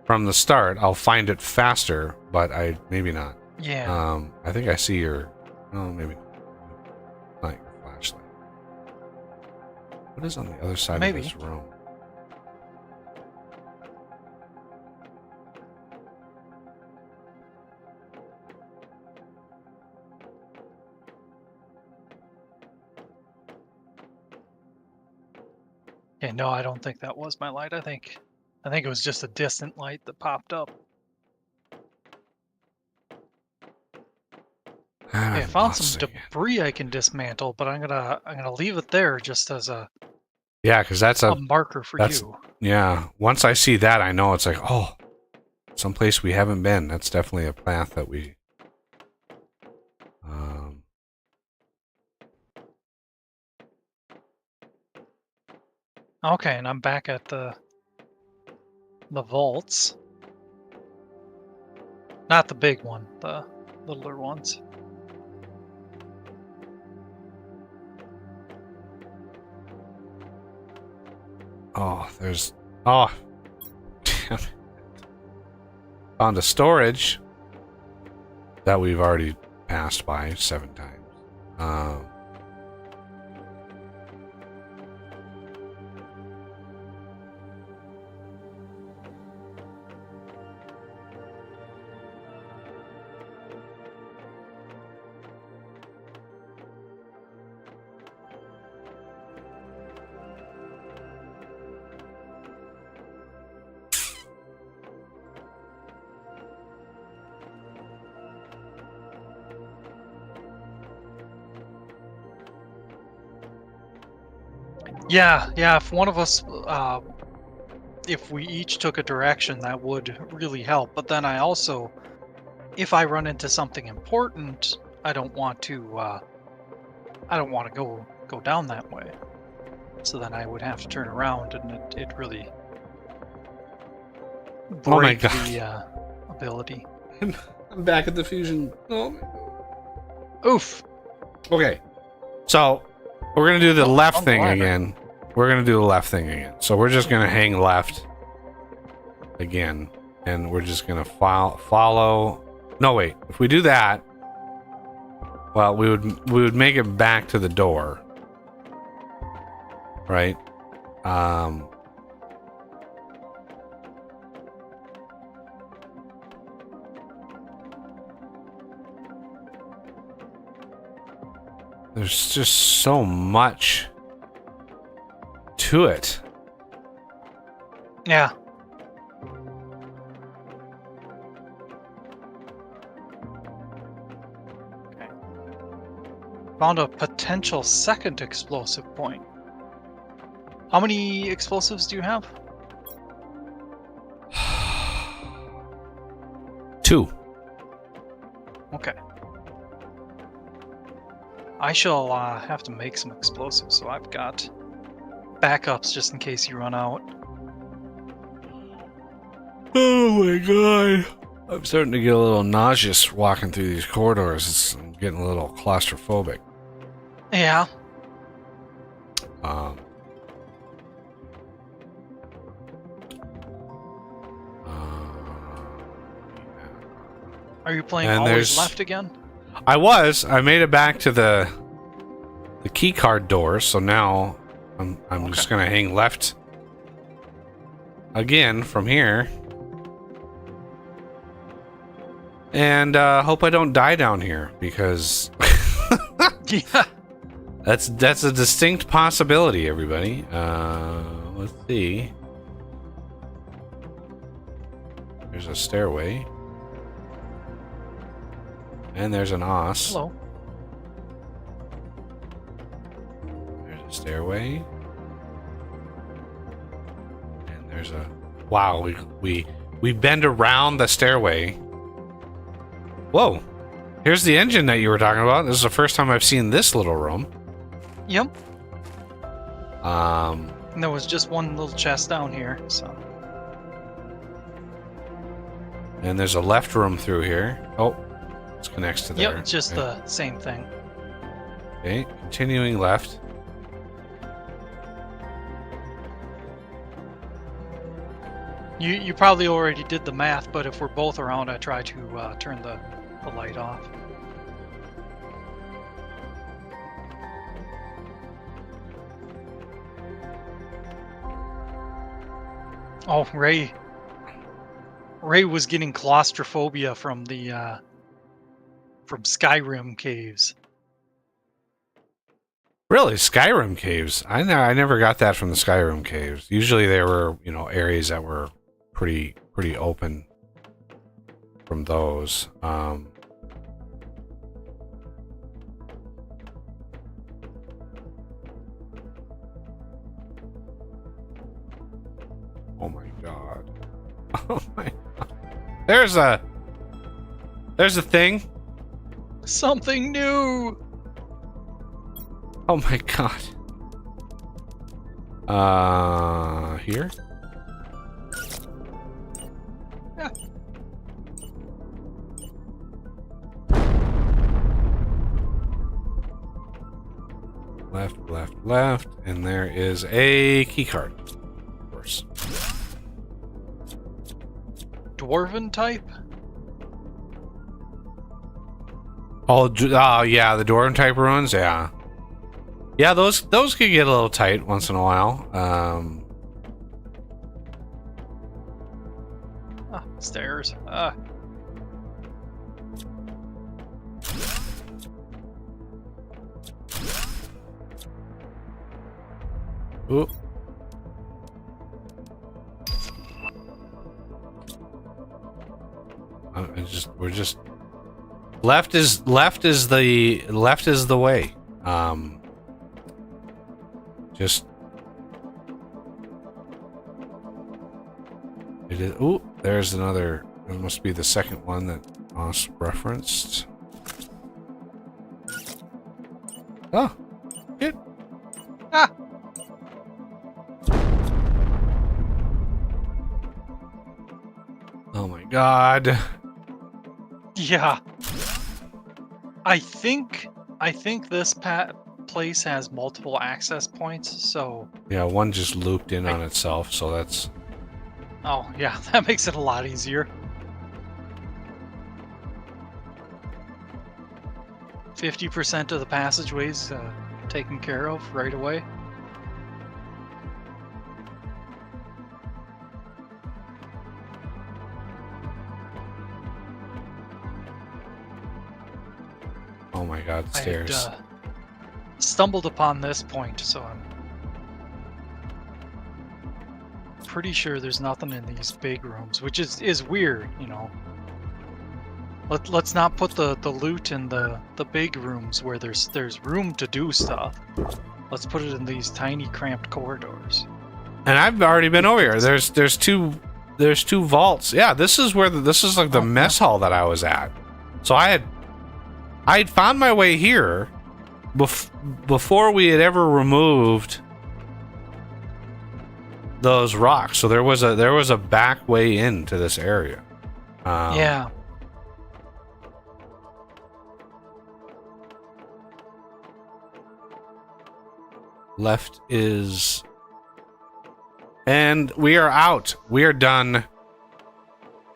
from the start, I'll find it faster, but maybe not.
Yeah.
I think I see your... Oh, maybe not your flashlight. What is on the other side
Maybe.
of this room?
Yeah, no, I don't think that was my light. I think it was just a distant light that popped up. Yeah, I found some debris I can dismantle, but I'm gonna leave it there just as a
because that's
a marker for you.
Yeah, once I see that, I know it's like, oh, someplace we haven't been. That's definitely a path that we...
Okay, and I'm back at the vaults. Not the big one, the littler ones.
Oh, there's... Oh, damn it. Found a storage that we've already passed by 7 times.
Yeah, if one of us, if we each took a direction, that would really help. But then I also, if I run into something important, I don't want to go down that way. So then I would have to turn around, and it really break the ability.
I'm back at the fusion. Oh.
Oof.
Okay, so we're gonna do the left thing again. We're gonna do the left thing again. So we're just gonna hang left again, and we're just gonna follow. No, wait. If we do that, well, we would make it back to the door, right? There's just so much to it.
Yeah. Okay. Found a potential second explosive point. How many explosives do you have?
2.
Okay. I shall have to make some explosives, so I've got backups just in case you run out.
Oh my god. I'm starting to get a little nauseous walking through these corridors. I'm getting a little claustrophobic.
Yeah.
Um,
Are you playing
And
Always
there's-
Left again?
I made it back to the key card door, so now I'm just gonna hang left again from here. And hope I don't die down here, because
Yeah.
that's a distinct possibility, everybody. Let's see. There's a stairway. And there's an os.
Hello.
There's a stairway. And there's a... Wow, we bend around the stairway. Whoa. Here's the engine that you were talking about. This is the first time I've seen this little room.
Yep.
Um,
And there was just one little chest down here, so.
and there's a left room through here. Oh, this connects to there.
Yep, it's just
Okay.
the same thing.
Okay, continuing left.
You probably already did the math, but if we're both around, I try to turn the light off. Oh, Ray was getting claustrophobia from the from Skyrim caves.
Really, Skyrim caves. I never got that from the Skyrim caves. Usually they were, areas that were pretty open from those. Oh my god. Oh my god. There's a thing.
Something new.
Oh my god. Here?
Yeah.
Left, and there is a key card. Of course.
Dwarven type?
Oh, yeah, the Dwarven type ruins, yeah. Yeah, those could get a little tight once in a while.
Stairs.
Ooh. We're just left is the way. Just it is. Ooh, there's another. It must be the second one that Moss referenced. Oh, good.
Ah.
Oh my god.
Yeah. I think this place has multiple access points, so.
Yeah, one just looped in on itself, so that's.
Oh yeah, that makes it a lot easier. 50% of the passageways taken care of right away.
Oh my god, stairs.
I had, stumbled upon this point, so I'm pretty sure there's nothing in these big rooms, which is weird, Let's not put the loot in the big rooms where there's room to do stuff. Let's put it in these tiny cramped corridors.
And I've already been over here. There's two vaults. Yeah, this is like the mess hall that I was at. So I had found my way here before we had ever removed those rocks. So there was a back way into this area.
Yeah.
Left is... And we are out. We are done.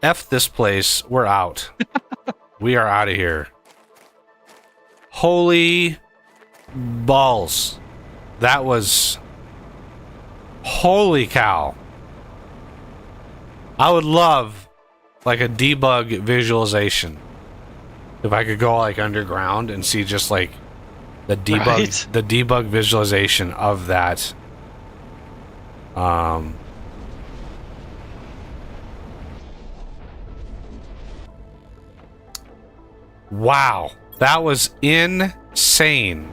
F this place. We're out. We are out of here. Holy balls. That was... Holy cow. I would love like a debug visualization. If I could go like underground and see just like the debug
Right.
the debug visualization of that. Wow. That was insane.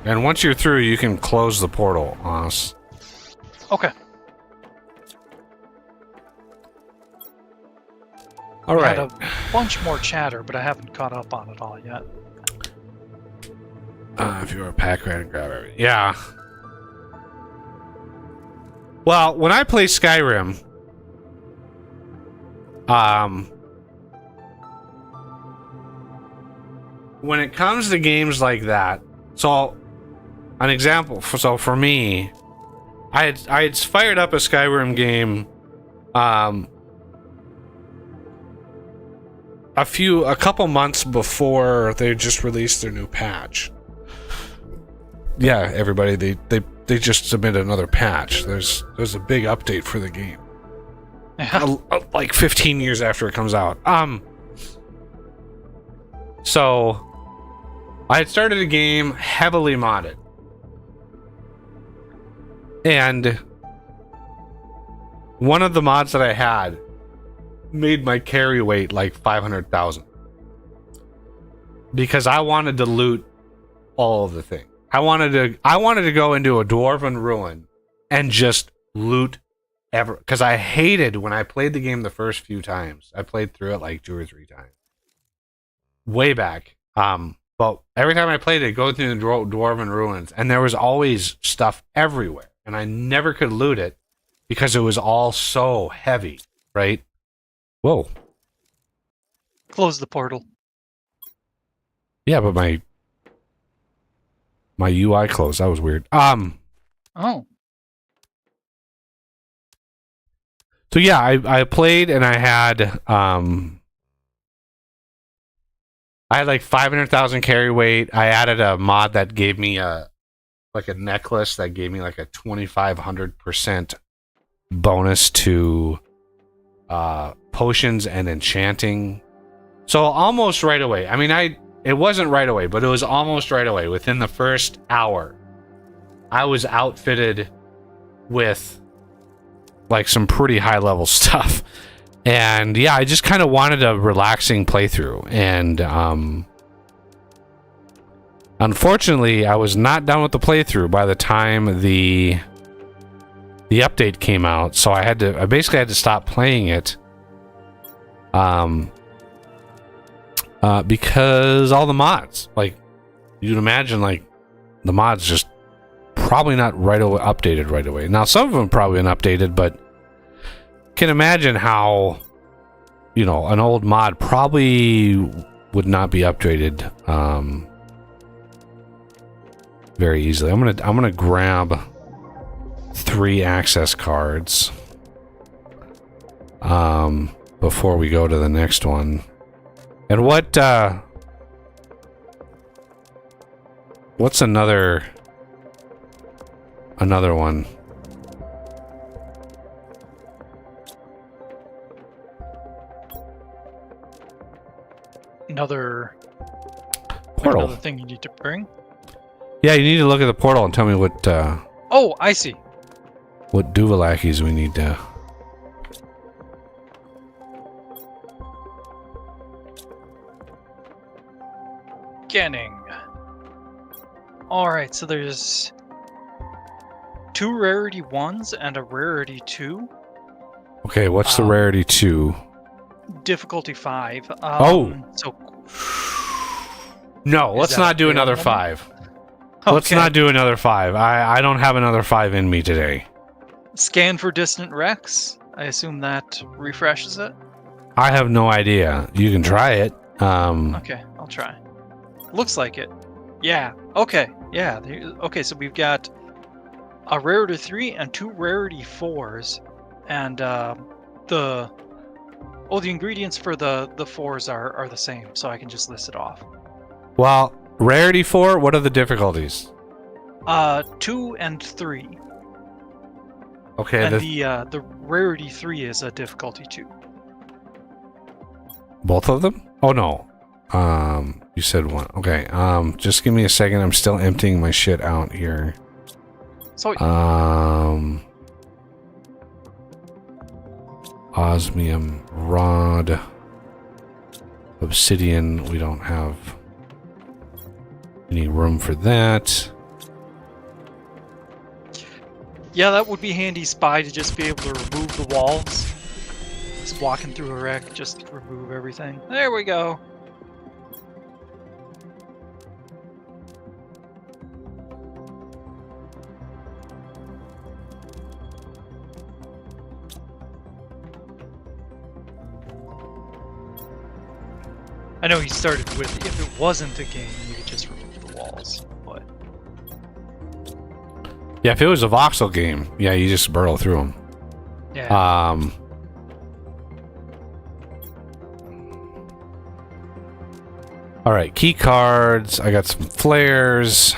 And once you're through, you can close the portal on us.
Okay.
All
I
right.
had a bunch more chatter, but I haven't caught up on it all yet.
If you were a pack rat and grab everything. Yeah. Well, when I play Skyrim, when it comes to games like that, so an example, so for me, I had fired up a Skyrim game, a couple months before they just released their new patch. Yeah, everybody, they just submitted another patch. There's a big update for the game.
Yeah.
Like 15 years after it comes out. So I had started a game heavily modded. And one of the mods that I had made my carry weight like 500,000. Because I wanted to loot all of the things. I wanted to go into a dwarven ruin and just loot because I hated when I played the game the first few times. I played through it like 2 or 3 times. Way back. But every time I played it, go through the dwarven ruins, and there was always stuff everywhere, and I never could loot it because it was all so heavy, right? Whoa.
Close the portal.
Yeah, but my UI closed. That was weird.
Oh.
So yeah, I played and I had like 500,000 carry weight. I added a mod that gave me a necklace that gave me like a 2,500% bonus to potions and enchanting. So almost right away. I mean, it wasn't right away, but it was almost right away. Within the first hour, I was outfitted with like some pretty high level stuff. And yeah, I just kind of wanted a relaxing playthrough. And unfortunately, I was not done with the playthrough by the time the update came out. So I basically had to stop playing it. Because all the mods, like you'd imagine, like the mods just probably not updated right away. Now some of them probably been updated, but can imagine how, you know, an old mod probably would not be updated very easily. I'm gonna grab 3 access cards before we go to the next one. And what's another one?
Another
Portal.
Another thing you need to bring.
Yeah, you need to look at the portal and tell me what
Oh, I see.
what Duvalakis we need to.
Scanning. Alright, so there's 2 rarity 1s and a rarity 2.
Okay, what's the rarity 2?
Difficulty 5. So
No, let's not do another 5. Let's not do another 5. I don't have another 5 in me today.
Scan for distant wrecks. I assume that refreshes it.
I have no idea. You can try it.
Okay, I'll try. Looks like it. Yeah. Okay. Yeah. Okay. So we've got a rarity 3 and 2 rarity 4s, and the ingredients for the 4s are the same, so I can just list it off.
Well, rarity 4, what are the difficulties?
2 and 3.
Okay,
And the rarity 3 is a difficulty 2.
both of them? Oh no. You said one. Okay. Just give me a second. I'm still emptying my shit out here.
So
Osmium rod, obsidian. We don't have any room for that.
yeah, that would be handy, Spy, to just be able to remove the walls. Just walking through a wreck, just remove everything. There we go. I know he started with, if it wasn't a game, you could just remove the walls, but...
Yeah, if it was a voxel game, yeah, you just burrow through them.
Yeah.
All right, key cards. I got some flares.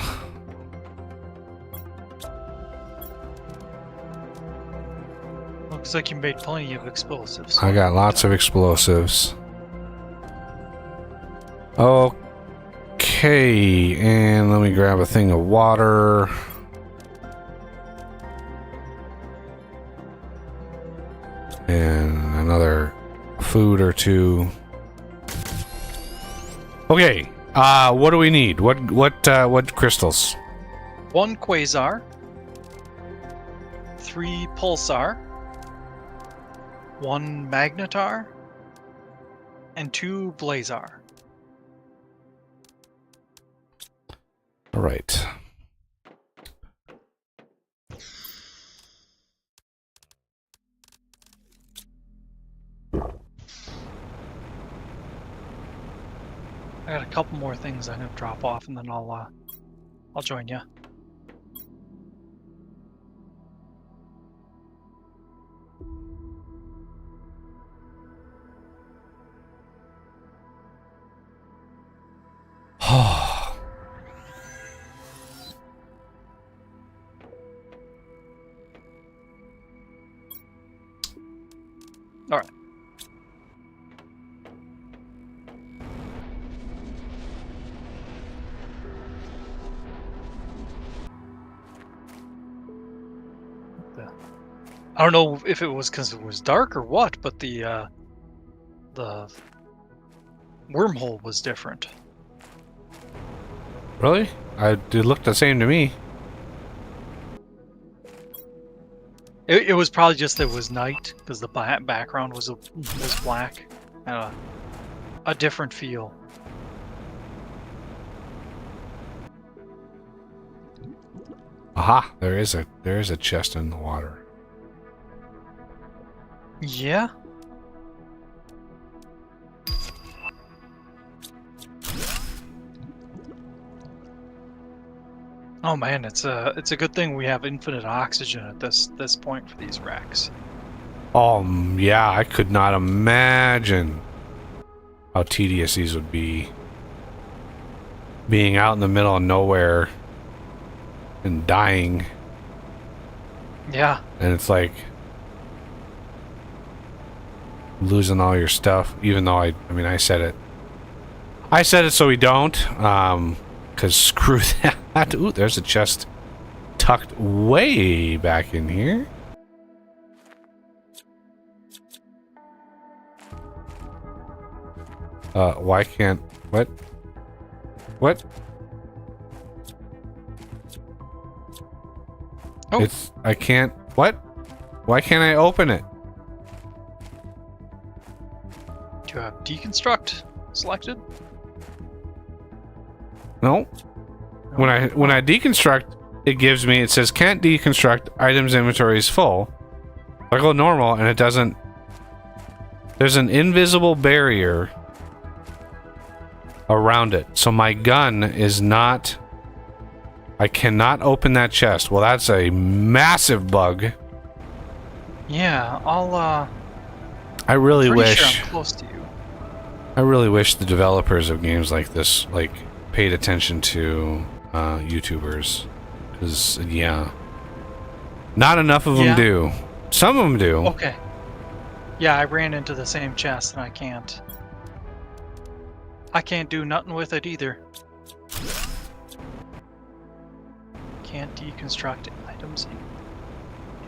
Looks like you made plenty of explosives.
I got lots of explosives. Okay, and let me grab a thing of water. And another food or two. Okay, what do we need? What crystals?
1 quasar, 3 pulsar, 1 magnetar, and 2 blazar.
All right.
I got a couple more things I'm gonna drop off, and then I'll join you. All right. I don't know if it was because it was dark or what, but the wormhole was different.
Really? It looked the same to me.
It was probably just that it was night, because the background was black. A different feel.
Aha! There is a chest in the water.
Yeah. Oh man, it's a good thing we have infinite oxygen at this point for these wrecks.
Yeah, I could not imagine how tedious these would be. Being out in the middle of nowhere and dying.
Yeah.
And it's like losing all your stuff, even though I mean I said it. I said it so we don't, cause screw that. Ooh, there's a chest tucked way back in here. Why can't... What? What?
Oh.
I can't... What? Why can't I open it?
Do you have deconstruct selected?
No. When I deconstruct, it gives me... It says can't deconstruct, items inventory is full. I go normal and it doesn't... There's an invisible barrier around it. So my gun is not... I cannot open that chest. Well, that's a massive bug.
Yeah,
I really
pretty
wish...
sure I'm close to you.
I really wish the developers of games like this, like, paid attention to YouTubers. Because, yeah. Not enough of them do. Some of them do.
Okay. Yeah, I ran into the same chest and I can't do nothing with it either. Can't deconstruct items in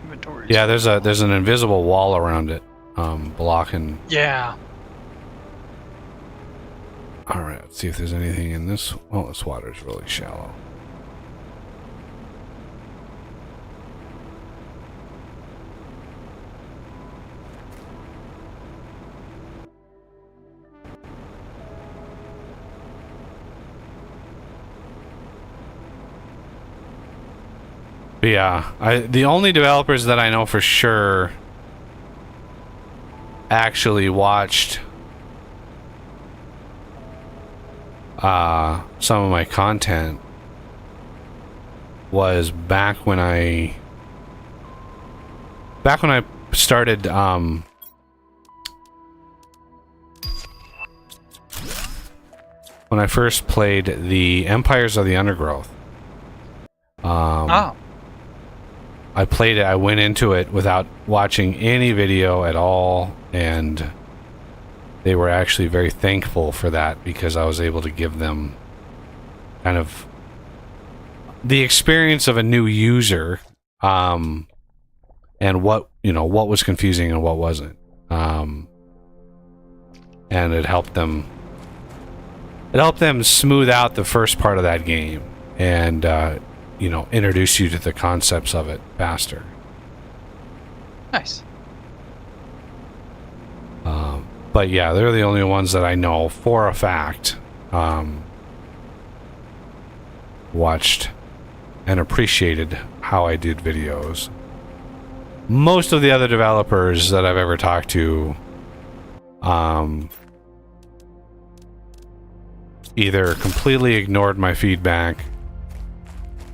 inventory.
Yeah, there's an invisible wall around it, blocking.
Yeah.
All right, let's see if there's anything in this. Oh, this water's really shallow. But yeah, the only developers that I know for sure actually watched some of my content was back when I started when I first played the Empires of the Undergrowth. I played it, I went into it without watching any video at all, and they were actually very thankful for that because I was able to give them kind of the experience of a new user, and what was confusing and what wasn't. And it helped them smooth out the first part of that game and introduce you to the concepts of it faster.
Nice.
But yeah, they're the only ones that I know for a fact watched and appreciated how I did videos. Most of the other developers that I've ever talked to either completely ignored my feedback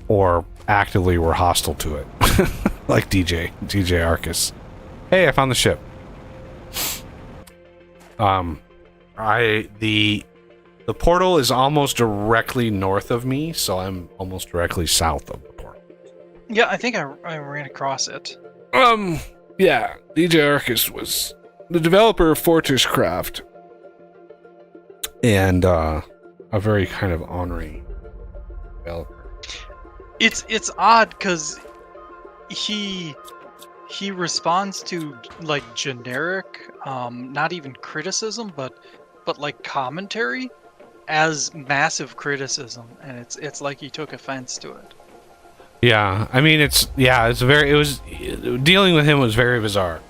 or actively were hostile to it. Like DJ Arcus. Hey, I found the ship. The portal is almost directly north of me, so I'm almost directly south of the portal.
Yeah, I think I ran across it.
Yeah, DJ Arcus was the developer of Fortress Craft. And, a very kind of ornery developer.
It's odd because he responds to like generic, not even criticism, but like commentary as massive criticism, and it's like he took offense to it.
Yeah, I mean dealing with him was very bizarre.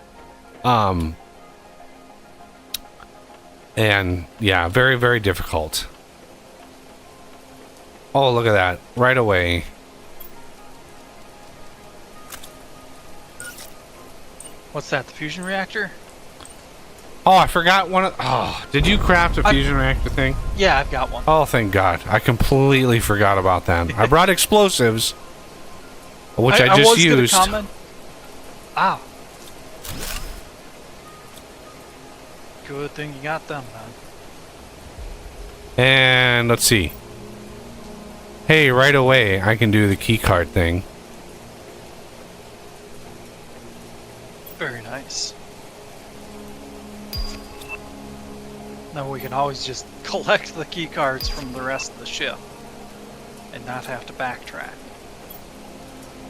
And yeah, very, very difficult. Oh, look at that. Right away.
What's that, the fusion reactor?
Oh, I forgot one of... Oh, did you craft a fusion reactor thing?
Yeah, I've got one.
Oh, thank God. I completely forgot about that. I brought explosives, which I just used.
Comment. Ah. Good thing you got them, man.
And let's see. Hey, right away, I can do the keycard thing.
Very nice. Now we can always just collect the key cards from the rest of the ship and not have to backtrack.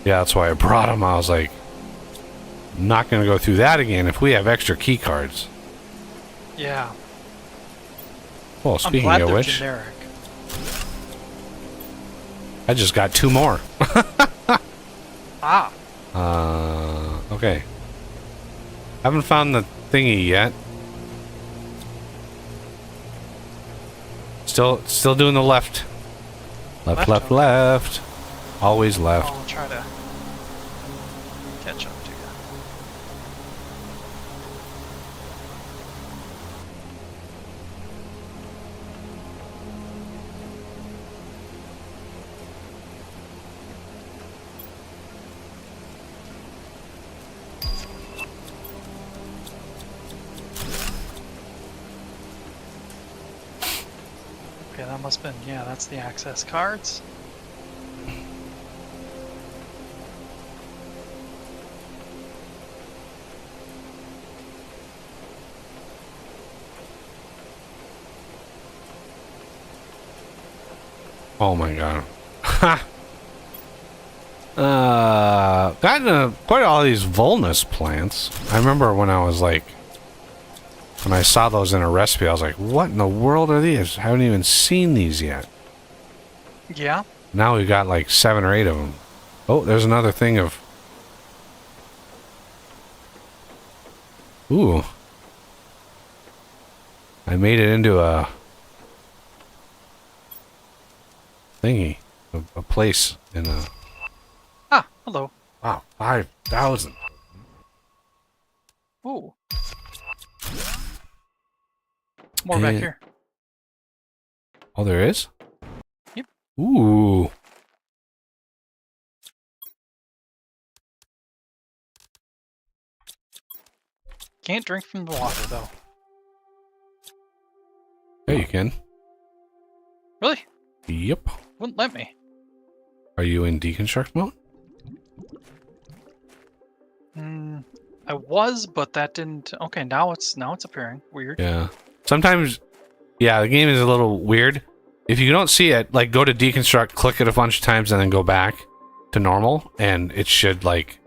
Yeah, that's why I brought them. I was like, I'm not going to go through that again if we have extra key cards.
Yeah.
Well, speaking of which,
generic.
I just got 2 more.
Ah.
Okay. Haven't found the thingy yet. Still doing the left. Left. Always left.
I'll try to catch up to you. Okay, that must have been, yeah, that's the access cards.
Oh my god. Ha! Gotten quite all these Volnus plants. I remember when I was like, when I saw those in a recipe, I was like, what in the world are these? I haven't even seen these yet.
Yeah.
Now we've got like 7 or 8 of them. Oh, there's another thing of... Ooh. I made it into a... thingy. A place in a...
Ah, hello.
Wow, 5,000.
Ooh. More back here.
Oh, there is?
Yep.
Ooh.
Can't drink from the water, though.
Yeah, you can.
Really?
Yep.
Wouldn't let me.
Are you in deconstruct mode?
I was, but that didn't... Okay, now it's appearing. Weird.
Yeah. Sometimes, yeah, the game is a little weird. If you don't see it, like, go to deconstruct, click it a bunch of times, and then go back to normal, and it should, like,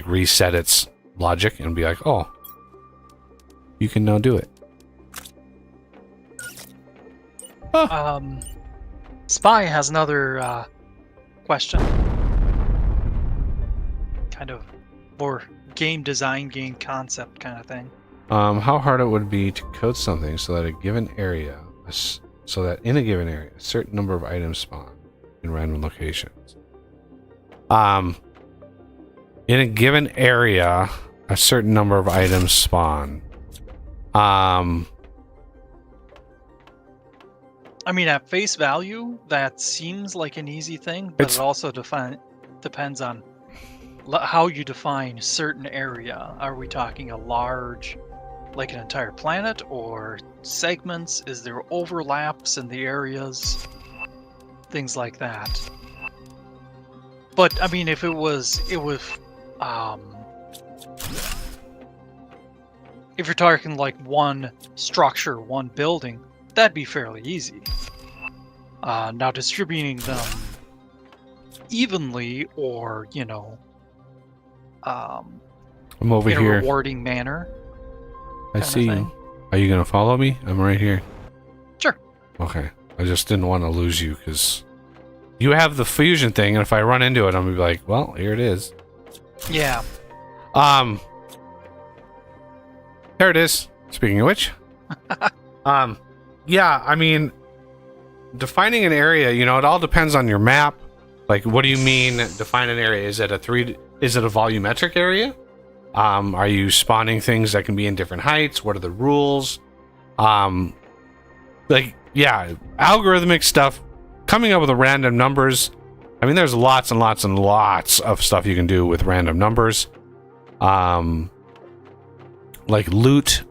reset its logic and be like, oh, you can now do it.
Spy has another question. Kind of more game design, game concept kind of thing.
How hard it would be to code something so that a given area, so that in a given area, a certain number of items spawn in random locations. In a given area, a certain number of items spawn.
I mean, at face value, that seems like an easy thing, but it also depends on how you define certain area. Are we talking a large, like an entire planet, or segments? Is there overlaps in the areas? Things like that. But I mean, if it was, if you're talking like one structure, one building, that'd be fairly easy. Now distributing them evenly, or
I'm over
in a
here.
rewarding manner.
I see you. Are you gonna follow me? I'm right here.
Sure.
Okay. I just didn't want to lose you because you have the fusion thing, and if I run into it, I'm gonna be like, well, here it is.
Yeah.
There it is. Speaking of which, yeah, I mean, defining an area, it all depends on your map. Like, what do you mean define an area? Is it a volumetric area? Are you spawning things that can be in different heights? What are the rules? Like, yeah, algorithmic stuff, coming up with random numbers. I mean, there's lots and lots and lots of stuff you can do with random numbers. Like loot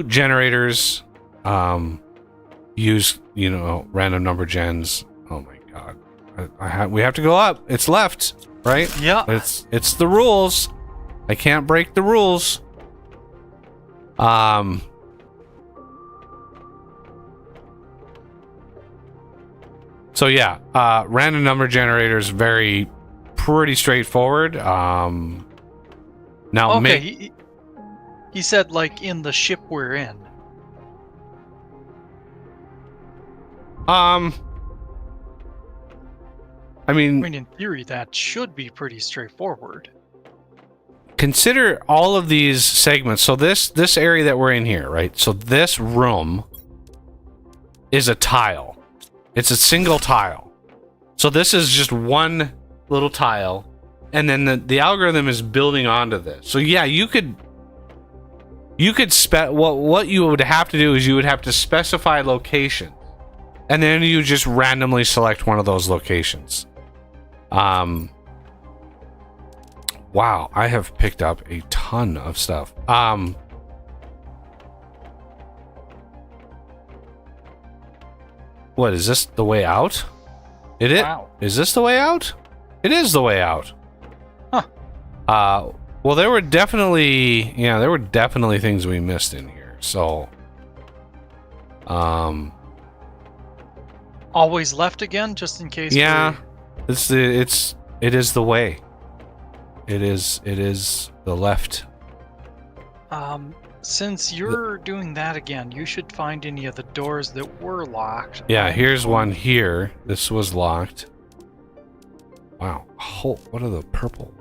generators, use, random number gens. Oh my god. We have to go up. It's left, right?
Yeah.
It's the rules. I can't break the rules. So yeah, random number generators, pretty straightforward. Now,
okay, he said like in the ship we're in.
I mean,
in theory, that should be pretty straightforward.
Consider all of these segments. So this area that we're in here, right? So this room is a tile. It's a single tile. So this is just one little tile, and then the algorithm is building onto this. So yeah, you could what you would have to do is you would have to specify location, and then you just randomly select one of those locations. Wow, I have picked up a ton of stuff. What is this? The way out?
Wow.
Is this the way out? It is the way out.
Huh.
Well, there were definitely things we missed in here. So,
Always left again, just in case.
yeah, it is the way. It is the left.
Since you're doing that again, you should find any of the doors that were locked.
Yeah, here's one here. This was locked. Wow. Oh, what are the purple?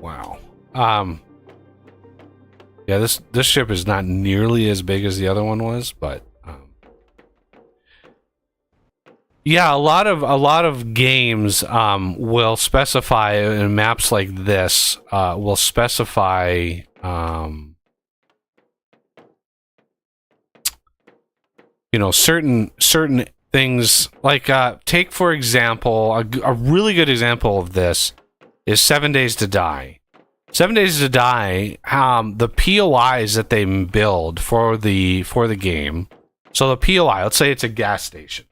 Wow. Yeah, this ship is not nearly as big as the other one was, but yeah, a lot of games will specify in maps like this will specify certain things, like take for example a really good example of this is 7 Days to Die. 7 Days to Die, the POIs that they build for the game. So the POI, let's say it's a gas station.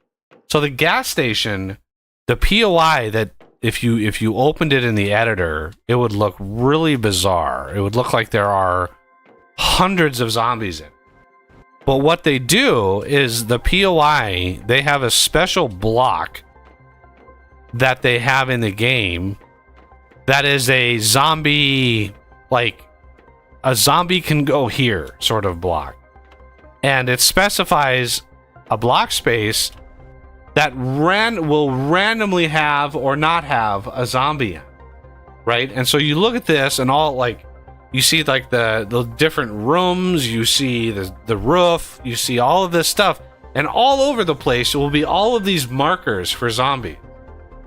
So the gas station, the POI that if you opened it in the editor, it would look really bizarre. It would look like there are hundreds of zombies in it. But what they do is the POI, they have a special block that they have in the game that is a zombie, like a zombie can go here sort of block. And it specifies a block space that will randomly have or not have a zombie in, right? And so you look at this and all, like, you see like the different rooms, you see the roof, you see all of this stuff, and all over the place will be all of these markers for zombie,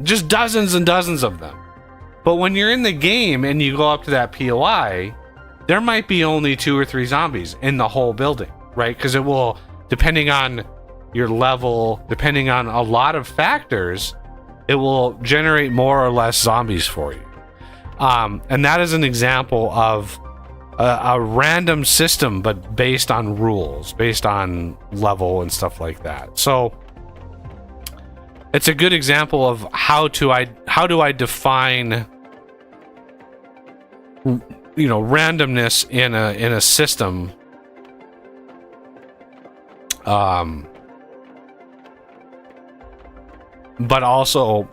just dozens and dozens of them. But when you're in the game and you go up to that POI, there might be only 2 or 3 zombies in the whole building, right? Because it will, depending on your level, depending on a lot of factors, it will generate more or less zombies for you. And that is an example of a random system, but based on rules, based on level and stuff like that. So it's a good example of how do I define randomness in a system, but also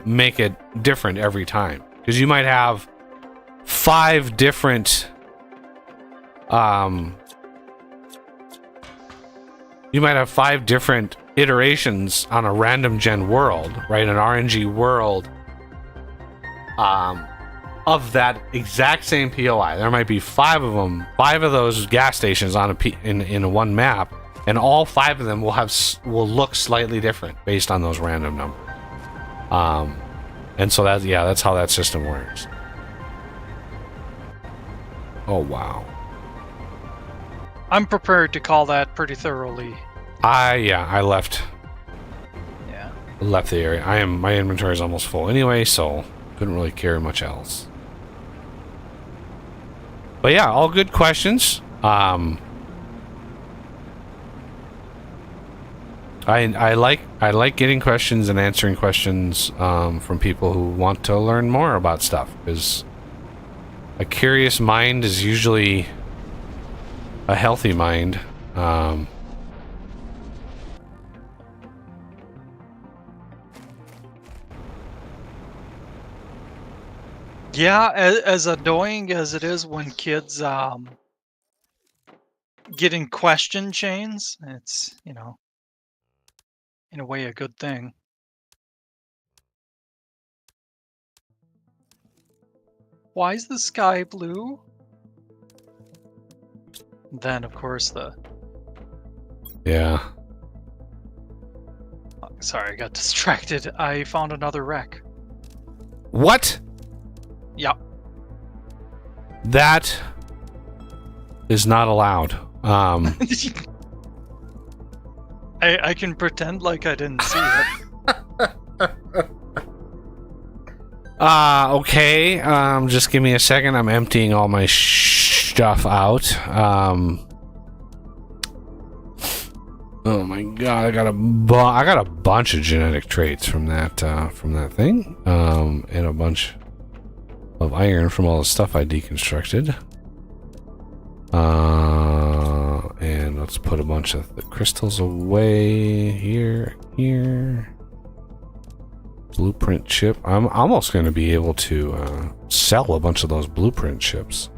make it different every time, because you might have 5 different iterations on a random gen world, right? An RNG world of that exact same POI. There might be 5 of them, 5 of those gas stations on in one map, and all 5 of them will look slightly different based on those random numbers. And so that's how that system works. Oh wow.
I'm prepared to call that pretty thoroughly.
I left.
Yeah.
Left the area. My inventory is almost full anyway, so couldn't really carry much else. But yeah, all good questions. I like getting questions and answering questions from people who want to learn more about stuff, because a curious mind is usually a healthy mind.
Yeah, as annoying as it is when kids get in question chains, it's, in a way, a good thing. Why is the sky blue? Then, of course,
Yeah.
Sorry, I got distracted. I found another wreck.
What?
Yep.
That is not allowed.
I can pretend like I didn't see it.
Okay. Just give me a second. I'm emptying all my stuff out. Oh my god, I got a bunch of genetic traits from that thing, and a bunch of iron from all the stuff I deconstructed. And let's put a bunch of the crystals away here. Blueprint chip. I'm almost going to be able to sell a bunch of those blueprint chips.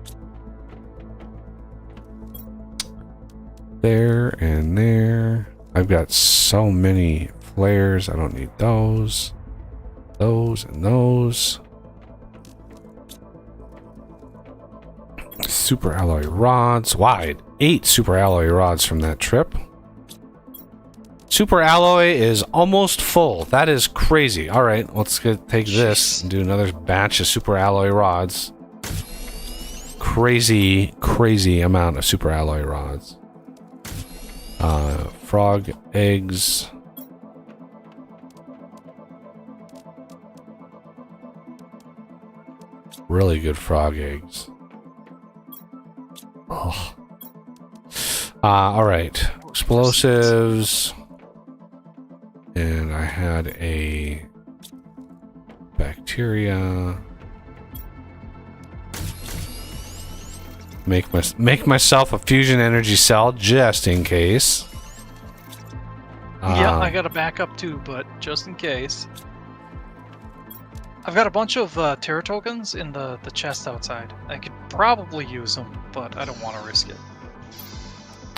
There and there. I've got so many flares. I don't need those. Those and those. Super alloy rods. Wow, 8 super alloy rods from that trip. Super alloy is almost full. That is crazy. All right, let's take this and do another batch of super alloy rods. Crazy amount of super alloy rods. Frog eggs. Really good frog eggs. Oh. All right. Explosives. And I had a bacteria. Make myself a fusion energy cell just in case.
Yeah, I got a backup too, but just in case. I've got a bunch of Terra tokens in the chest outside. I could probably use them, but I don't want to risk it.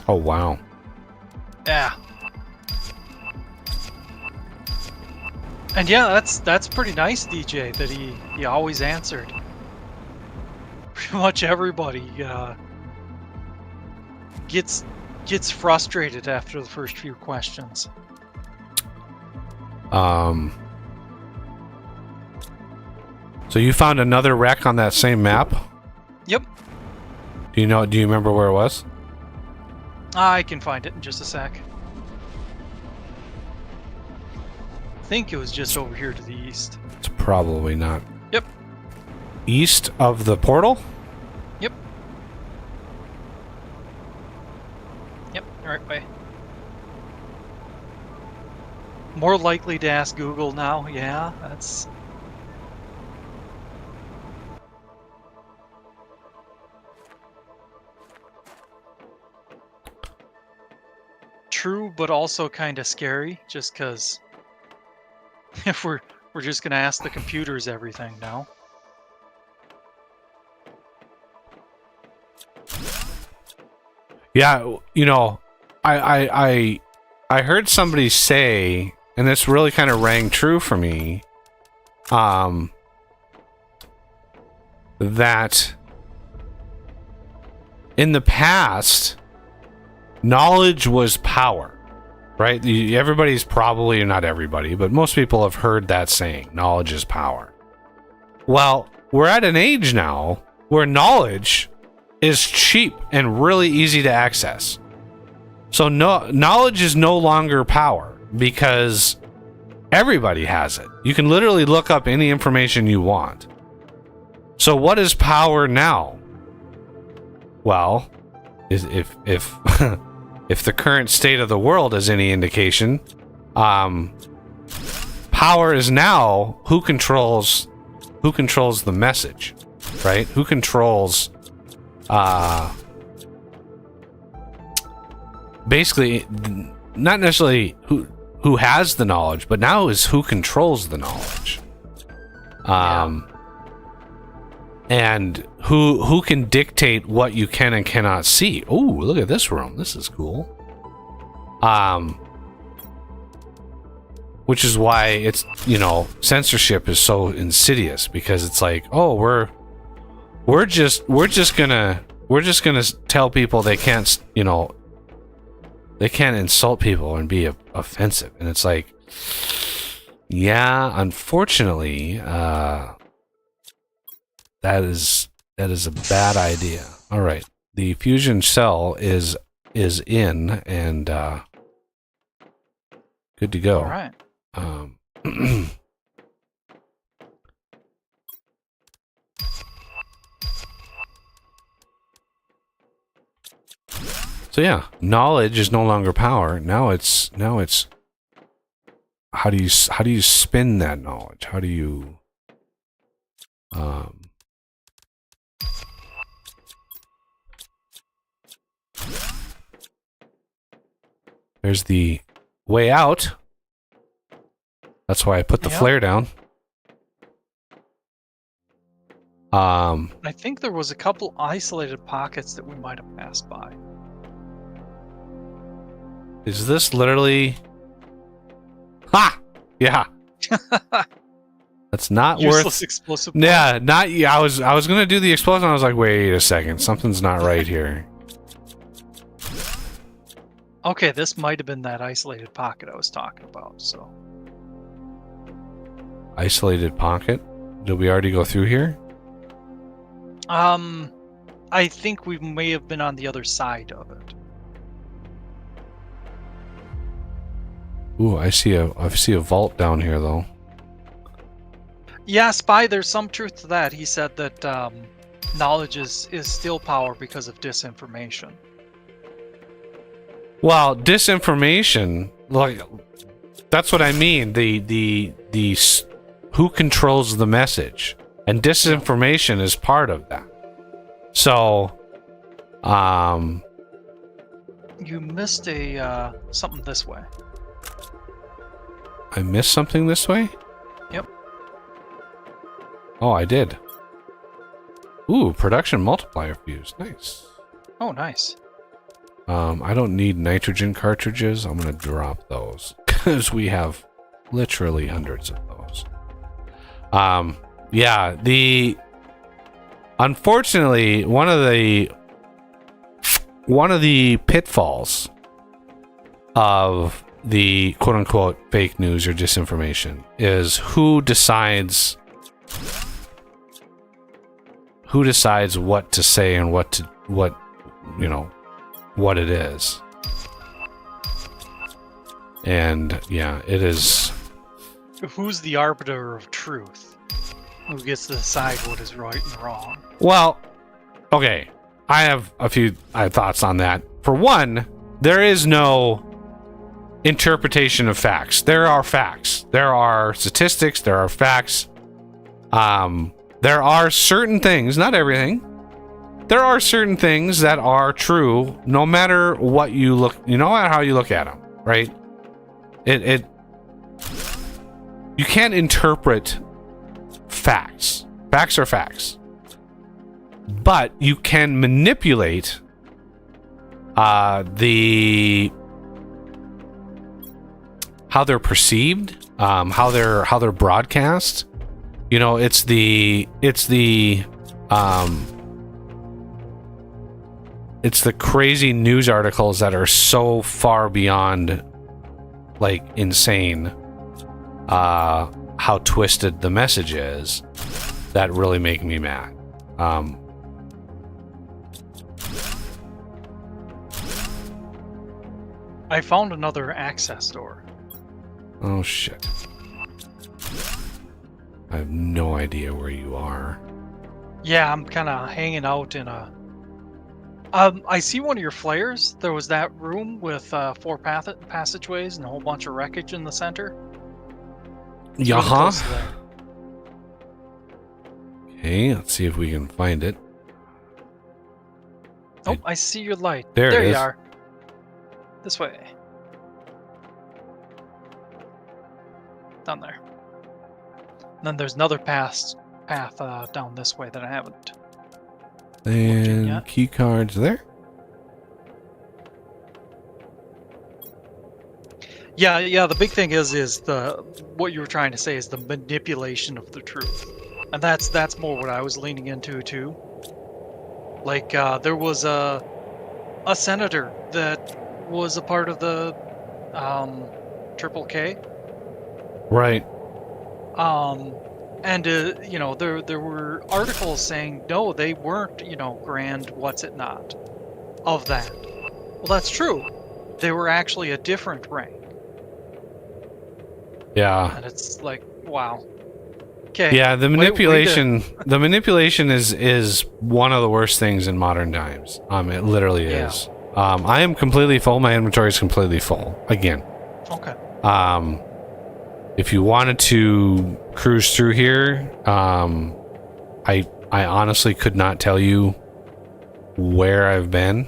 Oh wow.
Yeah. And yeah, that's pretty nice, DJ, that he always answered. Pretty much everybody gets frustrated after the first few questions.
So you found another wreck on that same map?
Yep.
Do you remember where it was?
I can find it in just a sec. I think it was just over here to the east.
It's probably not.
Yep.
East of the portal?
Yep. Yep, right way. More likely to ask Google now, yeah, that's... True, but also kind of scary, just because if we're just gonna ask the computers everything now.
Yeah, you know, I heard somebody say, and this really kind of rang true for me, that in the past, knowledge was power, right? Everybody's probably, not everybody, but most people have heard that saying, knowledge is power. Well, we're at an age now where knowledge is cheap and really easy to access. So knowledge is no longer power because everybody has it. You can literally look up any information you want. So what is power now? Well, if if the current state of the world is any indication, power is now who controls the message, right? Who controls basically not necessarily who has the knowledge, but now is who controls the knowledge. And who can dictate what you can and cannot see. Oh, look at this room. This is cool. Which is why it's, you know, censorship is so insidious, because it's like, oh, we're just gonna tell people they can't, you know, they can't insult people and be offensive. And it's like, yeah, unfortunately, that is a bad idea. All right, the fusion cell is in and good to go.
All right.
So yeah, knowledge is no longer power. Now it's how do you spin that knowledge? How do you there's the way out. That's why I put the flare down.
I think there was a couple isolated pockets that we might have passed by.
Is this literally... Ha! Yeah. That's not
Useless
worth...
explosive.
Yeah, not... Yeah, I was gonna do the explosion. I was like, wait a second. Something's not right here.
Okay, this might have been that isolated pocket I was talking about, so...
Isolated pocket? Did we already go through here?
I think we may have been on the other side of it.
Ooh, I see a vault down here though.
Yeah, Spy, there's some truth to that. He said that knowledge is still power because of disinformation.
Well, disinformation, like that's what I mean. The who controls the message, and disinformation is part of that. So,
you missed a something this way.
I missed something this way?
Yep.
Oh, I did. Ooh, production multiplier fuse. Nice.
Oh, nice.
I don't need nitrogen cartridges. I'm gonna drop those because we have literally hundreds of those. Yeah, unfortunately, one of the pitfalls of the quote-unquote fake news or disinformation is who decides what to say and what it is. And yeah, it is.
Who's the arbiter of truth? Who gets to decide what is right and wrong?
Well, okay. I have a few thoughts on that. For one, there is no interpretation of facts. There are facts. There are statistics. There are facts. There are certain things, not everything. There are certain things that are true, no matter what you look, no matter how you look at them, right? You can't interpret facts. Facts are facts. But you can manipulate how they're perceived, how they're broadcast. You know, it's the crazy news articles that are so far beyond like insane, how twisted the message is, that really make me mad.
I found another access door.
Oh shit. I have no idea where you are.
Yeah, I'm kind of hanging out in a... I see one of your flares. There was that room with 4 passageways and a whole bunch of wreckage in the center. It's really close to there.
Okay, let's see if we can find it.
Oh, I see your light.
There it
you
is.
are. This way. Down there. And then there's another path down this way that I haven't.
And key cards there.
Yeah. The big thing is what you were trying to say is the manipulation of the truth, and that's more what I was leaning into too. Like there was a senator that was a part of the Triple K.
Right.
And there were articles saying no, they weren't, grand what's it not of that. Well, that's true. They were actually a different rank.
Yeah.
And it's like, wow. Okay.
Yeah, the manipulation is one of the worst things in modern times. It literally is. I am completely full. My inventory is completely full again.
Okay.
If you wanted to cruise through here, I honestly could not tell you where I've been.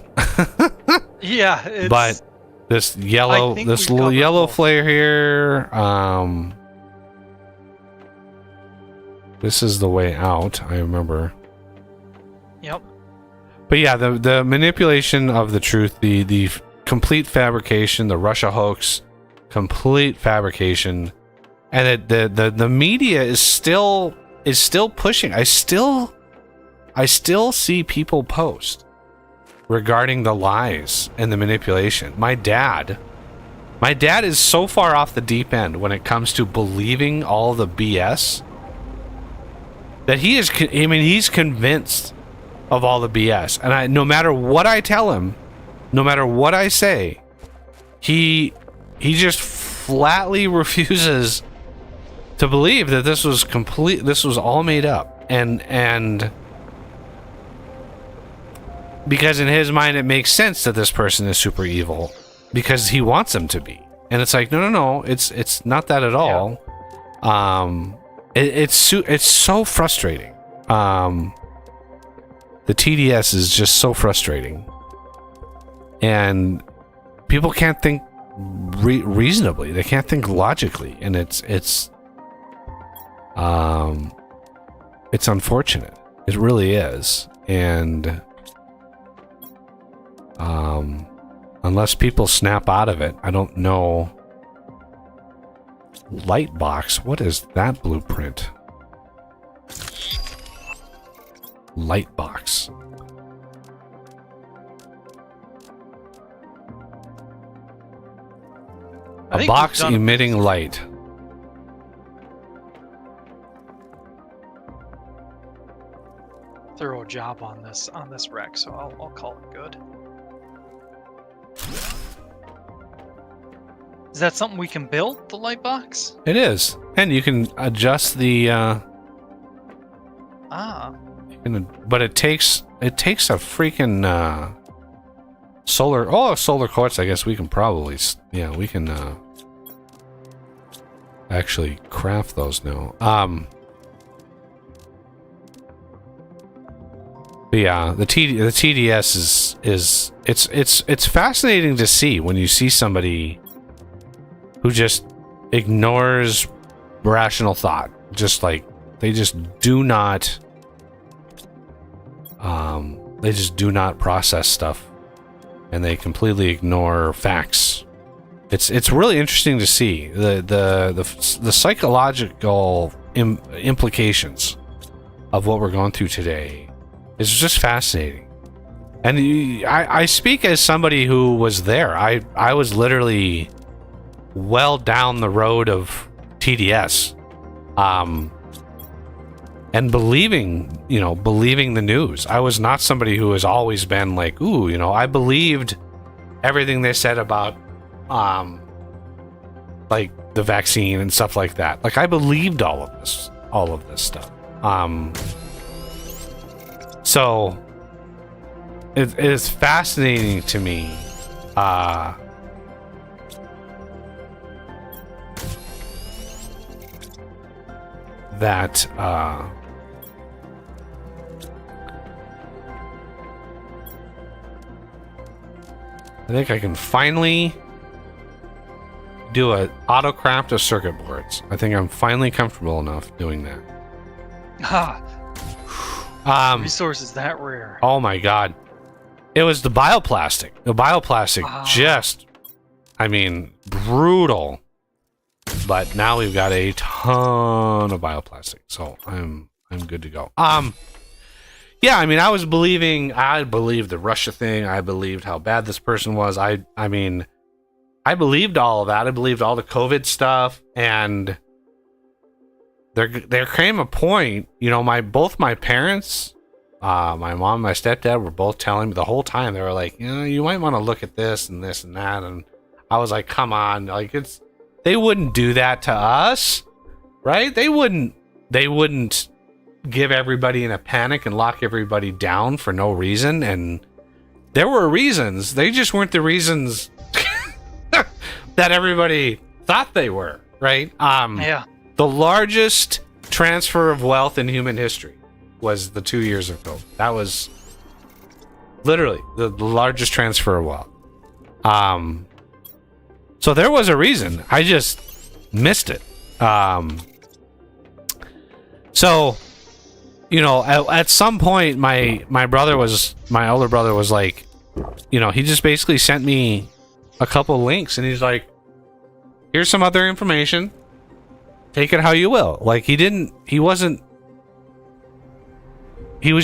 Yeah, it's,
but this little yellow flare here, this is the way out, I remember.
Yep.
But yeah, the manipulation of the truth, the complete fabrication, the Russia hoax, complete fabrication, and the media is still pushing. I still see people post regarding the lies and the manipulation. My dad is so far off the deep end when it comes to believing all the BS that he's convinced of all the BS. And no matter what I tell him, no matter what I say, he just flatly refuses to believe that this was all made up. And because in his mind it makes sense that this person is super evil because he wants them to be. And it's like, no, it's not that at all. Yeah. It's so frustrating. The TDS is just so frustrating, and people can't think reasonably. They can't think logically, and it's unfortunate. It really is, and unless people snap out of it, I don't know. Lightbox, what is that blueprint? Lightbox. A box emitting light.
Thorough job on this wreck, so I'll call it good. Is that something we can build, the light box?
It is, and you can adjust the. But it takes a freaking solar quartz. I guess we can probably we can actually craft those now. But yeah, the TDS is it's fascinating to see when you see somebody who just ignores rational thought, just like they just do not process stuff, and they completely ignore facts. It's really interesting to see the psychological implications of what we're going through today. It's just fascinating, and I speak as somebody who was there. I was literally well down the road of TDS, and believing the news. I was not somebody who has always been like, I believed everything they said about like the vaccine and stuff like that. Like, I believed all of this stuff. So it is fascinating to me that I think I can finally do a auto craft of circuit boards. I think I'm finally comfortable enough doing that.
Resources that rare.
Oh my god. It was the bioplastic. The bioplastic just, brutal. But now we've got a ton of bioplastic, so I'm good to go. Yeah, I believed the Russia thing. I believed how bad this person was. I believed all of that. I believed all the COVID stuff, and there came a point, both my parents, my mom and my stepdad were both telling me the whole time. They were like, you might want to look at this and this and that, and I was like, come on, like they wouldn't do that to us, right? They wouldn't give everybody in a panic and lock everybody down for no reason and there were reasons. They just weren't the reasons that everybody thought they were, right?
Yeah.
The largest transfer of wealth in human history was the 2 years of COVID. That was literally the largest transfer of wealth. So there was a reason. I just missed it. So, you know, at some point, my older brother was like, you know, he just basically sent me a couple links, and he's like, here's some other information. Take it how you will. Like, he was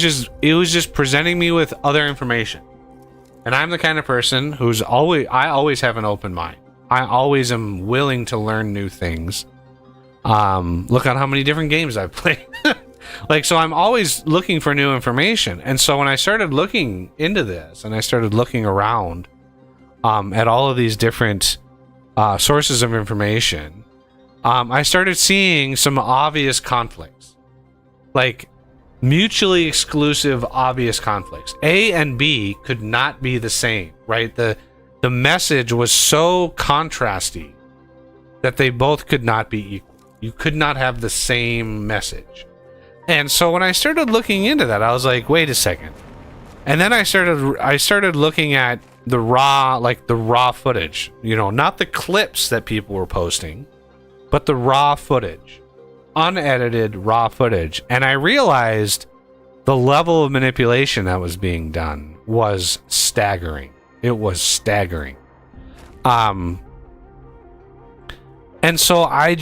just presenting me with other information. And I'm the kind of person I always have an open mind. I always am willing to learn new things. Look at how many different games I've played. Like, so I'm always looking for new information. And so when I started looking into this and I started looking around at all of these different sources of information, I started seeing some obvious conflicts. Like, mutually exclusive, obvious conflicts. A and B could not be the same, right? The message was so contrasty that they both could not be equal. You could not have the same message. And so when I started looking into that, I was like, wait a second. And then I started looking at the raw footage, you know, not the clips that people were posting, but the raw footage. Unedited raw footage, and I realized the level of manipulation that was being done was staggering. It was staggering. And so I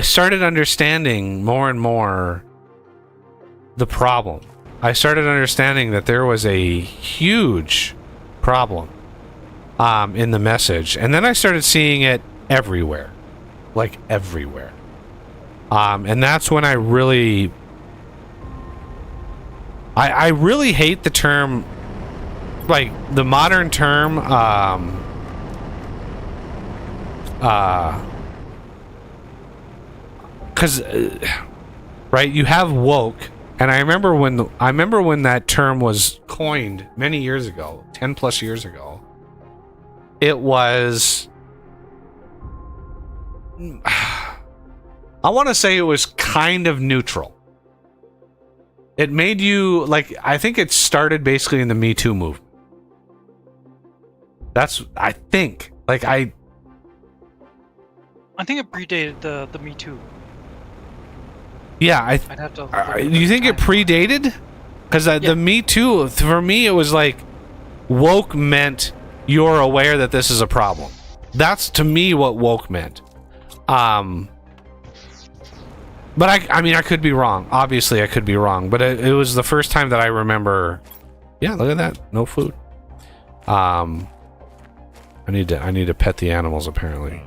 started understanding more and more the problem. I started understanding that there was a huge problem in the message, and then I started seeing it everywhere, like everywhere. And that's when I really hate the term, like the modern term, because right, you have woke, and I remember when that term was coined many years ago, 10 plus years ago. It was, I want to say it was kind of neutral. It made you, like, I think it started basically in the Me Too movement. That's, I think, like,
I think it predated the Me Too.
Yeah,
I'd have to.
You think it predated? Because the Me Too, for me, it was like, woke meant you're aware that this is a problem. That's, to me, what woke meant. But I mean, I could be wrong. Obviously, I could be wrong. But it was the first time that I remember. Yeah, look at that. No food. I need to pet the animals. Apparently,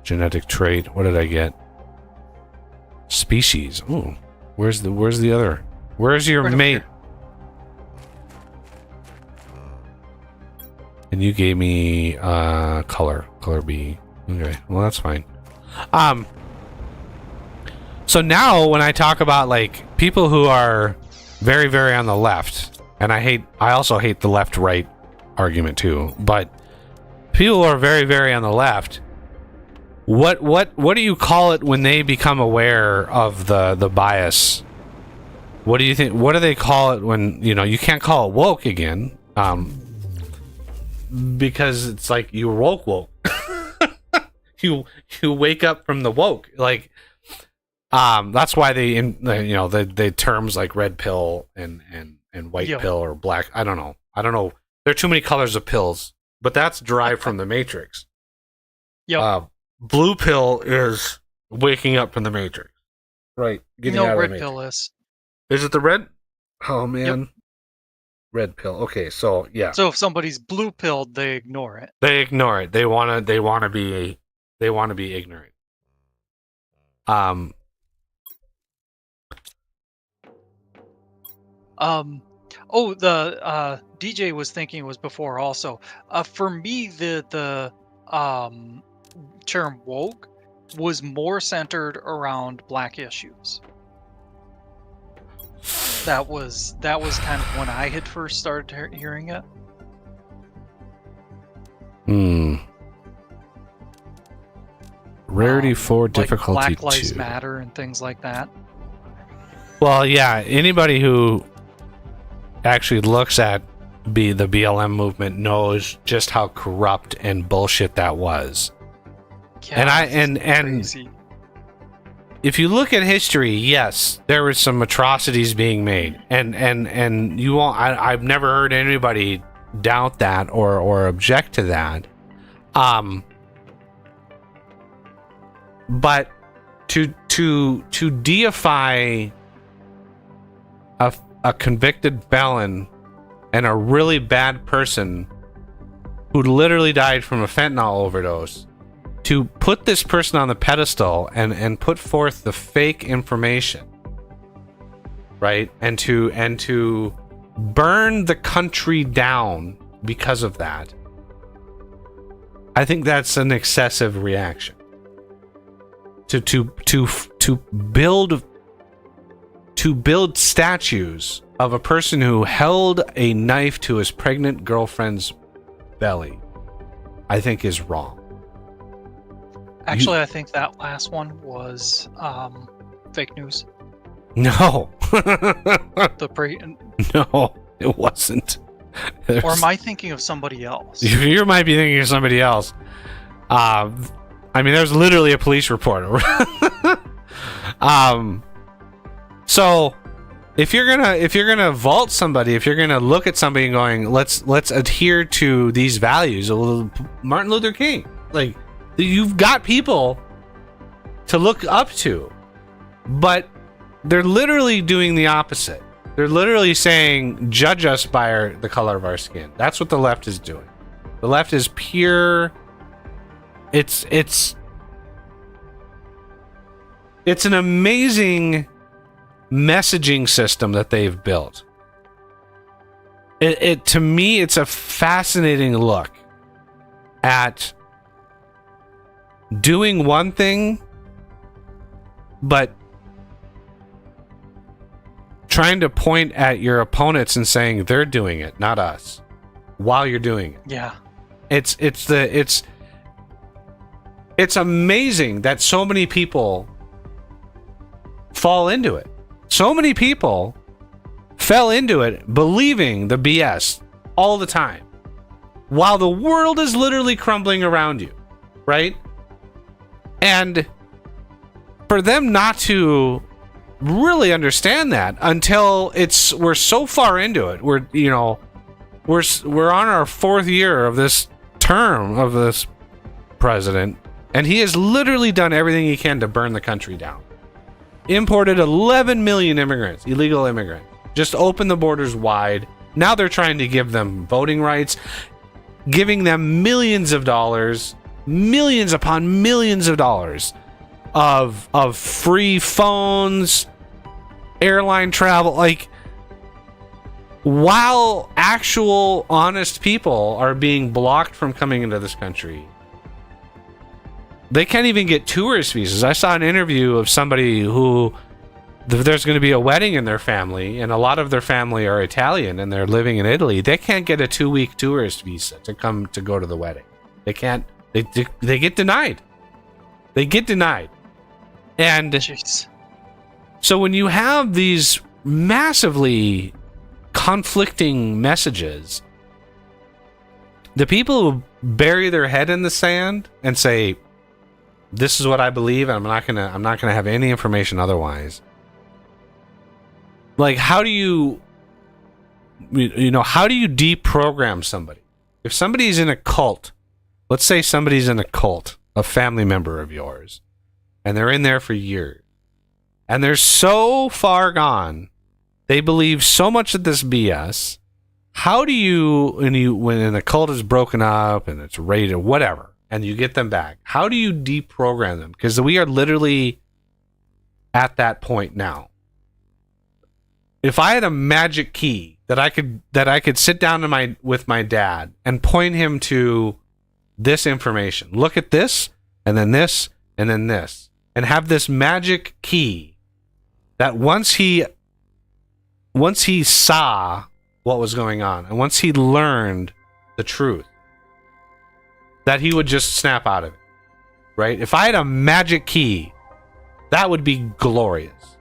genetic trait. What did I get? Species. Ooh, where's the other? Where's your mate? And you gave me color B. Okay, well that's fine. So now when I talk about like people who are very, very on the left, and I also hate the left-right argument too, but people who are very, very on the left, what do you call it when they become aware of the bias? What do you think? What do they call it when, you know, you can't call it woke again, because it's like you woke. you wake up from the woke, like. That's why the terms like red pill and white pill or black. I don't know. There are too many colors of pills, but that's derived from the Matrix.
Yep.
Blue pill is waking up from the Matrix. Right. Getting out of the
red
Matrix.
pill is.
Is it the red? Oh man. Yep. Red pill. Okay, so yeah.
So if somebody's blue pilled, they ignore it.
They ignore it. They wanna be ignorant.
The DJ was thinking it was before also. For me, the term woke was more centered around black issues. That was kind of when I had first started hearing it.
Rarity 4,
like
difficulty
Black Lives
2.
Matter and things like that.
Well, yeah, anybody who actually looks at the BLM movement knows just how corrupt and bullshit that was.
Yeah,
And
crazy.
if you look at history, yes, there was some atrocities being made, and you won't. I've never heard anybody doubt that or object to that. But to deify a convicted felon and a really bad person who literally died from a fentanyl overdose, to put this person on the pedestal and put forth the fake information, right? And to burn the country down because of that, I think that's an excessive reaction. To build statues of a person who held a knife to his pregnant girlfriend's belly, I think is wrong.
Actually, I think that last one was fake news.
No. No, it wasn't.
Or am I thinking of somebody else?
You might be thinking of somebody else. I mean, there's literally a police report. So if you're gonna vault somebody, if you're gonna look at somebody and going, let's adhere to these values, Martin Luther King, like, you've got people to look up to, but they're literally doing the opposite. They're literally saying, judge us by the color of our skin. That's what the left is doing. The left is pure. It's an amazing messaging system that they've built. It to me, it's a fascinating look at doing one thing, but trying to point at your opponents and saying they're doing it, not us, while you're doing it.
Yeah.
It's amazing that so many people fall into it. So many people fell into it believing the BS all the time, while the world is literally crumbling around you, right? And for them not to really understand that until we're so far into it, we're on our 4th year of this term of this president, and he has literally done everything he can to burn the country down. Imported 11 million immigrants, illegal immigrants, just opened the borders wide. Now they're trying to give them voting rights, giving them millions of dollars, millions upon millions of dollars of free phones, airline travel, like, while actual honest people are being blocked from coming into this country. They can't even get tourist visas. I saw an interview of somebody who there's going to be a wedding in their family, and a lot of their family are Italian and they're living in Italy. They can't get a 2-week tourist visa to come to go to the wedding. They can't. They get denied. They get denied. And
Jeez.
so when you have these massively conflicting messages, the people who bury their head in the sand and say, this is what I believe, and I'm not gonna have any information otherwise. Like, how do you deprogram somebody? If somebody's in a cult, let's say somebody's in a cult, a family member of yours, and they're in there for years, and they're so far gone, they believe so much of this BS. How do you, when the cult is broken up and it's raided, whatever, and you get them back, how do you deprogram them? Because we are literally at that point now. If I had a magic key that I could sit down with my dad and point him to this information, look at this, and then this, and then this, and have this magic key that once he he saw what was going on, and once he learned the truth, that he would just snap out of it, right? If I had a magic key, that would be glorious,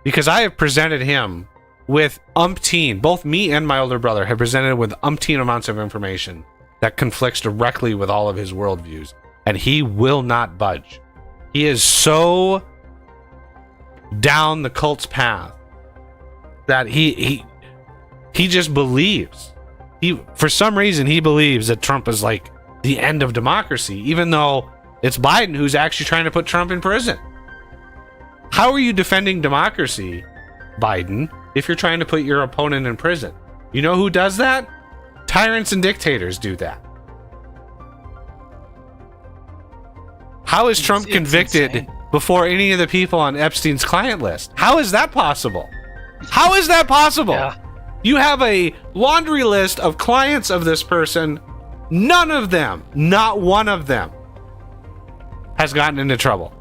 because I have presented him with umpteen, both me and my older brother have presented with umpteen amounts of information that conflicts directly with all of his worldviews, and he will not budge. He is so down the cult's path that he just believes. For some reason, he believes that Trump is like the end of democracy, even though it's Biden who's actually trying to put Trump in prison. How are you defending democracy, Biden, if you're trying to put your opponent in prison? You know who does that? Tyrants and dictators do that. How is Trump convicted
insane.
before any of the people on Epstein's client list? How is that possible? How is that possible?
Yeah.
You have a laundry list of clients of this person. None of them, not one of them, has gotten into trouble.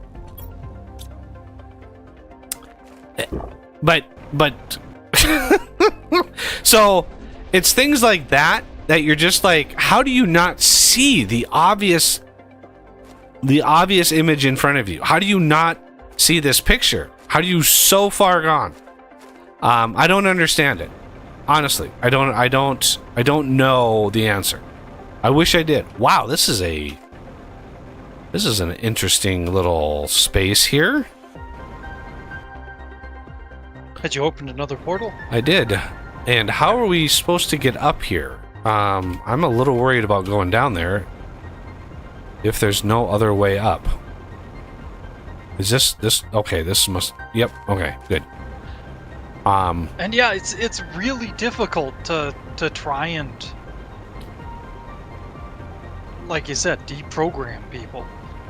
But so it's things like that you're just like, how do you not see the obvious image in front of you? How do you not see this picture? How do you so far gone? I don't understand it. Honestly, I don't know the answer. I wish I did. Wow, this is an interesting little space here.
Had you opened another portal?
I did. And how are we supposed to get up here? I'm a little worried about going down there if there's no other way up. Is this okay, this must, yep, okay, good.
And yeah, it's really difficult to try and, like you said, deprogram people.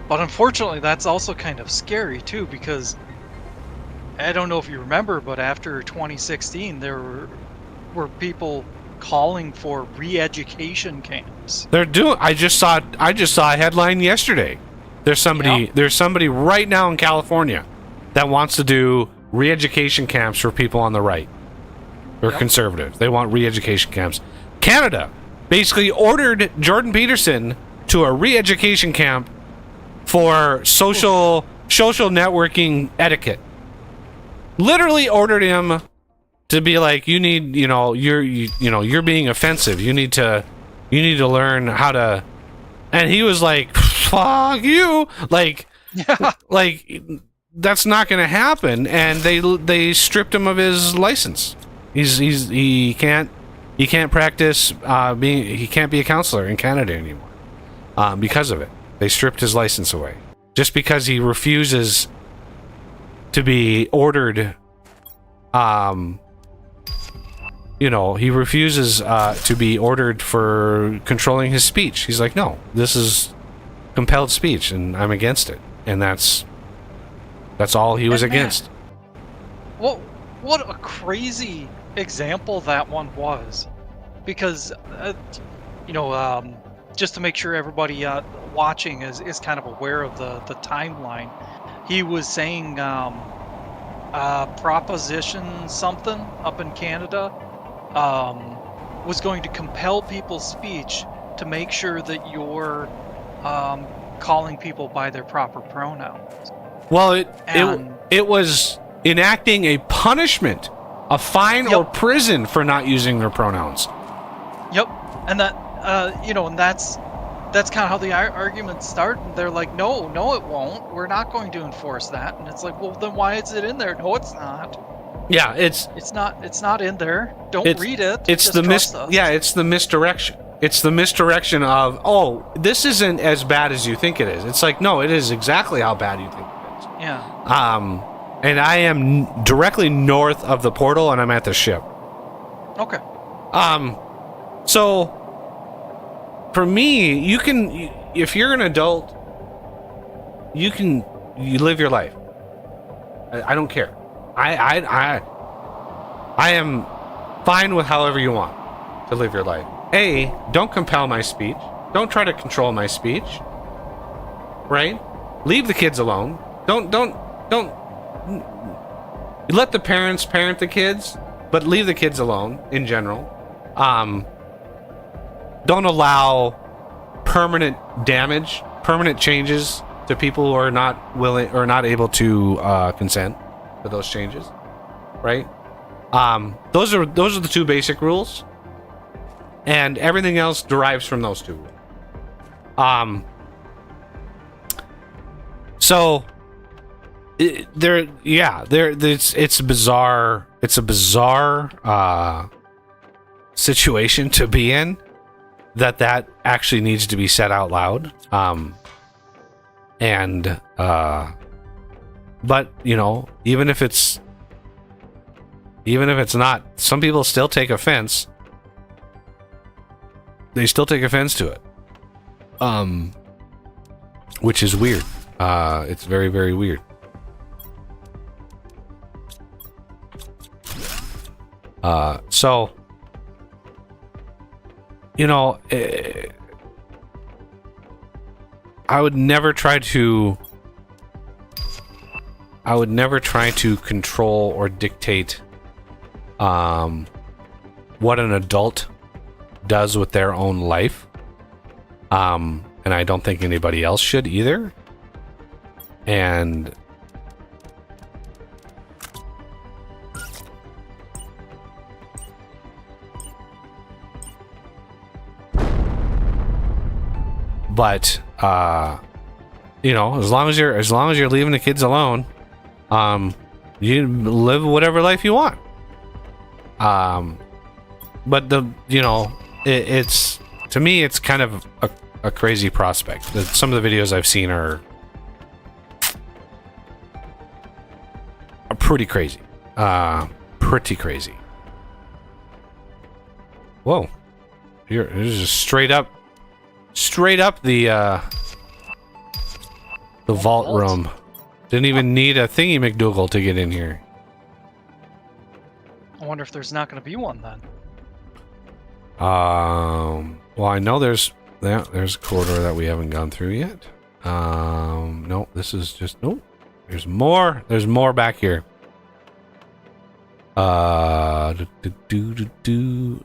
But unfortunately, that's also kind of scary too, because I don't know if you remember, but after 2016, there were people calling for re-education camps.
They're doing. I just saw a headline yesterday. There's somebody right now in California that wants to do re-education camps for people on the right or conservatives. They want re-education camps. Canada basically ordered Jordan Peterson to a re-education camp for social networking etiquette. Literally ordered him to be like, you need, you're being offensive. You need to learn how to. And he was like, fuck you. Like that's not going to happen. And they stripped him of his license. He can't practice he can't be a counselor in Canada anymore because of it. They stripped his license away just because he refuses to be ordered. He refuses to be ordered for controlling his speech. He's like, no, this is compelled speech, and I'm against it. And that's all he was against.
What a crazy example that one was, because just to make sure everybody watching is kind of aware of the timeline, he was saying Proposition something up in Canada was going to compel people's speech to make sure that you're calling people by their proper pronouns.
Well, it was enacting a punishment, a fine or prison for not using their pronouns.
Yep, and that and that's kind of how the arguments start. And they're like, no, it won't. We're not going to enforce that. And it's like, well, then why is it in there? No, it's not.
Yeah, it's
not in there. Don't read it.
It's it's the misdirection. It's the misdirection of, oh, this isn't as bad as you think it is. It's like, no, it is exactly how bad you think it is.
Yeah.
And I am directly north of the portal, and I'm at the ship.
Okay.
So for me, you can, if you're an adult, you live your life. I don't care. I am fine with however you want to live your life. Don't compel my speech. Don't try to control my speech. Right? Leave the kids alone. Don't let the parents parent the kids. but leave the kids alone in general. Don't allow permanent damage, permanent changes to people who are not willing or not able to consent for those changes, right? Those are the two basic rules, and everything else derives from those two rules. So it's bizarre. It's a bizarre situation to be in. That actually needs to be said out loud. But you know, even if it's not, some people still take offense. They still take offense to it. Which is weird. It's very, very weird. So, you know, I would never try to control or dictate what an adult does with their own life. And I don't think anybody else should either. And but you know, as long as you're leaving the kids alone, you live whatever life you want. But it's to me, it's kind of a crazy prospect. Some of the videos I've seen are pretty crazy. Pretty crazy. Whoa. Here, this is just straight up the vault room. Didn't even need a thingy McDougal to get in here.
I wonder if there's not going to be one then.
Well, I know there's a corridor that we haven't gone through yet. No, this is just nope. There's more back here.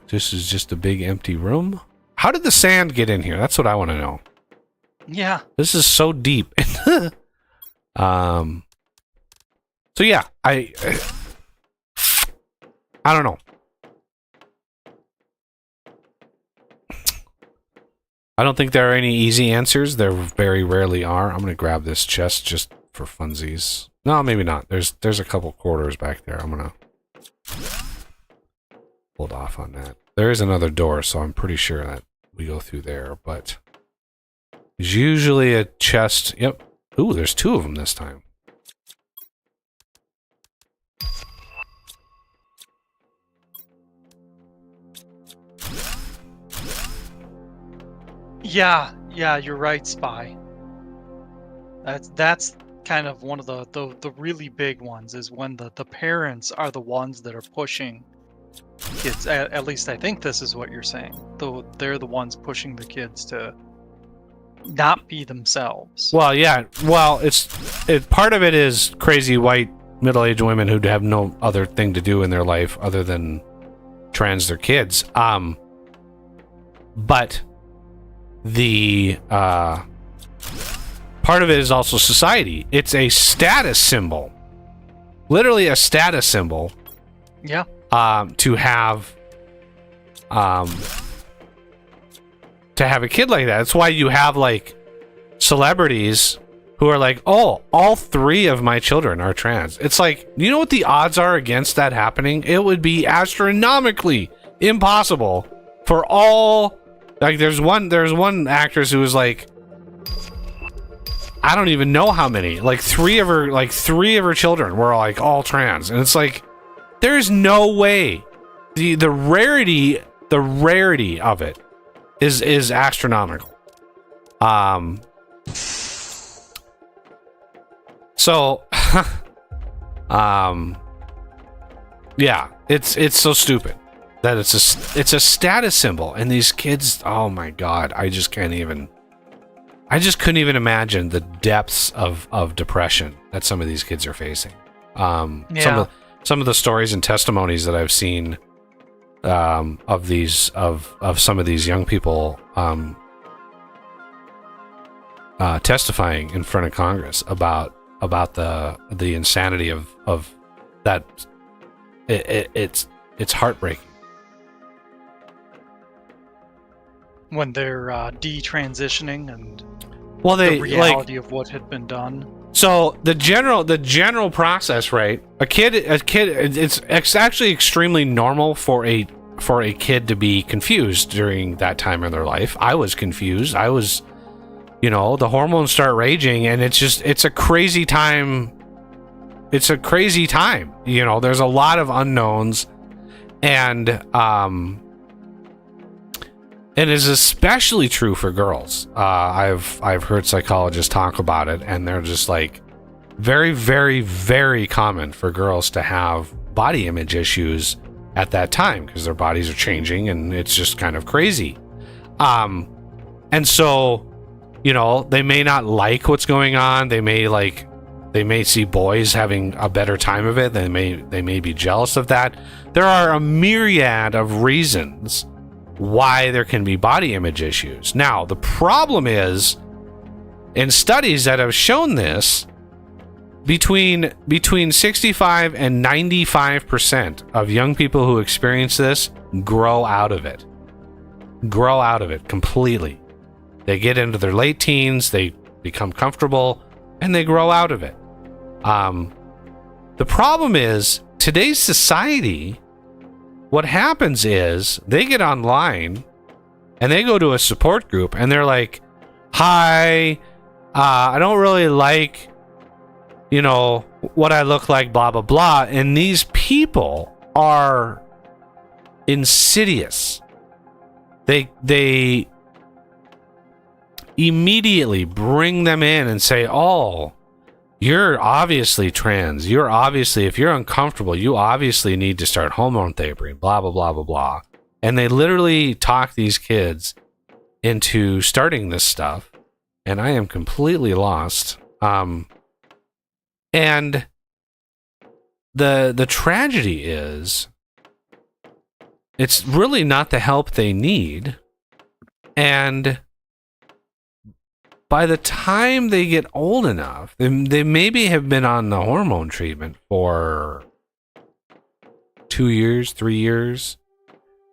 This is just a big empty room. How did the sand get in here? That's what I want to know.
Yeah.
This is so deep. So yeah, I don't know. I don't think there are any easy answers. There very rarely are. I'm gonna grab this chest just for funsies. No, maybe not. There's a couple quarters back there. I'm gonna hold off on that. There is another door, so I'm pretty sure that we go through there, but there's usually a chest. Yep. Ooh, there's two of them this time.
Yeah, you're right, Spy. That's kind of one of the really big ones, is when the parents are the ones that are pushing kids. At least I think this is what you're saying. Though they're the ones pushing the kids to not be themselves.
Well, yeah. Well, part of it is crazy white middle-aged women who have no other thing to do in their life other than trans their kids. But the part of it is also society. It's a status symbol. Literally a status symbol.
Yeah.
To have a kid like that. That's why you have like celebrities who are like, oh, all three of my children are trans. It's like, you know what the odds are against that happening? It would be astronomically impossible for all. Like, there's one actress who was like, I don't even know how many. Like three of her children were like all trans, and it's like, there's no way. The rarity of it is astronomical. So yeah, it's so stupid that it's a status symbol, and these kids, oh my god, I just couldn't even imagine the depths of depression that some of these kids are facing. some of the stories and testimonies that I've seen of these of some of these young people testifying in front of Congress about the insanity of that. It's heartbreaking.
When they're detransitioning and
Well,
the reality of what had been done.
So the general process, right? A kid, it's actually extremely normal for a kid to be confused during that time in their life. I was confused. I was, the hormones start raging, and it's a crazy time. It's a crazy time. There's a lot of unknowns, and it is especially true for girls. I've heard psychologists talk about it, and they're just like very, very, very common for girls to have body image issues at that time because their bodies are changing, and it's just kind of crazy. And so, they may not like what's going on. They may see boys having a better time of it. They may be jealous of that. There are a myriad of reasons why there can be body image issues. Now, the problem is, in studies that have shown this, between 65 and 95% of young people who experience this grow out of it completely. They get into their late teens, they become comfortable, and they grow out of it. The problem is, today's society, what happens is they get online and they go to a support group and they're like, hi, I don't really like, what I look like, blah, blah, blah. And these people are insidious. They immediately bring them in and say, oh, you're obviously trans. If you're uncomfortable, you obviously need to start hormone therapy, blah, blah, blah, blah, blah. And they literally talk these kids into starting this stuff. And I am completely lost. And the tragedy is, it's really not the help they need. And by the time they get old enough, they maybe have been on the hormone treatment for 2 years, 3 years.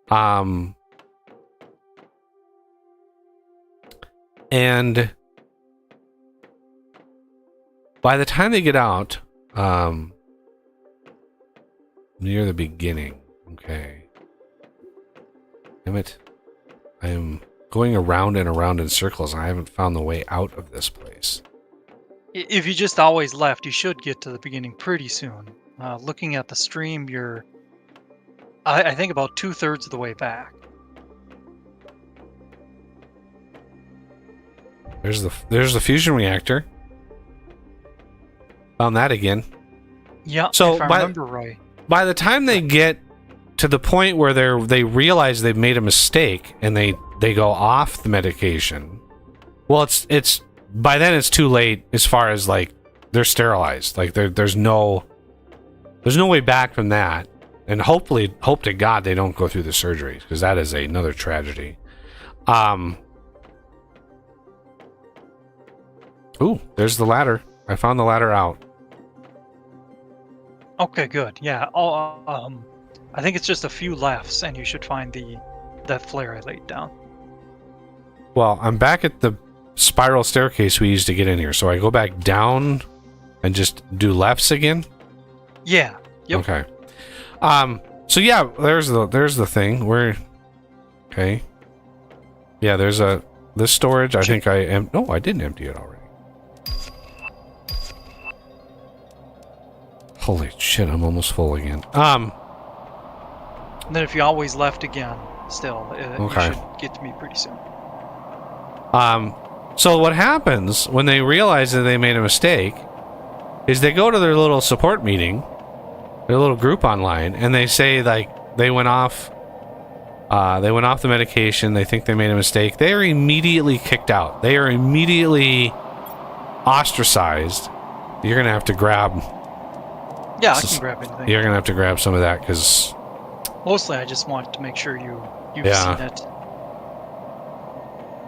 And by the time they get out, near the beginning, okay. Damn it. I am going around and around in circles, and I haven't found the way out of this place.
If you just always left, you should get to the beginning pretty soon. Looking at the stream, you're, I think, about 2/3 of the way back.
There's the fusion reactor. Found that again.
Yeah,
so
if I remember right.
By the time they get to the point where they realize they've made a mistake and they go off the medication, well, it's by then it's too late as far as like they're sterilized. Like there's no way back from that. And hope to God they don't go through the surgery, because that is another tragedy. Ooh, there's the ladder. I found the ladder out.
Okay, good. Yeah. I think it's just a few lefts, and you should find that flare I laid down.
Well, I'm back at the spiral staircase we used to get in here, so I go back down and just do lefts again.
Yeah. Yep.
Okay. So yeah, there's the thing. Okay. Yeah, there's this storage. I think I didn't empty it already. Holy shit, I'm almost full again.
And then if you always left again, still,
okay.
You should get to me pretty soon.
So what happens when they realize that they made a mistake is they go to their little support meeting, their little group online, and they say like they went off the medication, they think they made a mistake. They are immediately kicked out. They are immediately ostracized. You're gonna have to grab
Yeah, I can grab anything.
You're gonna have to grab some of that because
Mostly, I just want to make sure you've
Yeah.
seen it.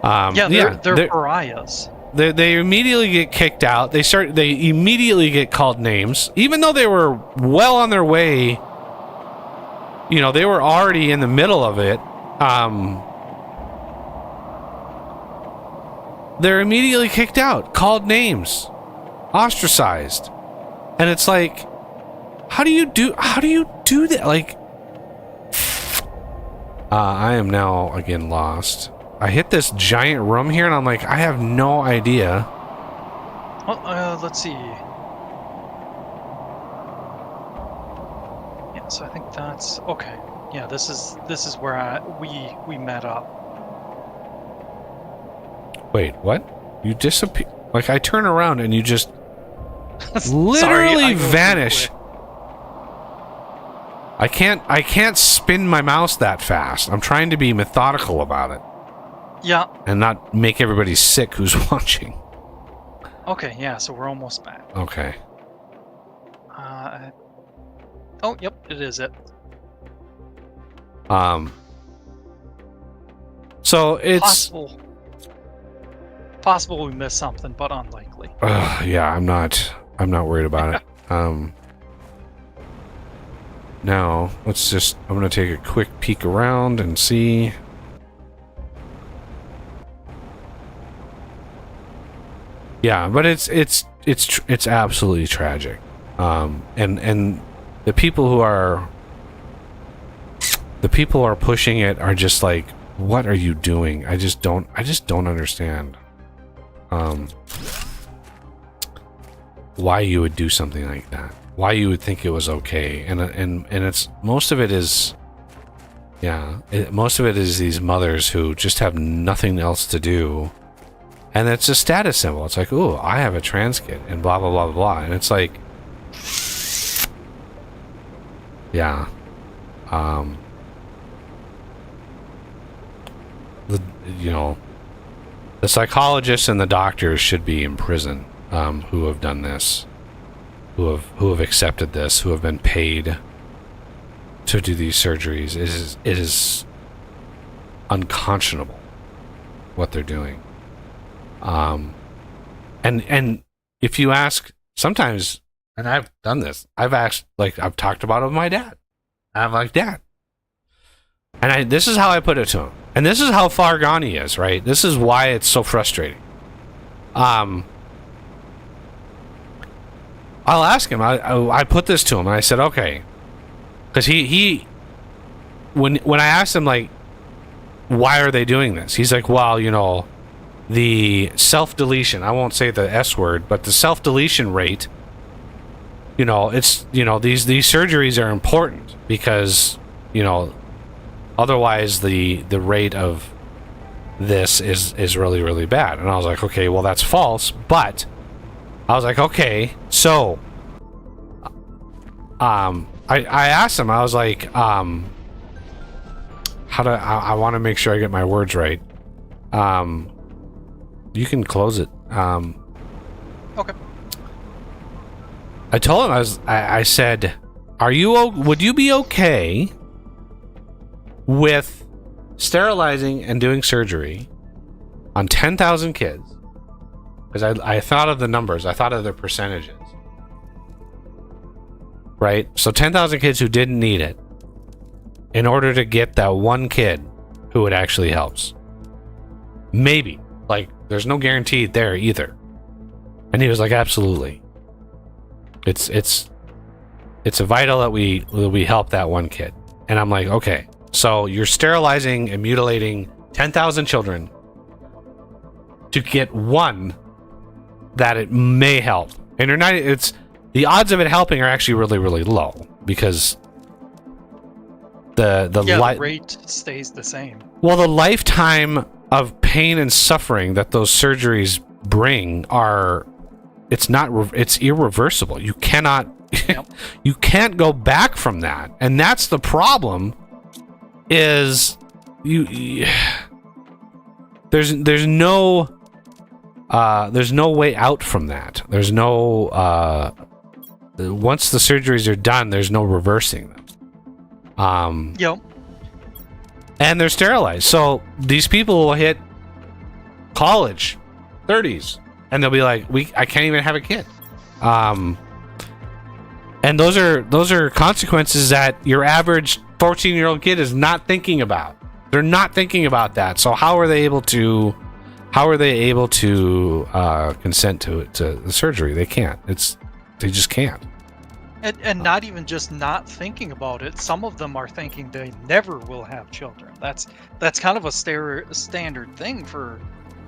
yeah,
They're pariahs.
They immediately get kicked out. They immediately get called names, even though they were well on their way. You know, they were already in the middle of it. They're immediately kicked out, called names, ostracized, and it's like, how do you do that? Like, I am now again lost. I hit this giant room here, and I'm like, I have no idea.
Well, let's see. Yeah, so I think that's okay. Yeah, this is where we met up.
Wait, what? You disappear? Like, I turn around and you just literally
Sorry, I go
vanish.
too quick.
I can't spin my mouse that fast. I'm trying to be methodical about it
Yeah.
and not make everybody sick who's watching.
Okay. Yeah. So we're almost back.
Okay.
Oh, yep. It is it.
So it's
possible we missed something, but unlikely.
yeah, I'm not worried about it. Now, I'm going to take a quick peek around and see. Yeah, but it's absolutely tragic. And the people who are pushing it are just like, what are you doing? I just don't understand. Why you would do something like that? Why you would think it was okay? And it's most of it is these mothers who just have nothing else to do, and it's a status symbol. It's like, oh, I have a trans kid, and blah blah blah blah, and it's like, yeah, the psychologists and the doctors should be in prison, who have done this, who have accepted this, who have been paid to do these surgeries. It is unconscionable what they're doing. And if you ask, sometimes, and I've done this, I've talked about it with my dad. I'm like, Dad, and this is how I put it to him. And this is how far gone he is, right? This is why it's so frustrating. I'll ask him. I put this to him, and I said, okay, because when I asked him, like, why are they doing this? He's like, well, the self-deletion. I won't say the S word, but the self-deletion rate. It's these surgeries are important because otherwise the rate of this is really, really bad. And I was like, okay, well, that's false. But I was like, okay, so I asked him, I was like, I want to make sure I get my words right. You can close it.
Okay.
I told him, I said, would you be okay with sterilizing and doing surgery on 10,000 kids? Because I thought of the numbers, I thought of the percentages. Right? So 10,000 kids who didn't need it, in order to get that one kid who it actually helps. Maybe. Like, there's no guarantee there either. And he was like, absolutely. It's vital that we help that one kid. And I'm like, okay, so you're sterilizing and mutilating 10,000 children to get one that it may help. And the odds of it helping are actually really, really low because the
rate stays the same.
Well, the lifetime of pain and suffering that those surgeries bring it's irreversible. You cannot
Yep.
you can't go back from that. And that's the problem is there's no way out from that. There's no once the surgeries are done, there's no reversing them.
Yep.
And they're sterilized. So these people will hit college, 30s, and they'll be like, I can't even have a kid. And those are consequences that your average 14-year-old kid is not thinking about. They're not thinking about that. So how are they able to consent to the surgery? They can't. They just can't.
And not even just not thinking about it. Some of them are thinking they never will have children. That's kind of a standard thing for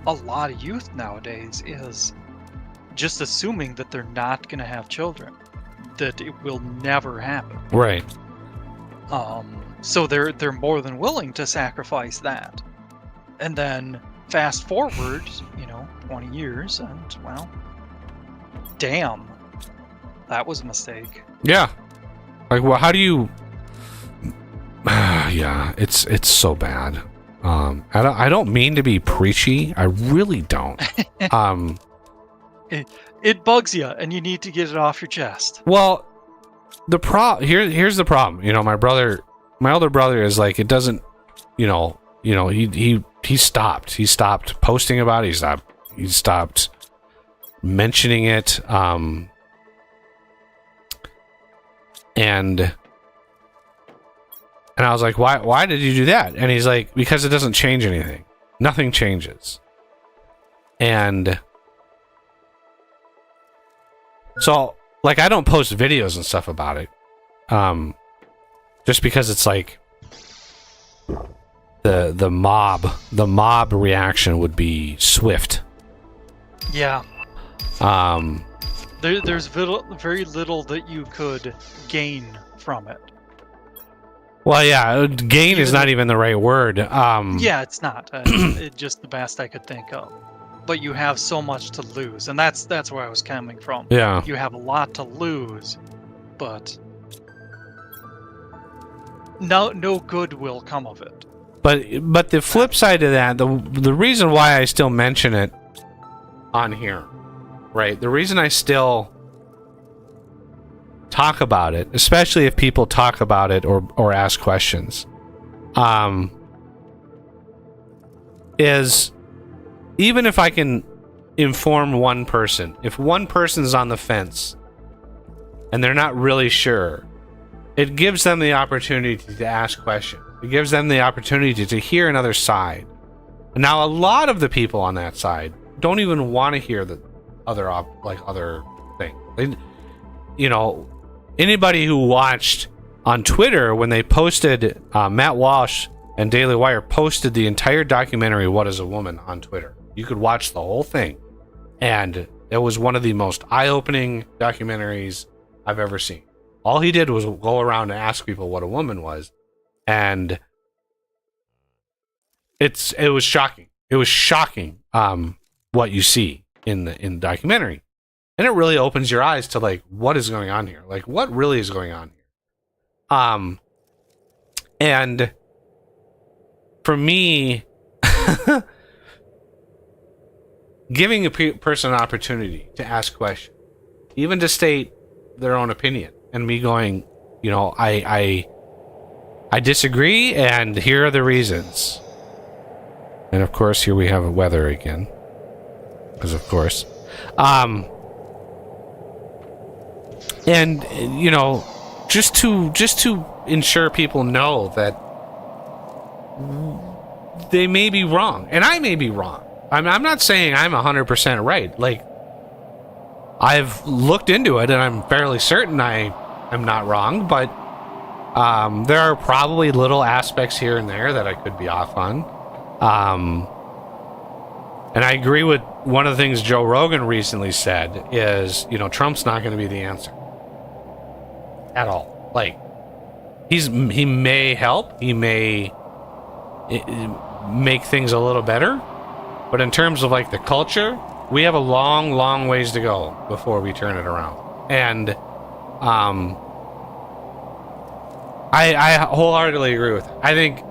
a lot of youth nowadays, is just assuming that they're not going to have children, that it will never happen.
Right.
So they're more than willing to sacrifice that. And then fast forward, 20 years, and well, damn, that was a mistake.
Yeah. Like, well, how do you? Yeah, it's so bad. I don't mean to be preachy. I really don't.
It bugs you, and you need to get it off your chest.
Well, here's the problem. My older brother is like, it doesn't. He stopped. He stopped posting about it. He stopped mentioning it. And I was like, why did you do that? And he's like, because it doesn't change anything. Nothing changes. And so, like, I don't post videos and stuff about it. Just because it's like the mob reaction would be swift.
Yeah. There's very little that you could gain from it.
Well, yeah, gain is not even the right word.
Yeah, it's not. It's just the best I could think of. But you have so much to lose, and that's where I was coming from.
Yeah.
You have a lot to lose, but no good will come of it.
But the flip side of that, the reason why I still mention it on here, right? The reason I still talk about it, especially if people talk about it or ask questions, is even if I can inform one person, if one person's on the fence and they're not really sure, it gives them the opportunity to ask questions. It gives them the opportunity to hear another side. And now a lot of the people on that side don't even want to hear the other thing. Anybody who watched on Twitter when they posted, Matt Walsh and Daily Wire posted the entire documentary "What Is a Woman" on Twitter. You could watch the whole thing, and it was one of the most eye-opening documentaries I've ever seen. All he did was go around and ask people what a woman was, and it was shocking. It was shocking what you see in the documentary. And it really opens your eyes to, like, what is going on here? Like, what really is going on here? And for me, giving a person an opportunity to ask questions, even to state their own opinion, and me going, I disagree, and here are the reasons. And of course, here we have weather again, because of course. And just to ensure people know that they may be wrong, and I may be wrong. I'm not saying I'm 100% right. Like, I've looked into it, and I'm fairly certain I'm not wrong. But there are probably little aspects here and there that I could be off on. And I agree with one of the things Joe Rogan recently said is, Trump's not going to be the answer at all. Like, he may help, he may make things a little better, but in terms of, like, the culture, we have a long, long ways to go before we turn it around. And I wholeheartedly agree with it. I think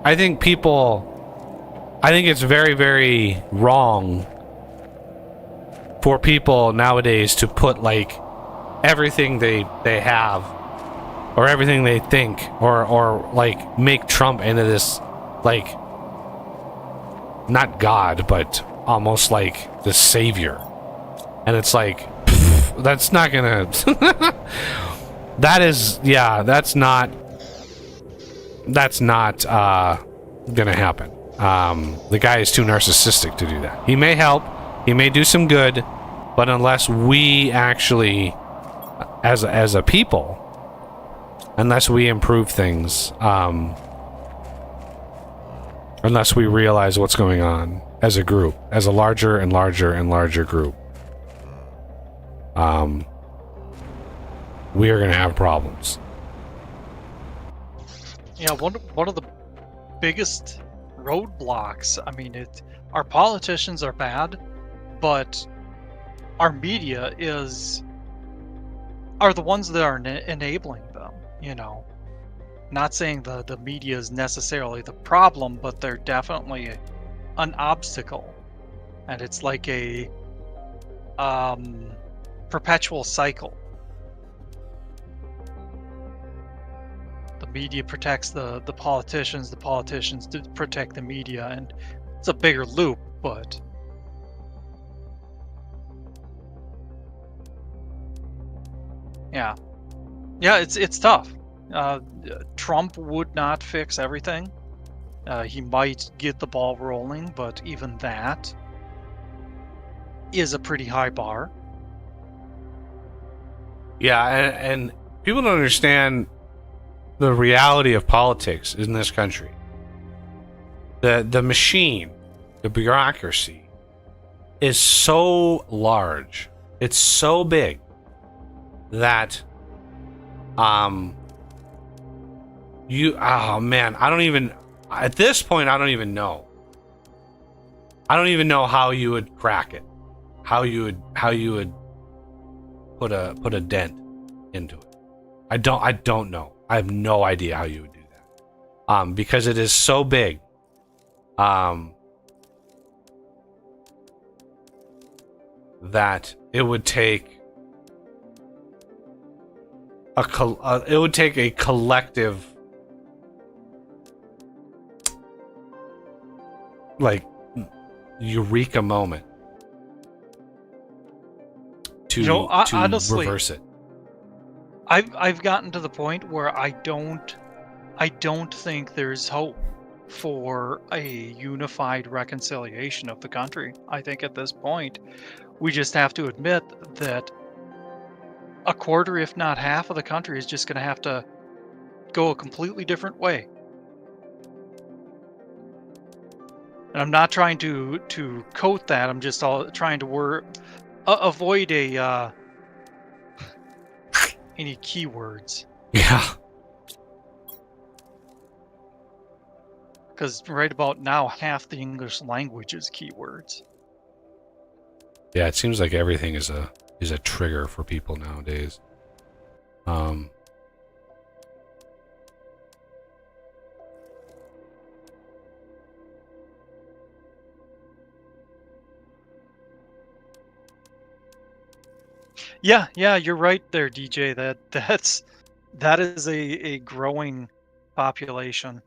it's very, very wrong for people nowadays to put, like, everything they have, or everything they think, or like make Trump into this, like, not God, but almost like the savior. And it's like, pff, that's not gonna that's not gonna happen. The guy is too narcissistic to do that. He may help, he may do some good, but unless we actually, as a people, unless we improve things, unless we realize what's going on as a group, as a larger and larger and larger group, we are going to have problems.
Yeah, one of the biggest roadblocks. I mean, our politicians are bad, but our media are the ones that are enabling them. You know, not saying the media is necessarily the problem, but they're definitely an obstacle, and it's like a perpetual cycle. The media protects the politicians protect the media, and it's a bigger loop, but yeah, it's tough. Trump would not fix everything. He might get the ball rolling, but even that is a pretty high bar.
Yeah, and people don't understand the reality of politics in this country. The machine, the bureaucracy, is so large, it's so big that at this point I don't even know how you would crack it, how you would put a dent into it. I don't know. I have no idea how you would do that, because it is so big, that it would take a collective, like, eureka moment to
honestly,
reverse it.
I've gotten to the point where I don't think there's hope for a unified reconciliation of the country. I think at this point we just have to admit that a quarter, if not half, of the country is just going to have to go a completely different way. And I'm not trying to coat that. I'm just trying to avoid any keywords.
Yeah.
Because right about now, half the English language is keywords.
Yeah, it seems like everything is a trigger for people nowadays.
Yeah, you're right there, DJ. That is a growing population.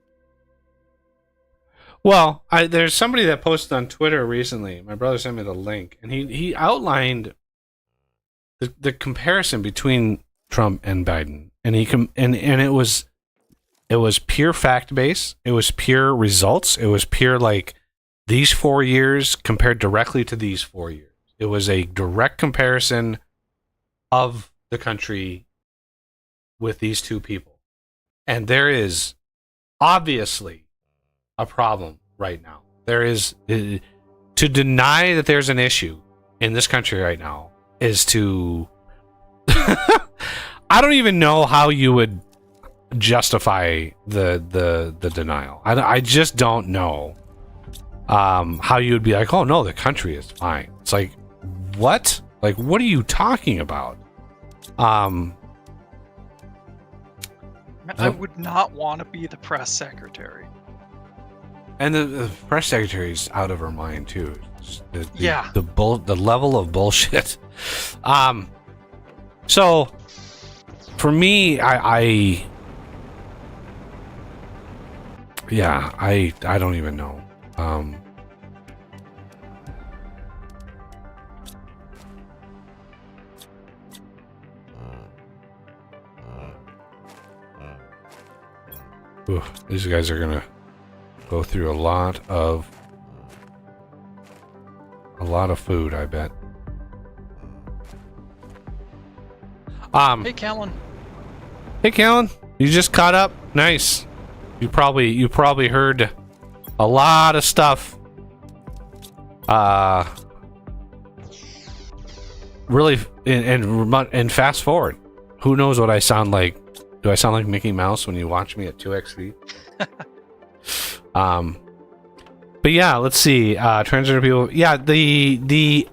Well, there's somebody that posted on Twitter recently. My brother sent me the link, and he outlined the comparison between Trump and Biden, and it was pure fact based. It was pure results. It was pure, like, these 4 years compared directly to these 4 years. It was a direct comparison of the country with these two people, and there is obviously a problem right now. There is, to deny that there's an issue in this country right now is to I don't even know how you would justify the denial. I just don't know how you would be like, oh no, the country is fine. It's like, what? Like, what are you talking about?
I would not want to be the press secretary.
And the press secretary's out of her mind too.
Yeah.
The level of bullshit. So, for me, I don't even know. Ooh, these guys are gonna go through a lot of food, I bet.
Hey, Callan.
Hey, Callan. You just caught up? Nice. You probably heard a lot of stuff. Really, and fast forward. Who knows what I sound like? Do I sound like Mickey Mouse when you watch me at 2x speed? But yeah, let's see. Transgender people. Yeah, the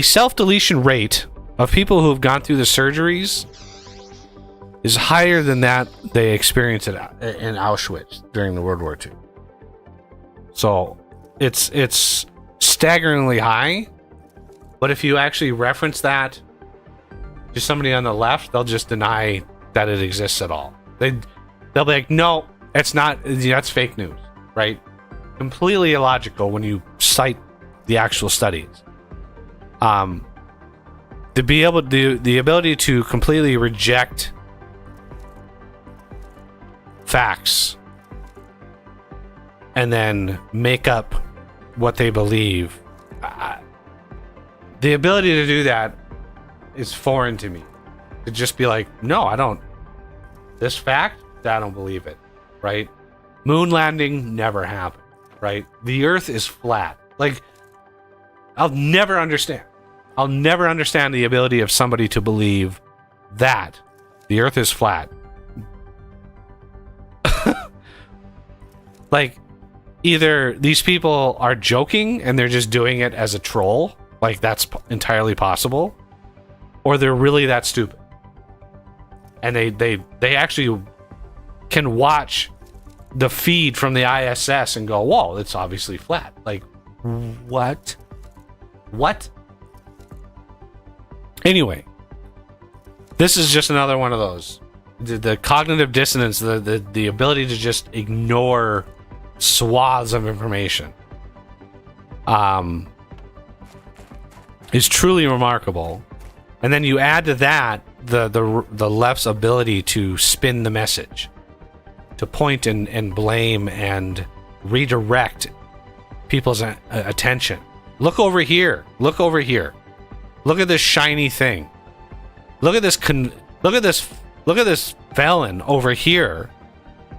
self-deletion rate of people who have gone through the surgeries is higher than that they experienced in Auschwitz during the World War II. So it's staggeringly high. But if you actually reference that to somebody on the left, they'll just deny that it exists at all. They'll be like, no, it's not. That's fake news, right? Completely illogical when you cite the actual studies. The ability to completely reject facts and then make up what they believe. The ability to do that is foreign to me. To just be like, no, I don't. This fact, I don't believe it, right? Moon landing never happened, right? The Earth is flat. Like, I'll never understand the ability of somebody to believe that the Earth is flat. Like, either these people are joking and they're just doing it as a troll, like that's entirely possible, or they're really that stupid. And they actually can watch the feed from the ISS and go, whoa, it's obviously flat. Like, what? Anyway, this is just another one of those. The cognitive dissonance, the ability to just ignore swaths of information is truly remarkable. And then you add to that the left's ability to spin the message, to point and blame and redirect people's attention. Look over here. Look over here. Look at this shiny thing. Look at this felon over here.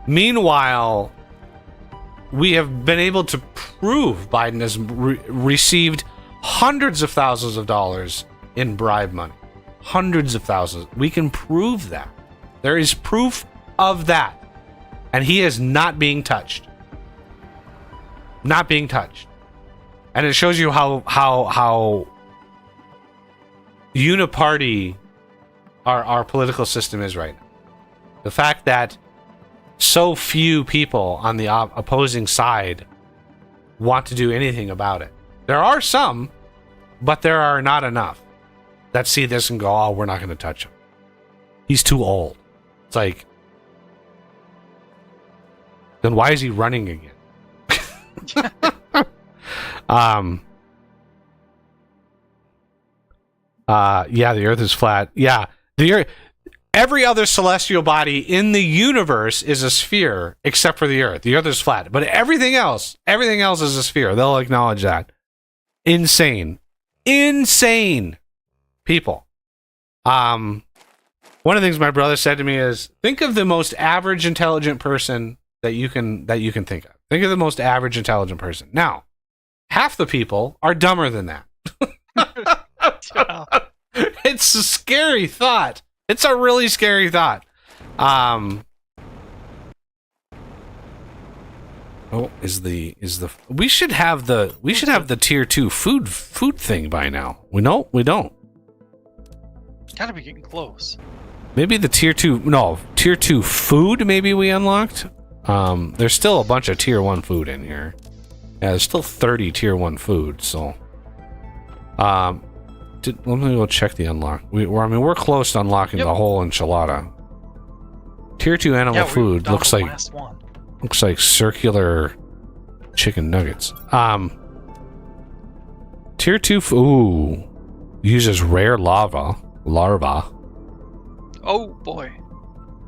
Meanwhile, we have been able to prove Biden has received hundreds of thousands of dollars in bribe money. Hundreds of thousands. We can prove that. There is proof of that. And he is not being touched. Not being touched. And it shows you how uniparty our political system is right now. The fact that so few people on the opposing side want to do anything about it. There are some, but there are not enough that see this and go, oh, we're not going to touch him. He's too old. It's like, then why is he running again? Yeah, the Earth is flat. Yeah, the Earth. Every other celestial body in the universe is a sphere except for the Earth. The Earth is flat, but everything else is a sphere. They'll acknowledge that. Insane people. One of the things my brother said to me is, think of the most average intelligent person that you can think of. Think of the most average intelligent person. Now, half the people are dumber than that. It's a scary thought. It's a really scary thought. Oh, is the we should have the tier 2 food thing by now. We don't.
Gotta be getting close.
Maybe the tier 2 food maybe we unlocked. There's still a bunch of tier 1 food in here. Yeah, there's still 30 tier 1 food, so Let me go check the unlock. We're close to unlocking the whole enchilada. Tier 2 animal food looks like circular chicken nuggets. Tier 2 ooh, uses rare larva.
Oh boy.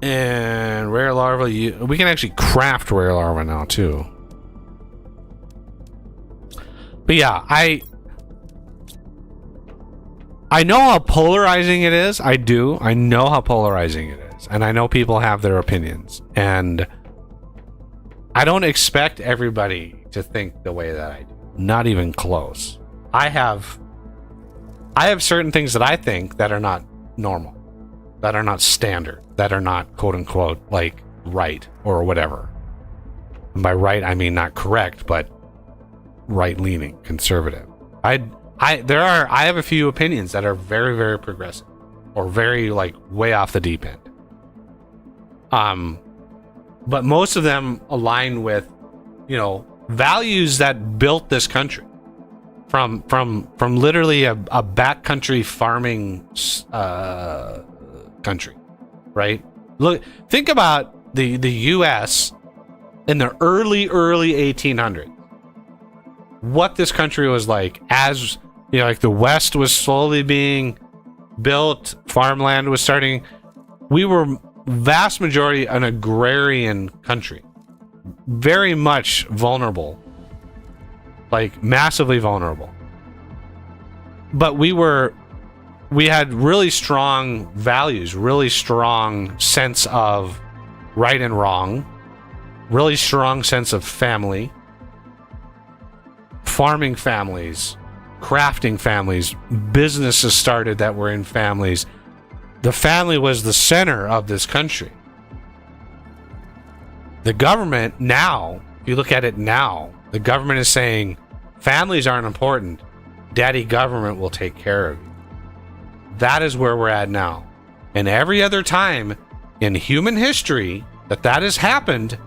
And rare larva, we can actually craft rare larva now too. But yeah, I know how polarizing it is. I do. I know how polarizing it is. And I know people have their opinions. And I don't expect everybody to think the way that I do. Not even close. I have certain things that I think that are not normal, that are not standard, that are not quote unquote like right or whatever. And by right, I mean not correct, but right leaning, conservative. I have a few opinions that are very, very progressive or very like way off the deep end. But most of them align with, values that built this country from literally a backcountry farming country, right? Look, think about the U.S. in the early 1800s. What this country was like, as like the West was slowly being built, farmland was starting. We were vast majority an agrarian country, very much vulnerable, like massively vulnerable. But we had really strong values, really strong sense of right and wrong, really strong sense of family, farming families, crafting families, businesses started that were in families. The family was the center of this country. The government now, if you look at it now, the government is saying families aren't important. Daddy government will take care of you. That is where we're at now. And every other time in human history that has happened,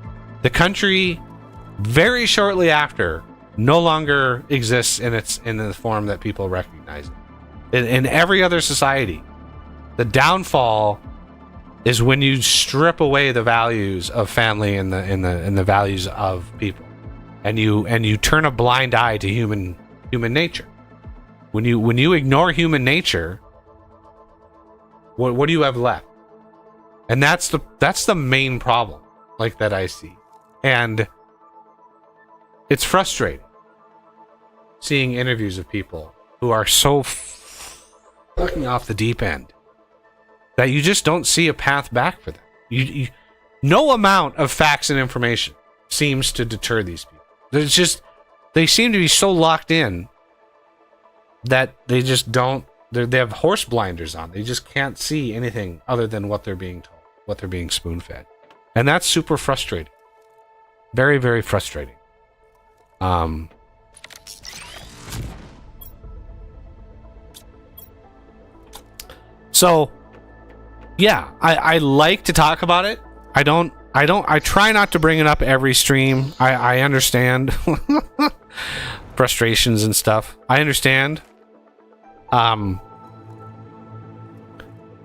the country very shortly after no longer exists in the form that people recognize it. In every other society, the downfall is when you strip away the values of family and the values of people, and you turn a blind eye to human nature. When you ignore human nature, what do you have left? And that's the main problem, like that I see, and it's frustrating seeing interviews of people who are so fucking off the deep end that you just don't see a path back for them. No amount of facts and information seems to deter these people. They seem to be so locked in that they just don't. They have horse blinders on. They just can't see anything other than what they're being told, what they're being spoon-fed, and that's super frustrating. Very, very frustrating. So, yeah, I like to talk about it. I try not to bring it up every stream. I understand frustrations and stuff. I understand.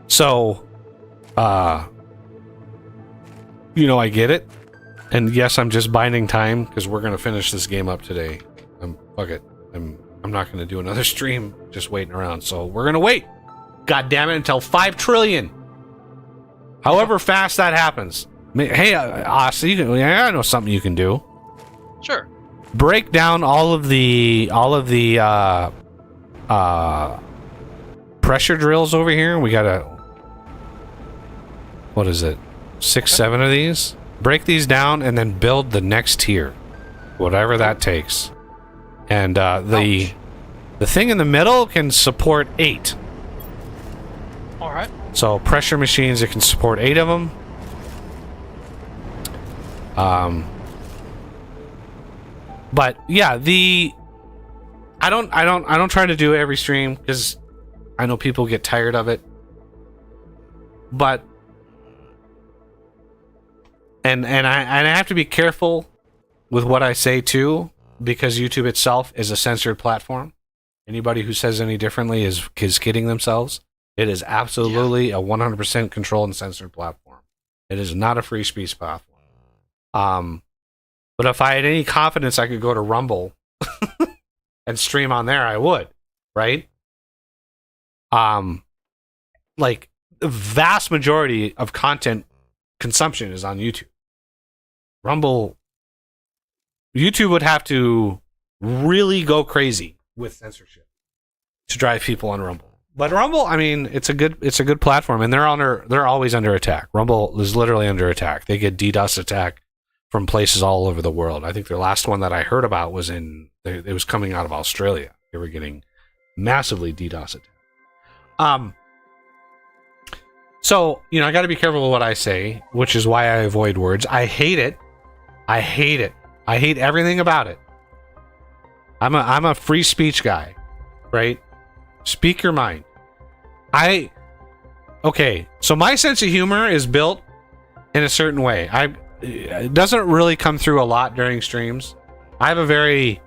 So, I get it. And yes, I'm just binding time because we're gonna finish this game up today. Fuck it. I'm not gonna do another stream just waiting around. So we're gonna wait. God damn it, until 5 trillion. However fast that happens. Hey, I know something you can do.
Sure.
Break down all of the pressure drills over here. We got what is it? 6, 7 of these. Break these down and then build the next tier, whatever that takes. And the thing in the middle can support 8.
All right.
So pressure machines, it can support 8 of them. But yeah, I don't try to do every stream because I know people get tired of it. But and I have to be careful with what I say too, because YouTube itself is a censored platform. Anybody who says any differently is kidding themselves. It is absolutely a 100% controlled and censored platform. It is not a free speech platform. But if I had any confidence I could go to Rumble and stream on there, I would, right? Like the vast majority of content consumption is on YouTube. Rumble, YouTube would have to really go crazy with censorship to drive people on Rumble. But Rumble, I mean, it's a good platform, and they're always under attack. Rumble is literally under attack. They get DDoS attack from places all over the world. I think their last one that I heard about was it was coming out of Australia. They were getting massively DDoS attack. So, I got to be careful with what I say, which is why I avoid words. I hate it. I hate it. I hate everything about it. I'm a free speech guy, right? Speak your mind. Okay, so my sense of humor is built in a certain way. It doesn't really come through a lot during streams. I have a very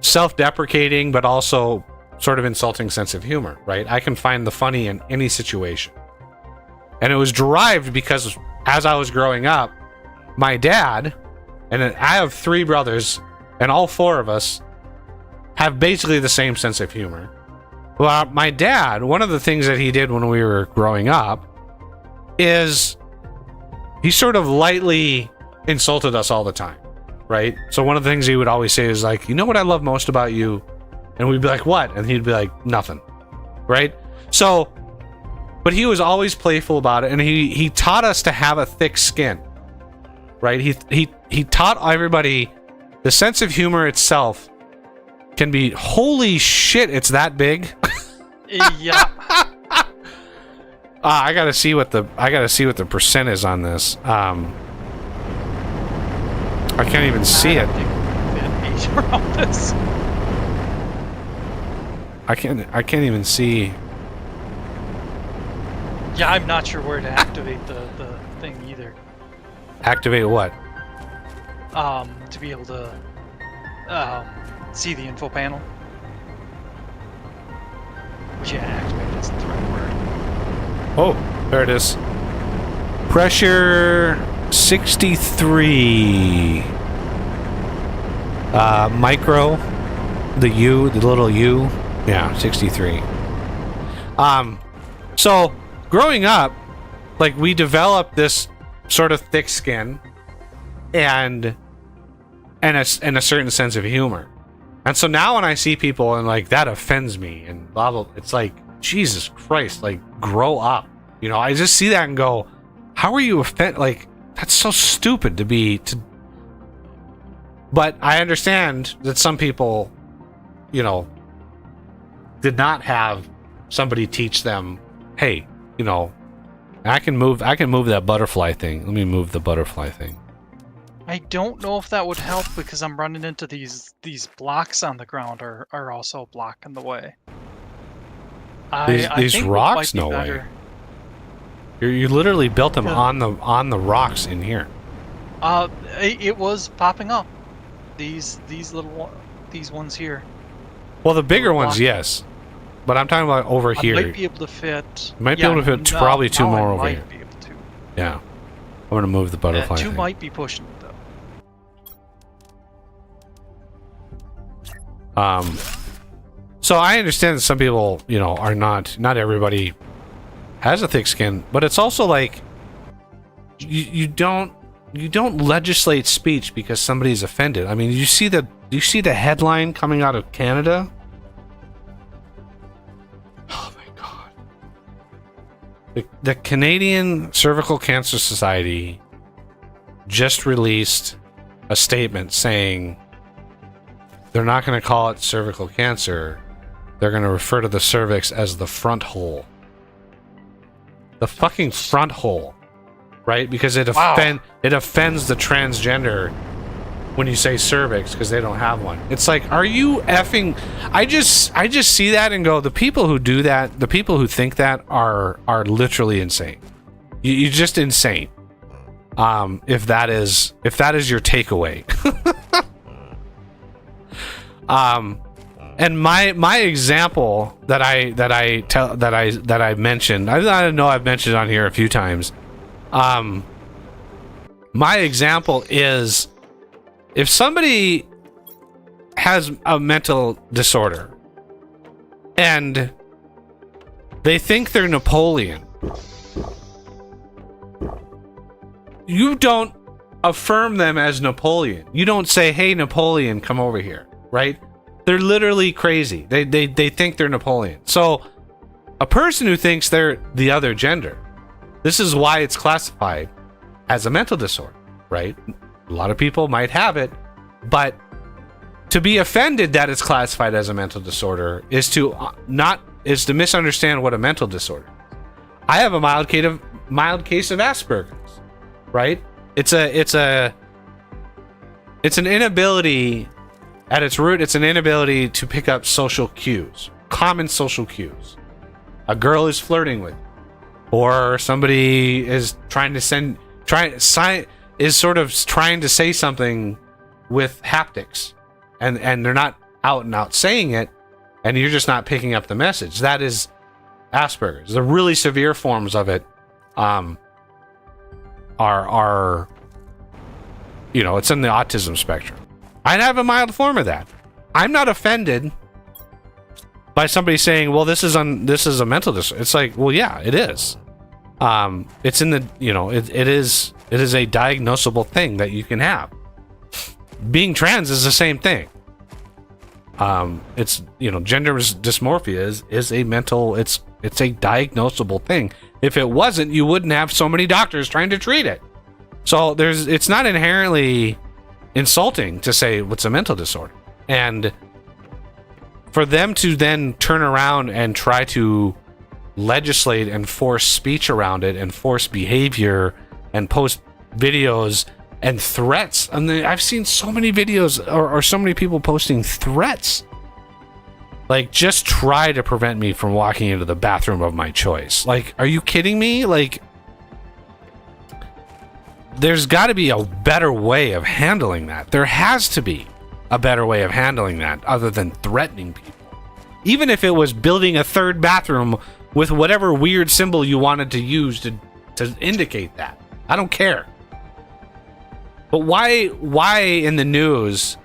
self-deprecating but also sort of insulting sense of humor, right? I can find the funny in any situation. And it was derived because as I was growing up, my dad, and I have 3 brothers, and all 4 of us have basically the same sense of humor. Well, my dad, one of the things that he did when we were growing up is he sort of lightly insulted us all the time, right? So one of the things he would always say is like, you know what I love most about you? And we'd be like, what? And he'd be like, nothing, right? So, but he was always playful about it, and he taught us to have a thick skin, right? He taught everybody the sense of humor itself can be, holy shit, it's that big.
Yeah.
I gotta see what the percent is on this. I can't even see it.
Around this.
I can't even see.
Yeah, I'm not sure where to activate the thing either.
Activate what?
To be able to see the info panel. Which, yeah, activate is the right word.
Oh, there it is. Pressure 63. Micro, the little U. Yeah, 63. So growing up, like, we developed this sort of thick skin and a certain sense of humor. And so now when I see people and like that offends me and blah blah, it's like, Jesus Christ, like, grow up. I just see that and go, how are you offended? Like, that's so stupid to. But I understand that some people, did not have somebody teach them, hey, I can move that butterfly thing. Let me move the butterfly thing.
I don't know if that would help because I'm running into these blocks on the ground are also blocking the way.
These
think
rocks,
what
no
might be
way.
better-
You literally built them on the rocks in here.
It was popping up. These ones here.
Well, the bigger ones,
blocking.
yes, but I'm talking about over here.
I might be able to fit.
You might be able to fit probably 2 more over here.
Be able to.
Yeah, I'm gonna move the butterfly.
2
thing.
might be pushing it though.
So I understand that some people, are not everybody has a thick skin, but it's also like you don't legislate speech because somebody's offended. I mean, do you see the headline coming out of Canada? Oh my god. The Canadian Cervical Cancer Society just released a statement saying they're not going to call it cervical cancer. They're going to refer to the cervix as the front hole. The fucking front hole. Right? Because it offends the transgender when you say cervix because they don't have one. It's like, are you effing... I just see that and go, the people who do that, the people who think that are literally insane. You're just insane. If that is your takeaway. And my example that I mentioned, I know I've mentioned on here a few times. My example is, if somebody has a mental disorder and they think they're Napoleon, you don't affirm them as Napoleon. You don't say, "Hey, Napoleon, come over here," right? They're literally crazy. They think they're Napoleon. So a person who thinks they're the other gender, this is why it's classified as a mental disorder, right? A lot of people might have it, but to be offended that it's classified as a mental disorder is to misunderstand what a mental disorder is. I have a mild case of Asperger's, right? It's an inability. At its root, it's an inability to pick up social cues, common social cues. A girl is flirting with you, or somebody is trying to say something with haptics, and they're not out and out saying it, and you're just not picking up the message. That is Asperger's. The really severe forms of it are it's in the autism spectrum. I have a mild form of that. I'm not offended by somebody saying, "Well, this is a mental disorder." It's like, well, yeah, it is. It's in the it is a diagnosable thing that you can have. Being trans is the same thing. It's gender dysmorphia is a mental. It's a diagnosable thing. If it wasn't, you wouldn't have so many doctors trying to treat it. So it's not inherently insulting to say what's a mental disorder, and for them to then turn around and try to legislate and force speech around it and force behavior and post videos and threats. And I've seen so many videos or so many people posting threats, like, just try to prevent me from walking into the bathroom of my choice. Like, are you kidding me? Like, there's got to be a better way of handling that. There has to be a better way of handling that other than threatening people. Even if it was building a third bathroom with whatever weird symbol you wanted to use to indicate that. I don't care. But why in the news,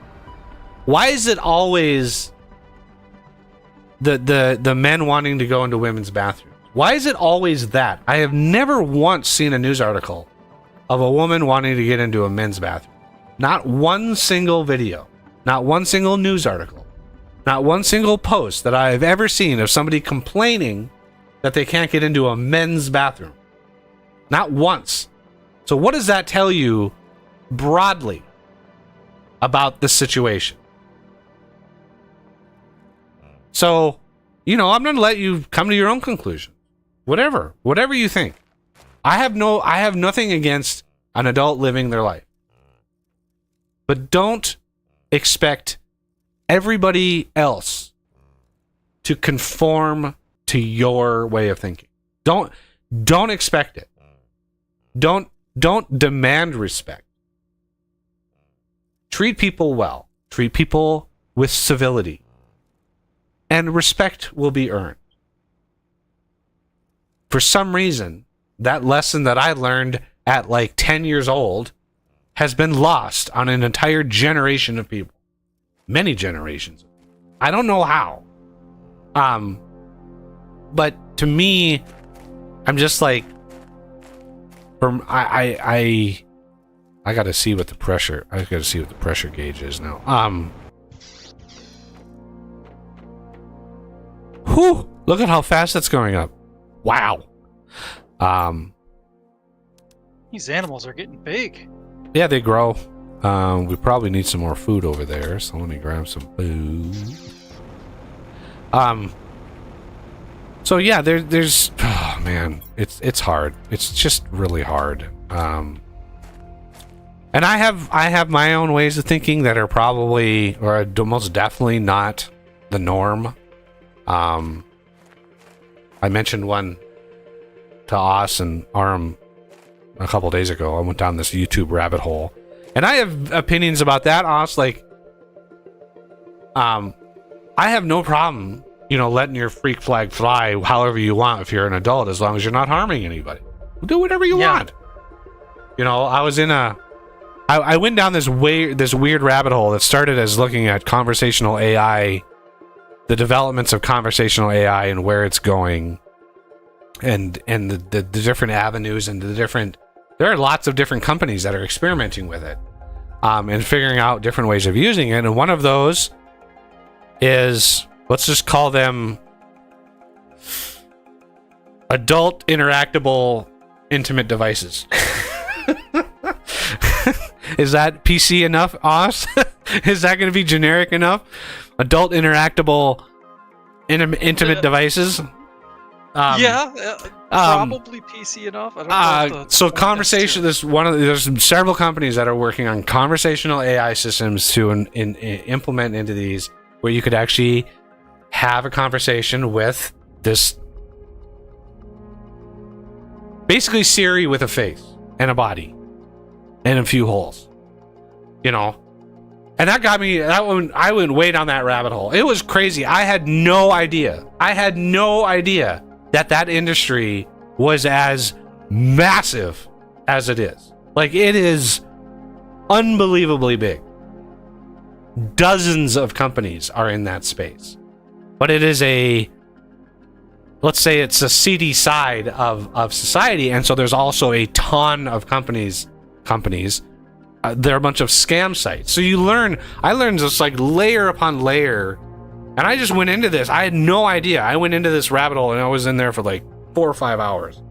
why is it always the men wanting to go into women's bathrooms? Why is it always that? I have never once seen a news article of a woman wanting to get into a men's bathroom. Not one single video, not one single news article, not one single post that I have ever seen of somebody complaining that they can't get into a men's bathroom. Not once. So what does that tell you broadly about the situation? So, I'm going to let you come to your own conclusion. Whatever you think. I have nothing against an adult living their life. But don't expect everybody else to conform to your way of thinking. Don't expect it. Don't demand respect. Treat people well. Treat people with civility. And respect will be earned. For some reason, that lesson that I learned at like 10 years old has been lost on an entire generation of people. Many generations. I don't know how. But to me, I'm just like, I gotta see what the pressure gauge is now. Whew, look at how fast that's going up. Wow.
These animals are getting big.
Yeah, they grow. We probably need some more food over there, so let me grab some food. So yeah, there's oh man, it's hard. It's just really hard. And I have my own ways of thinking that are probably, or most definitely not the norm. I mentioned one to Oz and Arm a couple days ago. I went down this YouTube rabbit hole, and I have opinions about that, Oz. Like, I have no problem, letting your freak flag fly however you want if you're an adult, as long as you're not harming anybody. Do whatever you want. I was in I went down this weird rabbit hole that started as looking at conversational AI, the developments of conversational AI and where it's going, and the different avenues and there are lots of different companies that are experimenting with it, and figuring out different ways of using it. And one of those is, let's just call them adult interactable intimate devices. Is that PC enough, Oz? Is that going to be generic enough? Adult interactable intimate devices?
Probably PC enough. I don't know.
So conversation. There's several companies that are working on conversational AI systems to implement into these, where you could actually have a conversation with this, basically Siri with a face and a body and a few holes, and that got me. I went way down that rabbit hole. It was crazy. I had no idea that industry was as massive as it is. Like, it is unbelievably big. Dozens of companies are in that space, but it is let's say it's a seedy side of society, and so there's also a ton of companies. There are a bunch of scam sites. So I learned just like layer upon layer, and I just went into this. I had no idea. I went into this rabbit hole, and I was in there for like 4 or 5 hours,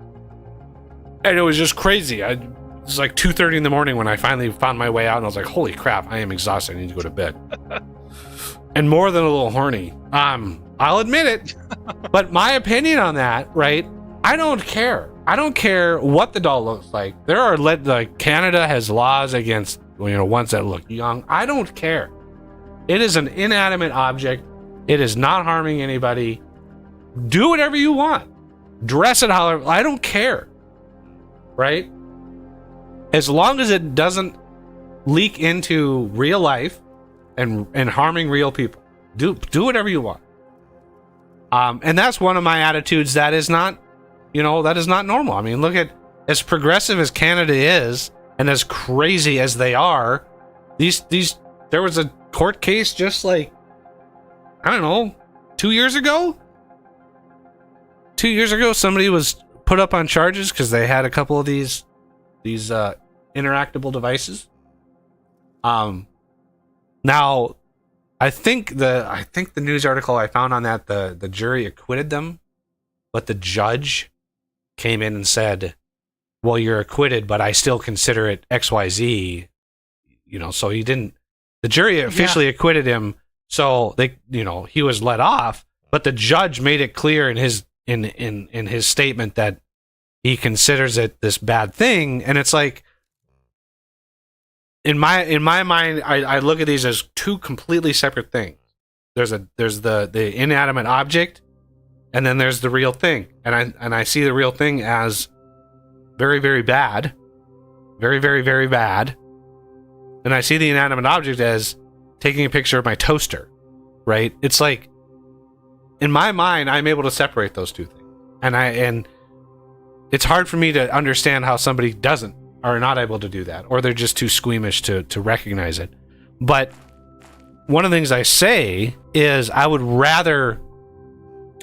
and it was just crazy. It was like 2:30 in the morning when I finally found my way out, and I was like, holy crap, I am exhausted. I need to go to bed. And more than a little horny. I'll admit it. But my opinion on that, right? I don't care. I don't care what the doll looks like. There are Canada has laws against ones that look young. I don't care. It is an inanimate object. It is not harming anybody. Do whatever you want. Dress it however. I don't care. Right? As long as it doesn't leak into real life and harming real people. Do whatever you want. And that's one of my attitudes that is not normal. I mean, look at, as progressive as Canada is and as crazy as they are, there was a court case just like, I don't know, 2 years ago? 2 years ago, somebody was put up on charges because they had a couple of these interactable devices. Now, I think the news article I found on that, the jury acquitted them, but the judge came in and said, well, you're acquitted, but I still consider it XYZ. So he didn't, the jury officially acquitted him, so he was let off, but the judge made it clear in his statement that he considers it this bad thing. And it's like, in my mind, I look at these as two completely separate things. There's the inanimate object, and then there's the real thing. And I see the real thing as very, very bad. Very, very, very bad. And I see the inanimate object as taking a picture of my toaster, right? It's like, in my mind, I'm able to separate those two things. And it's hard for me to understand how somebody doesn't, are not able to do that, or they're just too squeamish to recognize it. But one of the things I say is, I would rather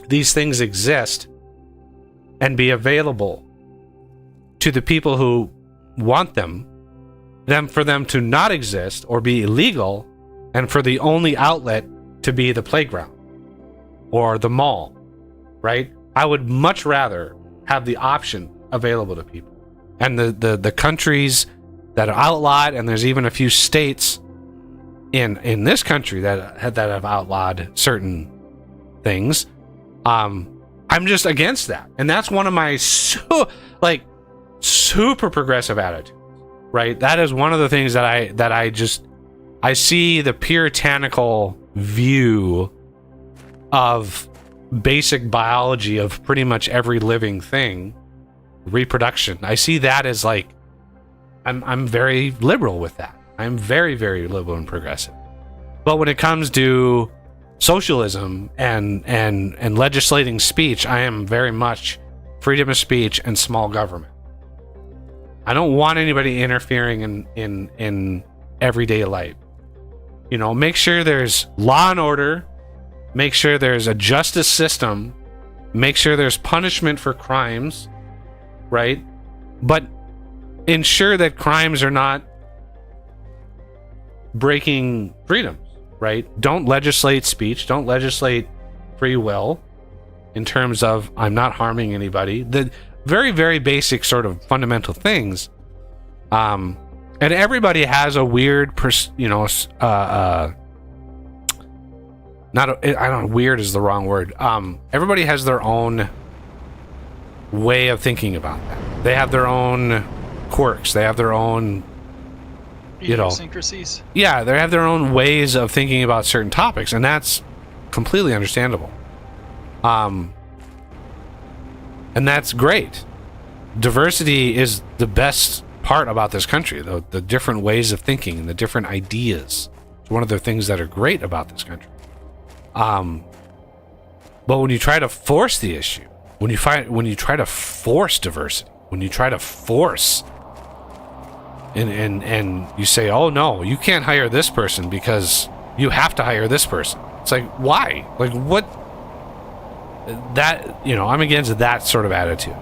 these things exist and be available to the people who want them than for them to not exist or be illegal, and for the only outlet to be the playground or the mall, right? I would much rather have the option available to people. And the countries that are outlawed, and there's even a few states in this country that have outlawed certain things, I'm just against that. And that's one of my super progressive attitudes, right? That is one of the things that I see the puritanical view of basic biology of pretty much every living thing, reproduction. I see that as like, I'm very liberal with that. I'm very, very liberal and progressive. But when it comes to socialism and legislating speech, I am very much freedom of speech and small government. I don't want anybody interfering in everyday life. You know, make sure there's law and order, make sure there's a justice system, make sure there's punishment for crimes, right? But ensure that crimes are not breaking freedoms, right? Don't legislate speech, don't legislate free will in terms of I'm not harming anybody. The very, very basic sort of fundamental things. And everybody has a weird, I don't know, weird is the wrong word. Everybody has their own way of thinking about that. They have their own quirks. They have their own,
idiosyncrasies.
Yeah, they have their own ways of thinking about certain topics, and that's completely understandable. And that's great. Diversity is the best part about this country, the different ways of thinking and the different ideas. It's one of the things that are great about this country. But when you try to force the issue, when you try to force diversity, when you try to force and you say, oh no, you can't hire this person because you have to hire this person. It's like, why? Like, what? That, I'm against that sort of attitude.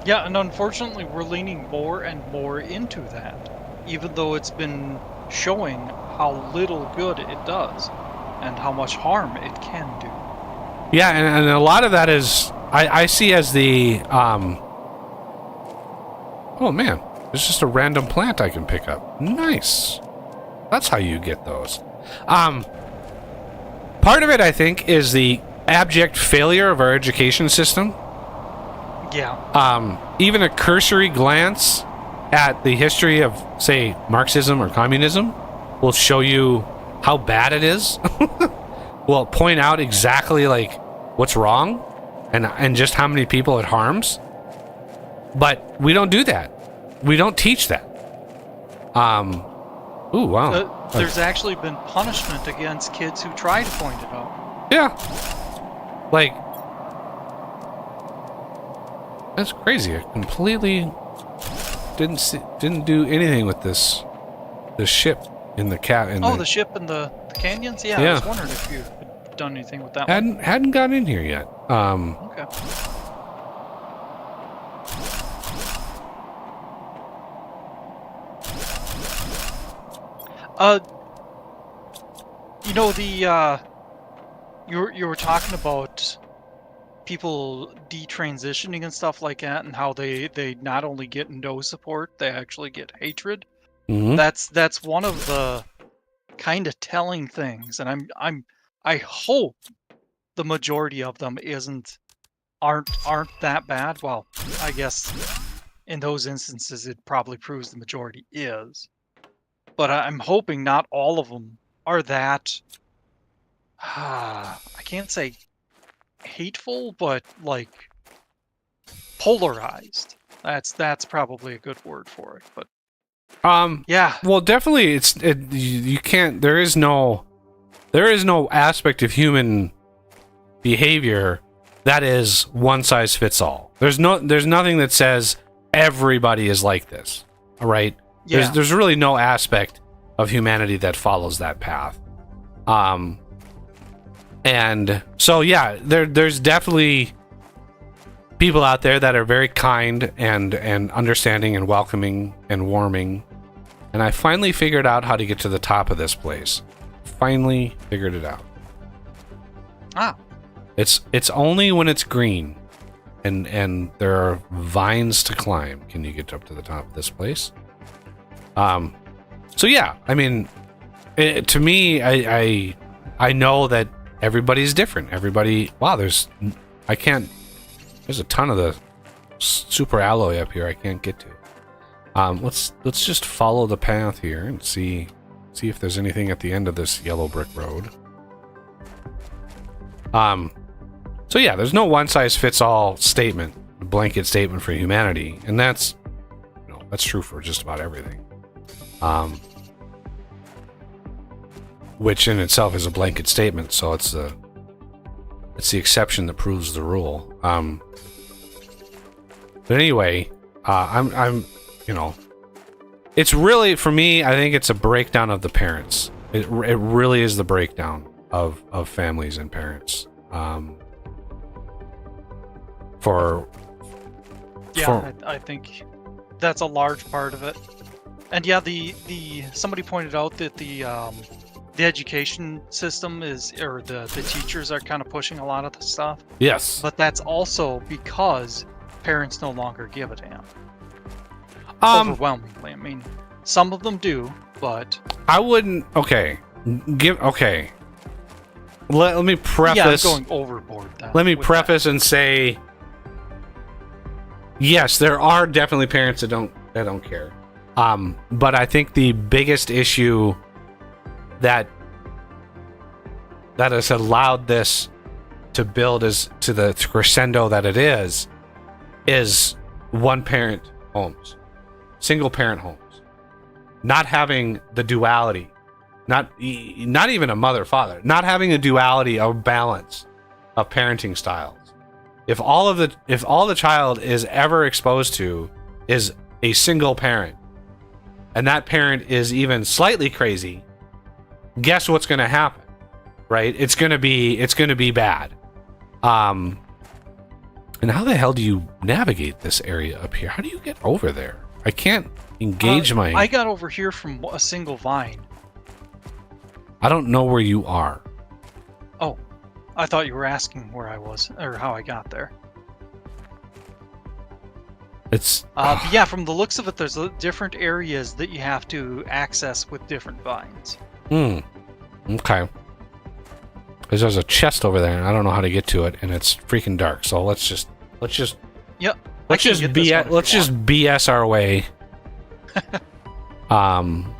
Yeah, and unfortunately, we're leaning more and more into that, even though it's been showing how little good it does and how much harm it can do.
Yeah, and a lot of that is, I see as the, oh man, there's just a random plant I can pick up. Nice. That's how you get those. Part of it, I think, is the abject failure of our education system.
Yeah.
Even a cursory glance at the history of, say, Marxism or communism will show you how bad it is. Will point out exactly like what's wrong and just how many people it harms. But we don't do that. We don't teach that. Ooh, wow.
There's actually been punishment against kids who try to point it out.
Yeah. Like, that's crazy. I completely didn't do anything with this ship in the
the ship in the canyons? Yeah,
Yeah.
I was wondering if you had done anything with that one.
hadn't got in here yet.
Okay. You were talking about people detransitioning and stuff like that, and how they not only get no support, they actually get hatred.
Mhm.
That's one of the kind of telling things, and I hope the majority of them aren't that bad. Well, I guess in those instances it probably proves the majority is. But I'm hoping not all of them are that, I can't say hateful, but like polarized. That's probably a good word for it. But yeah,
well, definitely you can't, there is no aspect of human behavior that is one size fits all. There's nothing that says everybody is like this. All right?
yeah.
There's really no aspect of humanity that follows that path. And so yeah, there's definitely people out there that are very kind and understanding and welcoming and warming. And I finally figured out how to get to the top of this place. Finally figured it out.
Ah,
It's only when it's green and there are vines to climb can you get up to the top of this place. So yeah, I mean, to me, I know that everybody's different. Everybody, wow, there's a ton of the super alloy up here I can't get to. Let's just follow the path here and see if there's anything at the end of this yellow brick road. So yeah, there's no one size fits all statement, blanket statement for humanity, and that's true for just about everything. which in itself is a blanket statement. So it's the exception that proves the rule. But anyway, I'm you know, it's really, for me, I think it's a breakdown of the parents. It really is the breakdown of families and parents.
I think that's a large part of it. And yeah, the somebody pointed out that the education system or the teachers are kind of pushing a lot of the stuff.
Yes.
But that's also because parents no longer give a damn. Overwhelmingly. I mean, some of them do, but
I wouldn't. Okay. Let me preface.
Yeah, I'm going overboard.
Let me preface and say, yes, there are definitely parents that don't care. But I think the biggest issue that has allowed this to build to the crescendo that it is one parent homes, single parent homes, not having the duality, not even a mother father, not having a duality of balance of parenting styles. If all the child is ever exposed to is a single parent, and that parent is even slightly crazy, guess what's going to happen, right? It's going to be bad. And how the hell do you navigate this area up here? How do you get over there? I can't engage my...
I got over here from a single vine.
I don't know where you are.
Oh, I thought you were asking where I was, or how I got there.
It's...
But yeah, from the looks of it, there's different areas that you have to access with different vines.
Okay. Because there's a chest over there, and I don't know how to get to it, and it's freaking dark. So let's just
Yep.
Let's just BS our way. Again,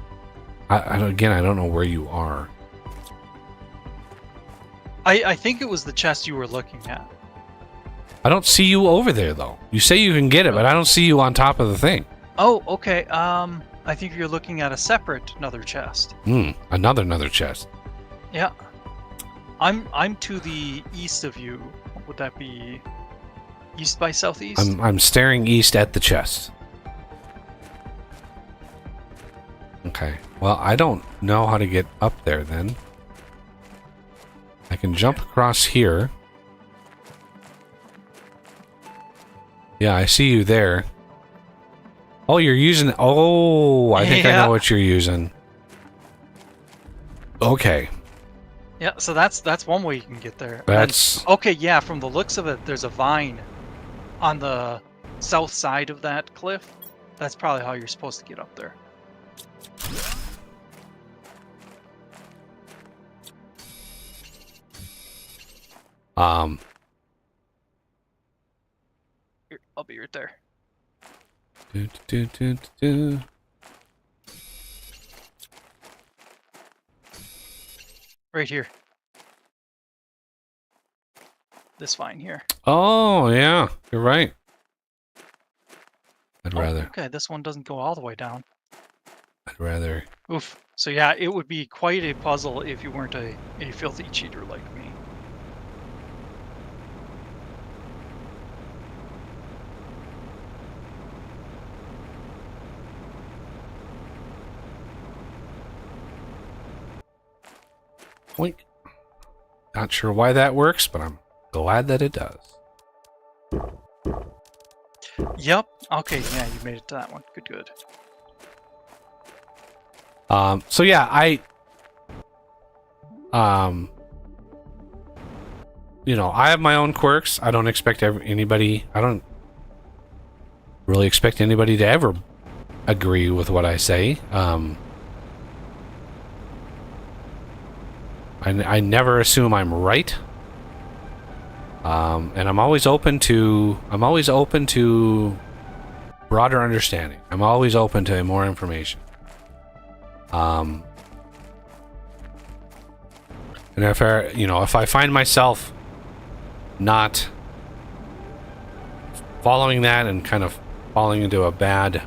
I don't know where you are.
I think it was the chest you were looking at.
I don't see you over there, though. You say you can get it, but I don't see you on top of the thing.
Oh, okay. I think you're looking at another chest.
Another chest.
Yeah. I'm to the east of you. Would that be east by southeast?
I'm staring east at the chest. Okay. Well, I don't know how to get up there then. I can jump across here. Yeah, I see you there. Oh, you're using... Oh, I think I know what you're using. Okay.
Yeah, so that's one way you can get there.
That's...
Okay, yeah, from the looks of it, there's a vine on the south side of that cliff. That's probably how you're supposed to get up there. Here, I'll be right there. Right here. This vine here.
Oh, yeah. You're right. I'd rather...
Okay, this one doesn't go all the way down.
I'd rather...
Oof. So yeah, it would be quite a puzzle if you weren't a filthy cheater like me.
Boink. Not sure why that works, but I'm glad that it does.
Yep. Okay, yeah, you made it to that one. Good.
So yeah, I have my own quirks. I don't expect anybody to ever agree with what I say. I never assume I'm right. And I'm always open to broader understanding. I'm always open to more information. And if I find myself not following that and kind of falling into a bad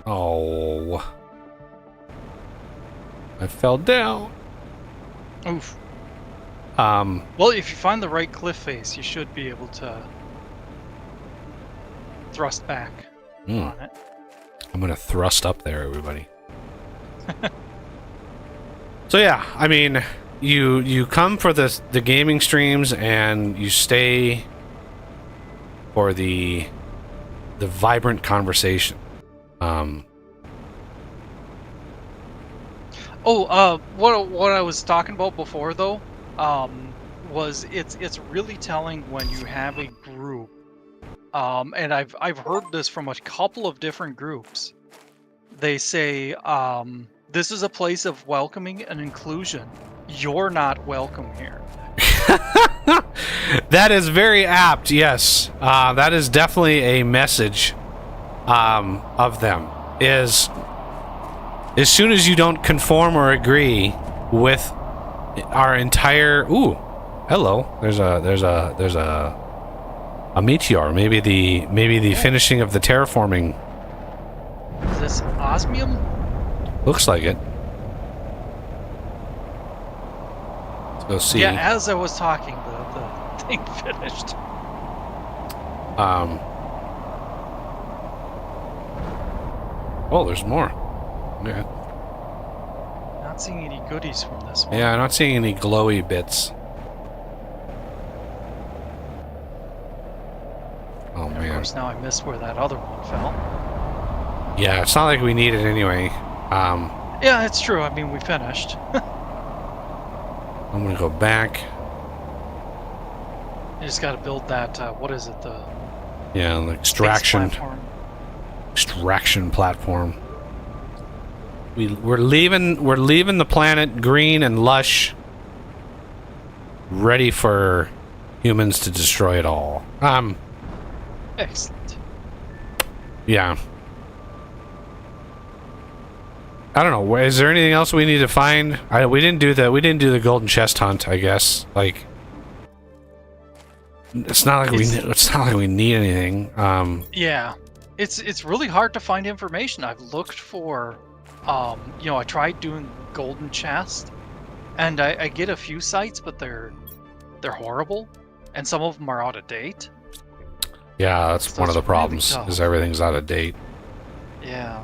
Oh. I fell down.
Oof.
Um,
Well, if you find the right cliff face, you should be able to thrust back on it.
I'm gonna thrust up there, everybody. So yeah, I mean, you come for the gaming streams and you stay for the vibrant conversation.
What I was talking about before though, was it's really telling when you have a group, and I've heard this from a couple of different groups. They say, this is a place of welcoming and inclusion. You're not welcome here.
That is very apt. Yes, that is definitely a message of them. Is as soon as you don't conform or agree with our entire hello. There's a meteor. Maybe the finishing of the terraforming.
Is this osmium?
Looks like it. Let's go see.
Yeah, as I was talking, the thing finished.
Oh, there's more. Yeah.
Not seeing any goodies from this one.
Yeah, I'm not seeing any glowy bits. Oh,
And
man.
of course, now I missed where that other one fell.
Yeah, it's not like we need it anyway.
Yeah, it's true. I mean, we finished.
I'm gonna go back.
You just got to build that. What is it? The
Yeah, the
base
extraction platform. We're leaving the planet green and lush, ready for humans to destroy it all.
Excellent.
Yeah. I don't know. Is there anything else we need to find? We didn't do the golden chest hunt, I guess. Like, it's not like we need anything.
Yeah, it's really hard to find information. I've looked for, I tried doing golden chest, and I get a few sites, but they're horrible, and some of them are out of date.
Yeah, that's
So
one of the
it's really
problems.
tough.
Is everything's out of date.
Yeah.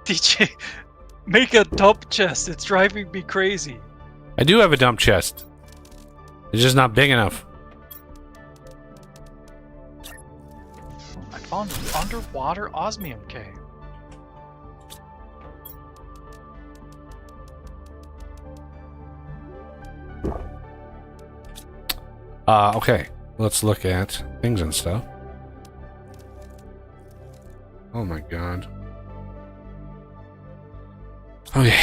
DJ, make a dump chest. It's driving me crazy.
I do have a dump chest. It's just not big enough.
I found an underwater osmium cave.
Okay. Let's look at things and stuff. Oh my god. Okay.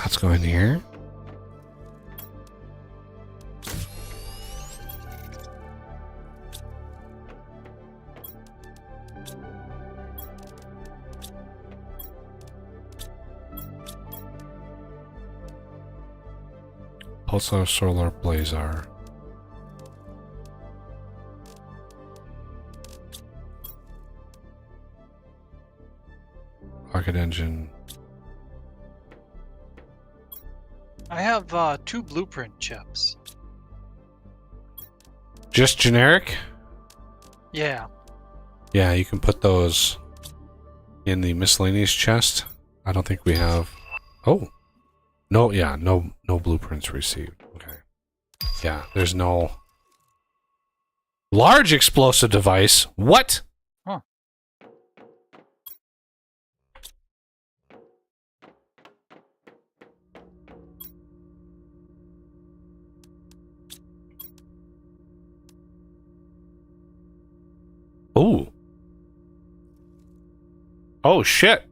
Let's go in here. Pulsar Solar Blazar. Rocket engine.
I have 2 blueprint chips.
Just generic?
Yeah.
Yeah, you can put those in the miscellaneous chest. I don't think we have. Oh. No, yeah, no blueprints received. Okay. Yeah, there's no large explosive device. What?
Huh.
Ooh. Oh shit.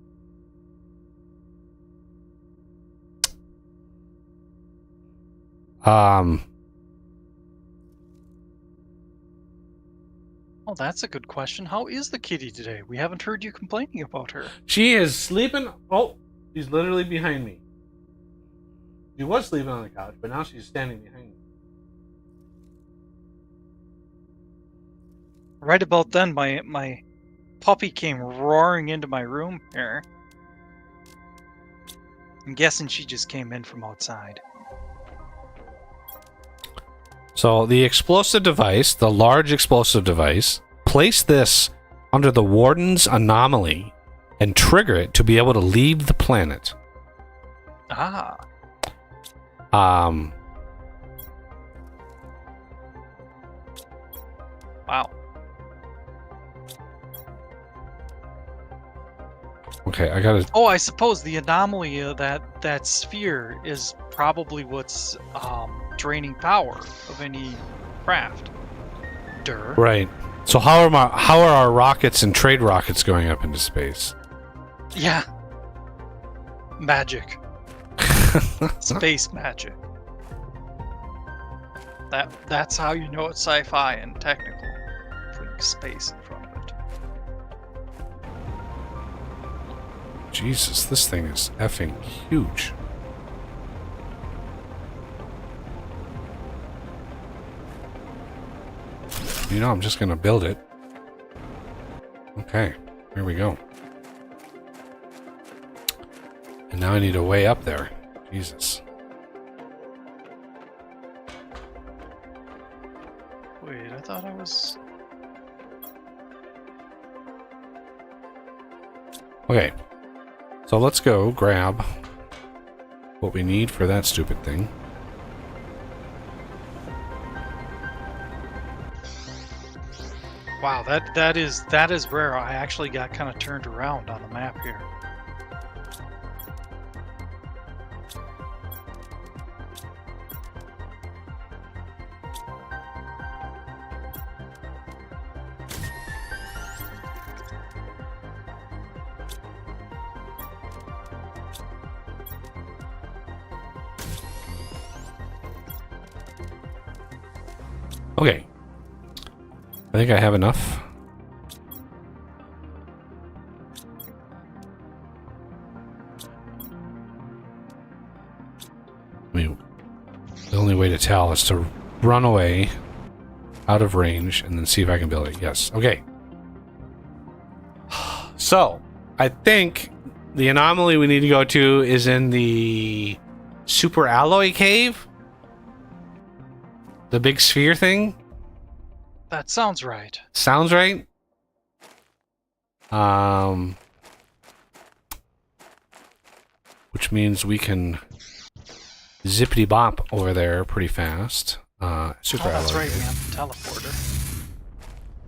Oh, that's a good question. How is the kitty today? We haven't heard you complaining about her.
She is sleeping. Oh, she's literally behind me. She was sleeping on the couch, but now she's standing behind me.
Right about then, my puppy came roaring into my room here. I'm guessing she just came in from outside.
So the explosive device, the large explosive device, place this under the Warden's anomaly and trigger it to be able to leave the planet.
Ah. Wow.
Okay, I gotta...
Oh, I suppose the anomaly of that sphere is probably what's draining power of any craft. Durr.
Right. So how are our rockets and trade rockets going up into space?
Yeah. Magic. Space magic. That's how you know it's sci-fi and technical. Putting space in front of it.
Jesus, this thing is effing huge. You know, I'm just gonna build it. Okay, here we go. And now I need a way up there. Jesus.
Wait, I thought I was...
Okay. So let's go grab what we need for that stupid thing.
Wow, that is rare. I actually got kind of turned around on the map here.
Okay. I think I have enough. I mean, the only way to tell is to run away out of range and then see if I can build it. Yes. Okay. So, I think the anomaly we need to go to is in the super alloy cave. The big sphere thing.
That sounds right.
Sounds right. Which means we can zippity bop over there pretty fast. Super
That's
alloy
right,
cave.
man. Teleporter.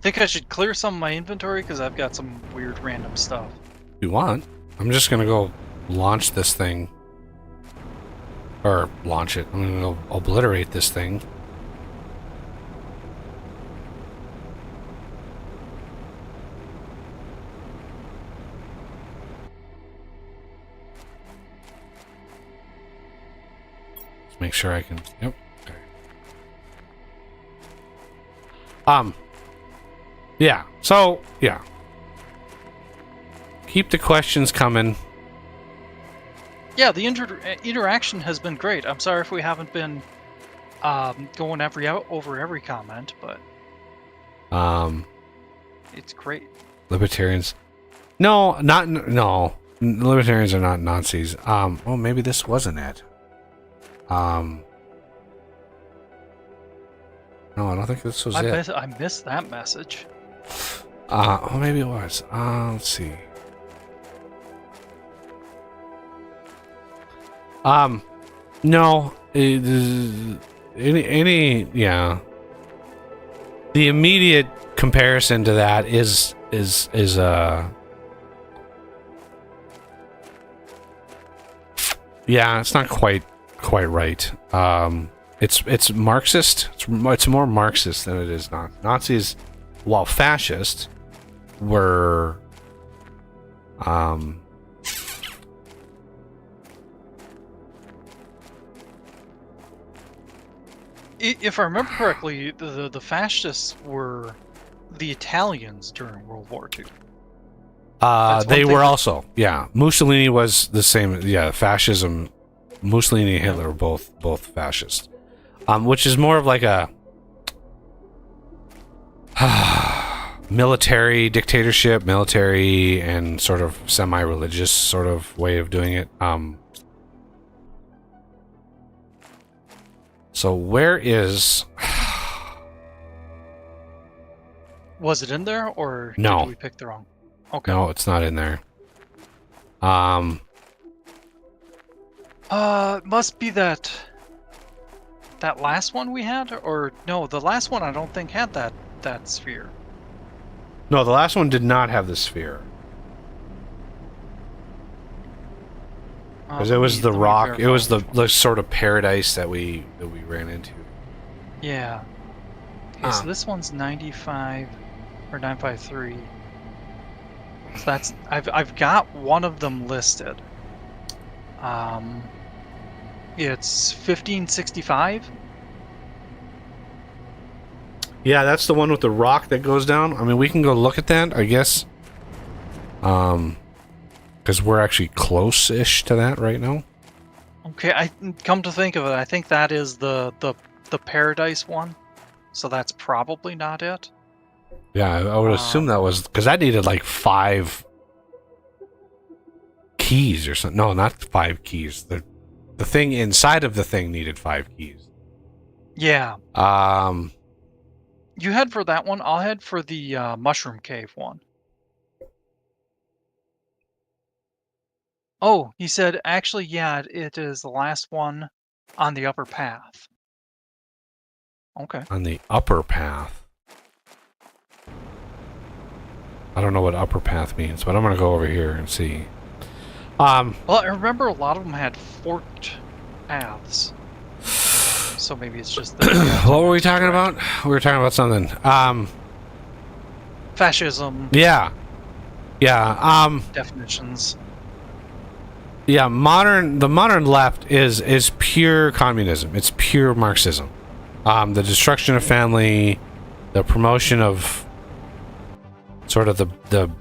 Think I should clear some of my inventory because I've got some weird random stuff.
If you want, I'm just gonna go launch this thing. Or launch it. I'm gonna go obliterate this thing. Make sure I can. Yep. Okay. Yeah. So, yeah. Keep the questions coming.
Yeah, the interaction has been great. I'm sorry if we haven't been going over every comment, but it's great.
Libertarians. No, no. Libertarians are not Nazis. Well, maybe this wasn't it. No, I don't think this was it.
I missed that message.
Oh, maybe it was. Let's see. No. Yeah. The immediate comparison to that is yeah, it's not quite right. It's Marxist. It's more Marxist than it is Nazis. While fascist were
if I remember correctly, the fascists were the Italians during World War II.
They were also, yeah. Mussolini was the same. Yeah, fascism. Mussolini and Hitler were both fascist. Which is more of like a military dictatorship, military and sort of semi-religious sort of way of doing it. So where is...
Was it in there, or
No.
did we pick the wrong? Okay.
No, it's not in there.
Must be that last one we had, or no, the last one I don't think had that sphere.
No, the last one did not have the sphere. Because it was the rock. It was the sort of paradise that we ran into.
Yeah. Okay, so this one's 95 or 953. So that's I've got one of them listed. It's 1565.
Yeah, that's the one with the rock that goes down. I mean, we can go look at that, I guess. Because we're actually close-ish to that right now.
Okay, I come to think of it, I think that is the paradise one. So that's probably not it.
Yeah, I would assume that was... Because that needed like 5 keys or something. No, not 5 keys. The thing inside of the thing needed 5 keys.
Yeah. You head for that one. I'll head for the Mushroom Cave one. Oh, he said, actually, yeah, it is the last one on the upper path. Okay.
On the upper path. I don't know what upper path means, but I'm going to go over here and see.
Well, I remember a lot of them had forked paths. So maybe it's just the...
What were we talking about? We were talking about something.
Fascism.
Yeah. Yeah.
Definitions.
Yeah, the modern left is pure communism. It's pure Marxism. The destruction of family, the promotion of sort of the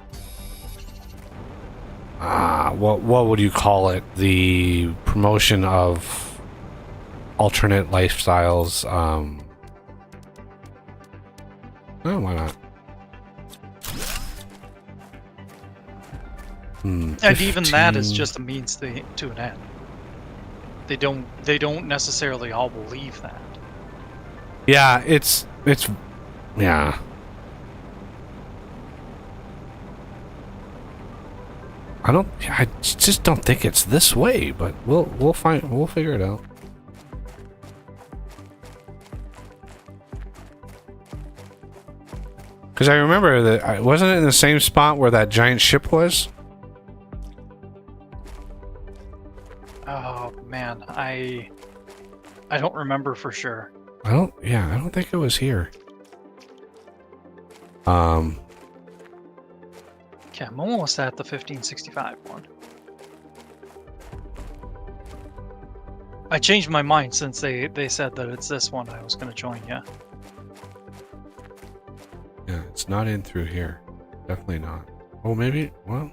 what would you call it? The promotion of alternate lifestyles. Oh, why not?
And even that is just a means to an end. They don't necessarily all believe that.
Yeah, it's yeah. I just don't think it's this way, but we'll figure it out. Because I remember that wasn't it in the same spot where that giant ship was?
Oh man, I don't remember for sure.
I don't think it was here.
Okay, I'm almost at the 1565 one. I changed my mind since they said that it's this one. I was going to join you.
Yeah, it's not in through here. Definitely not. Oh, maybe. Well,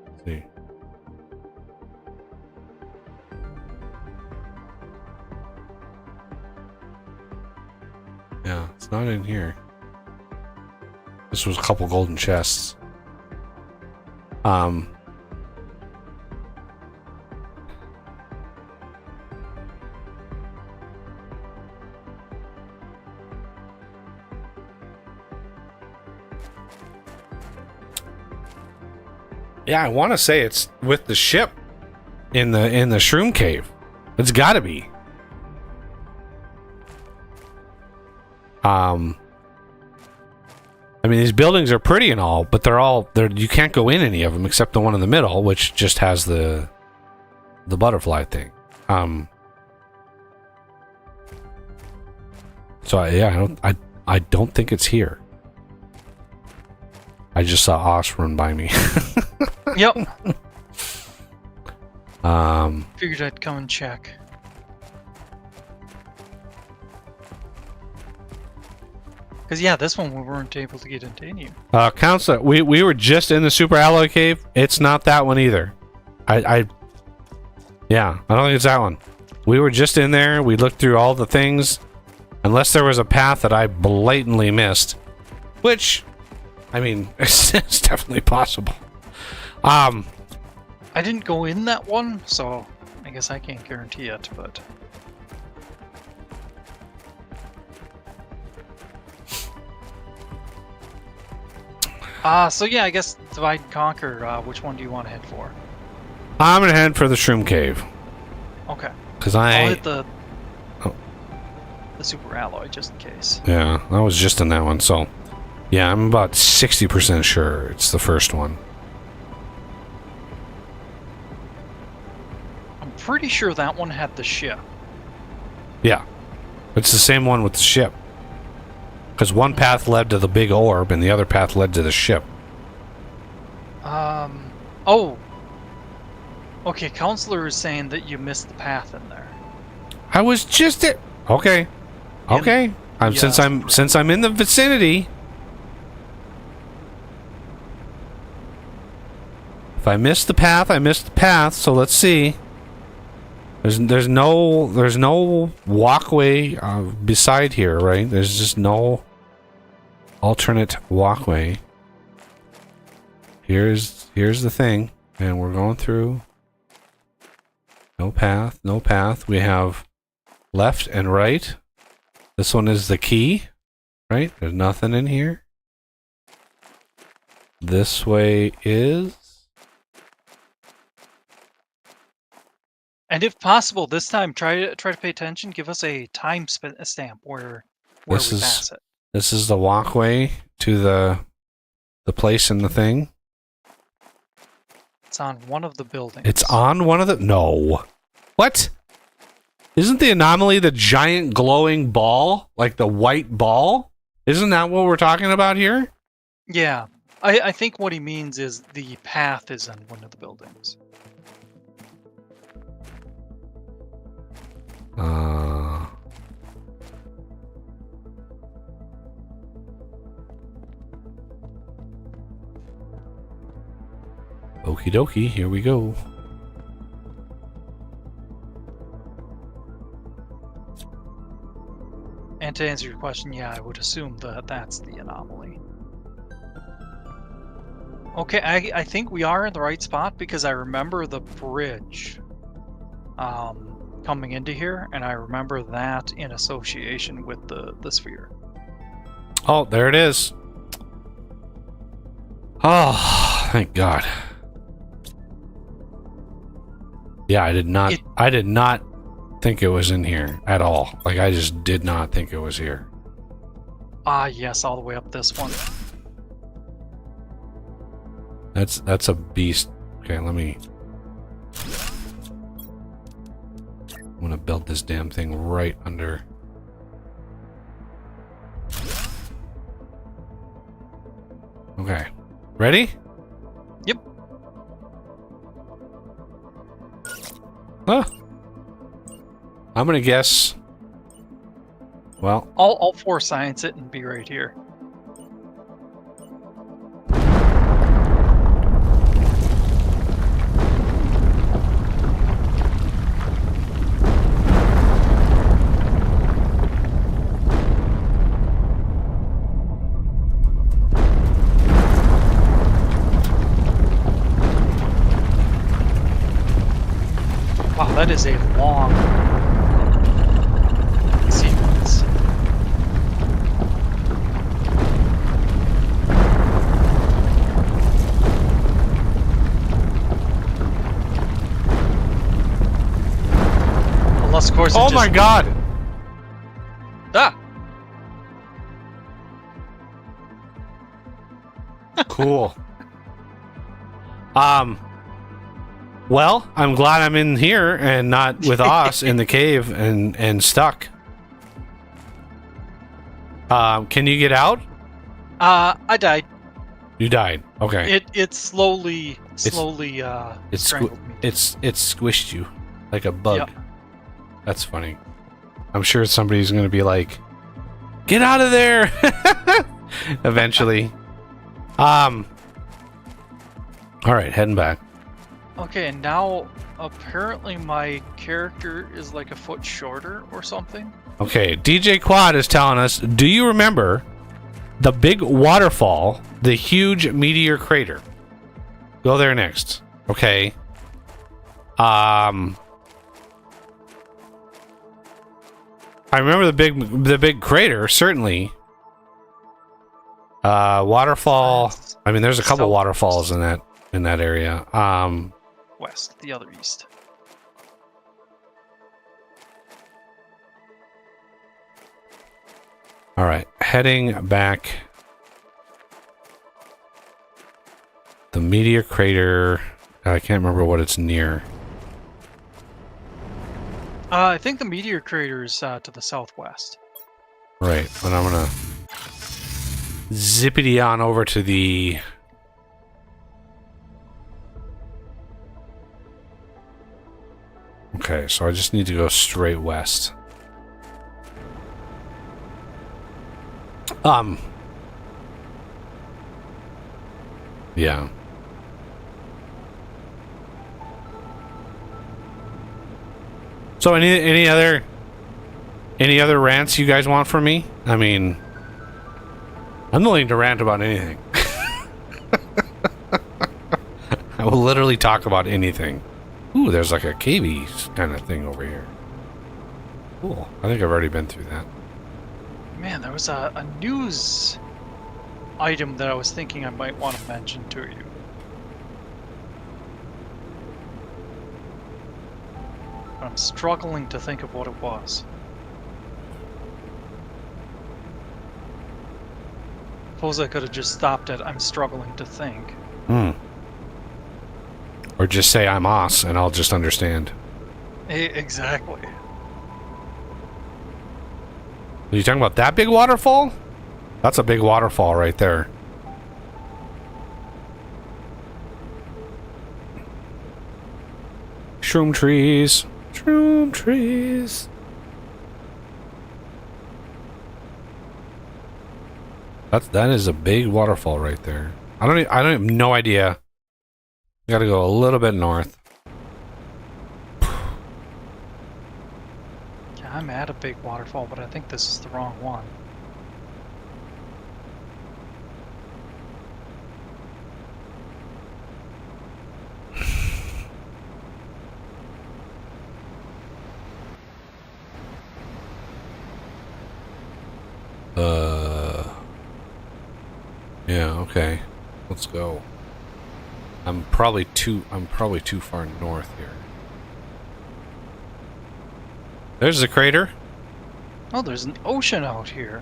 let's see. Yeah, it's not in here. This was a couple golden chests. Yeah, I want to say it's with the ship in the shroom cave. It's got to be. I mean, these buildings are pretty and all, but you can't go in any of them except the one in the middle, which just has the butterfly thing. So I don't think it's here. I just saw Osh run by me.
Yep. Figured I'd come and check. Because yeah, this one we weren't able to get into any.
Counselor, we were just in the super alloy cave. It's not that one either. I don't think it's that one. We were just in there. We looked through all the things, unless there was a path that I blatantly missed, which I mean, it's definitely possible.
I didn't go in that one, so I guess I can't guarantee it, but... so yeah, I guess divide and conquer. Which one do you want to head for?
I'm gonna head for the Shroom Cave.
Okay.
Because
I'll hit
Oh.
the super alloy just in case.
Yeah, I was just in that one, so... Yeah, I'm about 60% sure it's the first one.
I'm pretty sure that one had the ship.
Yeah. It's the same one with the ship. Because one path led to the big orb, and the other path led to the ship.
Oh. Okay, Counselor is saying that you missed the path in there.
I was just it. Okay. Okay. Since I'm in the vicinity. If I missed the path, I missed the path. So let's see. There's no walkway beside here, right? There's just no alternate walkway. Here's the thing, and we're going through. No path, no path. We have left and right. This one is the key, right? There's nothing in here. This way is...
And if possible, this time try to pay attention. Give us a time stamp where we pass it.
This is the walkway to the place in the thing.
It's on one of the buildings.
It's on one of the... No. What? Isn't the anomaly the giant glowing ball? Like the white ball? Isn't that what we're talking about here?
Yeah. I think what he means is the path is in one of the buildings.
Okie dokie, here we go.
And to answer your question, yeah, I would assume that that's the anomaly. Okay, I think we are in the right spot because I remember the bridge coming into here, and I remember that in association with the sphere.
Oh, there it is. Oh, thank God. Yeah, I did not think it was in here at all. Like, I just did not think it was here.
Yes, all the way up this one.
That's a beast. Okay, let me... I'm gonna build this damn thing right under... Okay. Ready?
Yep.
Huh. I'm gonna guess... Well...
I'll force science it and be right here. Wow, that is a long sequence. Unless, of course,
Oh my God!
Ah!
Cool. Well, I'm glad I'm in here and not with Oz in the cave and stuck. Can you get out?
I died.
You died. Okay.
It slowly strangled me.
It squished you like a bug.
Yep.
That's funny. I'm sure somebody's going to be like, "Get out of there!" Eventually. All right, heading back.
Okay, and now apparently my character is like a foot shorter or something.
Okay, DJ Quad is telling us, do you remember the big waterfall the huge meteor crater. Go there next. Okay. I remember the big crater, certainly. Waterfall. I mean, there's a couple waterfalls in that area.
West, the other east.
All right, heading back. The meteor crater. I can't remember what it's near.
I think the meteor crater is to the southwest.
Right, and I'm gonna zippity on over to the. Okay, so I just need to go straight west. Yeah. So any other rants you guys want from me? I mean, I'm willing to rant about anything. I will literally talk about anything. Ooh, there's like a cavey kind of thing over here. Cool. I think I've already been through that.
Man, there was a news item that I was thinking I might want to mention to you. I'm struggling to think of what it was. Suppose I could have just stopped at I'm struggling to think.
Or just say I'm Oz and I'll just understand.
Exactly.
Are you talking about that big waterfall? That's a big waterfall right there. Shroom trees. Shroom trees. That is a big waterfall right there. I don't have no idea. I gotta go a little bit north.
Yeah, I'm at a big waterfall, but I think this is the wrong one.
Yeah, okay. Let's go. I'm probably too far north here. There's the crater.
Oh, there's an ocean out here.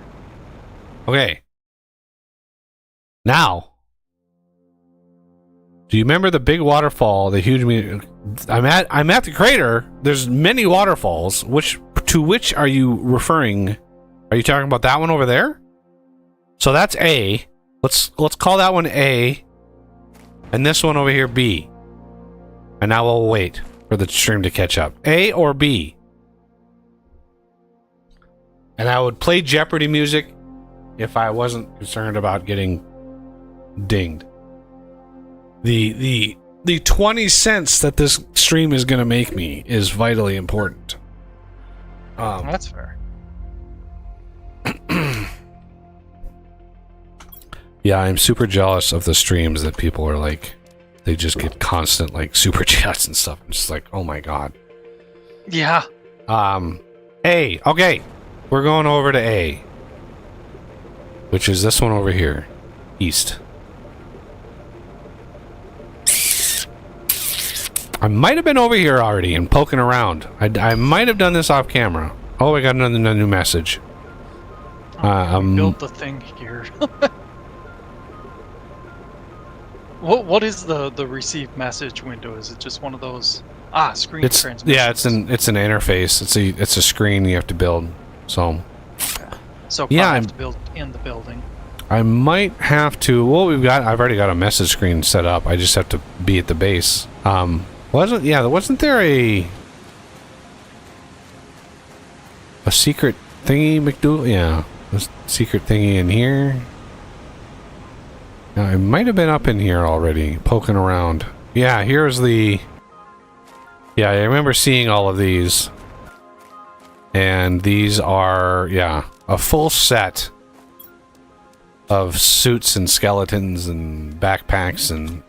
Okay. Now, do you remember the big waterfall, the huge I'm at the crater. There's many waterfalls. Which are you referring? Are you talking about that one over there? So that's A. Let's call that one A. And this one over here B. And now we'll wait for the stream to catch up. A or B? And I would play Jeopardy music if I wasn't concerned about getting dinged. The 20 cents that this stream is going to make me is vitally important.
That's fair.
Yeah, I'm super jealous of the streams that people are like, they just get constant like super chats and stuff. I'm just like, oh my god.
Yeah.
A. Okay. We're going over to A. Which is this one over here. East. I might have been over here already and poking around. I might have done this off camera. Oh, I got another new message.
We built the thing here. What is the receive message window? Is it just one of those screen transmissions?
Yeah, it's an interface. It's a screen you have to build. So
okay. So
yeah,
I have to build in the building.
I might have to. Well, I've already got a message screen set up. I just have to be at the base. Wasn't there a secret thingy, McDougal? Yeah, a secret thingy in here. Now, I might have been up in here already, poking around. Yeah, here's the... Yeah, I remember seeing all of these. And these are, yeah, a full set of suits and skeletons and backpacks and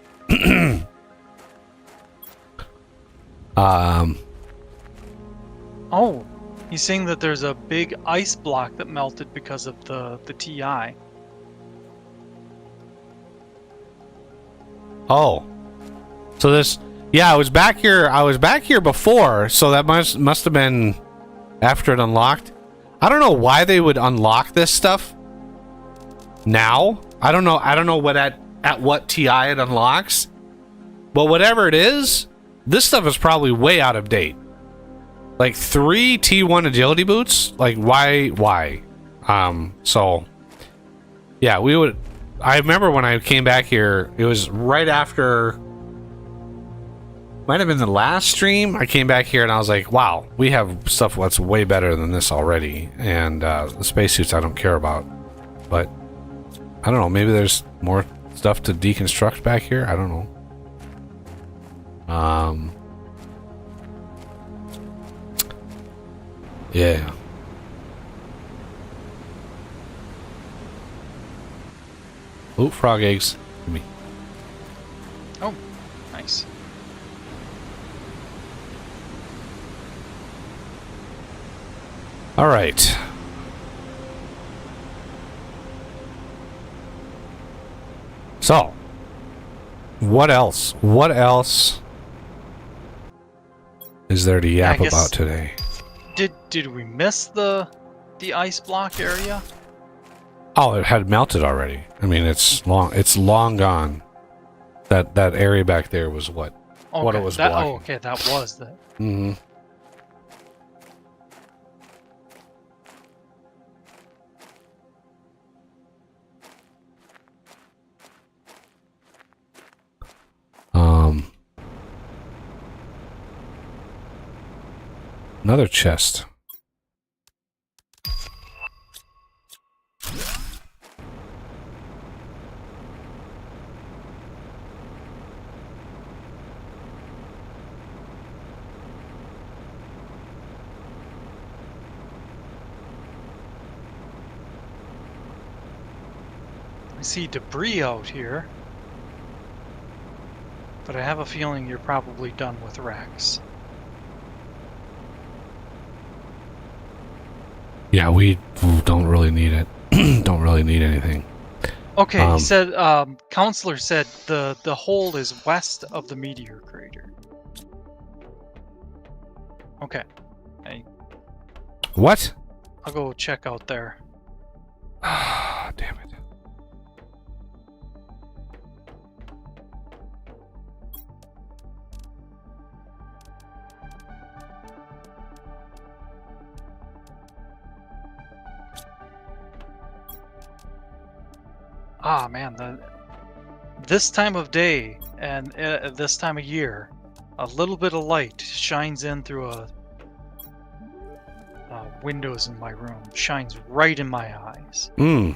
Oh, he's saying that there's a big ice block that melted because of the TI.
Oh. So this, yeah, I was back here before, so that must have been after it unlocked. I don't know why they would unlock this stuff now. I don't know what at what TI it unlocks. But whatever it is, this stuff is probably way out of date. Like 3 T1 agility boots? Like why? So yeah, I remember when I came back here, it was right after, might have been the last stream. I came back here and I was like, wow, we have stuff that's way better than this already. And the spacesuits I don't care about. But I don't know, maybe there's more stuff to deconstruct back here. I don't know. Yeah. Oh, frog eggs. Give me.
Oh, nice.
All right. So, what else? What else is there to yap about today?
Did we miss the ice block area?
Oh, it had melted already. I mean, it's long gone. That area back there was what it was blocking.
Oh, okay, that was the.
Mm-hmm. Another chest.
I see debris out here, but I have a feeling you're probably done with Rex.
Yeah, we don't really need it. Don't really need anything.
Okay, he said, Counselor said the hole is west of the meteor crater. Okay.
What?
I'll go check out there.
Ah, damn it.
Ah, man, this time of day and this time of year, a little bit of light shines in through windows in my room. Shines right in my eyes.
Hmm.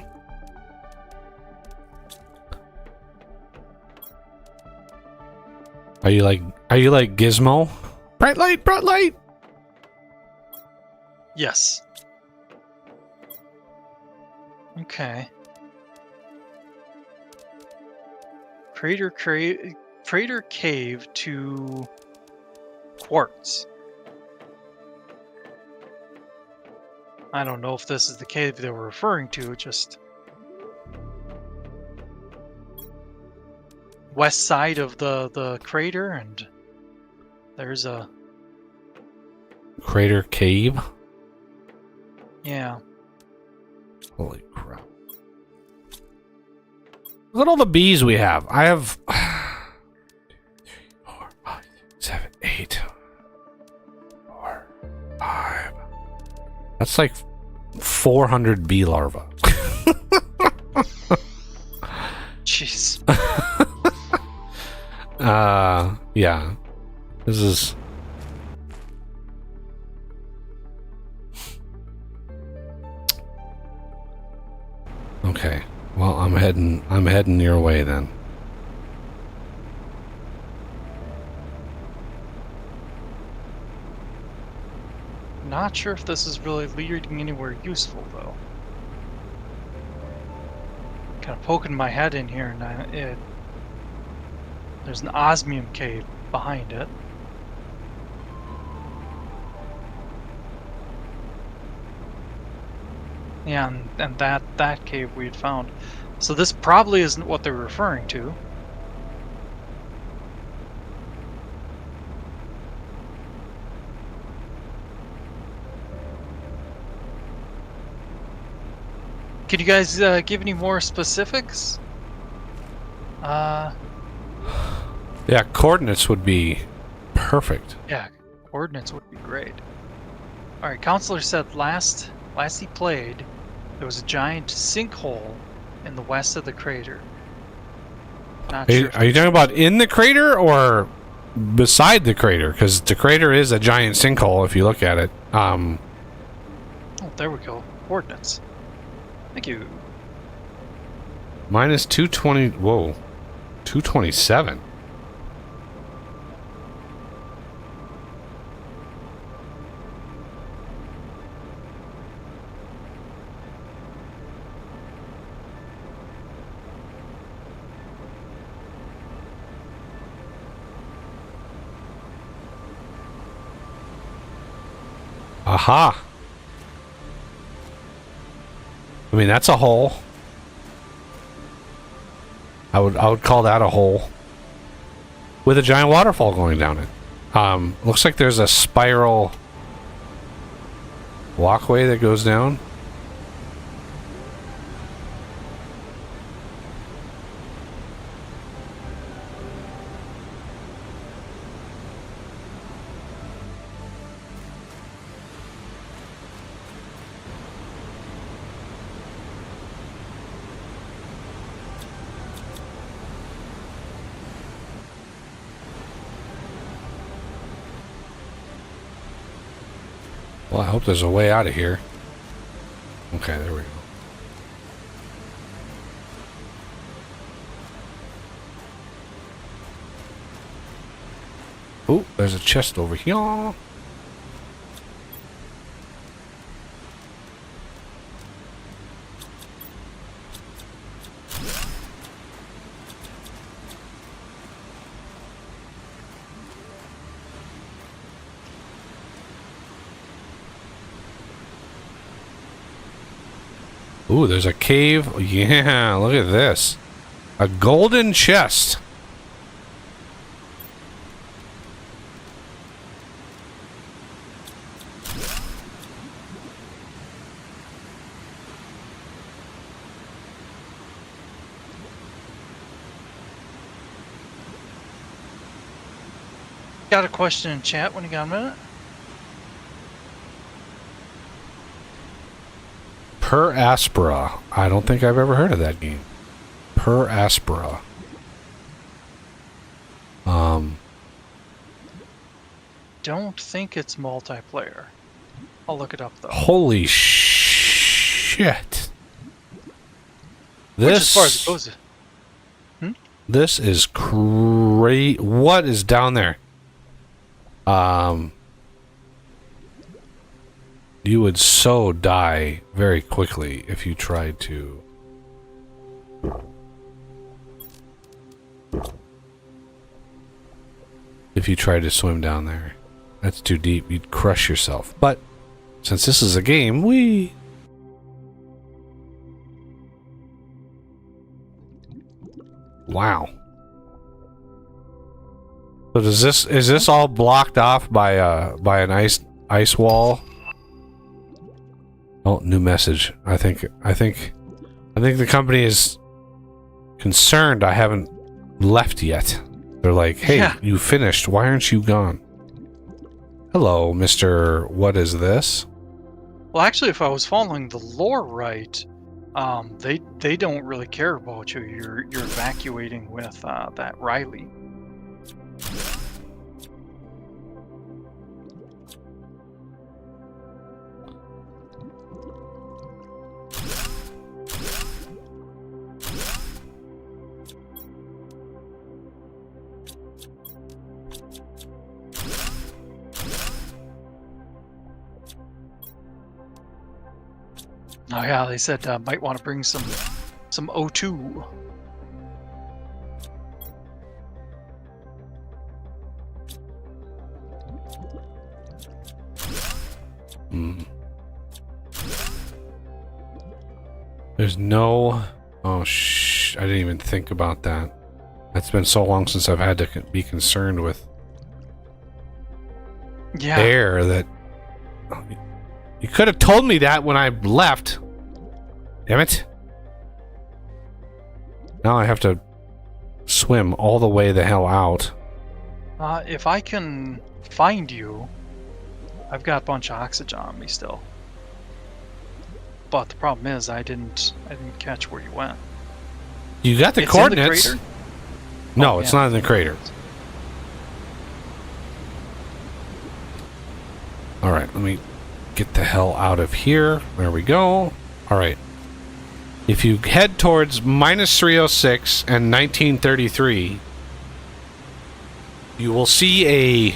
Are you like Gizmo? Bright light, bright light.
Yes. Okay. Crater Cave to Quartz. I don't know if this is the cave they were referring to, just west side of the crater, and there's a
Crater Cave?
Yeah.
Holy crap. Look at all the bees we have. I have 2, 3, 4, 5, 7, 8, 4, 5. That's like 400 bee larvae.
Jeez.
Yeah. This is... Okay. Well, I'm heading your way then.
Not sure if this is really leading anywhere useful, though. Kind of poking my head in here, and there's an osmium cave behind it. Yeah, and that cave we had found. So this probably isn't what they're referring to. Can you guys give any more specifics?
Yeah, coordinates would be perfect.
Yeah, coordinates would be great. All right, Counselor said last he played, there was a giant sinkhole in the west of the crater. Not sure.
Are you talking about in the crater or beside the crater? Because the crater is a giant sinkhole if you look at it.
Oh, there we go. Coordinates. Thank you.
Minus 220. Whoa. 227. Aha. I mean, that's a hole. I would call that a hole. With a giant waterfall going down it. Looks like there's a spiral walkway that goes down. Well, I hope there's a way out of here. Okay, there we go. Oh, there's a chest over here. Ooh, there's a cave. Yeah, look at this. A golden chest.
Got a question in chat when you got a minute?
Per Aspera. I don't think I've ever heard of that game. Per Aspera.
Don't think it's multiplayer. I'll look it up though.
Holy shit.
Which, as far as it goes.
This is great. What is down there? You would so die very quickly if you tried to. If you tried to swim down there. That's too deep. You'd crush yourself. But since this is a game, Wow. So is this all blocked off by an ice wall? Oh, new message. I think the company is concerned I haven't left yet. They're like, "Hey,
Yeah.
You finished. Why aren't you gone?" Hello, Mr. What is this?
Well, actually, if I was following the lore right, they don't really care about you. You're evacuating with that Riley. Oh yeah, they said might want to bring some some O2.
There's no... Oh, I didn't even think about that. It's been so long since I've had to be concerned with air that... You could have told me that when I left. Damn it. Now I have to swim all the way the hell out.
If I can find you, I've got a bunch of oxygen on me still. But the problem is, I didn't catch where you went.
You got the
It's
coordinates.
in the crater?
No,
Oh,
it's
yeah.
not in the crater. All right, let me get the hell out of here. There we go. All right. If you head towards -306 and 1933, you will see a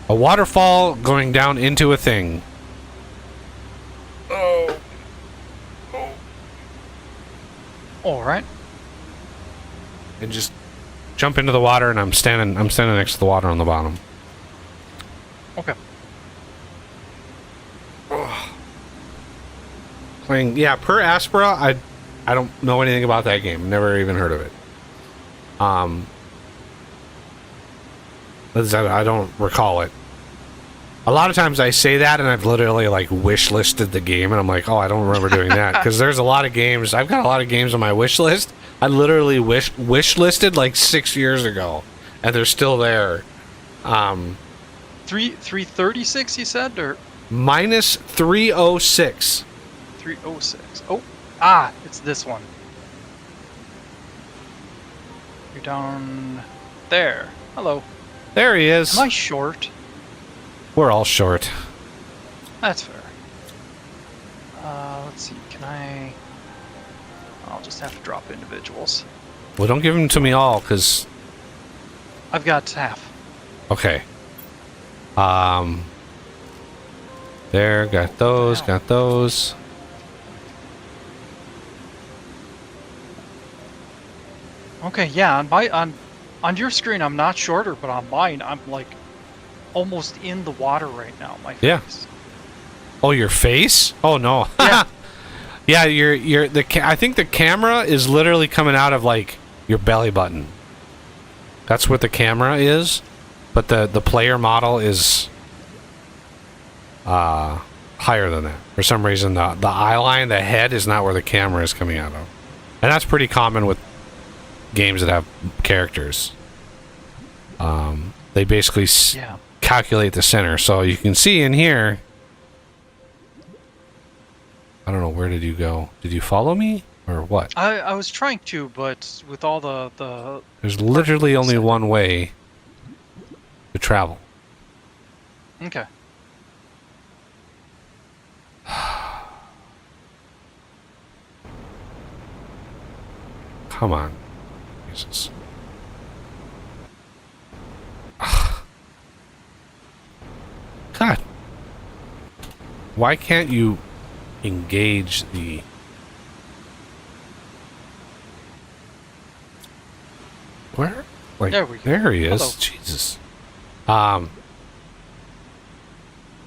waterfall going down into a thing. Oh.
All right.
And just jump into the water, and I'm standing next to the water on the bottom.
Okay.
Playing, yeah, per Aspera, I don't know anything about that game. Never even heard of it. I don't recall it. A lot of times I say that, and I've literally like wish listed the game, and I'm like, oh, I don't remember doing that, because there's a lot of games. I've got a lot of games on my wish list. I literally wish listed like 6 years ago, and they're still there.
336, you said, or
-306.
306? Oh, it's this one. You're down there. Hello.
There he is.
Am I short?
We're all short.
That's fair. Let's see. Can I? I'll just have to drop individuals.
Well, don't give them to me all, because...
I've got half.
Okay. There, got those,
Wow.
got those.
Okay, yeah. On your screen, I'm not shorter, but on mine, I'm like almost in the water right now. My face.
Yeah. Oh, your face? Oh no.
Yeah.
Yeah, I think the camera is literally coming out of like your belly button. That's what the camera is, but the player model is higher than that. For some reason, the eye line, the head is not where the camera is coming out of, and that's pretty common with games that have characters. They basically
Yeah.
calculate the center, so you can see in here. I don't know, where did you go? Did you follow me or what?
I was trying to, but with all the
There's literally only one way to travel.
okay.
Come on. Jesus. God. Why can't you engage the... Where? Like,
There we go.
there he is.
Hello.
Jesus.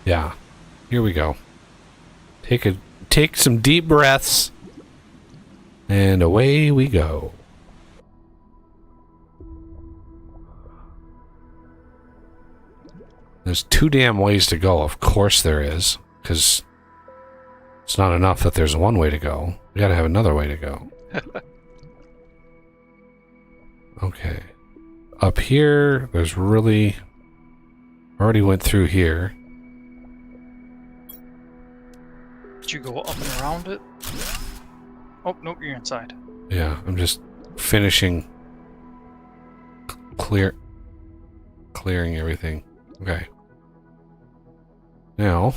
Yeah. Here we go. Take some deep breaths. And away we go. There's too damn ways to go. Of course there is. Because it's not enough that there's one way to go. We gotta have another way to go. Okay. Up here, there's really... Already went through here.
Did you go up and around it? Oh, nope, you're inside.
Yeah, I'm just finishing clearing everything. Okay. Now,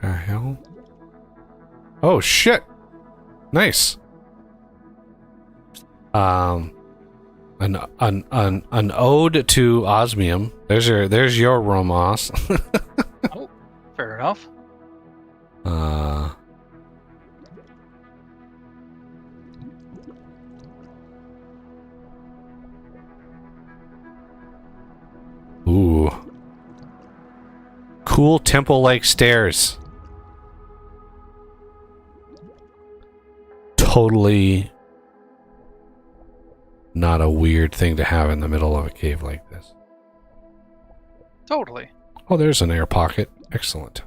the hell? Oh shit! Nice. I An ode to osmium. There's your Romos.
Oh, fair enough.
Ooh. Cool temple-like stairs. Totally not a weird thing to have in the middle of a cave like this.
Totally.
Oh, there's an air pocket. Excellent.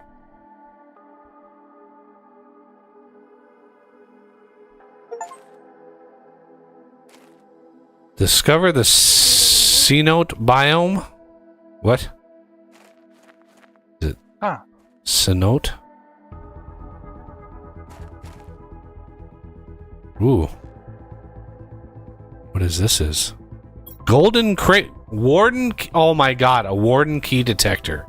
Discover the cenote biome? What? Is it cenote? Ooh. What is this? Golden crate. Warden. Oh my god, a warden key detector.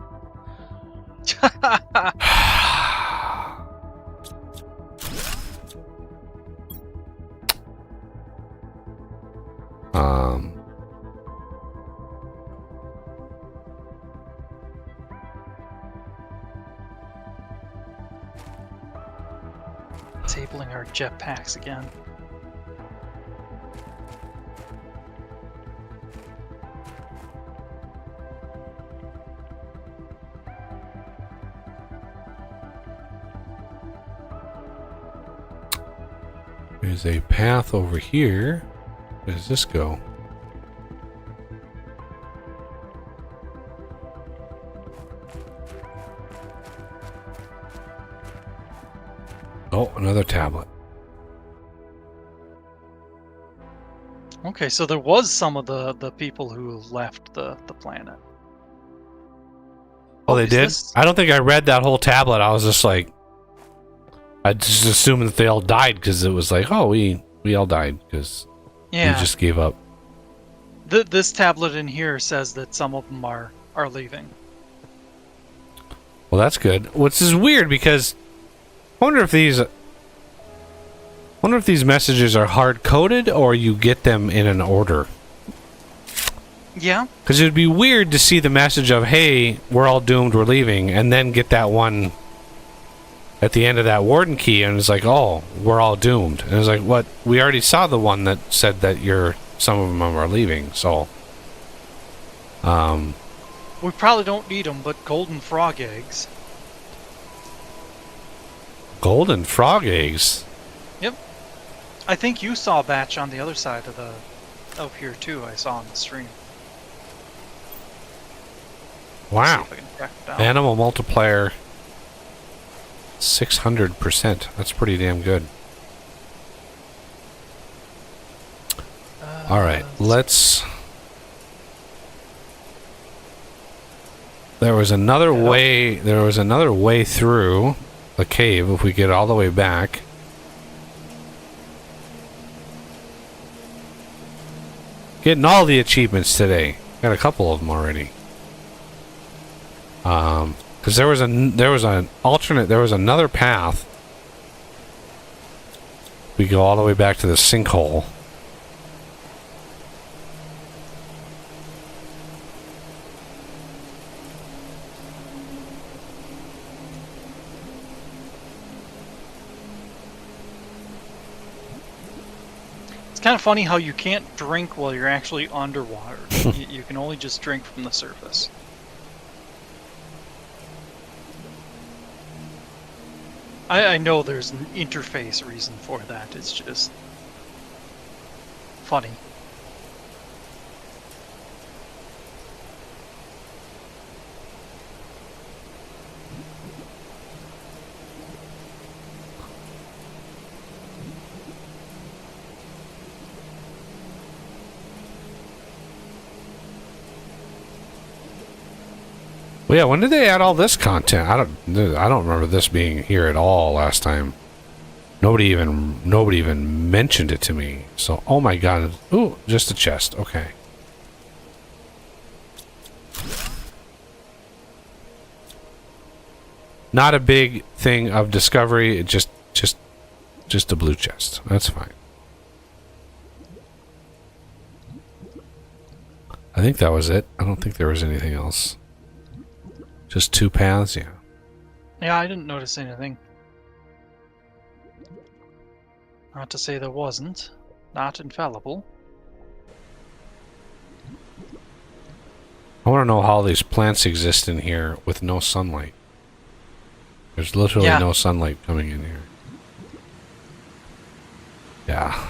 Disabling our jetpacks again.
There's a path over here. Where does this go? Oh, another tablet.
Okay, so there was some of the people who left the planet.
Oh, they
is
did?
this-
I don't think I read that whole tablet. I was just like, I just assumed that they all died because it was like, oh, we all died because
Yeah.
we just gave up.
This tablet in here says that some of them are leaving.
Well, that's good. Which is weird because I wonder if these messages are hard coded or you get them in an order.
Yeah.
Because it would be weird to see the message of, hey, we're all doomed, we're leaving, and then get that one at the end of that warden key, and it's like, oh, we're all doomed. And it's like, what? We already saw the one that said that some of them are leaving, so.
We probably don't need them, but golden frog eggs.
Golden frog eggs?
Yep. I think you saw a batch on the other side of here too. I saw on the stream.
Wow.
See if I can track it down.
Animal multiplier 600%. That's pretty damn good. All right, let's. There was another way. There was another way through the cave. If we get all the way back. Getting all the achievements today. Got a couple of them already. Because there was an alternate. There was another path. We go all the way back to the sinkhole.
It's kind of funny how you can't drink while you're actually underwater. You can only just drink from the surface. I know there's an interface reason for that. It's just funny.
Well, yeah, when did they add all this content? I don't remember this being here at all last time. Nobody even mentioned it to me. So, oh my god. Ooh, just a chest. Okay. Not a big thing of discovery, just a blue chest. That's fine. I think that was it. I don't think there was anything else. Just 2 paths, yeah.
Yeah, I didn't notice anything. Not to say there wasn't. Not infallible.
I want to know how these plants exist in here with no sunlight. There's literally no sunlight coming in here. Yeah.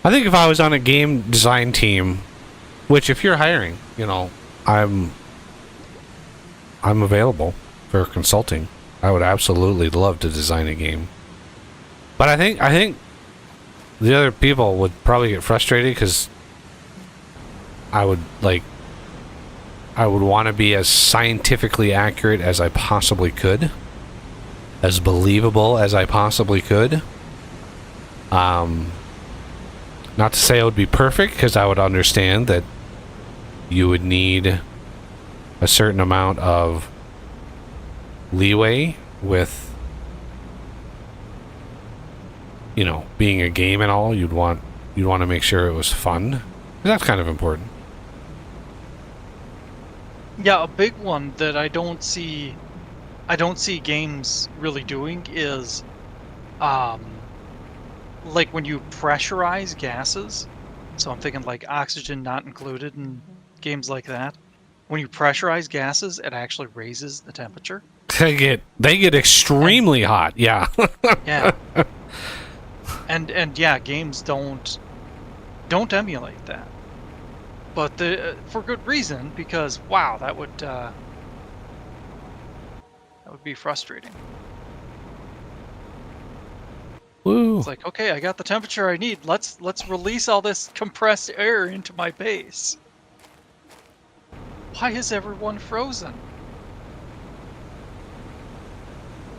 I think if I was on a game design team, which if you're hiring, you know, I'm available for consulting. I would absolutely love to design a game. But I think the other people would probably get frustrated because I would want to be as scientifically accurate as I possibly could, as believable as I possibly could. Not to say it would be perfect, because I would understand that you would need a certain amount of leeway with, you know, being a game and all. You'd want to make sure it was fun. That's kind of important.
Yeah, a big one that I don't see games really doing is like when you pressurize gases. So I'm thinking like oxygen not included in games like that. When you pressurize gases, it actually raises the temperature.
They get extremely hot. Yeah.
Yeah. And yeah, games don't emulate that. But for good reason, because wow, that would be frustrating.
Woo.
It's like, okay, I got the temperature I need. Let's release all this compressed air into my base. Why is everyone frozen?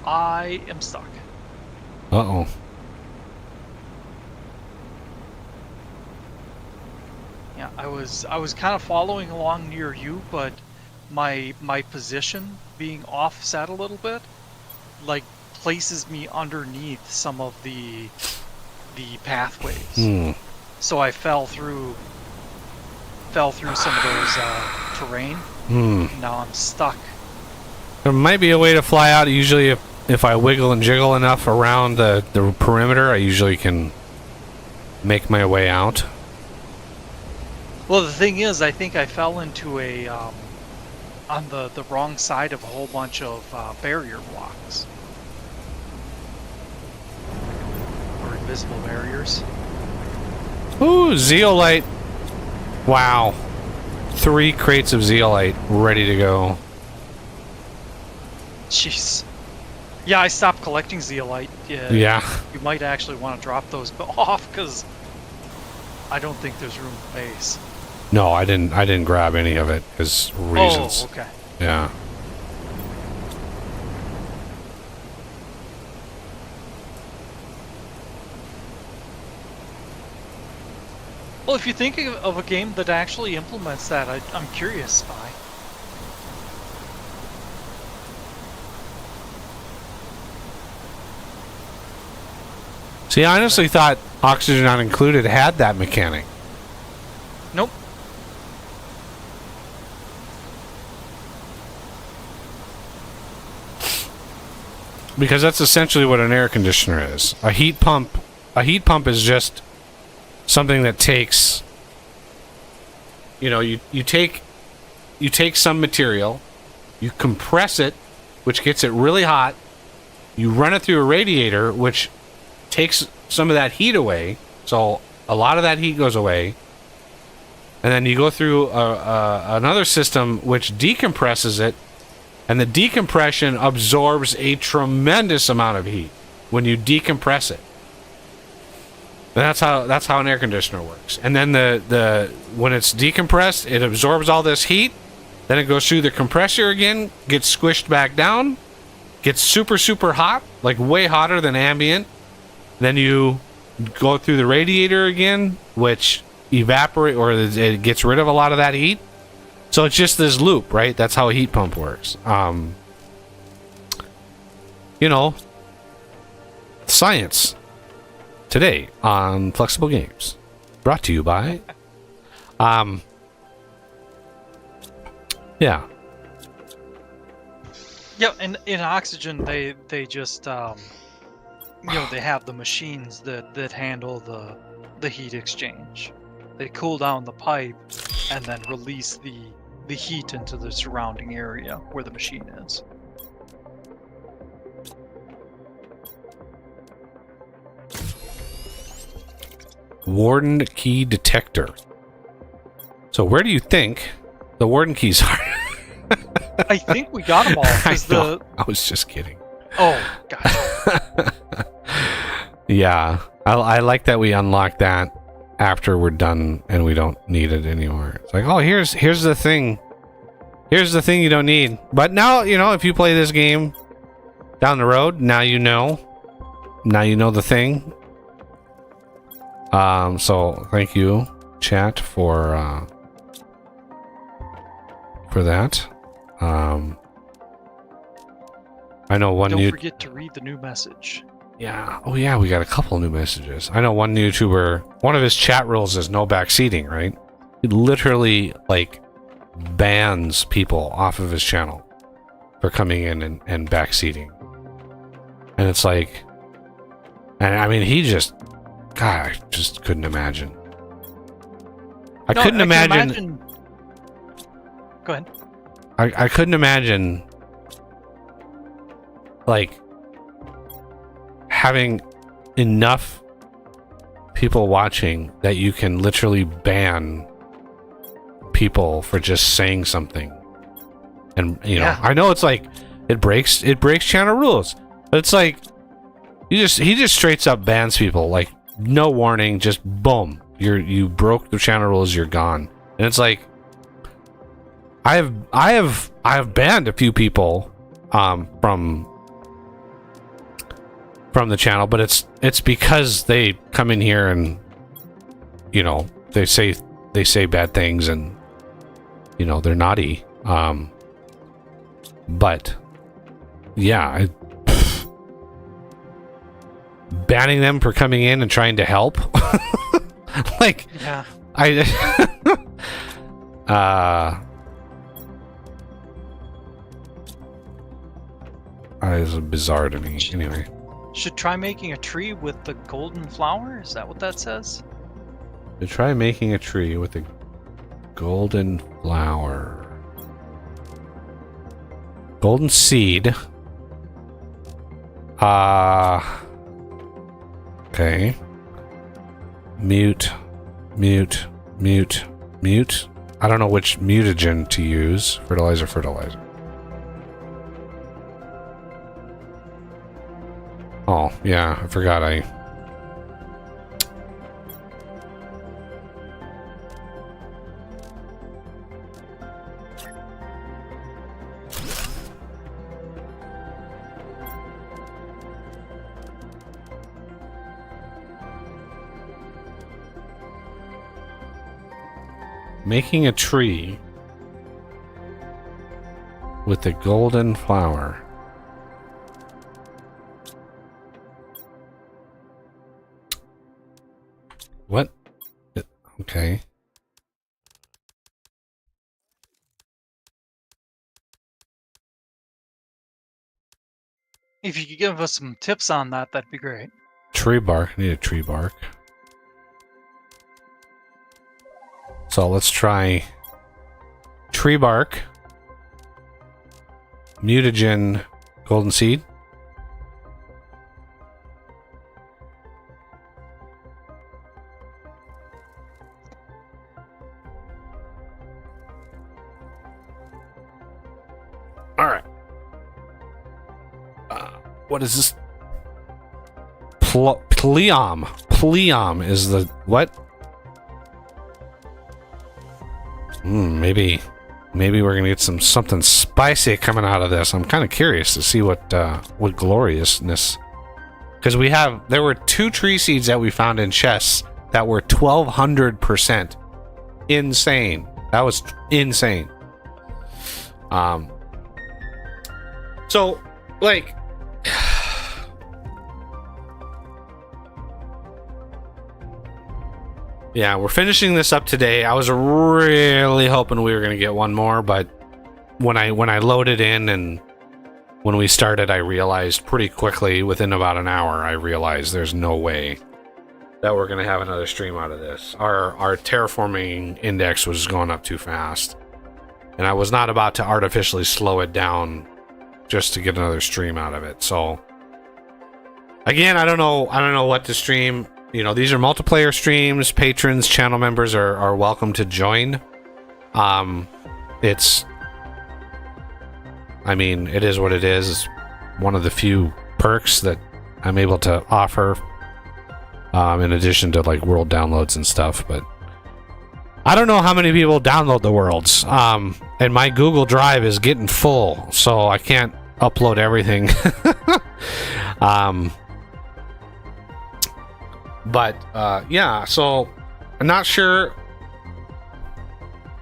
I am stuck.
Uh-oh.
Yeah, I was kind of following along near you, but my position being offset a little bit, like, places me underneath some of the pathways. So I fell through some of those terrain. Now I'm stuck.
There might be a way to fly out. Usually if I wiggle and jiggle enough around the perimeter, I usually can make my way out.
Well, the thing is, I think I fell into a on the wrong side of a whole bunch of barrier blocks. Or invisible barriers.
Ooh, zeolite. Wow. 3 crates of zeolite ready to go.
Jeez. Yeah, I stopped collecting zeolite.
Yeah.
You might actually want to drop those off, because I don't think there's room for base.
No, I didn't grab any of it because reasons.
Oh, okay.
Yeah.
Well, if you think of a game that actually implements that, I'm curious, Spy.
See, I honestly thought Oxygen Not Included had that mechanic.
Nope.
Because that's essentially what an air conditioner is. A heat pump is just something that takes, you know, you take some material, you compress it, which gets it really hot, you run it through a radiator, which takes some of that heat away, so a lot of that heat goes away, and then you go through another system which decompresses it, and the decompression absorbs a tremendous amount of heat when you decompress it. And that's how an air conditioner works. And then the when it's decompressed, it absorbs all this heat, then it goes through the compressor again, gets squished back down, gets super, super hot, like way hotter than ambient. Then you go through the radiator again, which it gets rid of a lot of that heat. So it's just this loop, right? That's how a heat pump works. You know, science today on Flexible Games, brought to you by Yeah.
Yeah, and in oxygen, they just they have the machines that handle the heat exchange. They cool down the pipe and then release the heat into the surrounding area where the machine is.
Warden key detector. So where do you think the warden keys are?
I think we got them all.
I was just kidding.
Oh, gotcha.
Yeah, I like that we unlock that after we're done and we don't need it anymore. It's like, oh, here's the thing. Here's the thing you don't need. But now, if you play this game down the road, now you know. Now you know the thing. So thank you, chat, for that. I know one.
Don't forget to read the new message.
Yeah. Oh yeah, we got a couple new messages. I know one YouTuber. One of his chat rules is no backseating. Right? He literally bans people off of his channel for coming in and backseating. And it's like, and I mean, God, I just couldn't imagine. I couldn't imagine.
Go ahead.
I couldn't imagine having enough people watching that you can literally ban people for just saying something. And I know it's it breaks channel rules, but it's like he just straight up bans people, no warning, just boom, you broke the channel rules, you're gone. And it's like I have banned a few people from the channel, but it's because they come in here and they say bad things and they're naughty. But yeah, banning them for coming in and trying to help.
Yeah.
It's bizarre to me. Anyway.
Should try making a tree with the golden flower? Is that what that says?
To try making a tree with a golden flower. Golden seed. Okay. Mute. I don't know which mutagen to use. Fertilizer. Oh, yeah, I forgot making a tree with the golden flower. What? Okay.
If you could give us some tips on that, that'd be great.
Tree bark. I need a tree bark. So let's try tree bark, mutagen, golden seed. All right. What is this? Pleom. Pleom is the what? Maybe we're gonna get something spicy coming out of this. I'm kind of curious to see what gloriousness. Because there were 2 tree seeds that we found in chests that were 1200%. Insane. That was insane. So, Yeah, we're finishing this up today. I was really hoping we were going to get one more, but when I loaded in and when we started, I realized pretty quickly, within about an hour, I realized there's no way that we're going to have another stream out of this. Our terraforming index was going up too fast, and I was not about to artificially slow it down just to get another stream out of it. So again, I don't know what to stream. You know, these are multiplayer streams. Patrons, channel members are welcome to join. It is what it is. It's one of the few perks that I'm able to offer, in addition to like world downloads and stuff. But I don't know how many people download the worlds. And my Google Drive is getting full, so I can't upload everything. Yeah, so I'm not sure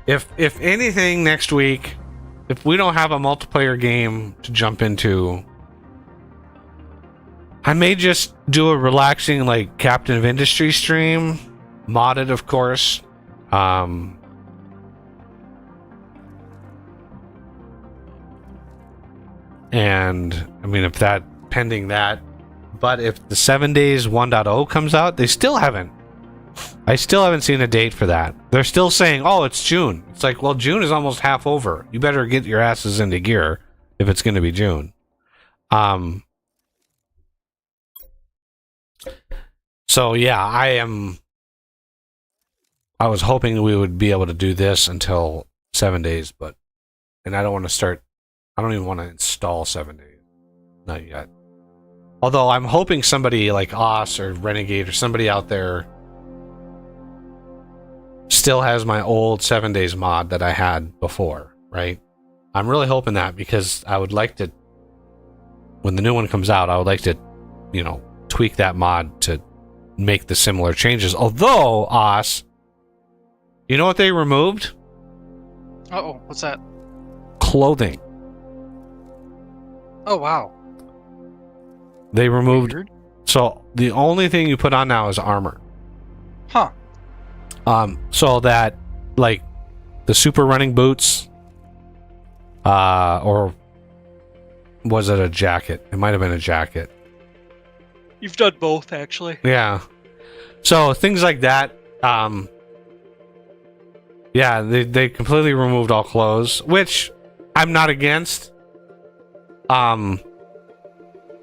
if anything next week, if we don't have a multiplayer game to jump into, I may just do a relaxing like Captain of Industry stream, modded of course. And I mean, if that, pending that, but if the 7 days 1.0 comes out, I still haven't seen a date for that. They're still saying, oh, it's June. It's like, well, June is almost half over. You better get your asses into gear if it's going to be June. So yeah, I was hoping we would be able to do this until 7 days, and I don't even want to install 7 days. Not yet. Although I'm hoping somebody like Oz or Renegade or somebody out there still has my old 7 days mod that I had before, right? I'm really hoping that, because I would like to, when the new one comes out, I would like to, tweak that mod to make the similar changes. Although, Oz, you know what they removed?
Uh-oh, what's that?
Clothing.
Oh, wow.
They removed...
Weird.
So, the only thing you put on now is armor.
Huh.
So that, like, the super running boots, or was it a jacket? It might have been a jacket.
You've done both, actually.
Yeah. So, things like that, yeah, they completely removed all clothes, which I'm not against.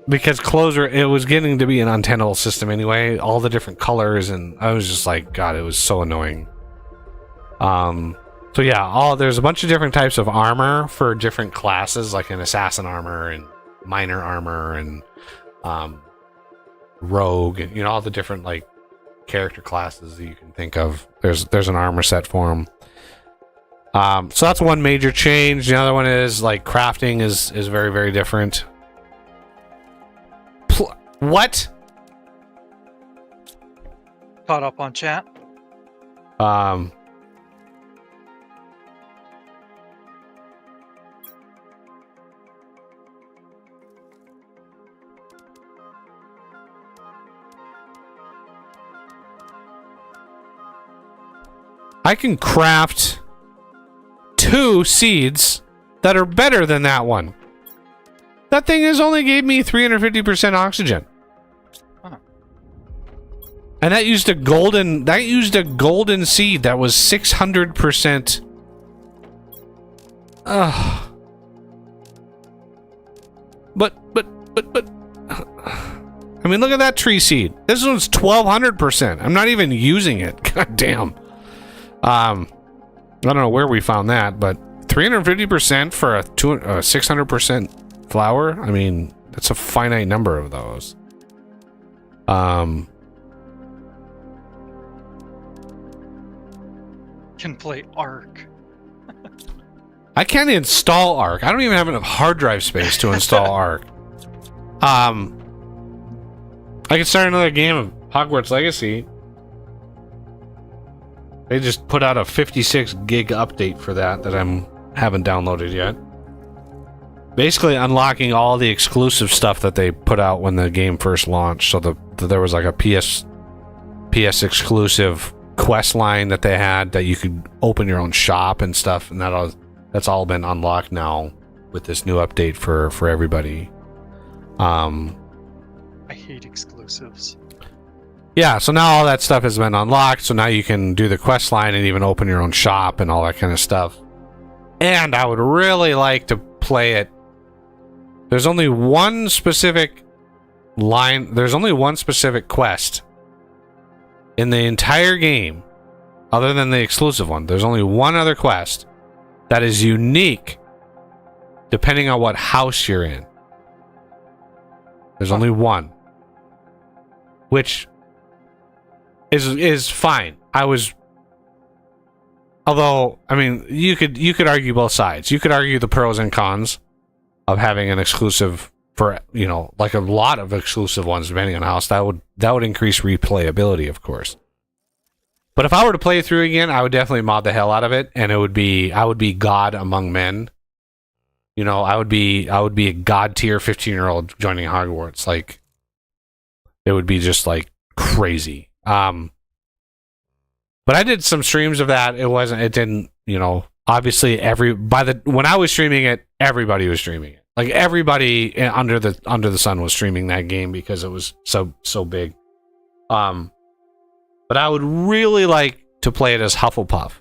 Because clothes it was getting to be an untenable system anyway. All the different colors, and I was just like, God, it was so annoying. So yeah, there's a bunch of different types of armor for different classes, like an assassin armor and minor armor and rogue, and all the different like character classes that you can think of. There's an armor set for them. So that's one major change. The other one is like crafting is very, very different. What?
Caught up on chat.
I can craft 2 seeds that are better than that one. That thing has only gave me 350% oxygen.
Huh.
And that used a golden seed that was 600%. But I mean, look at that tree seed. This one's 1200%. I'm not even using it. God damn. I don't know where we found that, but 350% for a 600% flower. I mean, that's a finite number of those.
Can play Ark.
I can't install Ark. I don't even have enough hard drive space to install Ark. I could start another game of Hogwarts Legacy. They just put out a 56 gig update for that I haven't downloaded yet. Basically unlocking all the exclusive stuff that they put out when the game first launched. So there was like a PS exclusive quest line that they had that you could open your own shop and stuff, and that's all been unlocked now with this new update for everybody.
I hate exclusives.
Yeah, so now all that stuff has been unlocked, so now you can do the quest line and even open your own shop and all that kind of stuff. And I would really like to play it. There's only one specific quest in the entire game, other than the exclusive one. There's only one other quest that is unique depending on what house you're in. There's only one, which is fine. Although, I mean, you could argue both sides. You could argue the pros and cons of having an exclusive for, you know, like a lot of exclusive ones, depending on house. That would increase replayability, of course. But if I were to play it through again, I would definitely mod the hell out of it, and I would be God among men. You know, I would be a god tier 15-year-old joining Hogwarts. Like, it would be just like crazy. But I did some streams of that. It didn't, you know, obviously when I was streaming it, everybody was streaming it. Like, everybody under the sun was streaming that game because it was so big. But I would really like to play it as Hufflepuff,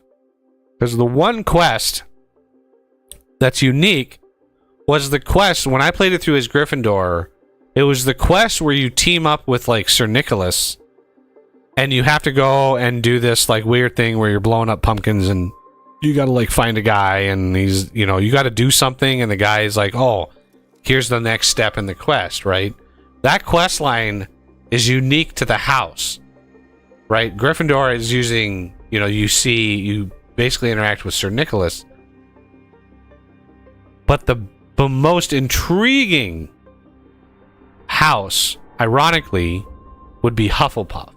because the one quest that's unique was the quest when I played it through as Gryffindor. It was the quest where you team up with like Sir Nicholas, and you have to go and do this like weird thing where you're blowing up pumpkins, and you got to like find a guy, and he's, you know, you got to do something, and the guy is like, oh, here's the next step in the quest, right? That quest line is unique to the house, right? Gryffindor is using, you know, you basically interact with Sir Nicholas, but the most intriguing house, ironically, would be Hufflepuff,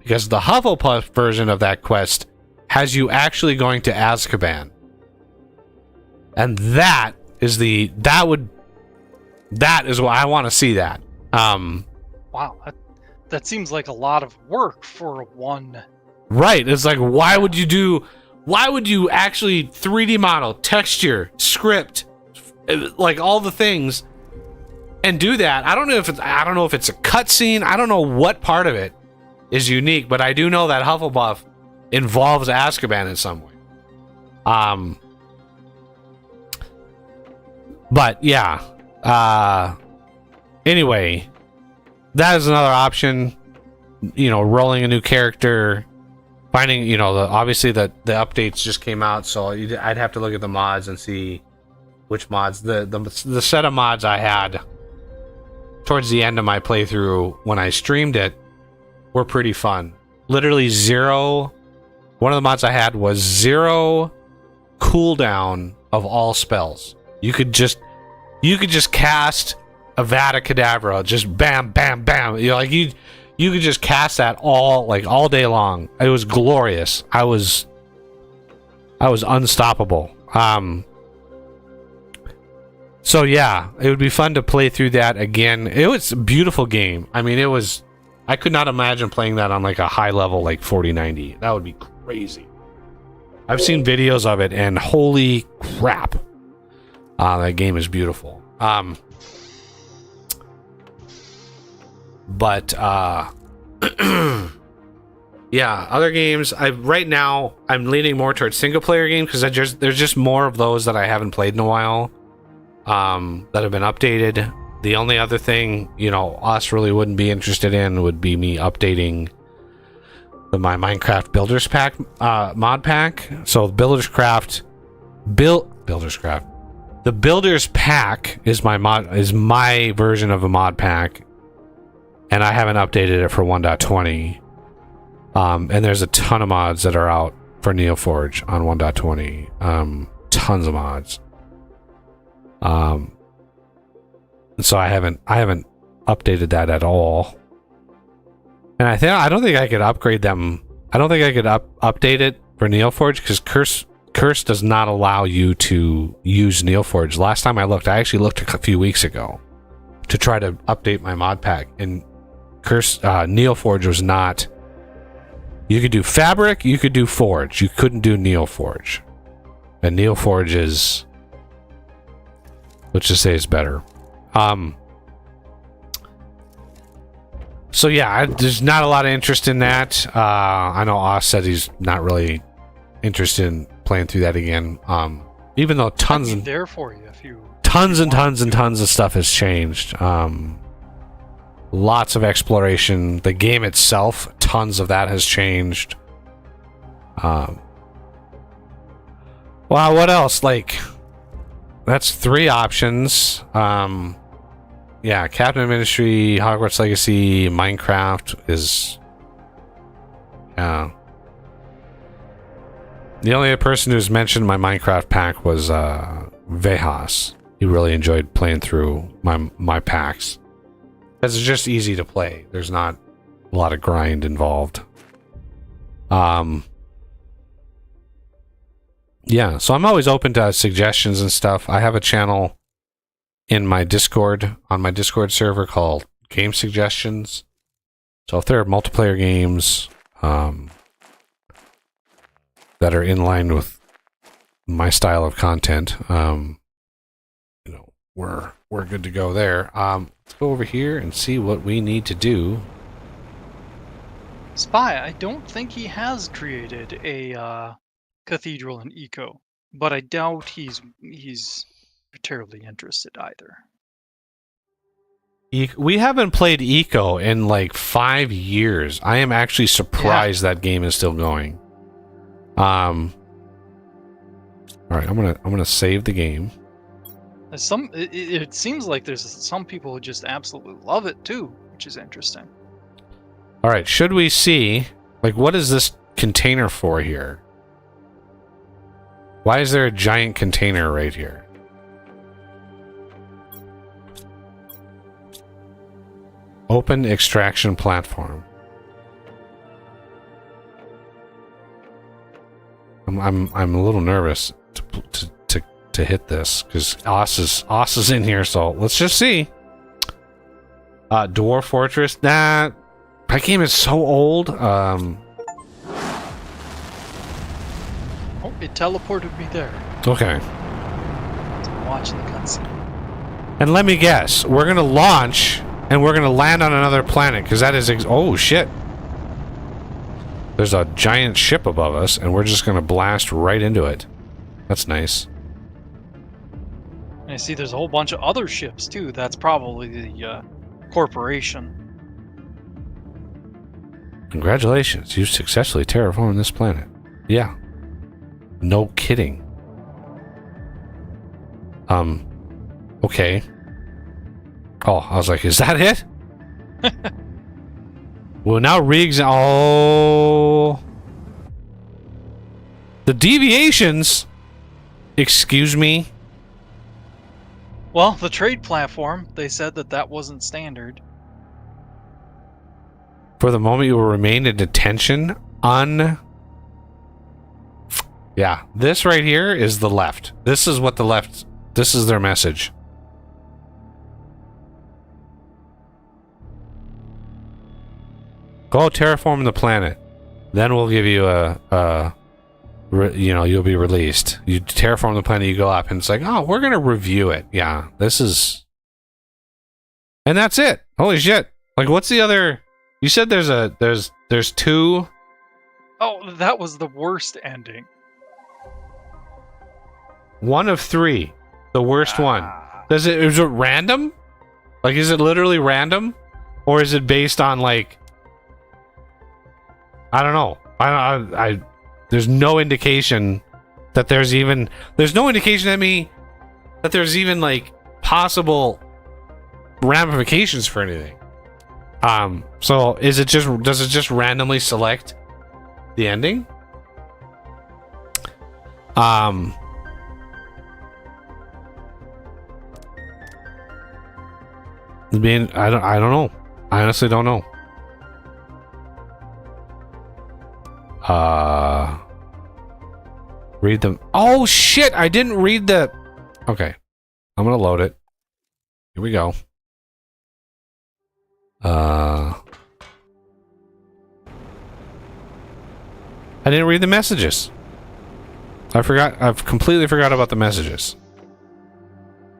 because the Hufflepuff version of that quest has you actually going to Azkaban, and that is what I want to see. That
Wow, that seems like a lot of work for one.
Right, it's like, why would you actually 3D model, texture, script, like all the things, and do that? I don't know if it's a cutscene. I don't know what part of it is unique, but I do know that Hufflepuff involves Azkaban in some way. But yeah. Anyway, that is another option. You know, rolling a new character, finding, you know, obviously the updates just came out, so I'd have to look at the mods and see which mods. The set of mods I had towards the end of my playthrough when I streamed it were pretty fun. Literally zero. One of the mods I had was 0 cooldown of all spells. You could just cast Avada Kedavra, just bam, bam, bam. You know, like you could just cast that all day long. It was glorious. I was unstoppable. So yeah, it would be fun to play through that again. It was a beautiful game. I mean, I could not imagine playing that on like a high level like 4090. That would be crazy. I've seen videos of it, and holy crap, that game is beautiful. But yeah, other games. Right now I'm leaning more towards single player games because there's just more of those that I haven't played in a while, that have been updated. The only other thing, you know, us really wouldn't be interested in would be me updating my Minecraft Builders Pack mod pack. So the Builders Pack is my version of a mod pack, and I haven't updated it for 1.20. And there's a ton of mods that are out for NeoForge on 1.20. Tons of mods. So I haven't updated that at all. And I don't think I could upgrade them. I don't think I could update it for NeoForge because Curse does not allow you to use NeoForge. Last time I actually looked a few weeks ago to try to update my mod pack, and NeoForge was not You could do Fabric, you could do Forge. You couldn't do Neoforge. And Neoforge is, let's just say it's better. So yeah, there's not a lot of interest in that. I know Oz said he's not really interested in playing through that again. Even though tons
I'd be
and
there for you if you
tons and tons and tons of stuff has changed. Lots of exploration. The game itself, tons of that has changed. Wow, what else? Like, that's 3 options. Yeah, Captain of Ministry, Hogwarts Legacy, Minecraft is... Yeah. The only person who's mentioned my Minecraft pack was Vejas. He really enjoyed playing through my packs. It's just easy to play. There's not a lot of grind involved. Yeah, so I'm always open to suggestions and stuff. I have a channel in my Discord, on my Discord server called Game Suggestions. So if there are multiplayer games that are in line with my style of content, you know, we're good to go there. Let's go over here and see what we need to do.
Spy, I don't think he has created a cathedral in Eco, but I doubt he's terribly interested either.
We haven't played Eco in like 5 years. I am actually surprised that game is still going. All right, I'm gonna save the game.
It seems like there's some people who just absolutely love it too, which is interesting.
All right, should we see, like, what is this container for here? Why is there a giant container right here? Open extraction platform. I'm a little nervous to hit this because Oss is in here, so let's just see. Dwarf Fortress. Nah, that game is so old.
Oh, it teleported me there.
Okay.
So I'm watching the cutscene.
And let me guess, we're gonna launch and we're gonna land on another planet because that is oh shit. There's a giant ship above us, and we're just gonna blast right into it. That's nice.
And I see there's a whole bunch of other ships too. That's probably the corporation.
Congratulations, you successfully terraformed this planet. Yeah. No kidding. Okay. Oh, I was like, is that it? Well, now Riggs. Oh. The deviations. Excuse me.
Well, the trade platform, they said that wasn't standard.
For the moment, you will remain in detention. Yeah, this right here is the left. This is what the left. This is their message. Go terraform the planet. Then we'll give you you'll be released. You terraform the planet, you go up, and it's like, oh, we're gonna review it. Yeah, this is, and that's it. Holy shit! Like, what's the other? You said there's 2.
Oh, that was the worst ending.
1 of 3, the worst one. Is it random? Like, is it literally random, or is it based on like? I don't know. I there's no indication that there's no indication to me that there's even like possible ramifications for anything. So does it just randomly select the ending? I don't know. I honestly don't know. Read them. Oh shit! I didn't read the. Okay, I'm gonna load it. Here we go. I didn't read the messages. I forgot. I've completely forgot about the messages.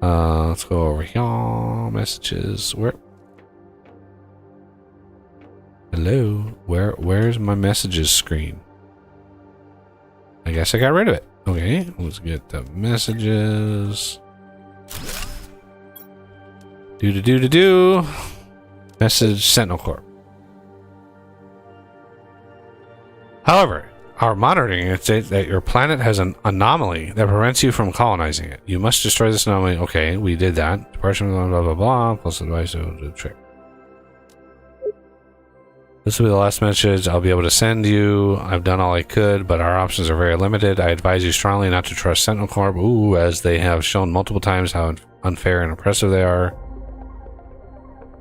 Let's go over here. Messages. Where? Hello. Where's my messages screen? I guess I got rid of it. Okay. Let's get the messages. Do. Message Sentinel Corp. However, our monitoring states that your planet has an anomaly that prevents you from colonizing it. You must destroy this anomaly. Okay, we did that. Departure, blah, blah, blah, blah. Plus advice to the trick. This will be the last message I'll be able to send you. I've done all I could, but our options are very limited. I advise you strongly not to trust Sentinel Corp. Ooh, as they have shown multiple times how unfair and oppressive they are.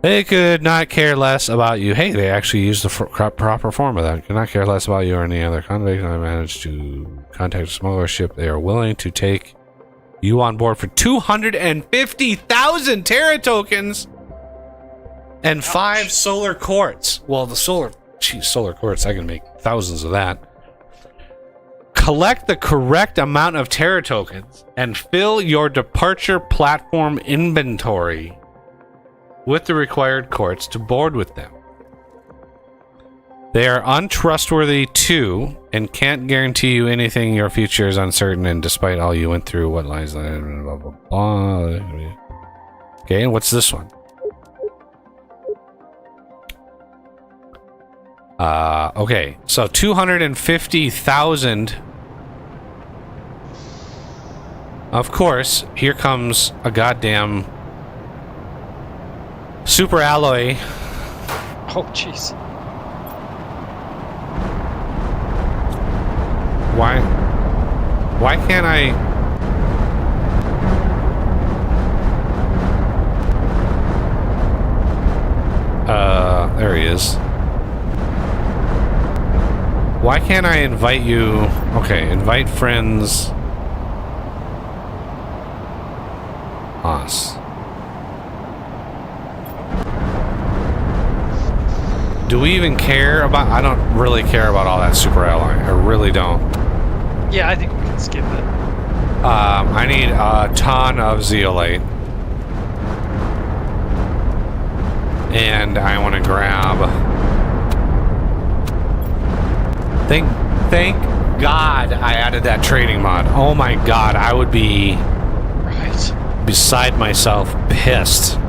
They could not care less about you. Hey, they actually used the proper form of that. Could not care less about you or any other convict. I managed to contact a smuggler ship. They are willing to take you on board for 250,000 Terra tokens and 5 solar quartz. Well, the solar quartz, I can make thousands of that. Collect the correct amount of Terra tokens and fill your departure platform inventory with the required quartz to board with them. They are untrustworthy too and can't guarantee you anything. Your future is uncertain, and despite all you went through, what lies there, blah, blah, blah. Okay, and what's this one? Okay, so 250,000. Of course, here comes a goddamn super alloy.
Oh, jeez.
Why can't I? There he is. Why can't I invite you? Okay, invite friends. Us. Do we even care about? I don't really care about all that super alloy. I really don't.
Yeah, I think we can skip it.
I need a ton of zeolite. And I want to grab... Thank God I added that trading mod. Oh my God, I would be...
Right.
Beside myself, pissed.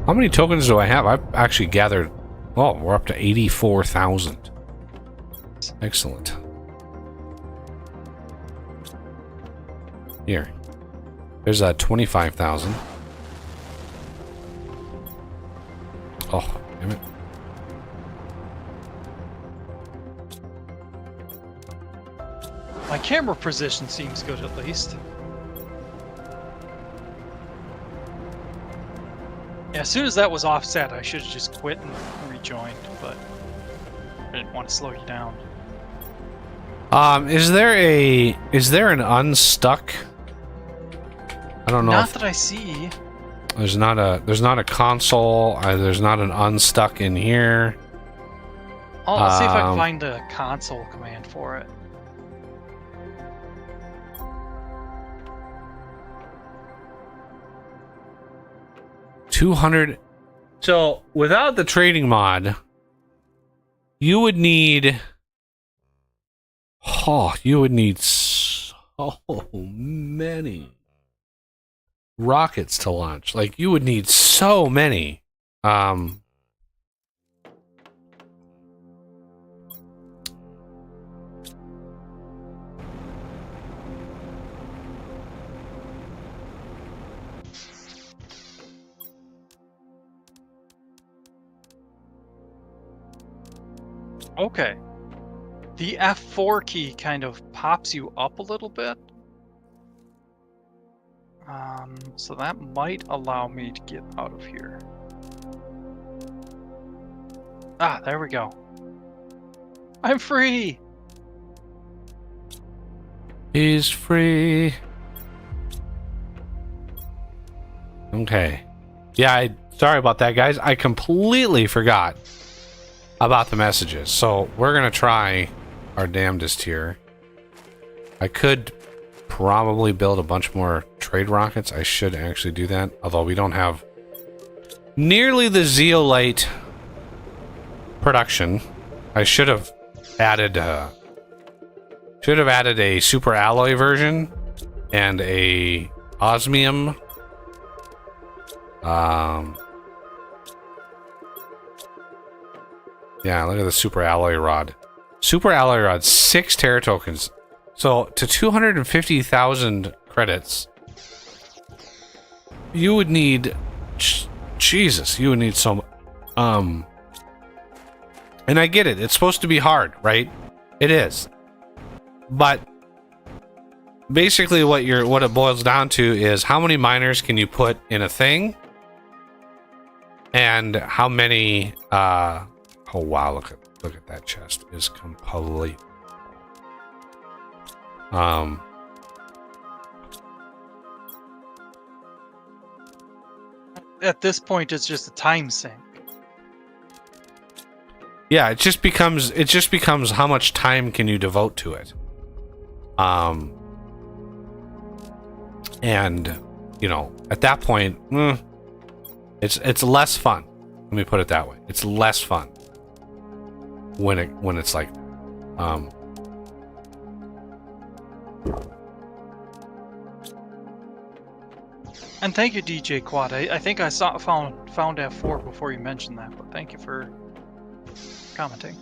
How many tokens do I have? I've actually gathered... Oh, we're up to 84,000. Excellent. Here. There's 25,000. Oh, damn it.
My camera position seems good, at least. Yeah, as soon as that was offset, I should have just quit and rejoined, but I didn't want to slow you down.
Is there an unstuck? I don't know.
Not that I see.
There's not a console. There's not an unstuck in here.
I'll see if I can find a console command for it.
$200. So without the trading mod, you would need. Oh, you would need so many rockets to launch. Like you would need so many.
Okay. The F4 key kind of pops you up a little bit. So that might allow me to get out of here. Ah, there we go. I'm free!
He's free. Okay. Yeah, sorry about that, guys. I completely forgot about the messages. So we're going to try our damnedest here. I could probably build a bunch more trade rockets. I should actually do that. Although we don't have nearly the zeolite production. I should have added a super alloy version and a osmium. Yeah, look at the super alloy rod. Super alloy rod, 6 Terra tokens. So to 250,000 credits, you would need, Jesus, you would need so. And I get it. It's supposed to be hard, right? It is. But basically, what it boils down to is how many miners can you put in a thing, and how many. Oh wow! Look at that chest. Is complete.
At this point, it's just a time sink.
Yeah, it just becomes how much time can you devote to it. And you know, at that point, it's less fun. Let me put it that way. It's less fun when it's like that.
And thank you, DJ Quad. I think I found F4 before you mentioned that, but thank you for commenting.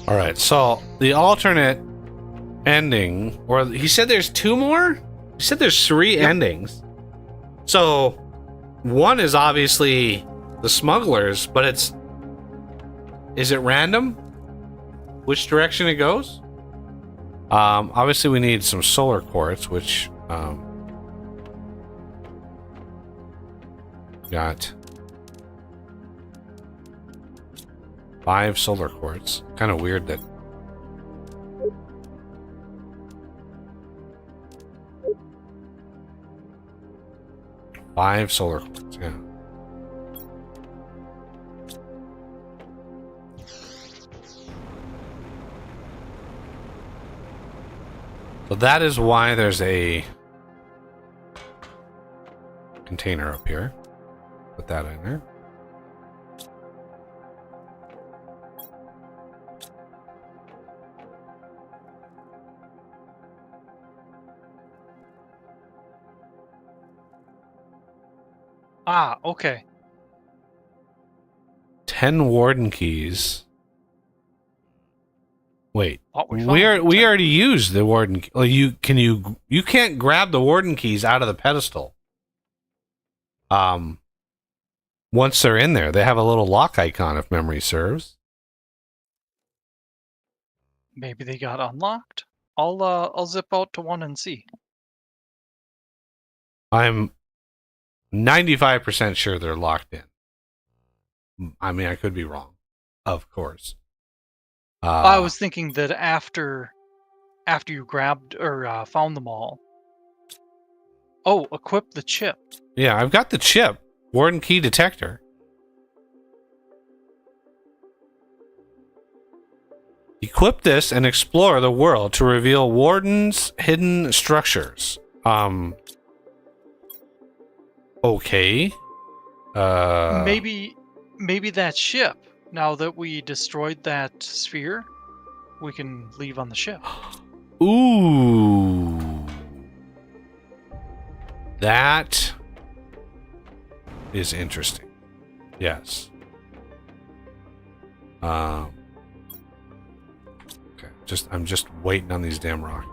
All right, so the alternate ending, or he said there's 2 more? He said there's 3 endings. So one is obviously the smugglers, but is it random which direction it goes? Obviously we need some solar quartz, which got 5 solar quartz. Kind of weird that. Five solar quartz, yeah. So that is why there's a container up here. Put that in there.
Ah, okay.
10 warden keys. Wait,
Oh,
we already used the warden key. Well, you can't grab the warden keys out of the pedestal. Once they're in there, they have a little lock icon if memory serves.
Maybe they got unlocked. I'll zip out to one and see.
I'm 95% sure they're locked in. I mean, I could be wrong, of course.
I was thinking that after you grabbed or found them all. Oh, equip the chip.
Yeah, I've got the chip. Warden key detector. Equip this and explore the world to reveal Warden's hidden structures. Okay.
Maybe that ship. Now that we destroyed that sphere, we can leave on the ship.
Ooh. That is interesting. Yes. Okay. I'm just waiting on these damn rockets.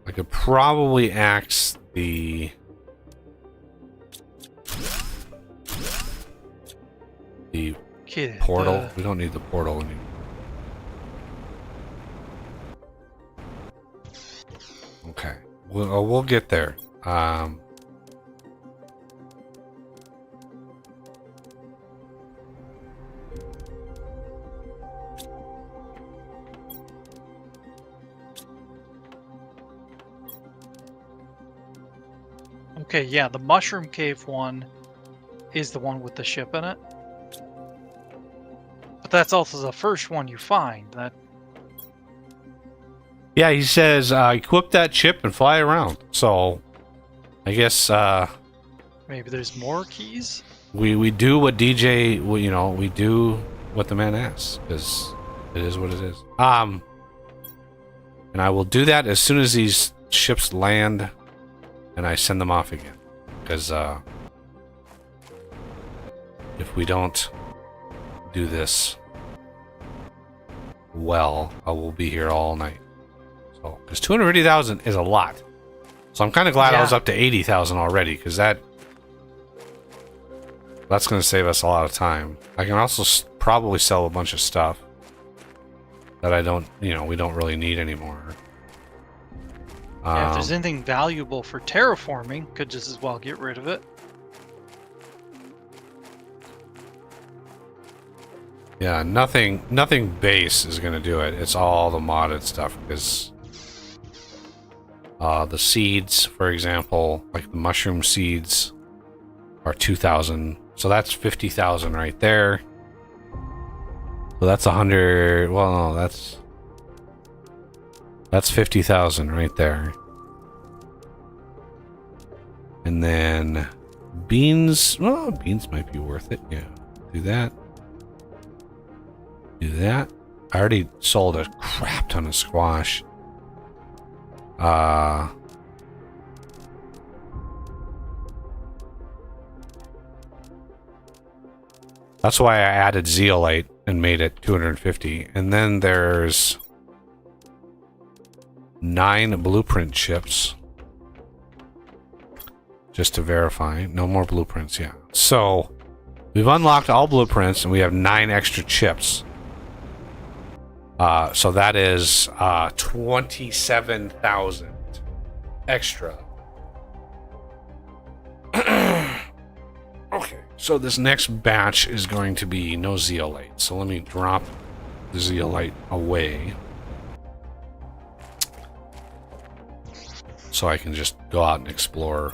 I could probably axe the
Okay.
portal. We don't need the portal anymore. Okay. We'll get there.
Okay, yeah, the Mushroom Cave one is the one with the ship in it. But that's also the first one you find. That
Yeah, he says equip that chip and fly around. So, I guess
maybe there's more keys?
we do what DJ, you know, we do what the man asks, because it is what it is. And I will do that as soon as these ships land, and I send them off again. Because if we don't do this well, I will be here all night. So, because 250,000 is a lot. So I'm kind of glad I was up to 80,000 already, because that's going to save us a lot of time. I can also probably sell a bunch of stuff that I don't, you know, we don't really need anymore.
Yeah, if there's anything valuable for terraforming, could just as well get rid of it.
Yeah, nothing base is going to do it. It's all the modded stuff, because the seeds, for example, like the mushroom seeds, are 2,000. So that's 50,000 right there. So that's 100. Well, no, that's 50,000 right there. And then beans. Well, beans might be worth it. Yeah, do that. Do that. I already sold a crap ton of squash. That's why I added zeolite and made it 250. And then there's 9 blueprint chips. Just to verify. No more blueprints, yeah. So, we've unlocked all blueprints and we have 9 extra chips. So that is 27,000 extra. Okay, so this next batch is going to be no zeolite. So let me drop the zeolite away, so I can just go out and explore.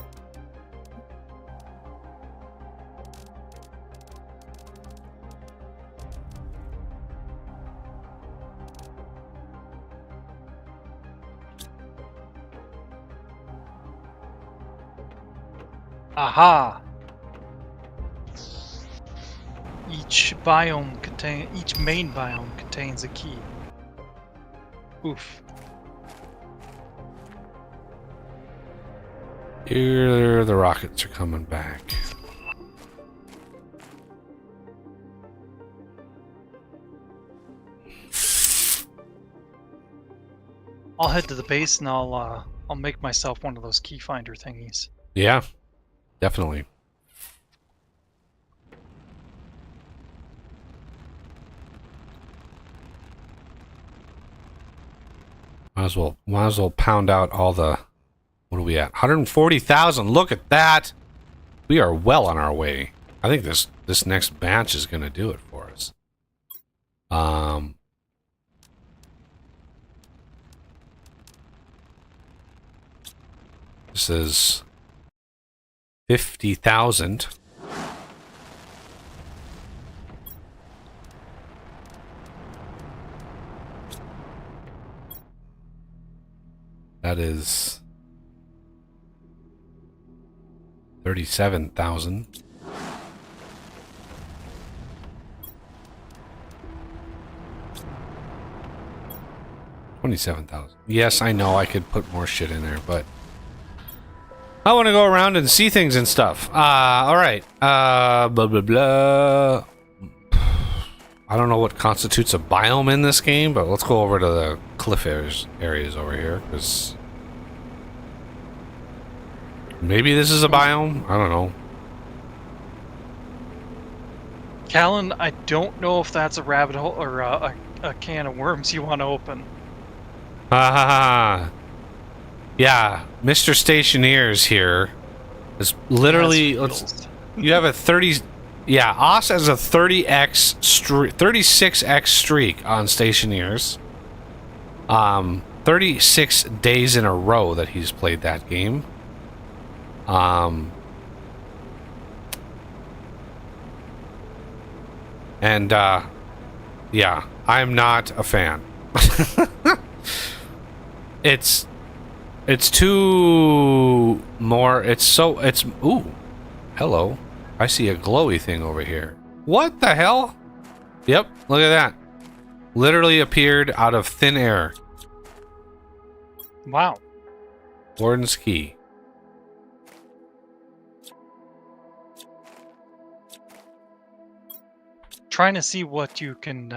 Aha! Each main biome contains a key. Oof.
Here the rockets are coming back.
I'll head to the base and I'll make myself one of those key finder thingies.
Yeah, definitely. Might as well pound out all the. What are we at? 140,000. Look at that. We are well on our way. I think this next batch is going to do it for us. This is 50,000. That is 37,000. $27,000. Yes, I know I could put more shit in there, but I want to go around and see things and stuff. All right. Blah blah blah. I don't know what constitutes a biome in this game, but let's go over to the cliff areas over here, because maybe this is a biome. I don't know.
Callan, I don't know if that's a rabbit hole or a can of worms you want to open.
Ah, yeah. Mr. Stationeers here is literally. You have a 30. Yeah, Oz has a 30x 36x streak on Stationeers. 36 days in a row that he's played that game. And yeah, I'm not a fan. it's too more. It's ooh, hello. I see a glowy thing over here. What the hell? Yep, look at that. Literally appeared out of thin air.
Wow.
Warden's key.
Trying to see what you can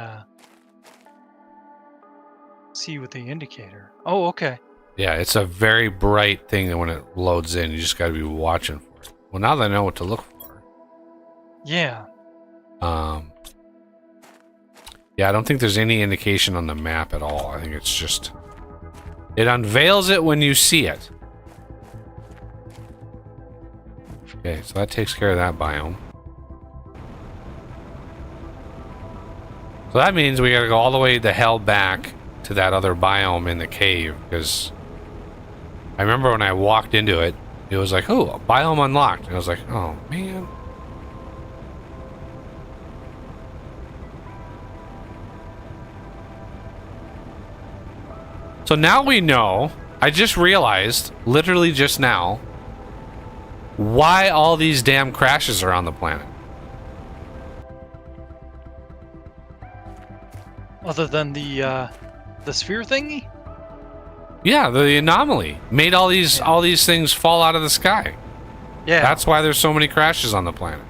see with the indicator. Oh, okay.
Yeah, it's a very bright thing that when it loads in, you just got to be watching for it. Well, now that I know what to look for.
Yeah.
Yeah, I don't think there's any indication on the map at all. I think it's just... It unveils it when you see it. Okay, so that takes care of that biome. So that means we gotta go all the way the hell back to that other biome in the cave, because I remember when I walked into it, it was like, oh, a biome unlocked. And I was like, oh, man. So now we know, I just realized, literally just now, why all these damn crashes are on the planet.
Other than the sphere thingy?
Yeah, the anomaly made all these things fall out of the sky.
Yeah.
That's why there's so many crashes on the planet.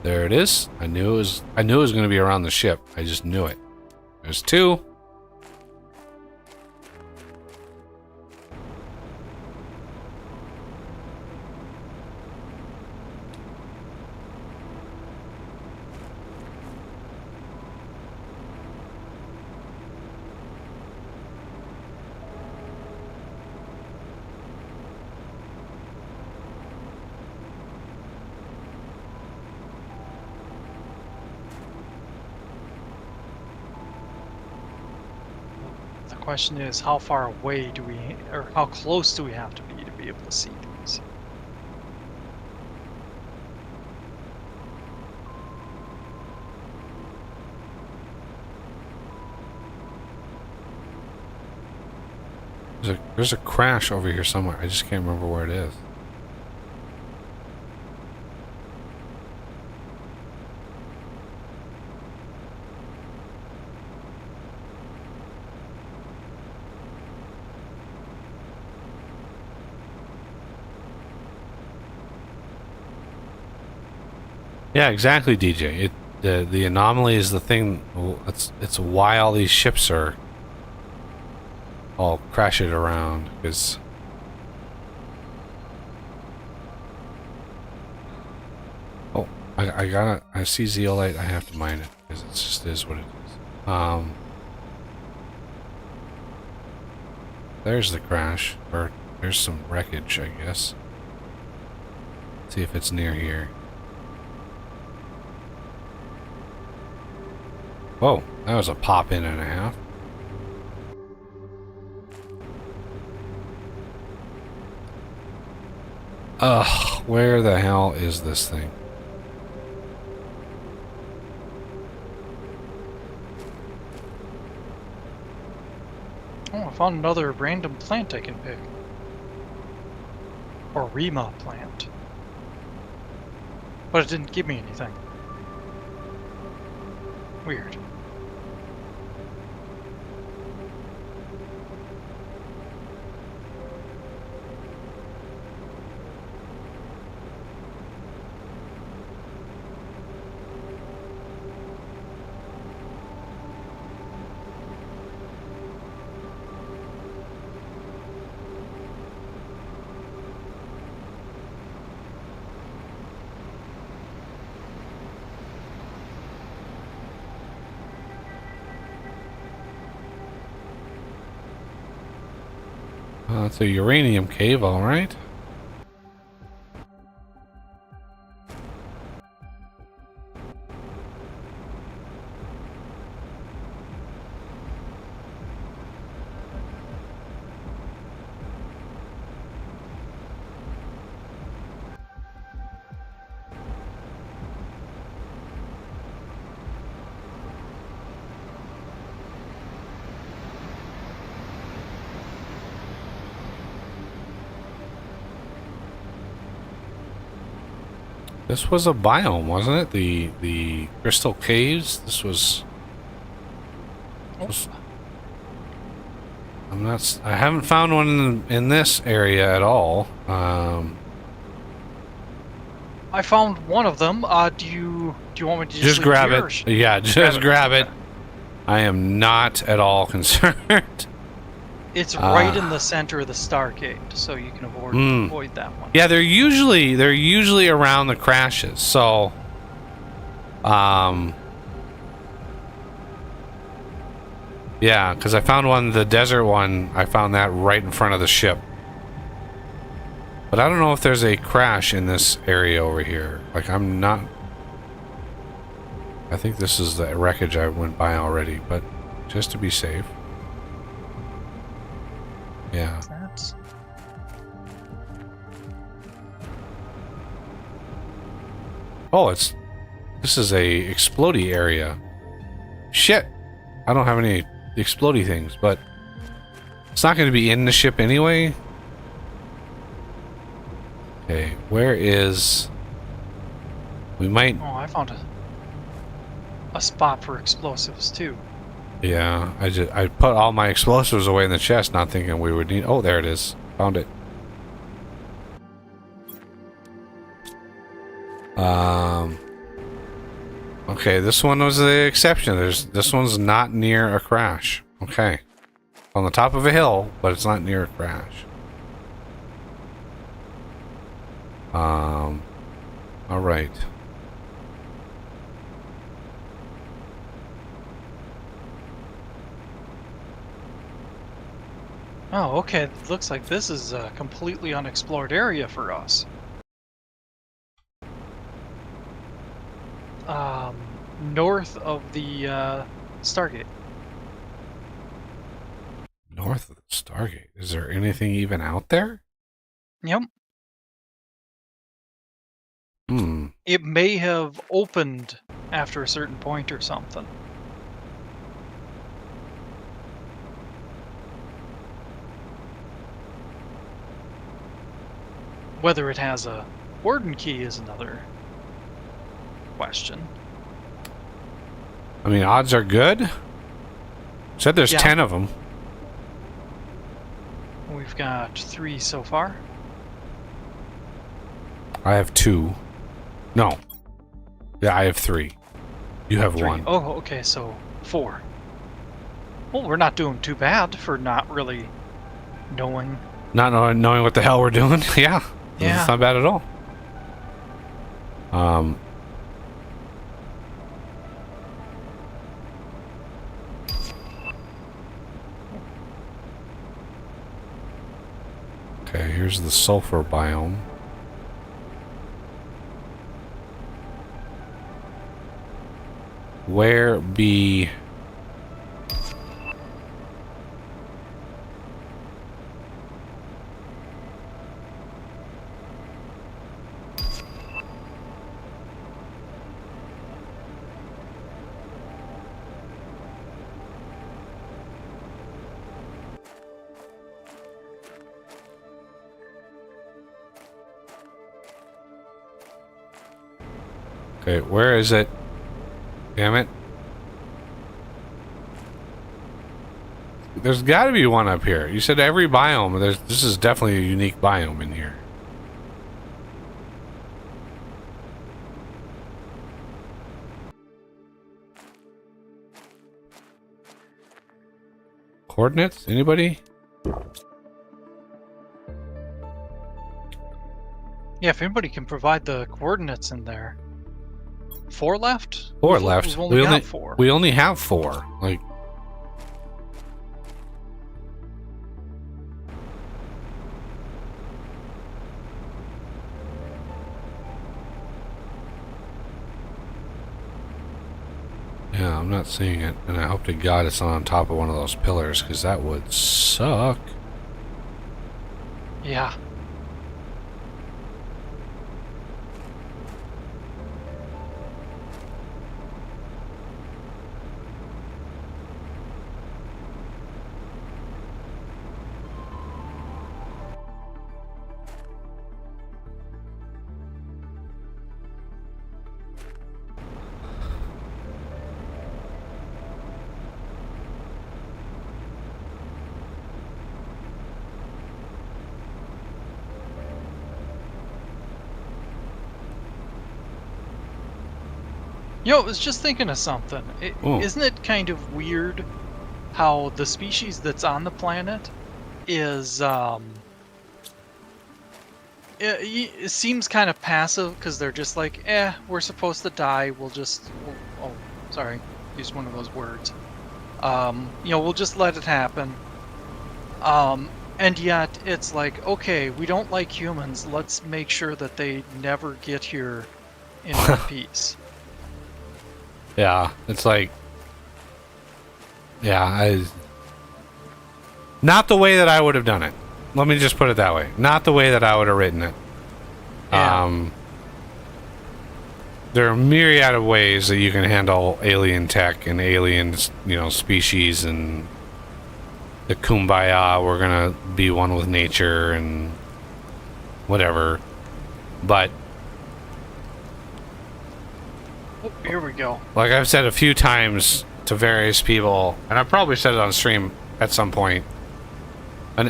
There it is. I knew it was going to be around the ship. I just knew it. There's two.
The question is, how far away do we, or how close do we have to be able to see these?
There's a crash over here somewhere. I just can't remember where it is. Yeah, exactly, DJ. The anomaly is the thing. It's why all these ships are all crashing around, because oh, I see zeolite. I have to mine it because it just is what it is. There's the crash, or there's some wreckage, I guess. See if it's near here. Whoa, that was a pop in and a half. Ugh, where the hell is this thing?
Oh, I found another random plant I can pick. Or Rima plant. But it didn't give me anything. Weird.
It's a uranium cave, all right. This was a biome, wasn't it? The crystal caves. This was. I'm not. I haven't found one in this area at all.
I found one of them. Do you want me to
Just grab
leave
it.
here, or
Yeah, just grab it.
Okay.
I am not at all concerned.
It's right in the center of the Stargate, so you can avoid that one.
Yeah, they're usually around the crashes. So, yeah, because I found one, the desert one. I found that right in front of the ship. But I don't know if there's a crash in this area over here. Like, I'm not. I think this is the wreckage I went by already, but just to be safe. Yeah.
That's...
Oh, this is a explodey area. Shit. I don't have any explodey things, but it's not going to be in the ship anyway. Okay, where is... We might...
Oh, I found a spot for explosives too.
Yeah, I put all my explosives away in the chest, not thinking we would need... Oh, there it is. Found it. Okay, this one was the exception. This one's not near a crash. Okay. On the top of a hill, but it's not near a crash. All right.
Oh, okay. It looks like this is a completely unexplored area for us. North of the Stargate.
North of the Stargate. Is there anything even out there?
Yep.
Hmm.
It may have opened after a certain point or something. Whether it has a warden key is another question.
I mean, odds are good. Said there's 10 of them.
We've got 3 so far.
I have 2. No. Yeah, I have 3. You have
3.
1.
Oh, okay, so 4. Well, we're not doing too bad for not really knowing.
Not knowing what the hell we're doing. Yeah.
Yeah.
It's not bad at all. Okay, here's the sulfur biome. Where be... Okay, where is it? Damn it. There's got to be one up here. You said every biome. This is definitely a unique biome in here. Coordinates? Anybody?
Yeah, if anybody can provide the coordinates in there. 4 left?
4 left.
We've only got 4.
We only have 4. Like, Yeah, I'm not seeing it, and I hope to God it's not on top of one of those pillars, because that would suck.
Yeah. Yo, I was just thinking of something.
Oh.
Isn't it kind of weird how the species that's on the planet is, it seems kind of passive because they're just like, we're supposed to die. Oh, sorry, used one of those words. We'll just let it happen. And yet it's like, okay, we don't like humans. Let's make sure that they never get here in one piece.
Yeah, it's like, yeah, not the way that I would have done it. Let me just put it that way. Not the way that I would have written it.
Yeah.
There are a myriad of ways that you can handle alien tech and alien, species and the kumbaya, we're gonna be one with nature and whatever. But
Here we go.
like I've said a few times to various people, and I've probably said it on stream at some point. And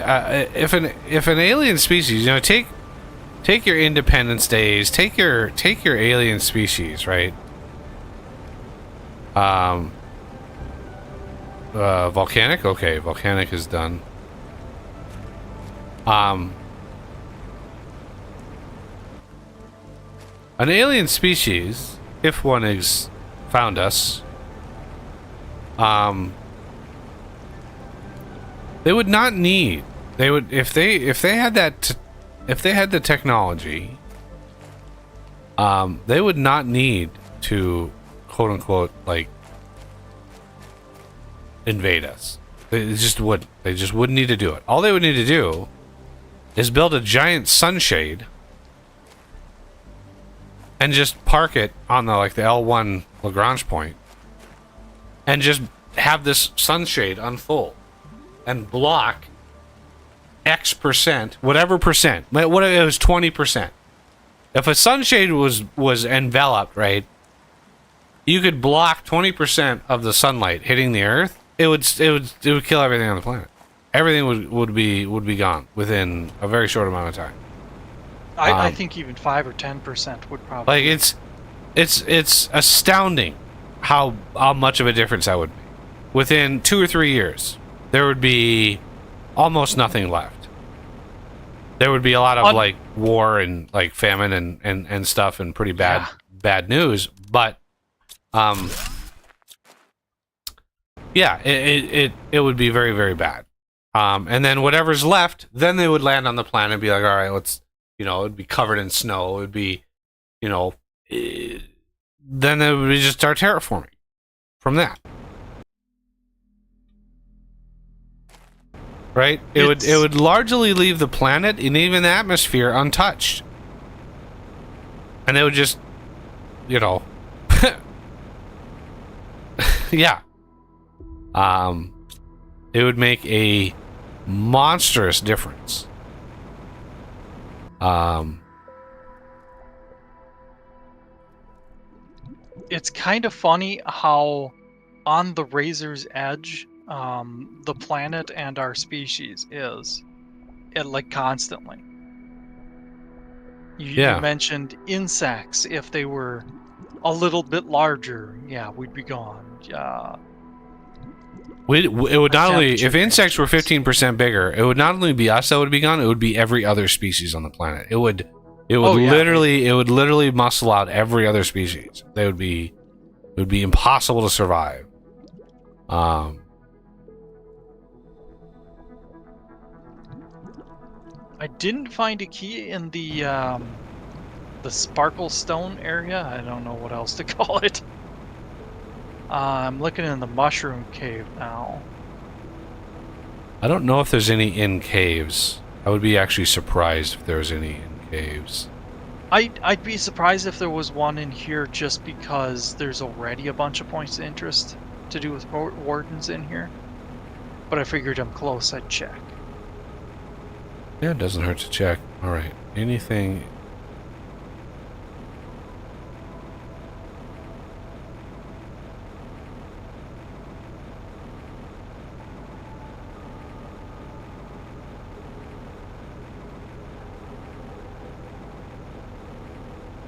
if an alien species, take your Independence Days, take your alien species, right? Volcanic, okay, volcanic is done. An alien species, if one is found us, they would not need. They would if they had that if they had the technology. They would not need to, quote unquote, like invade us. They just wouldn't. They just wouldn't need to do it. All they would need to do is build a giant sunshade and just park it on the L1 Lagrange point, and just have this sunshade unfold and block X percent, whatever percent. What if it was 20%? If a sunshade was enveloped, right, you could block 20% of the sunlight hitting the Earth. It would kill everything on the planet. Everything would be gone within a very short amount of time.
I think even 5 or 10% would probably.
Like it's astounding how much of a difference that would be. Within 2 or 3 years, there would be almost nothing left. There would be a lot of war and famine and stuff and pretty bad news. But it would be very, very bad. And then whatever's left, then they would land on the planet and be like, all right, let's, it'd be covered in snow. It would be, then they would just start terraforming from that. Right? It would largely leave the planet and even the atmosphere untouched. And it would just, yeah. It would make a monstrous difference.
It's kind of funny how on the razor's edge the planet and our species is, constantly. You mentioned insects. If they were a little bit larger, we'd be gone.
It would not only, if insects were 15% bigger, it would not only be us that would be gone, it would be every other species on the planet. It would literally muscle out every other species. It would be impossible to survive.
I didn't find a key in the Sparkle Stone area. I don't know what else to call it. I'm looking in the mushroom cave now.
I don't know if there's any in caves. I would be actually surprised if there was any in caves.
I'd be surprised if there was one in here just because there's already a bunch of points of interest to do with wardens in here. But I figured I'm close, I'd check.
Yeah, it doesn't hurt to check. Alright, anything...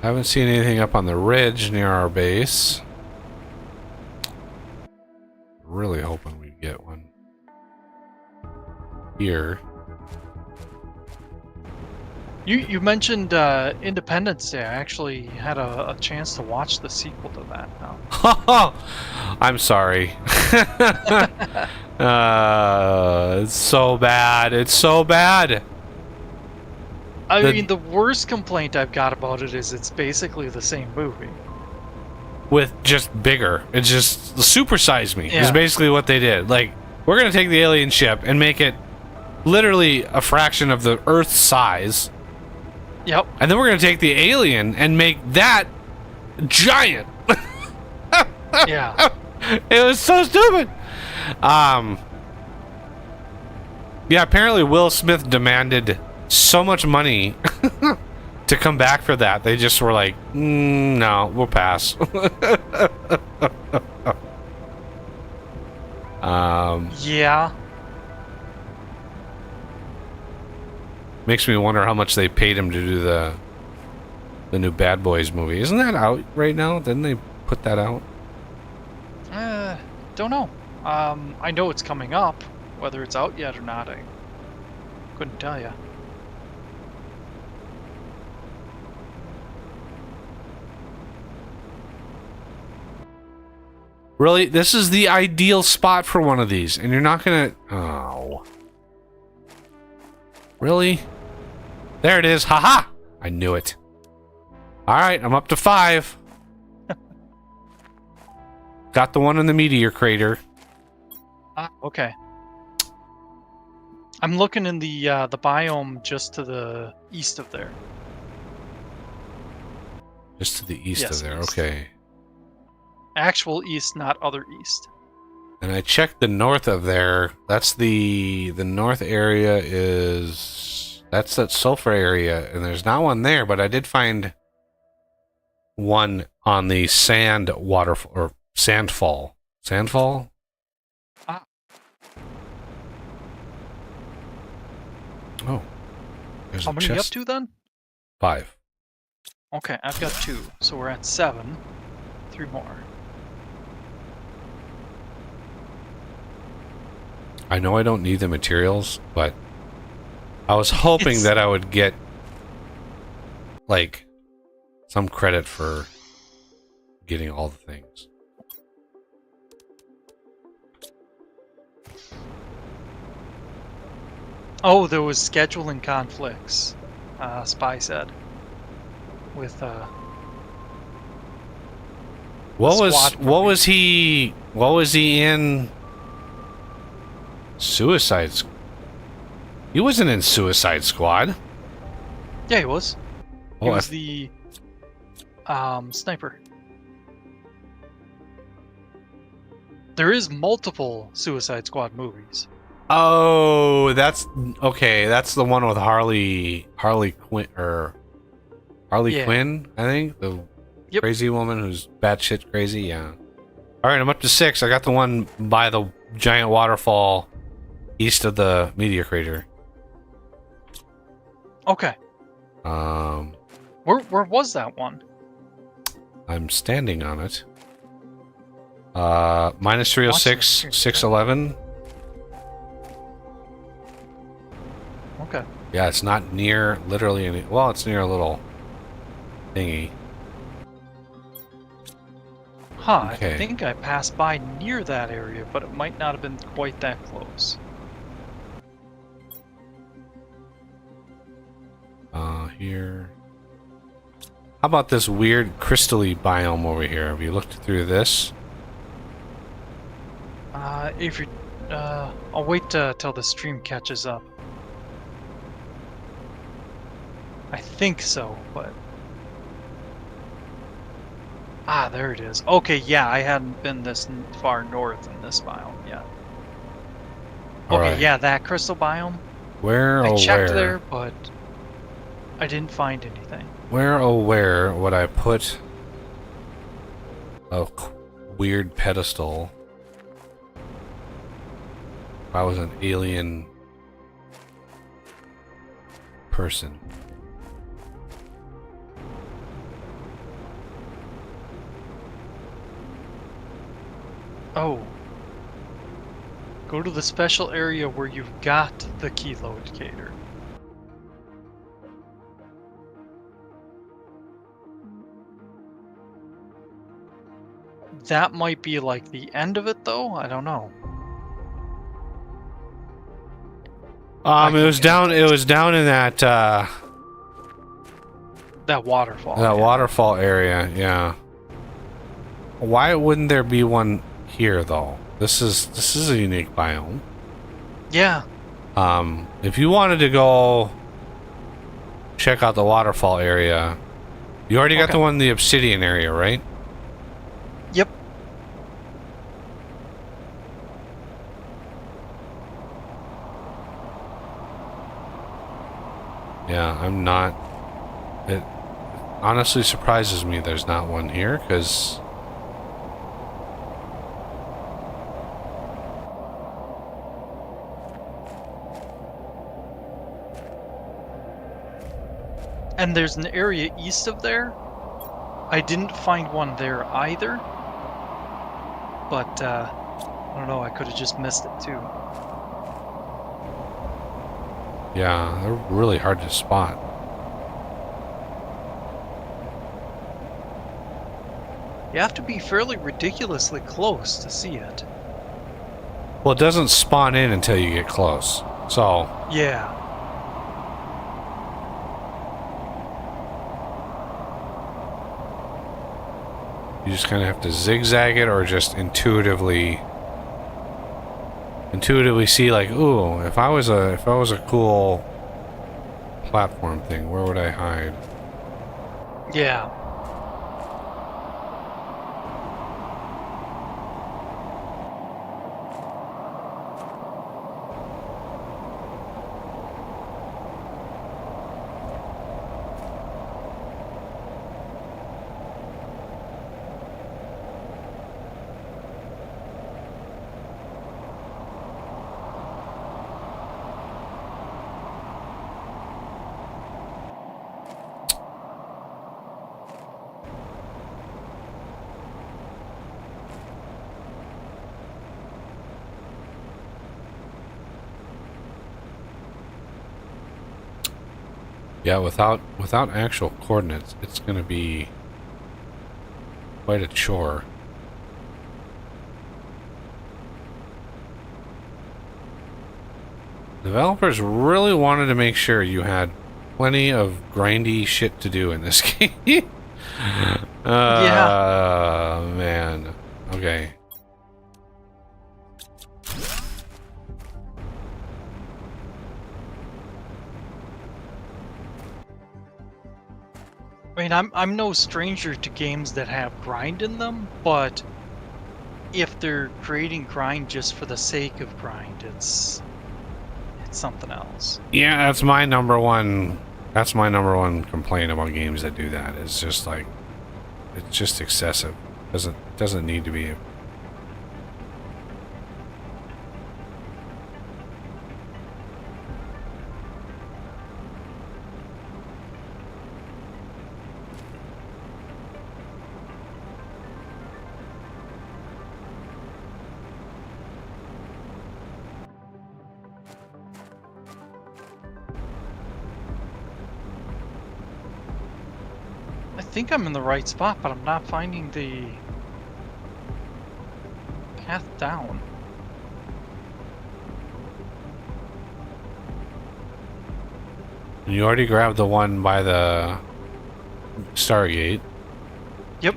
I haven't seen anything up on the ridge near our base. Really hoping we get one here.
You mentioned Independence Day. I actually had a chance to watch the sequel to that now.
I'm sorry. It's so bad. It's so bad.
I mean, the worst complaint I've got about it is it's basically the same movie.
With just bigger. It's just supersize me.
Yeah.
Is basically what they did. Like, we're gonna take the alien ship and make it literally a fraction of the Earth's size.
Yep.
And then we're gonna take the alien and make that giant.
Yeah.
It was so stupid. Yeah, apparently Will Smith demanded so much money to come back for that. They just were like, no, we'll pass.
Yeah.
Makes me wonder how much they paid him to do the new Bad Boys movie. Isn't that out right now? Didn't they put that out?
Don't know. I know it's coming up. Whether it's out yet or not, I couldn't tell you.
Really? This is the ideal spot for one of these, and you're not gonna... Oh. Really? There it is. Haha! I knew it. Alright, I'm up to 5. Got the one in the meteor crater.
Okay. I'm looking in the biome just to the east of there.
Just to the east
Yes,
of there,
east.
okay.
Actual east, not other east.
And I checked the north of there. That's the north area is... That's that sulfur area, and there's not one there, but I did find one on the sand waterfall, or sandfall. Sandfall?
Ah.
Oh. There's
How
a
many you up
chest.
to then?
5.
Okay, I've got 2, so we're at 7. 3 more.
I know I don't need the materials, but I was hoping that I would get, like, some credit for getting all the things.
Oh, there was scheduling conflicts, Spy said. With,
What
squad
was he in Suicide Squad? He wasn't in Suicide Squad.
yeah, he was. He
Oh,
was the, sniper. There is multiple Suicide Squad movies.
Oh, that's okay. That's the one with Harley Quinn, or Harley
Yeah.
Quinn, I think, the
Yep.
crazy woman who's batshit crazy. Yeah. All right, I'm up to 6. I got the one by the giant waterfall east of the meteor crater.
Okay. Where was that one?
I'm standing on it. Minus 306,
Awesome.
611.
Okay.
Yeah, it's not near literally any. Well, it's near a little thingy.
Huh,
Okay.
I think I passed by near that area, but it might not have been quite that close.
Here. How about this weird crystally biome over here? Have you looked through this?
If you, I'll wait till the stream catches up. I think so, but... Ah, there it is. Okay, yeah, I hadn't been this far north in this biome yet. Okay,
Alright.
yeah, that crystal biome.
Where,
I
oh
checked
where?
there, but I didn't find anything.
Where, oh where would I put a weird pedestal if I was an alien person?
Oh. Go to the special area where you've got the key locator. That might be like the end of it though? I don't know.
It was down in that
That waterfall.
that
yeah.
waterfall area, yeah. Why wouldn't there be one here though? This is a unique biome.
Yeah.
If you wanted to go check out the waterfall area, you already got
Okay.
the one in the obsidian area, right?
Yep.
Yeah, I'm not. It honestly surprises me there's not one here, because
And there's an area east of there. I didn't find one there either. But, I don't know, I could have just missed it too.
yeah, they're really hard to spot.
You have to be fairly ridiculously close to see it.
Well, it doesn't spawn in until you get close. So,
Yeah.
you just kind of have to zigzag it, or just intuitively see, like, ooh, if I was a cool platform thing, where would I hide?
Yeah.
Yeah, without actual coordinates, it's gonna be quite a chore. Developers really wanted to make sure you had plenty of grindy shit to do in this game. Man. Okay.
I mean, I'm no stranger to games that have grind in them, but if they're creating grind just for the sake of grind, it's something else.
Yeah, that's my number one complaint about games that do that. It's just like, it's just excessive. Doesn't need to be.
I think I'm in the right spot, but I'm not finding the path down.
You already grabbed the one by the Stargate.
Yep.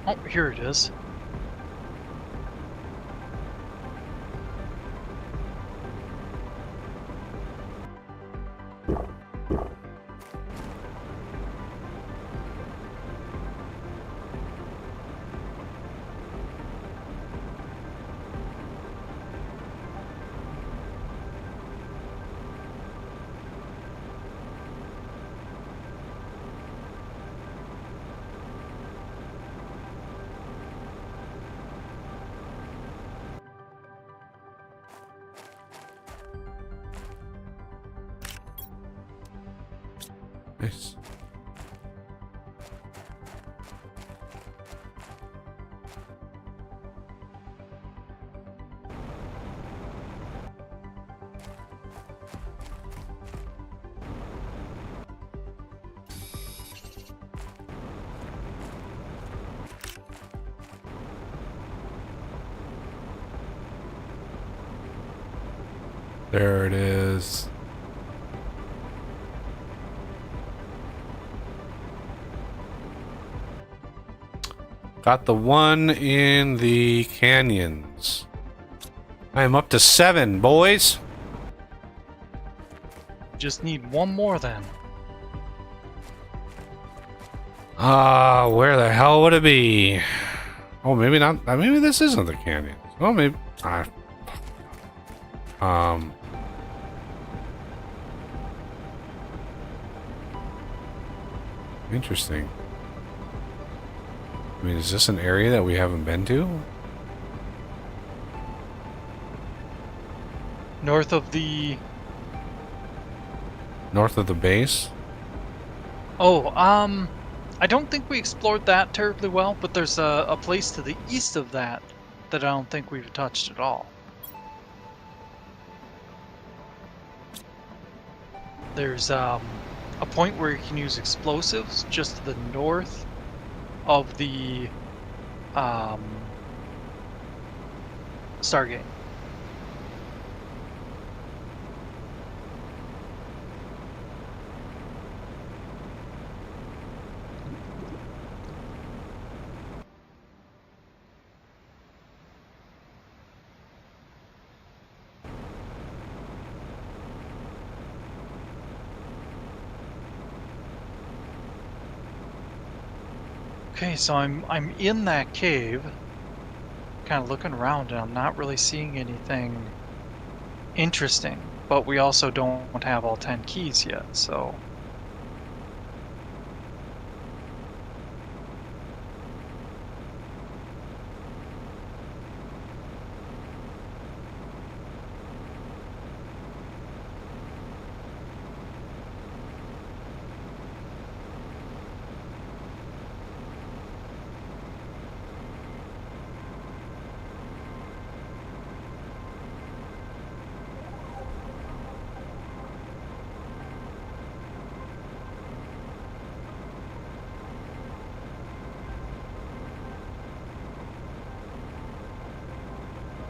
Oh, here it is.
Nice. There it is. Got the one in the canyons. I am up to 7, boys.
Just need one more then.
Where the hell would it be? Oh, maybe not. Maybe this isn't the canyons. Oh, maybe. Interesting. I mean, is this an area that we haven't been to?
North of the...
North of the base?
Oh, I don't think we explored that terribly well, but there's a place to the east of that I don't think we've touched at all. There's a point where you can use explosives just to the north of the Stargate. Okay, so I'm in that cave, kind of looking around, and I'm not really seeing anything interesting. But we also don't have all 10 keys yet, so...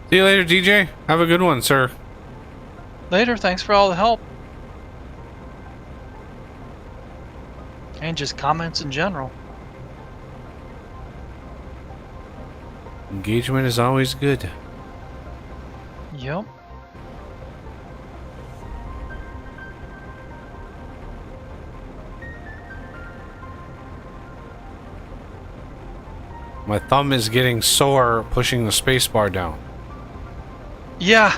See you later, DJ. Have a good one, sir.
Later, thanks for all the help. And just comments in general.
Engagement is always good.
Yep.
My thumb is getting sore pushing the spacebar down.
Yeah.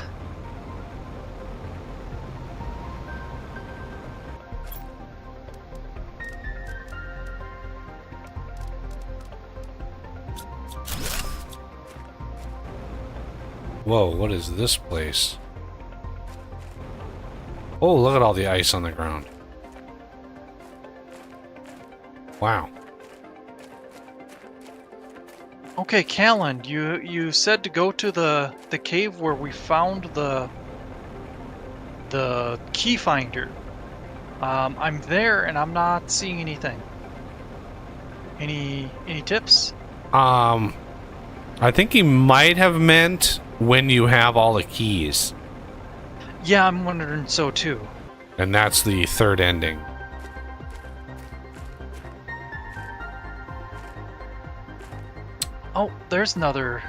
Whoa, what is this place? Oh, look at all the ice on the ground. Wow.
Okay, Callan, you said to go to the cave where we found the key finder. I'm there and I'm not seeing anything. Any tips?
I think he might have meant when you have all the keys.
Yeah, I'm wondering so too.
And that's the third ending.
Oh, there's another.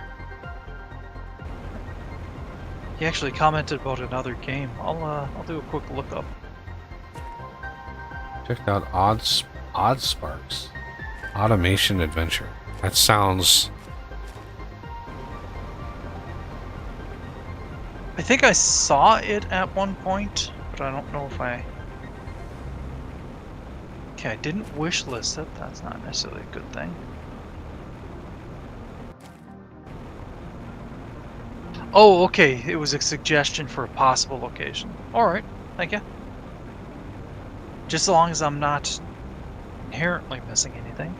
He actually commented about another game. I'll do a quick look up.
Checked out Odd Sparks. Automation Adventure. That sounds...
I think I saw it at one point, but I don't know if I... Okay, I didn't wish list it. That's not necessarily a good thing. Oh, okay. It was a suggestion for a possible location. Alright, thank you. Just as long as I'm not inherently missing anything.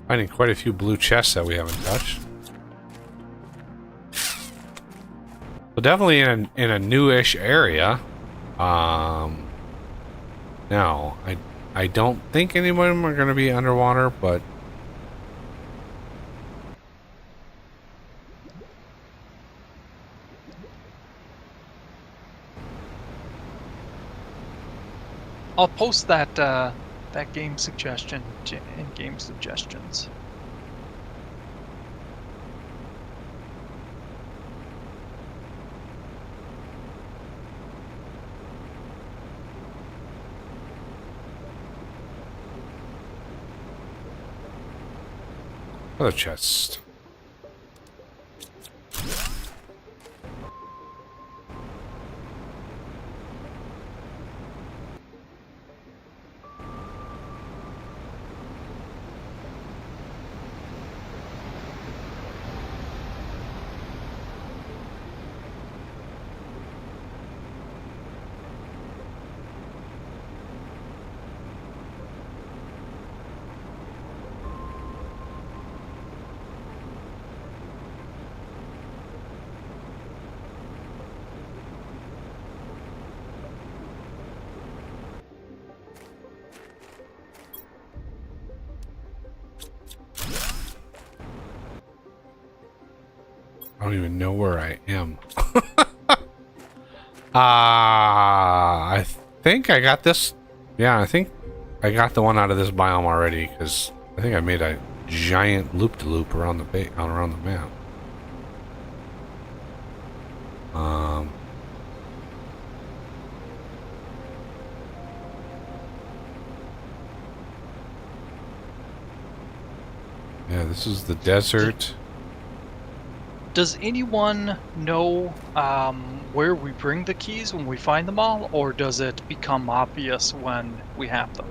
Finding quite a few blue chests that we haven't touched. So definitely in a newish area. Now, I don't think any of them are going to be underwater, but...
I'll post that that game suggestion in game suggestions.
Another chest. I don't even know where I am. I think I got this. Yeah, I think I got the one out of this biome already, because I think I made a giant loop-de-loop around the around the map. Yeah, this is the desert.
Does anyone know where we bring the keys when we find them all, or does it become obvious when we have them?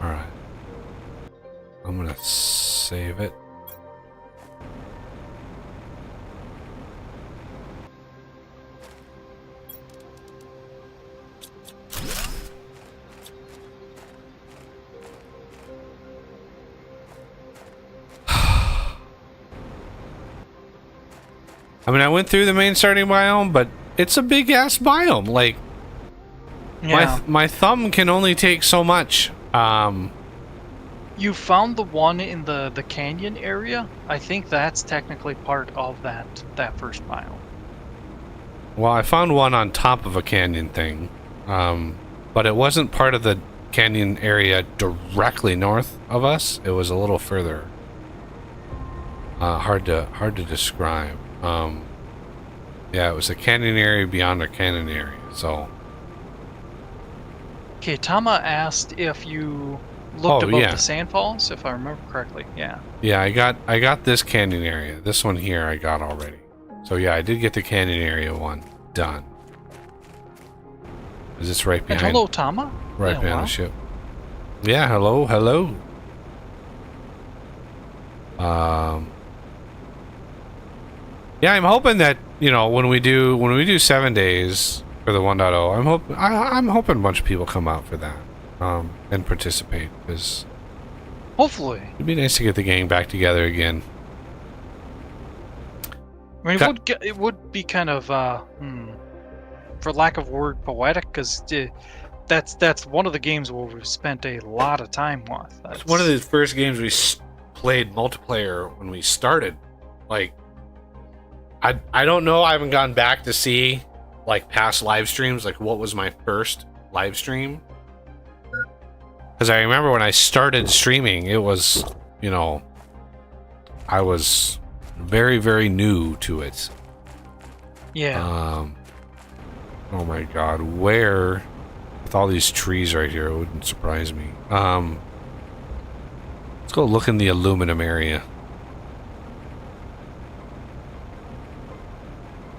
Alright. I'm gonna save it. I mean, I went through the main starting biome, but it's a big ass biome. Like,
Yeah.
my thumb can only take so much.
You found the one in the canyon area? I think that's technically part of that first biome.
Well, I found one on top of a canyon thing, but it wasn't part of the canyon area directly north of us. It was a little further. Hard to describe. Yeah, it was a canyon area beyond a canyon area. So.
Okay, Tama asked if you looked above
yeah.
the sandfalls, if I remember correctly. Yeah.
Yeah, I got this canyon area. This one here I got already. So yeah, I did get the canyon area one done. Is this right behind?
And hello, Tama.
Right behind the ship. Yeah, hello. Yeah, I'm hoping that, you know, when we do 7 days for the 1.0, I'm hoping a bunch of people come out for that, and participate, because
hopefully
it'd be nice to get the gang back together again.
I mean, it would be kind of, for lack of word, poetic, because that's one of the games where we've spent a lot of time with.
It's one of the first games we played multiplayer when we started. Like, I don't know. I haven't gone back to see like past live streams, like what was my first live stream. Because I remember when I started streaming, it was, you know, I was very, very new to it.
Yeah.
Oh my god, where with all these trees right here, it wouldn't surprise me. Let's go look in the aluminum area.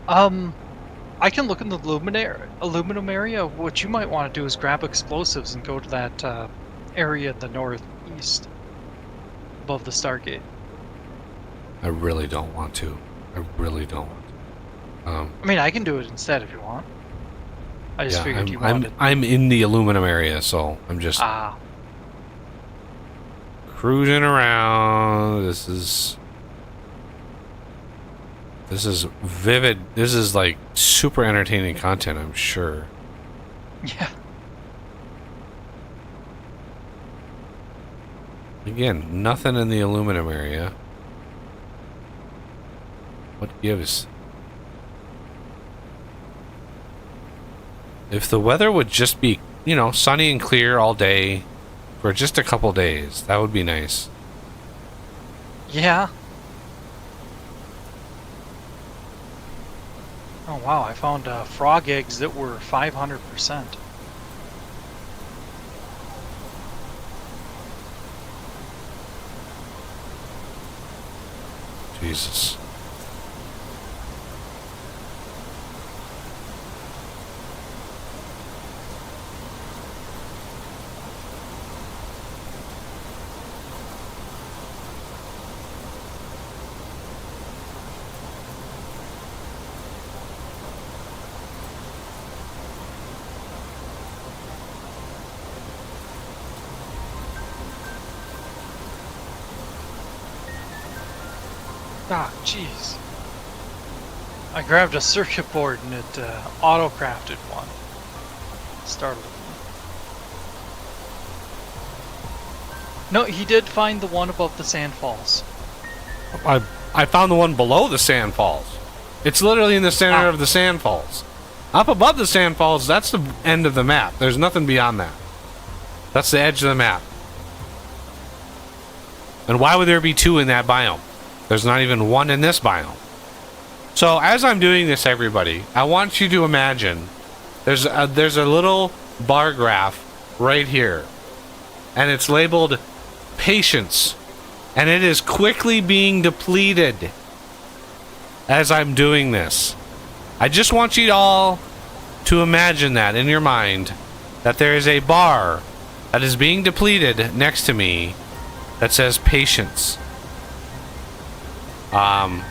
I can look in the aluminum area. What you might want to do is grab explosives and go to that area in the northeast above the Stargate.
I really don't want to. I really don't want to.
I mean, I can do it instead if you want. I just figured you wanted.
I'm in the aluminum area, so I'm just cruising around. This is vivid. This is like super entertaining content, I'm sure.
Yeah.
Again, nothing in the aluminum area. What gives? If the weather would just be, you know, sunny and clear all day for just a couple days, that would be nice.
Yeah. Oh wow, I found frog eggs that were 500%.
Jesus.
Ah, jeez. I grabbed a circuit board and it auto-crafted one. Startled me. No, he did find the one above the sand falls.
I found the one below the sand falls. It's literally in the center of the sand falls. Up above the sand falls, that's the end of the map. There's nothing beyond that. That's the edge of the map. And why would there be two in that biome? There's not even one in this biome. So as I'm doing this, everybody, I want you to imagine there's a little bar graph right here, and it's labeled patience, and it is quickly being depleted as I'm doing this. I just want you all to imagine that in your mind, that there is a bar that is being depleted next to me that says patience. I'm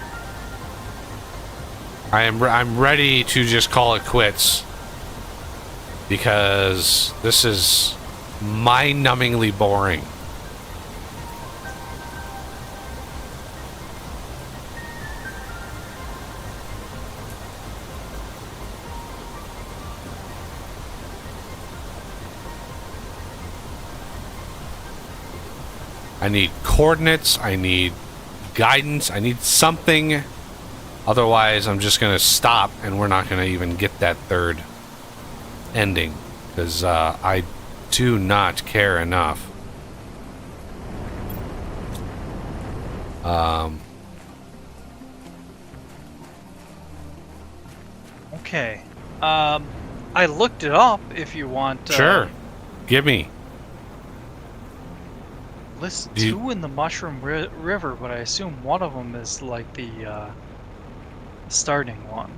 ready to just call it quits because this is mind-numbingly boring. I need coordinates, I need guidance, I need something. Otherwise, I'm just going to stop and we're not going to even get that third ending. Because I do not care enough.
Okay. I looked it up if you want.
Sure. Give me.
List two in the Mushroom River, but I assume one of them is like the starting one.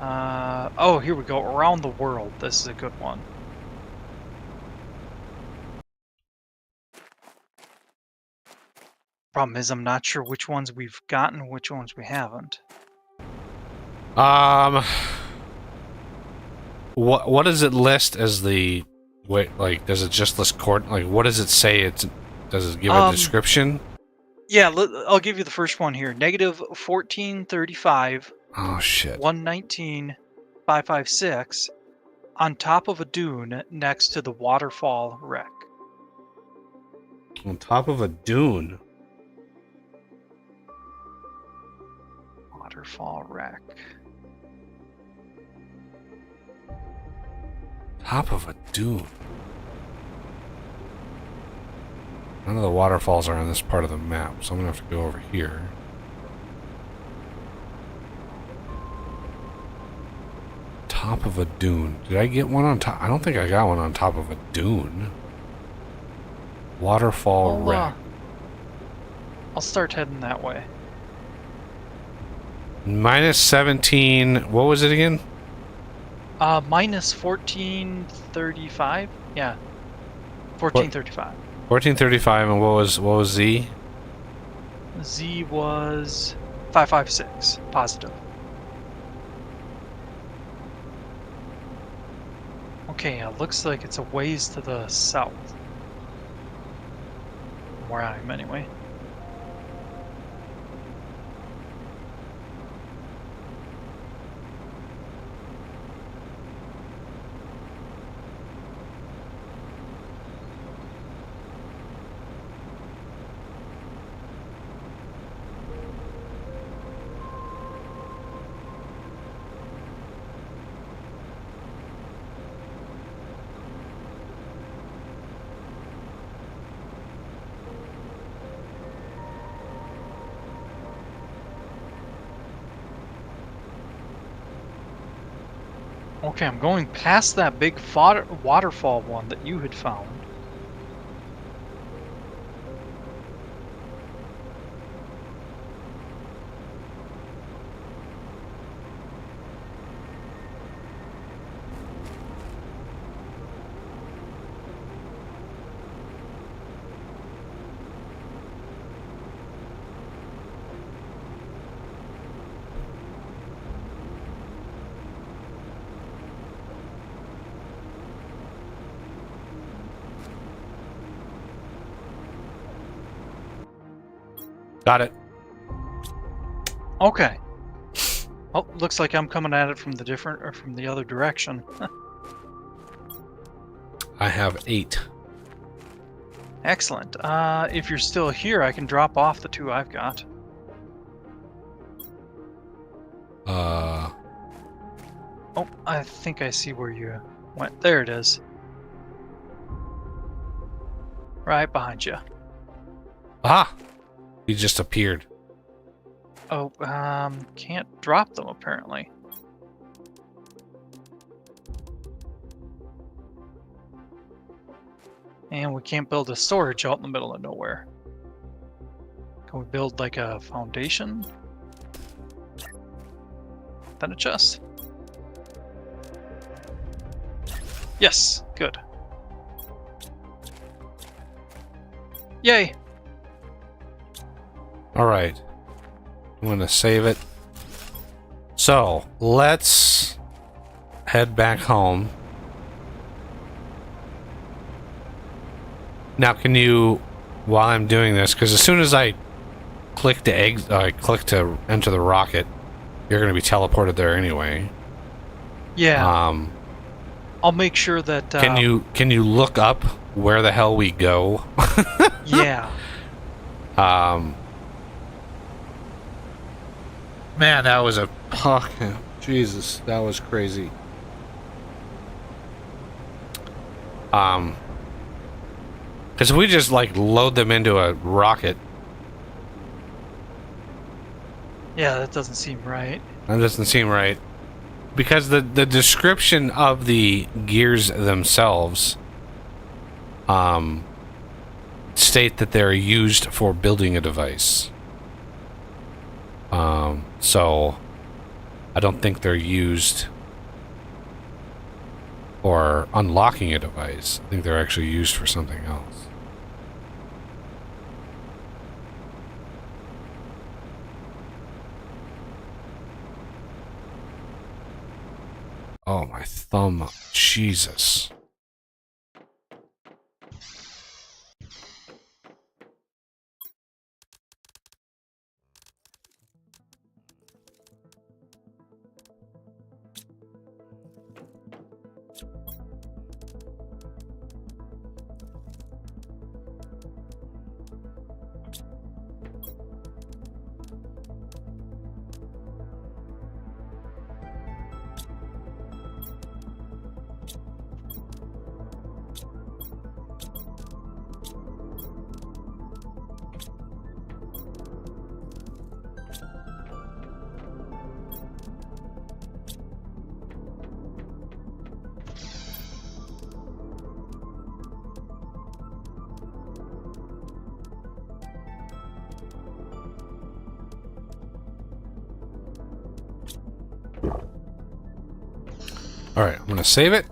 Oh, here we go. Around the World. This is a good one. Problem is, I'm not sure which ones we've gotten and which ones we haven't.
What does it list as the... Wait, like, does it just list like, what does it say? Does it give a description?
Yeah, I'll give you the first one here. Negative 1435.
Oh, shit.
119,556. On top of a dune next to the waterfall wreck.
On top of a dune?
Waterfall wreck.
Top of a dune. None of the waterfalls are on this part of the map, so I'm gonna have to go over here. Top of a dune. Did I get one on top? I don't think I got one on top of a dune. Waterfall wreck.
I'll start heading that way.
Minus 17. What was it again?
Minus 1435. Yeah, 1435.
1435, and what was Z?
Z was 556. Positive. Okay, it looks like it's a ways to the south. Where I am, anyway. Okay, I'm going past that big waterfall one that you had found.
Got it.
Okay. Oh, looks like I'm coming at it from the other direction.
I have 8.
Excellent. If you're still here, I can drop off the 2 I've got. Oh, I think I see where you went. There it is. Right behind you.
Ah! He just appeared.
Oh, can't drop them apparently. And we can't build a storage out in the middle of nowhere. Can we build like a foundation? Then a chest? Yes, good. Yay!
Alright. I'm gonna save it. So, let's head back home. Now, can you, while I'm doing this, because as soon as I click to enter the rocket, you're gonna be teleported there anyway.
Yeah. I'll make sure that.
Can you look up where the hell we go?
Yeah.
Man, that was a... Oh, Jesus, that was crazy. Because we just, like, load them into a rocket.
Yeah, that doesn't seem right.
That doesn't seem right. Because the description of the gears themselves state that they're used for building a device. So I don't think they're used for unlocking a device. I think they're actually used for something else. Oh, my thumb. Jesus. Alright, I'm gonna save it.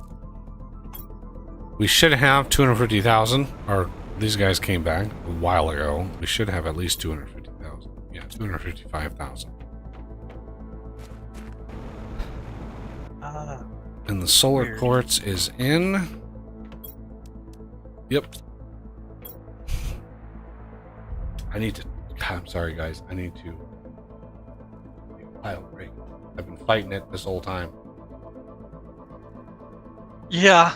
We should have 250,000, or these guys came back a while ago. We should have at least 250,000. Yeah, 255,000. And the solar
Weird.
quartz is in. Yep. I need to. I'm sorry, guys. I need to. Pile break. I've been fighting it this whole time.
Yeah.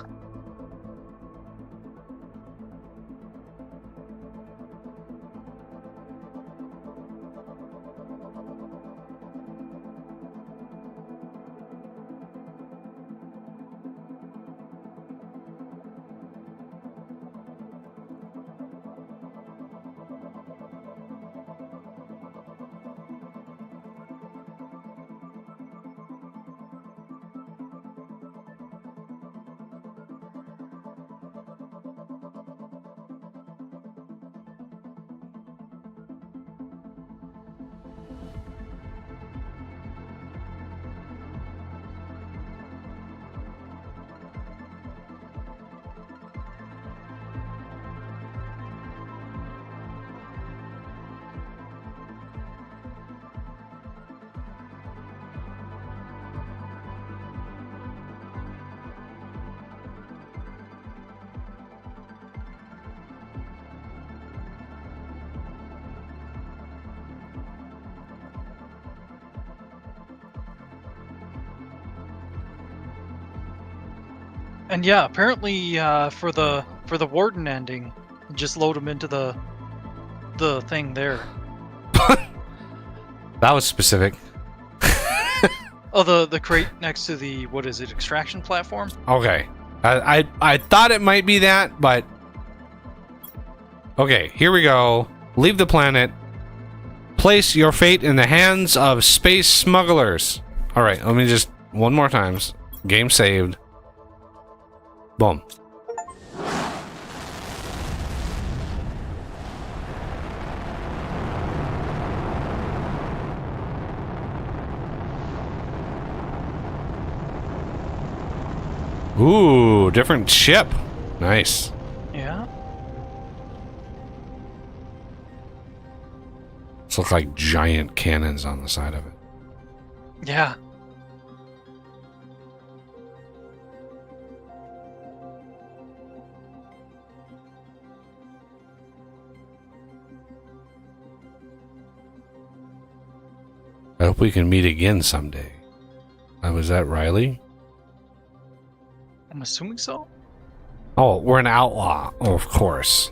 And yeah, apparently for the warden ending, just load them into the thing there.
That was specific.
Oh, the crate next to the, what is it, extraction platform?
Okay. I thought it might be that, but... Okay, here we go. Leave the planet. Place your fate in the hands of space smugglers. Alright, let me just... One more times. Game saved. Boom. Ooh, different ship. Nice.
Yeah.
These look like giant cannons on the side of it.
Yeah.
I hope we can meet again someday. Was that Riley?
I'm assuming so.
Oh, we're an outlaw. Oh, of course.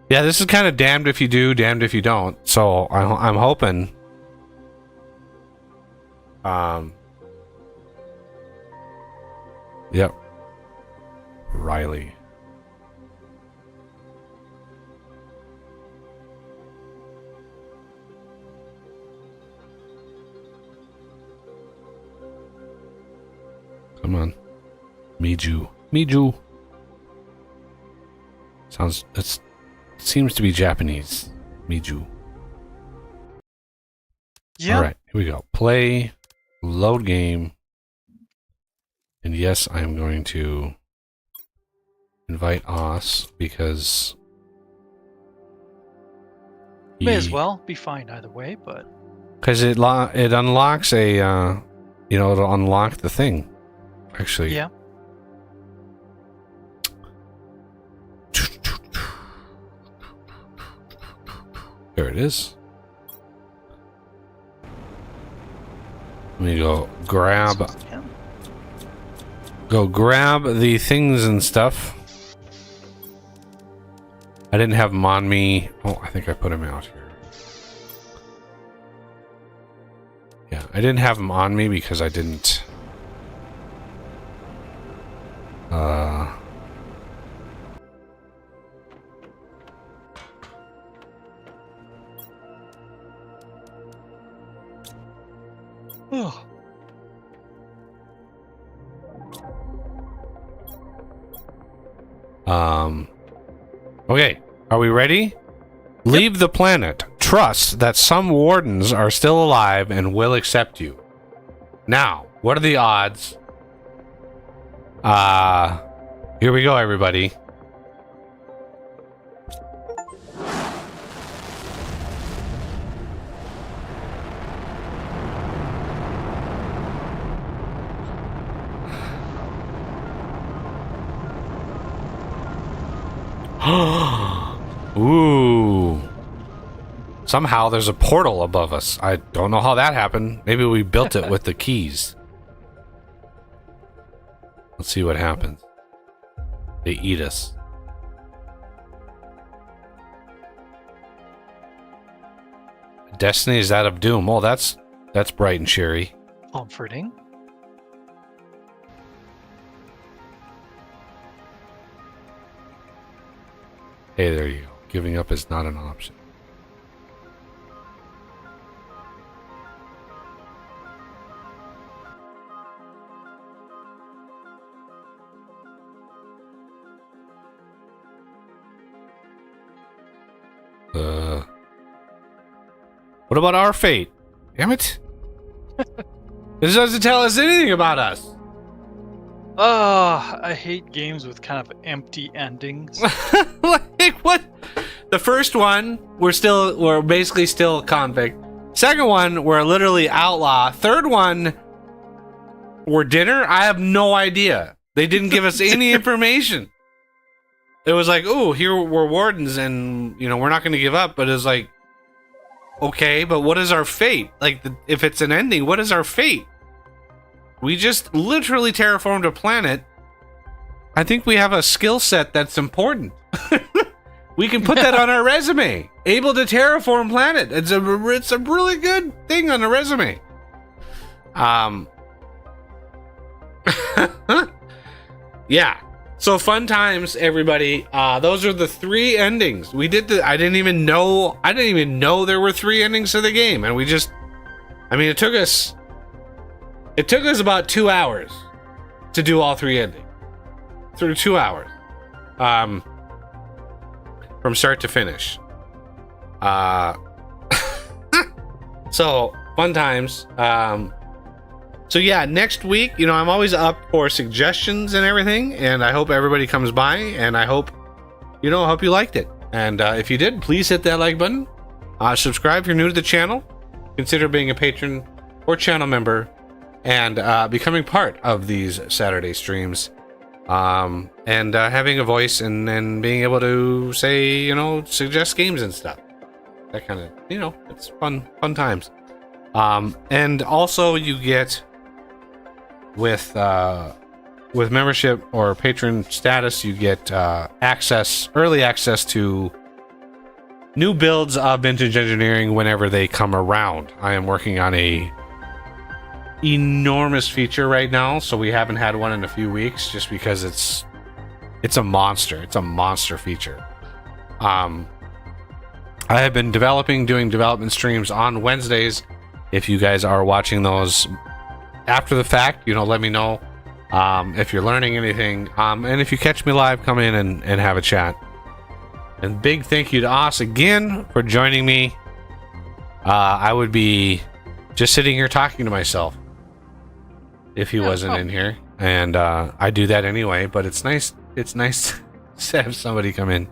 Yeah, this is kind of damned if you do, damned if you don't. So I'm hoping. Yep. Riley. Come on. Miju. Miju. It seems to be Japanese. Miju.
Yeah.
Alright, here we go. Play, load game. And yes, I'm going to invite Os because
May as well be fine either way, but
because it unlocks a it'll unlock the thing. Actually,
yeah.
There it is. Let me go grab the things and stuff. I didn't have them on me. Oh, I think I put them out here. Yeah, I didn't have them on me because I didn't.
Oh.
Okay, are we ready? Leave the planet. trust that some wardens are still alive and will accept you. Now, what are the odds? Here we go, everybody. Ooh. Somehow there's a portal above us. I don't know how that happened. Maybe we built it with the keys. Let's see what happens. They eat us. Destiny is that of doom. Oh, that's bright and cheery.
Comforting.
Hey, there you go. Giving up is not an option. What about our fate? Damn it. This doesn't tell us anything about us.
I hate games with kind of empty endings.
Like what? The first one, we're basically still a convict. Second one, we're literally outlaw. Third one, we're dinner. I have no idea. They didn't give us any information. It was like, oh, here we're wardens, and we're not going to give up. But it's like, okay, but what is our fate? Like, if it's an ending, what is our fate? We just literally terraformed a planet. I think we have a skill set that's important. We can put that on our resume. Able to terraform planet. It's a really good thing on a resume. Yeah. So fun times, everybody. Those are the 3 endings. We did I didn't even know there were 3 endings to the game, and it took us about 2 hours to do all 3 endings. Through 2 hours. From start to finish. So fun times. So yeah, next week, I'm always up for suggestions and everything, and I hope everybody comes by, and I hope you liked it. And if you did, please hit that like button. Subscribe if you're new to the channel. Consider being a patron or channel member and becoming part of these Saturday streams. And having a voice and being able to say, suggest games and stuff. That kind of, it's fun time. And also you get with membership or patron status, you get early access to new builds of Vintage Engineering whenever they come around. I am working on a enormous feature right now, so we haven't had one in a few weeks just because it's a monster feature. I have been doing development streams on Wednesdays. If you guys are watching those after the fact, let me know if you're learning anything, and if you catch me live, come in and have a chat. And big thank you to Os again for joining me. I would be just sitting here talking to myself if he wasn't in here, and I do that anyway, but it's nice to have somebody come in.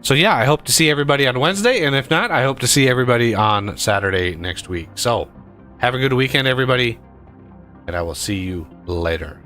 So yeah, I hope to see everybody on Wednesday, and if not, I hope to see everybody on Saturday next week. So have a good weekend, everybody, and I will see you later.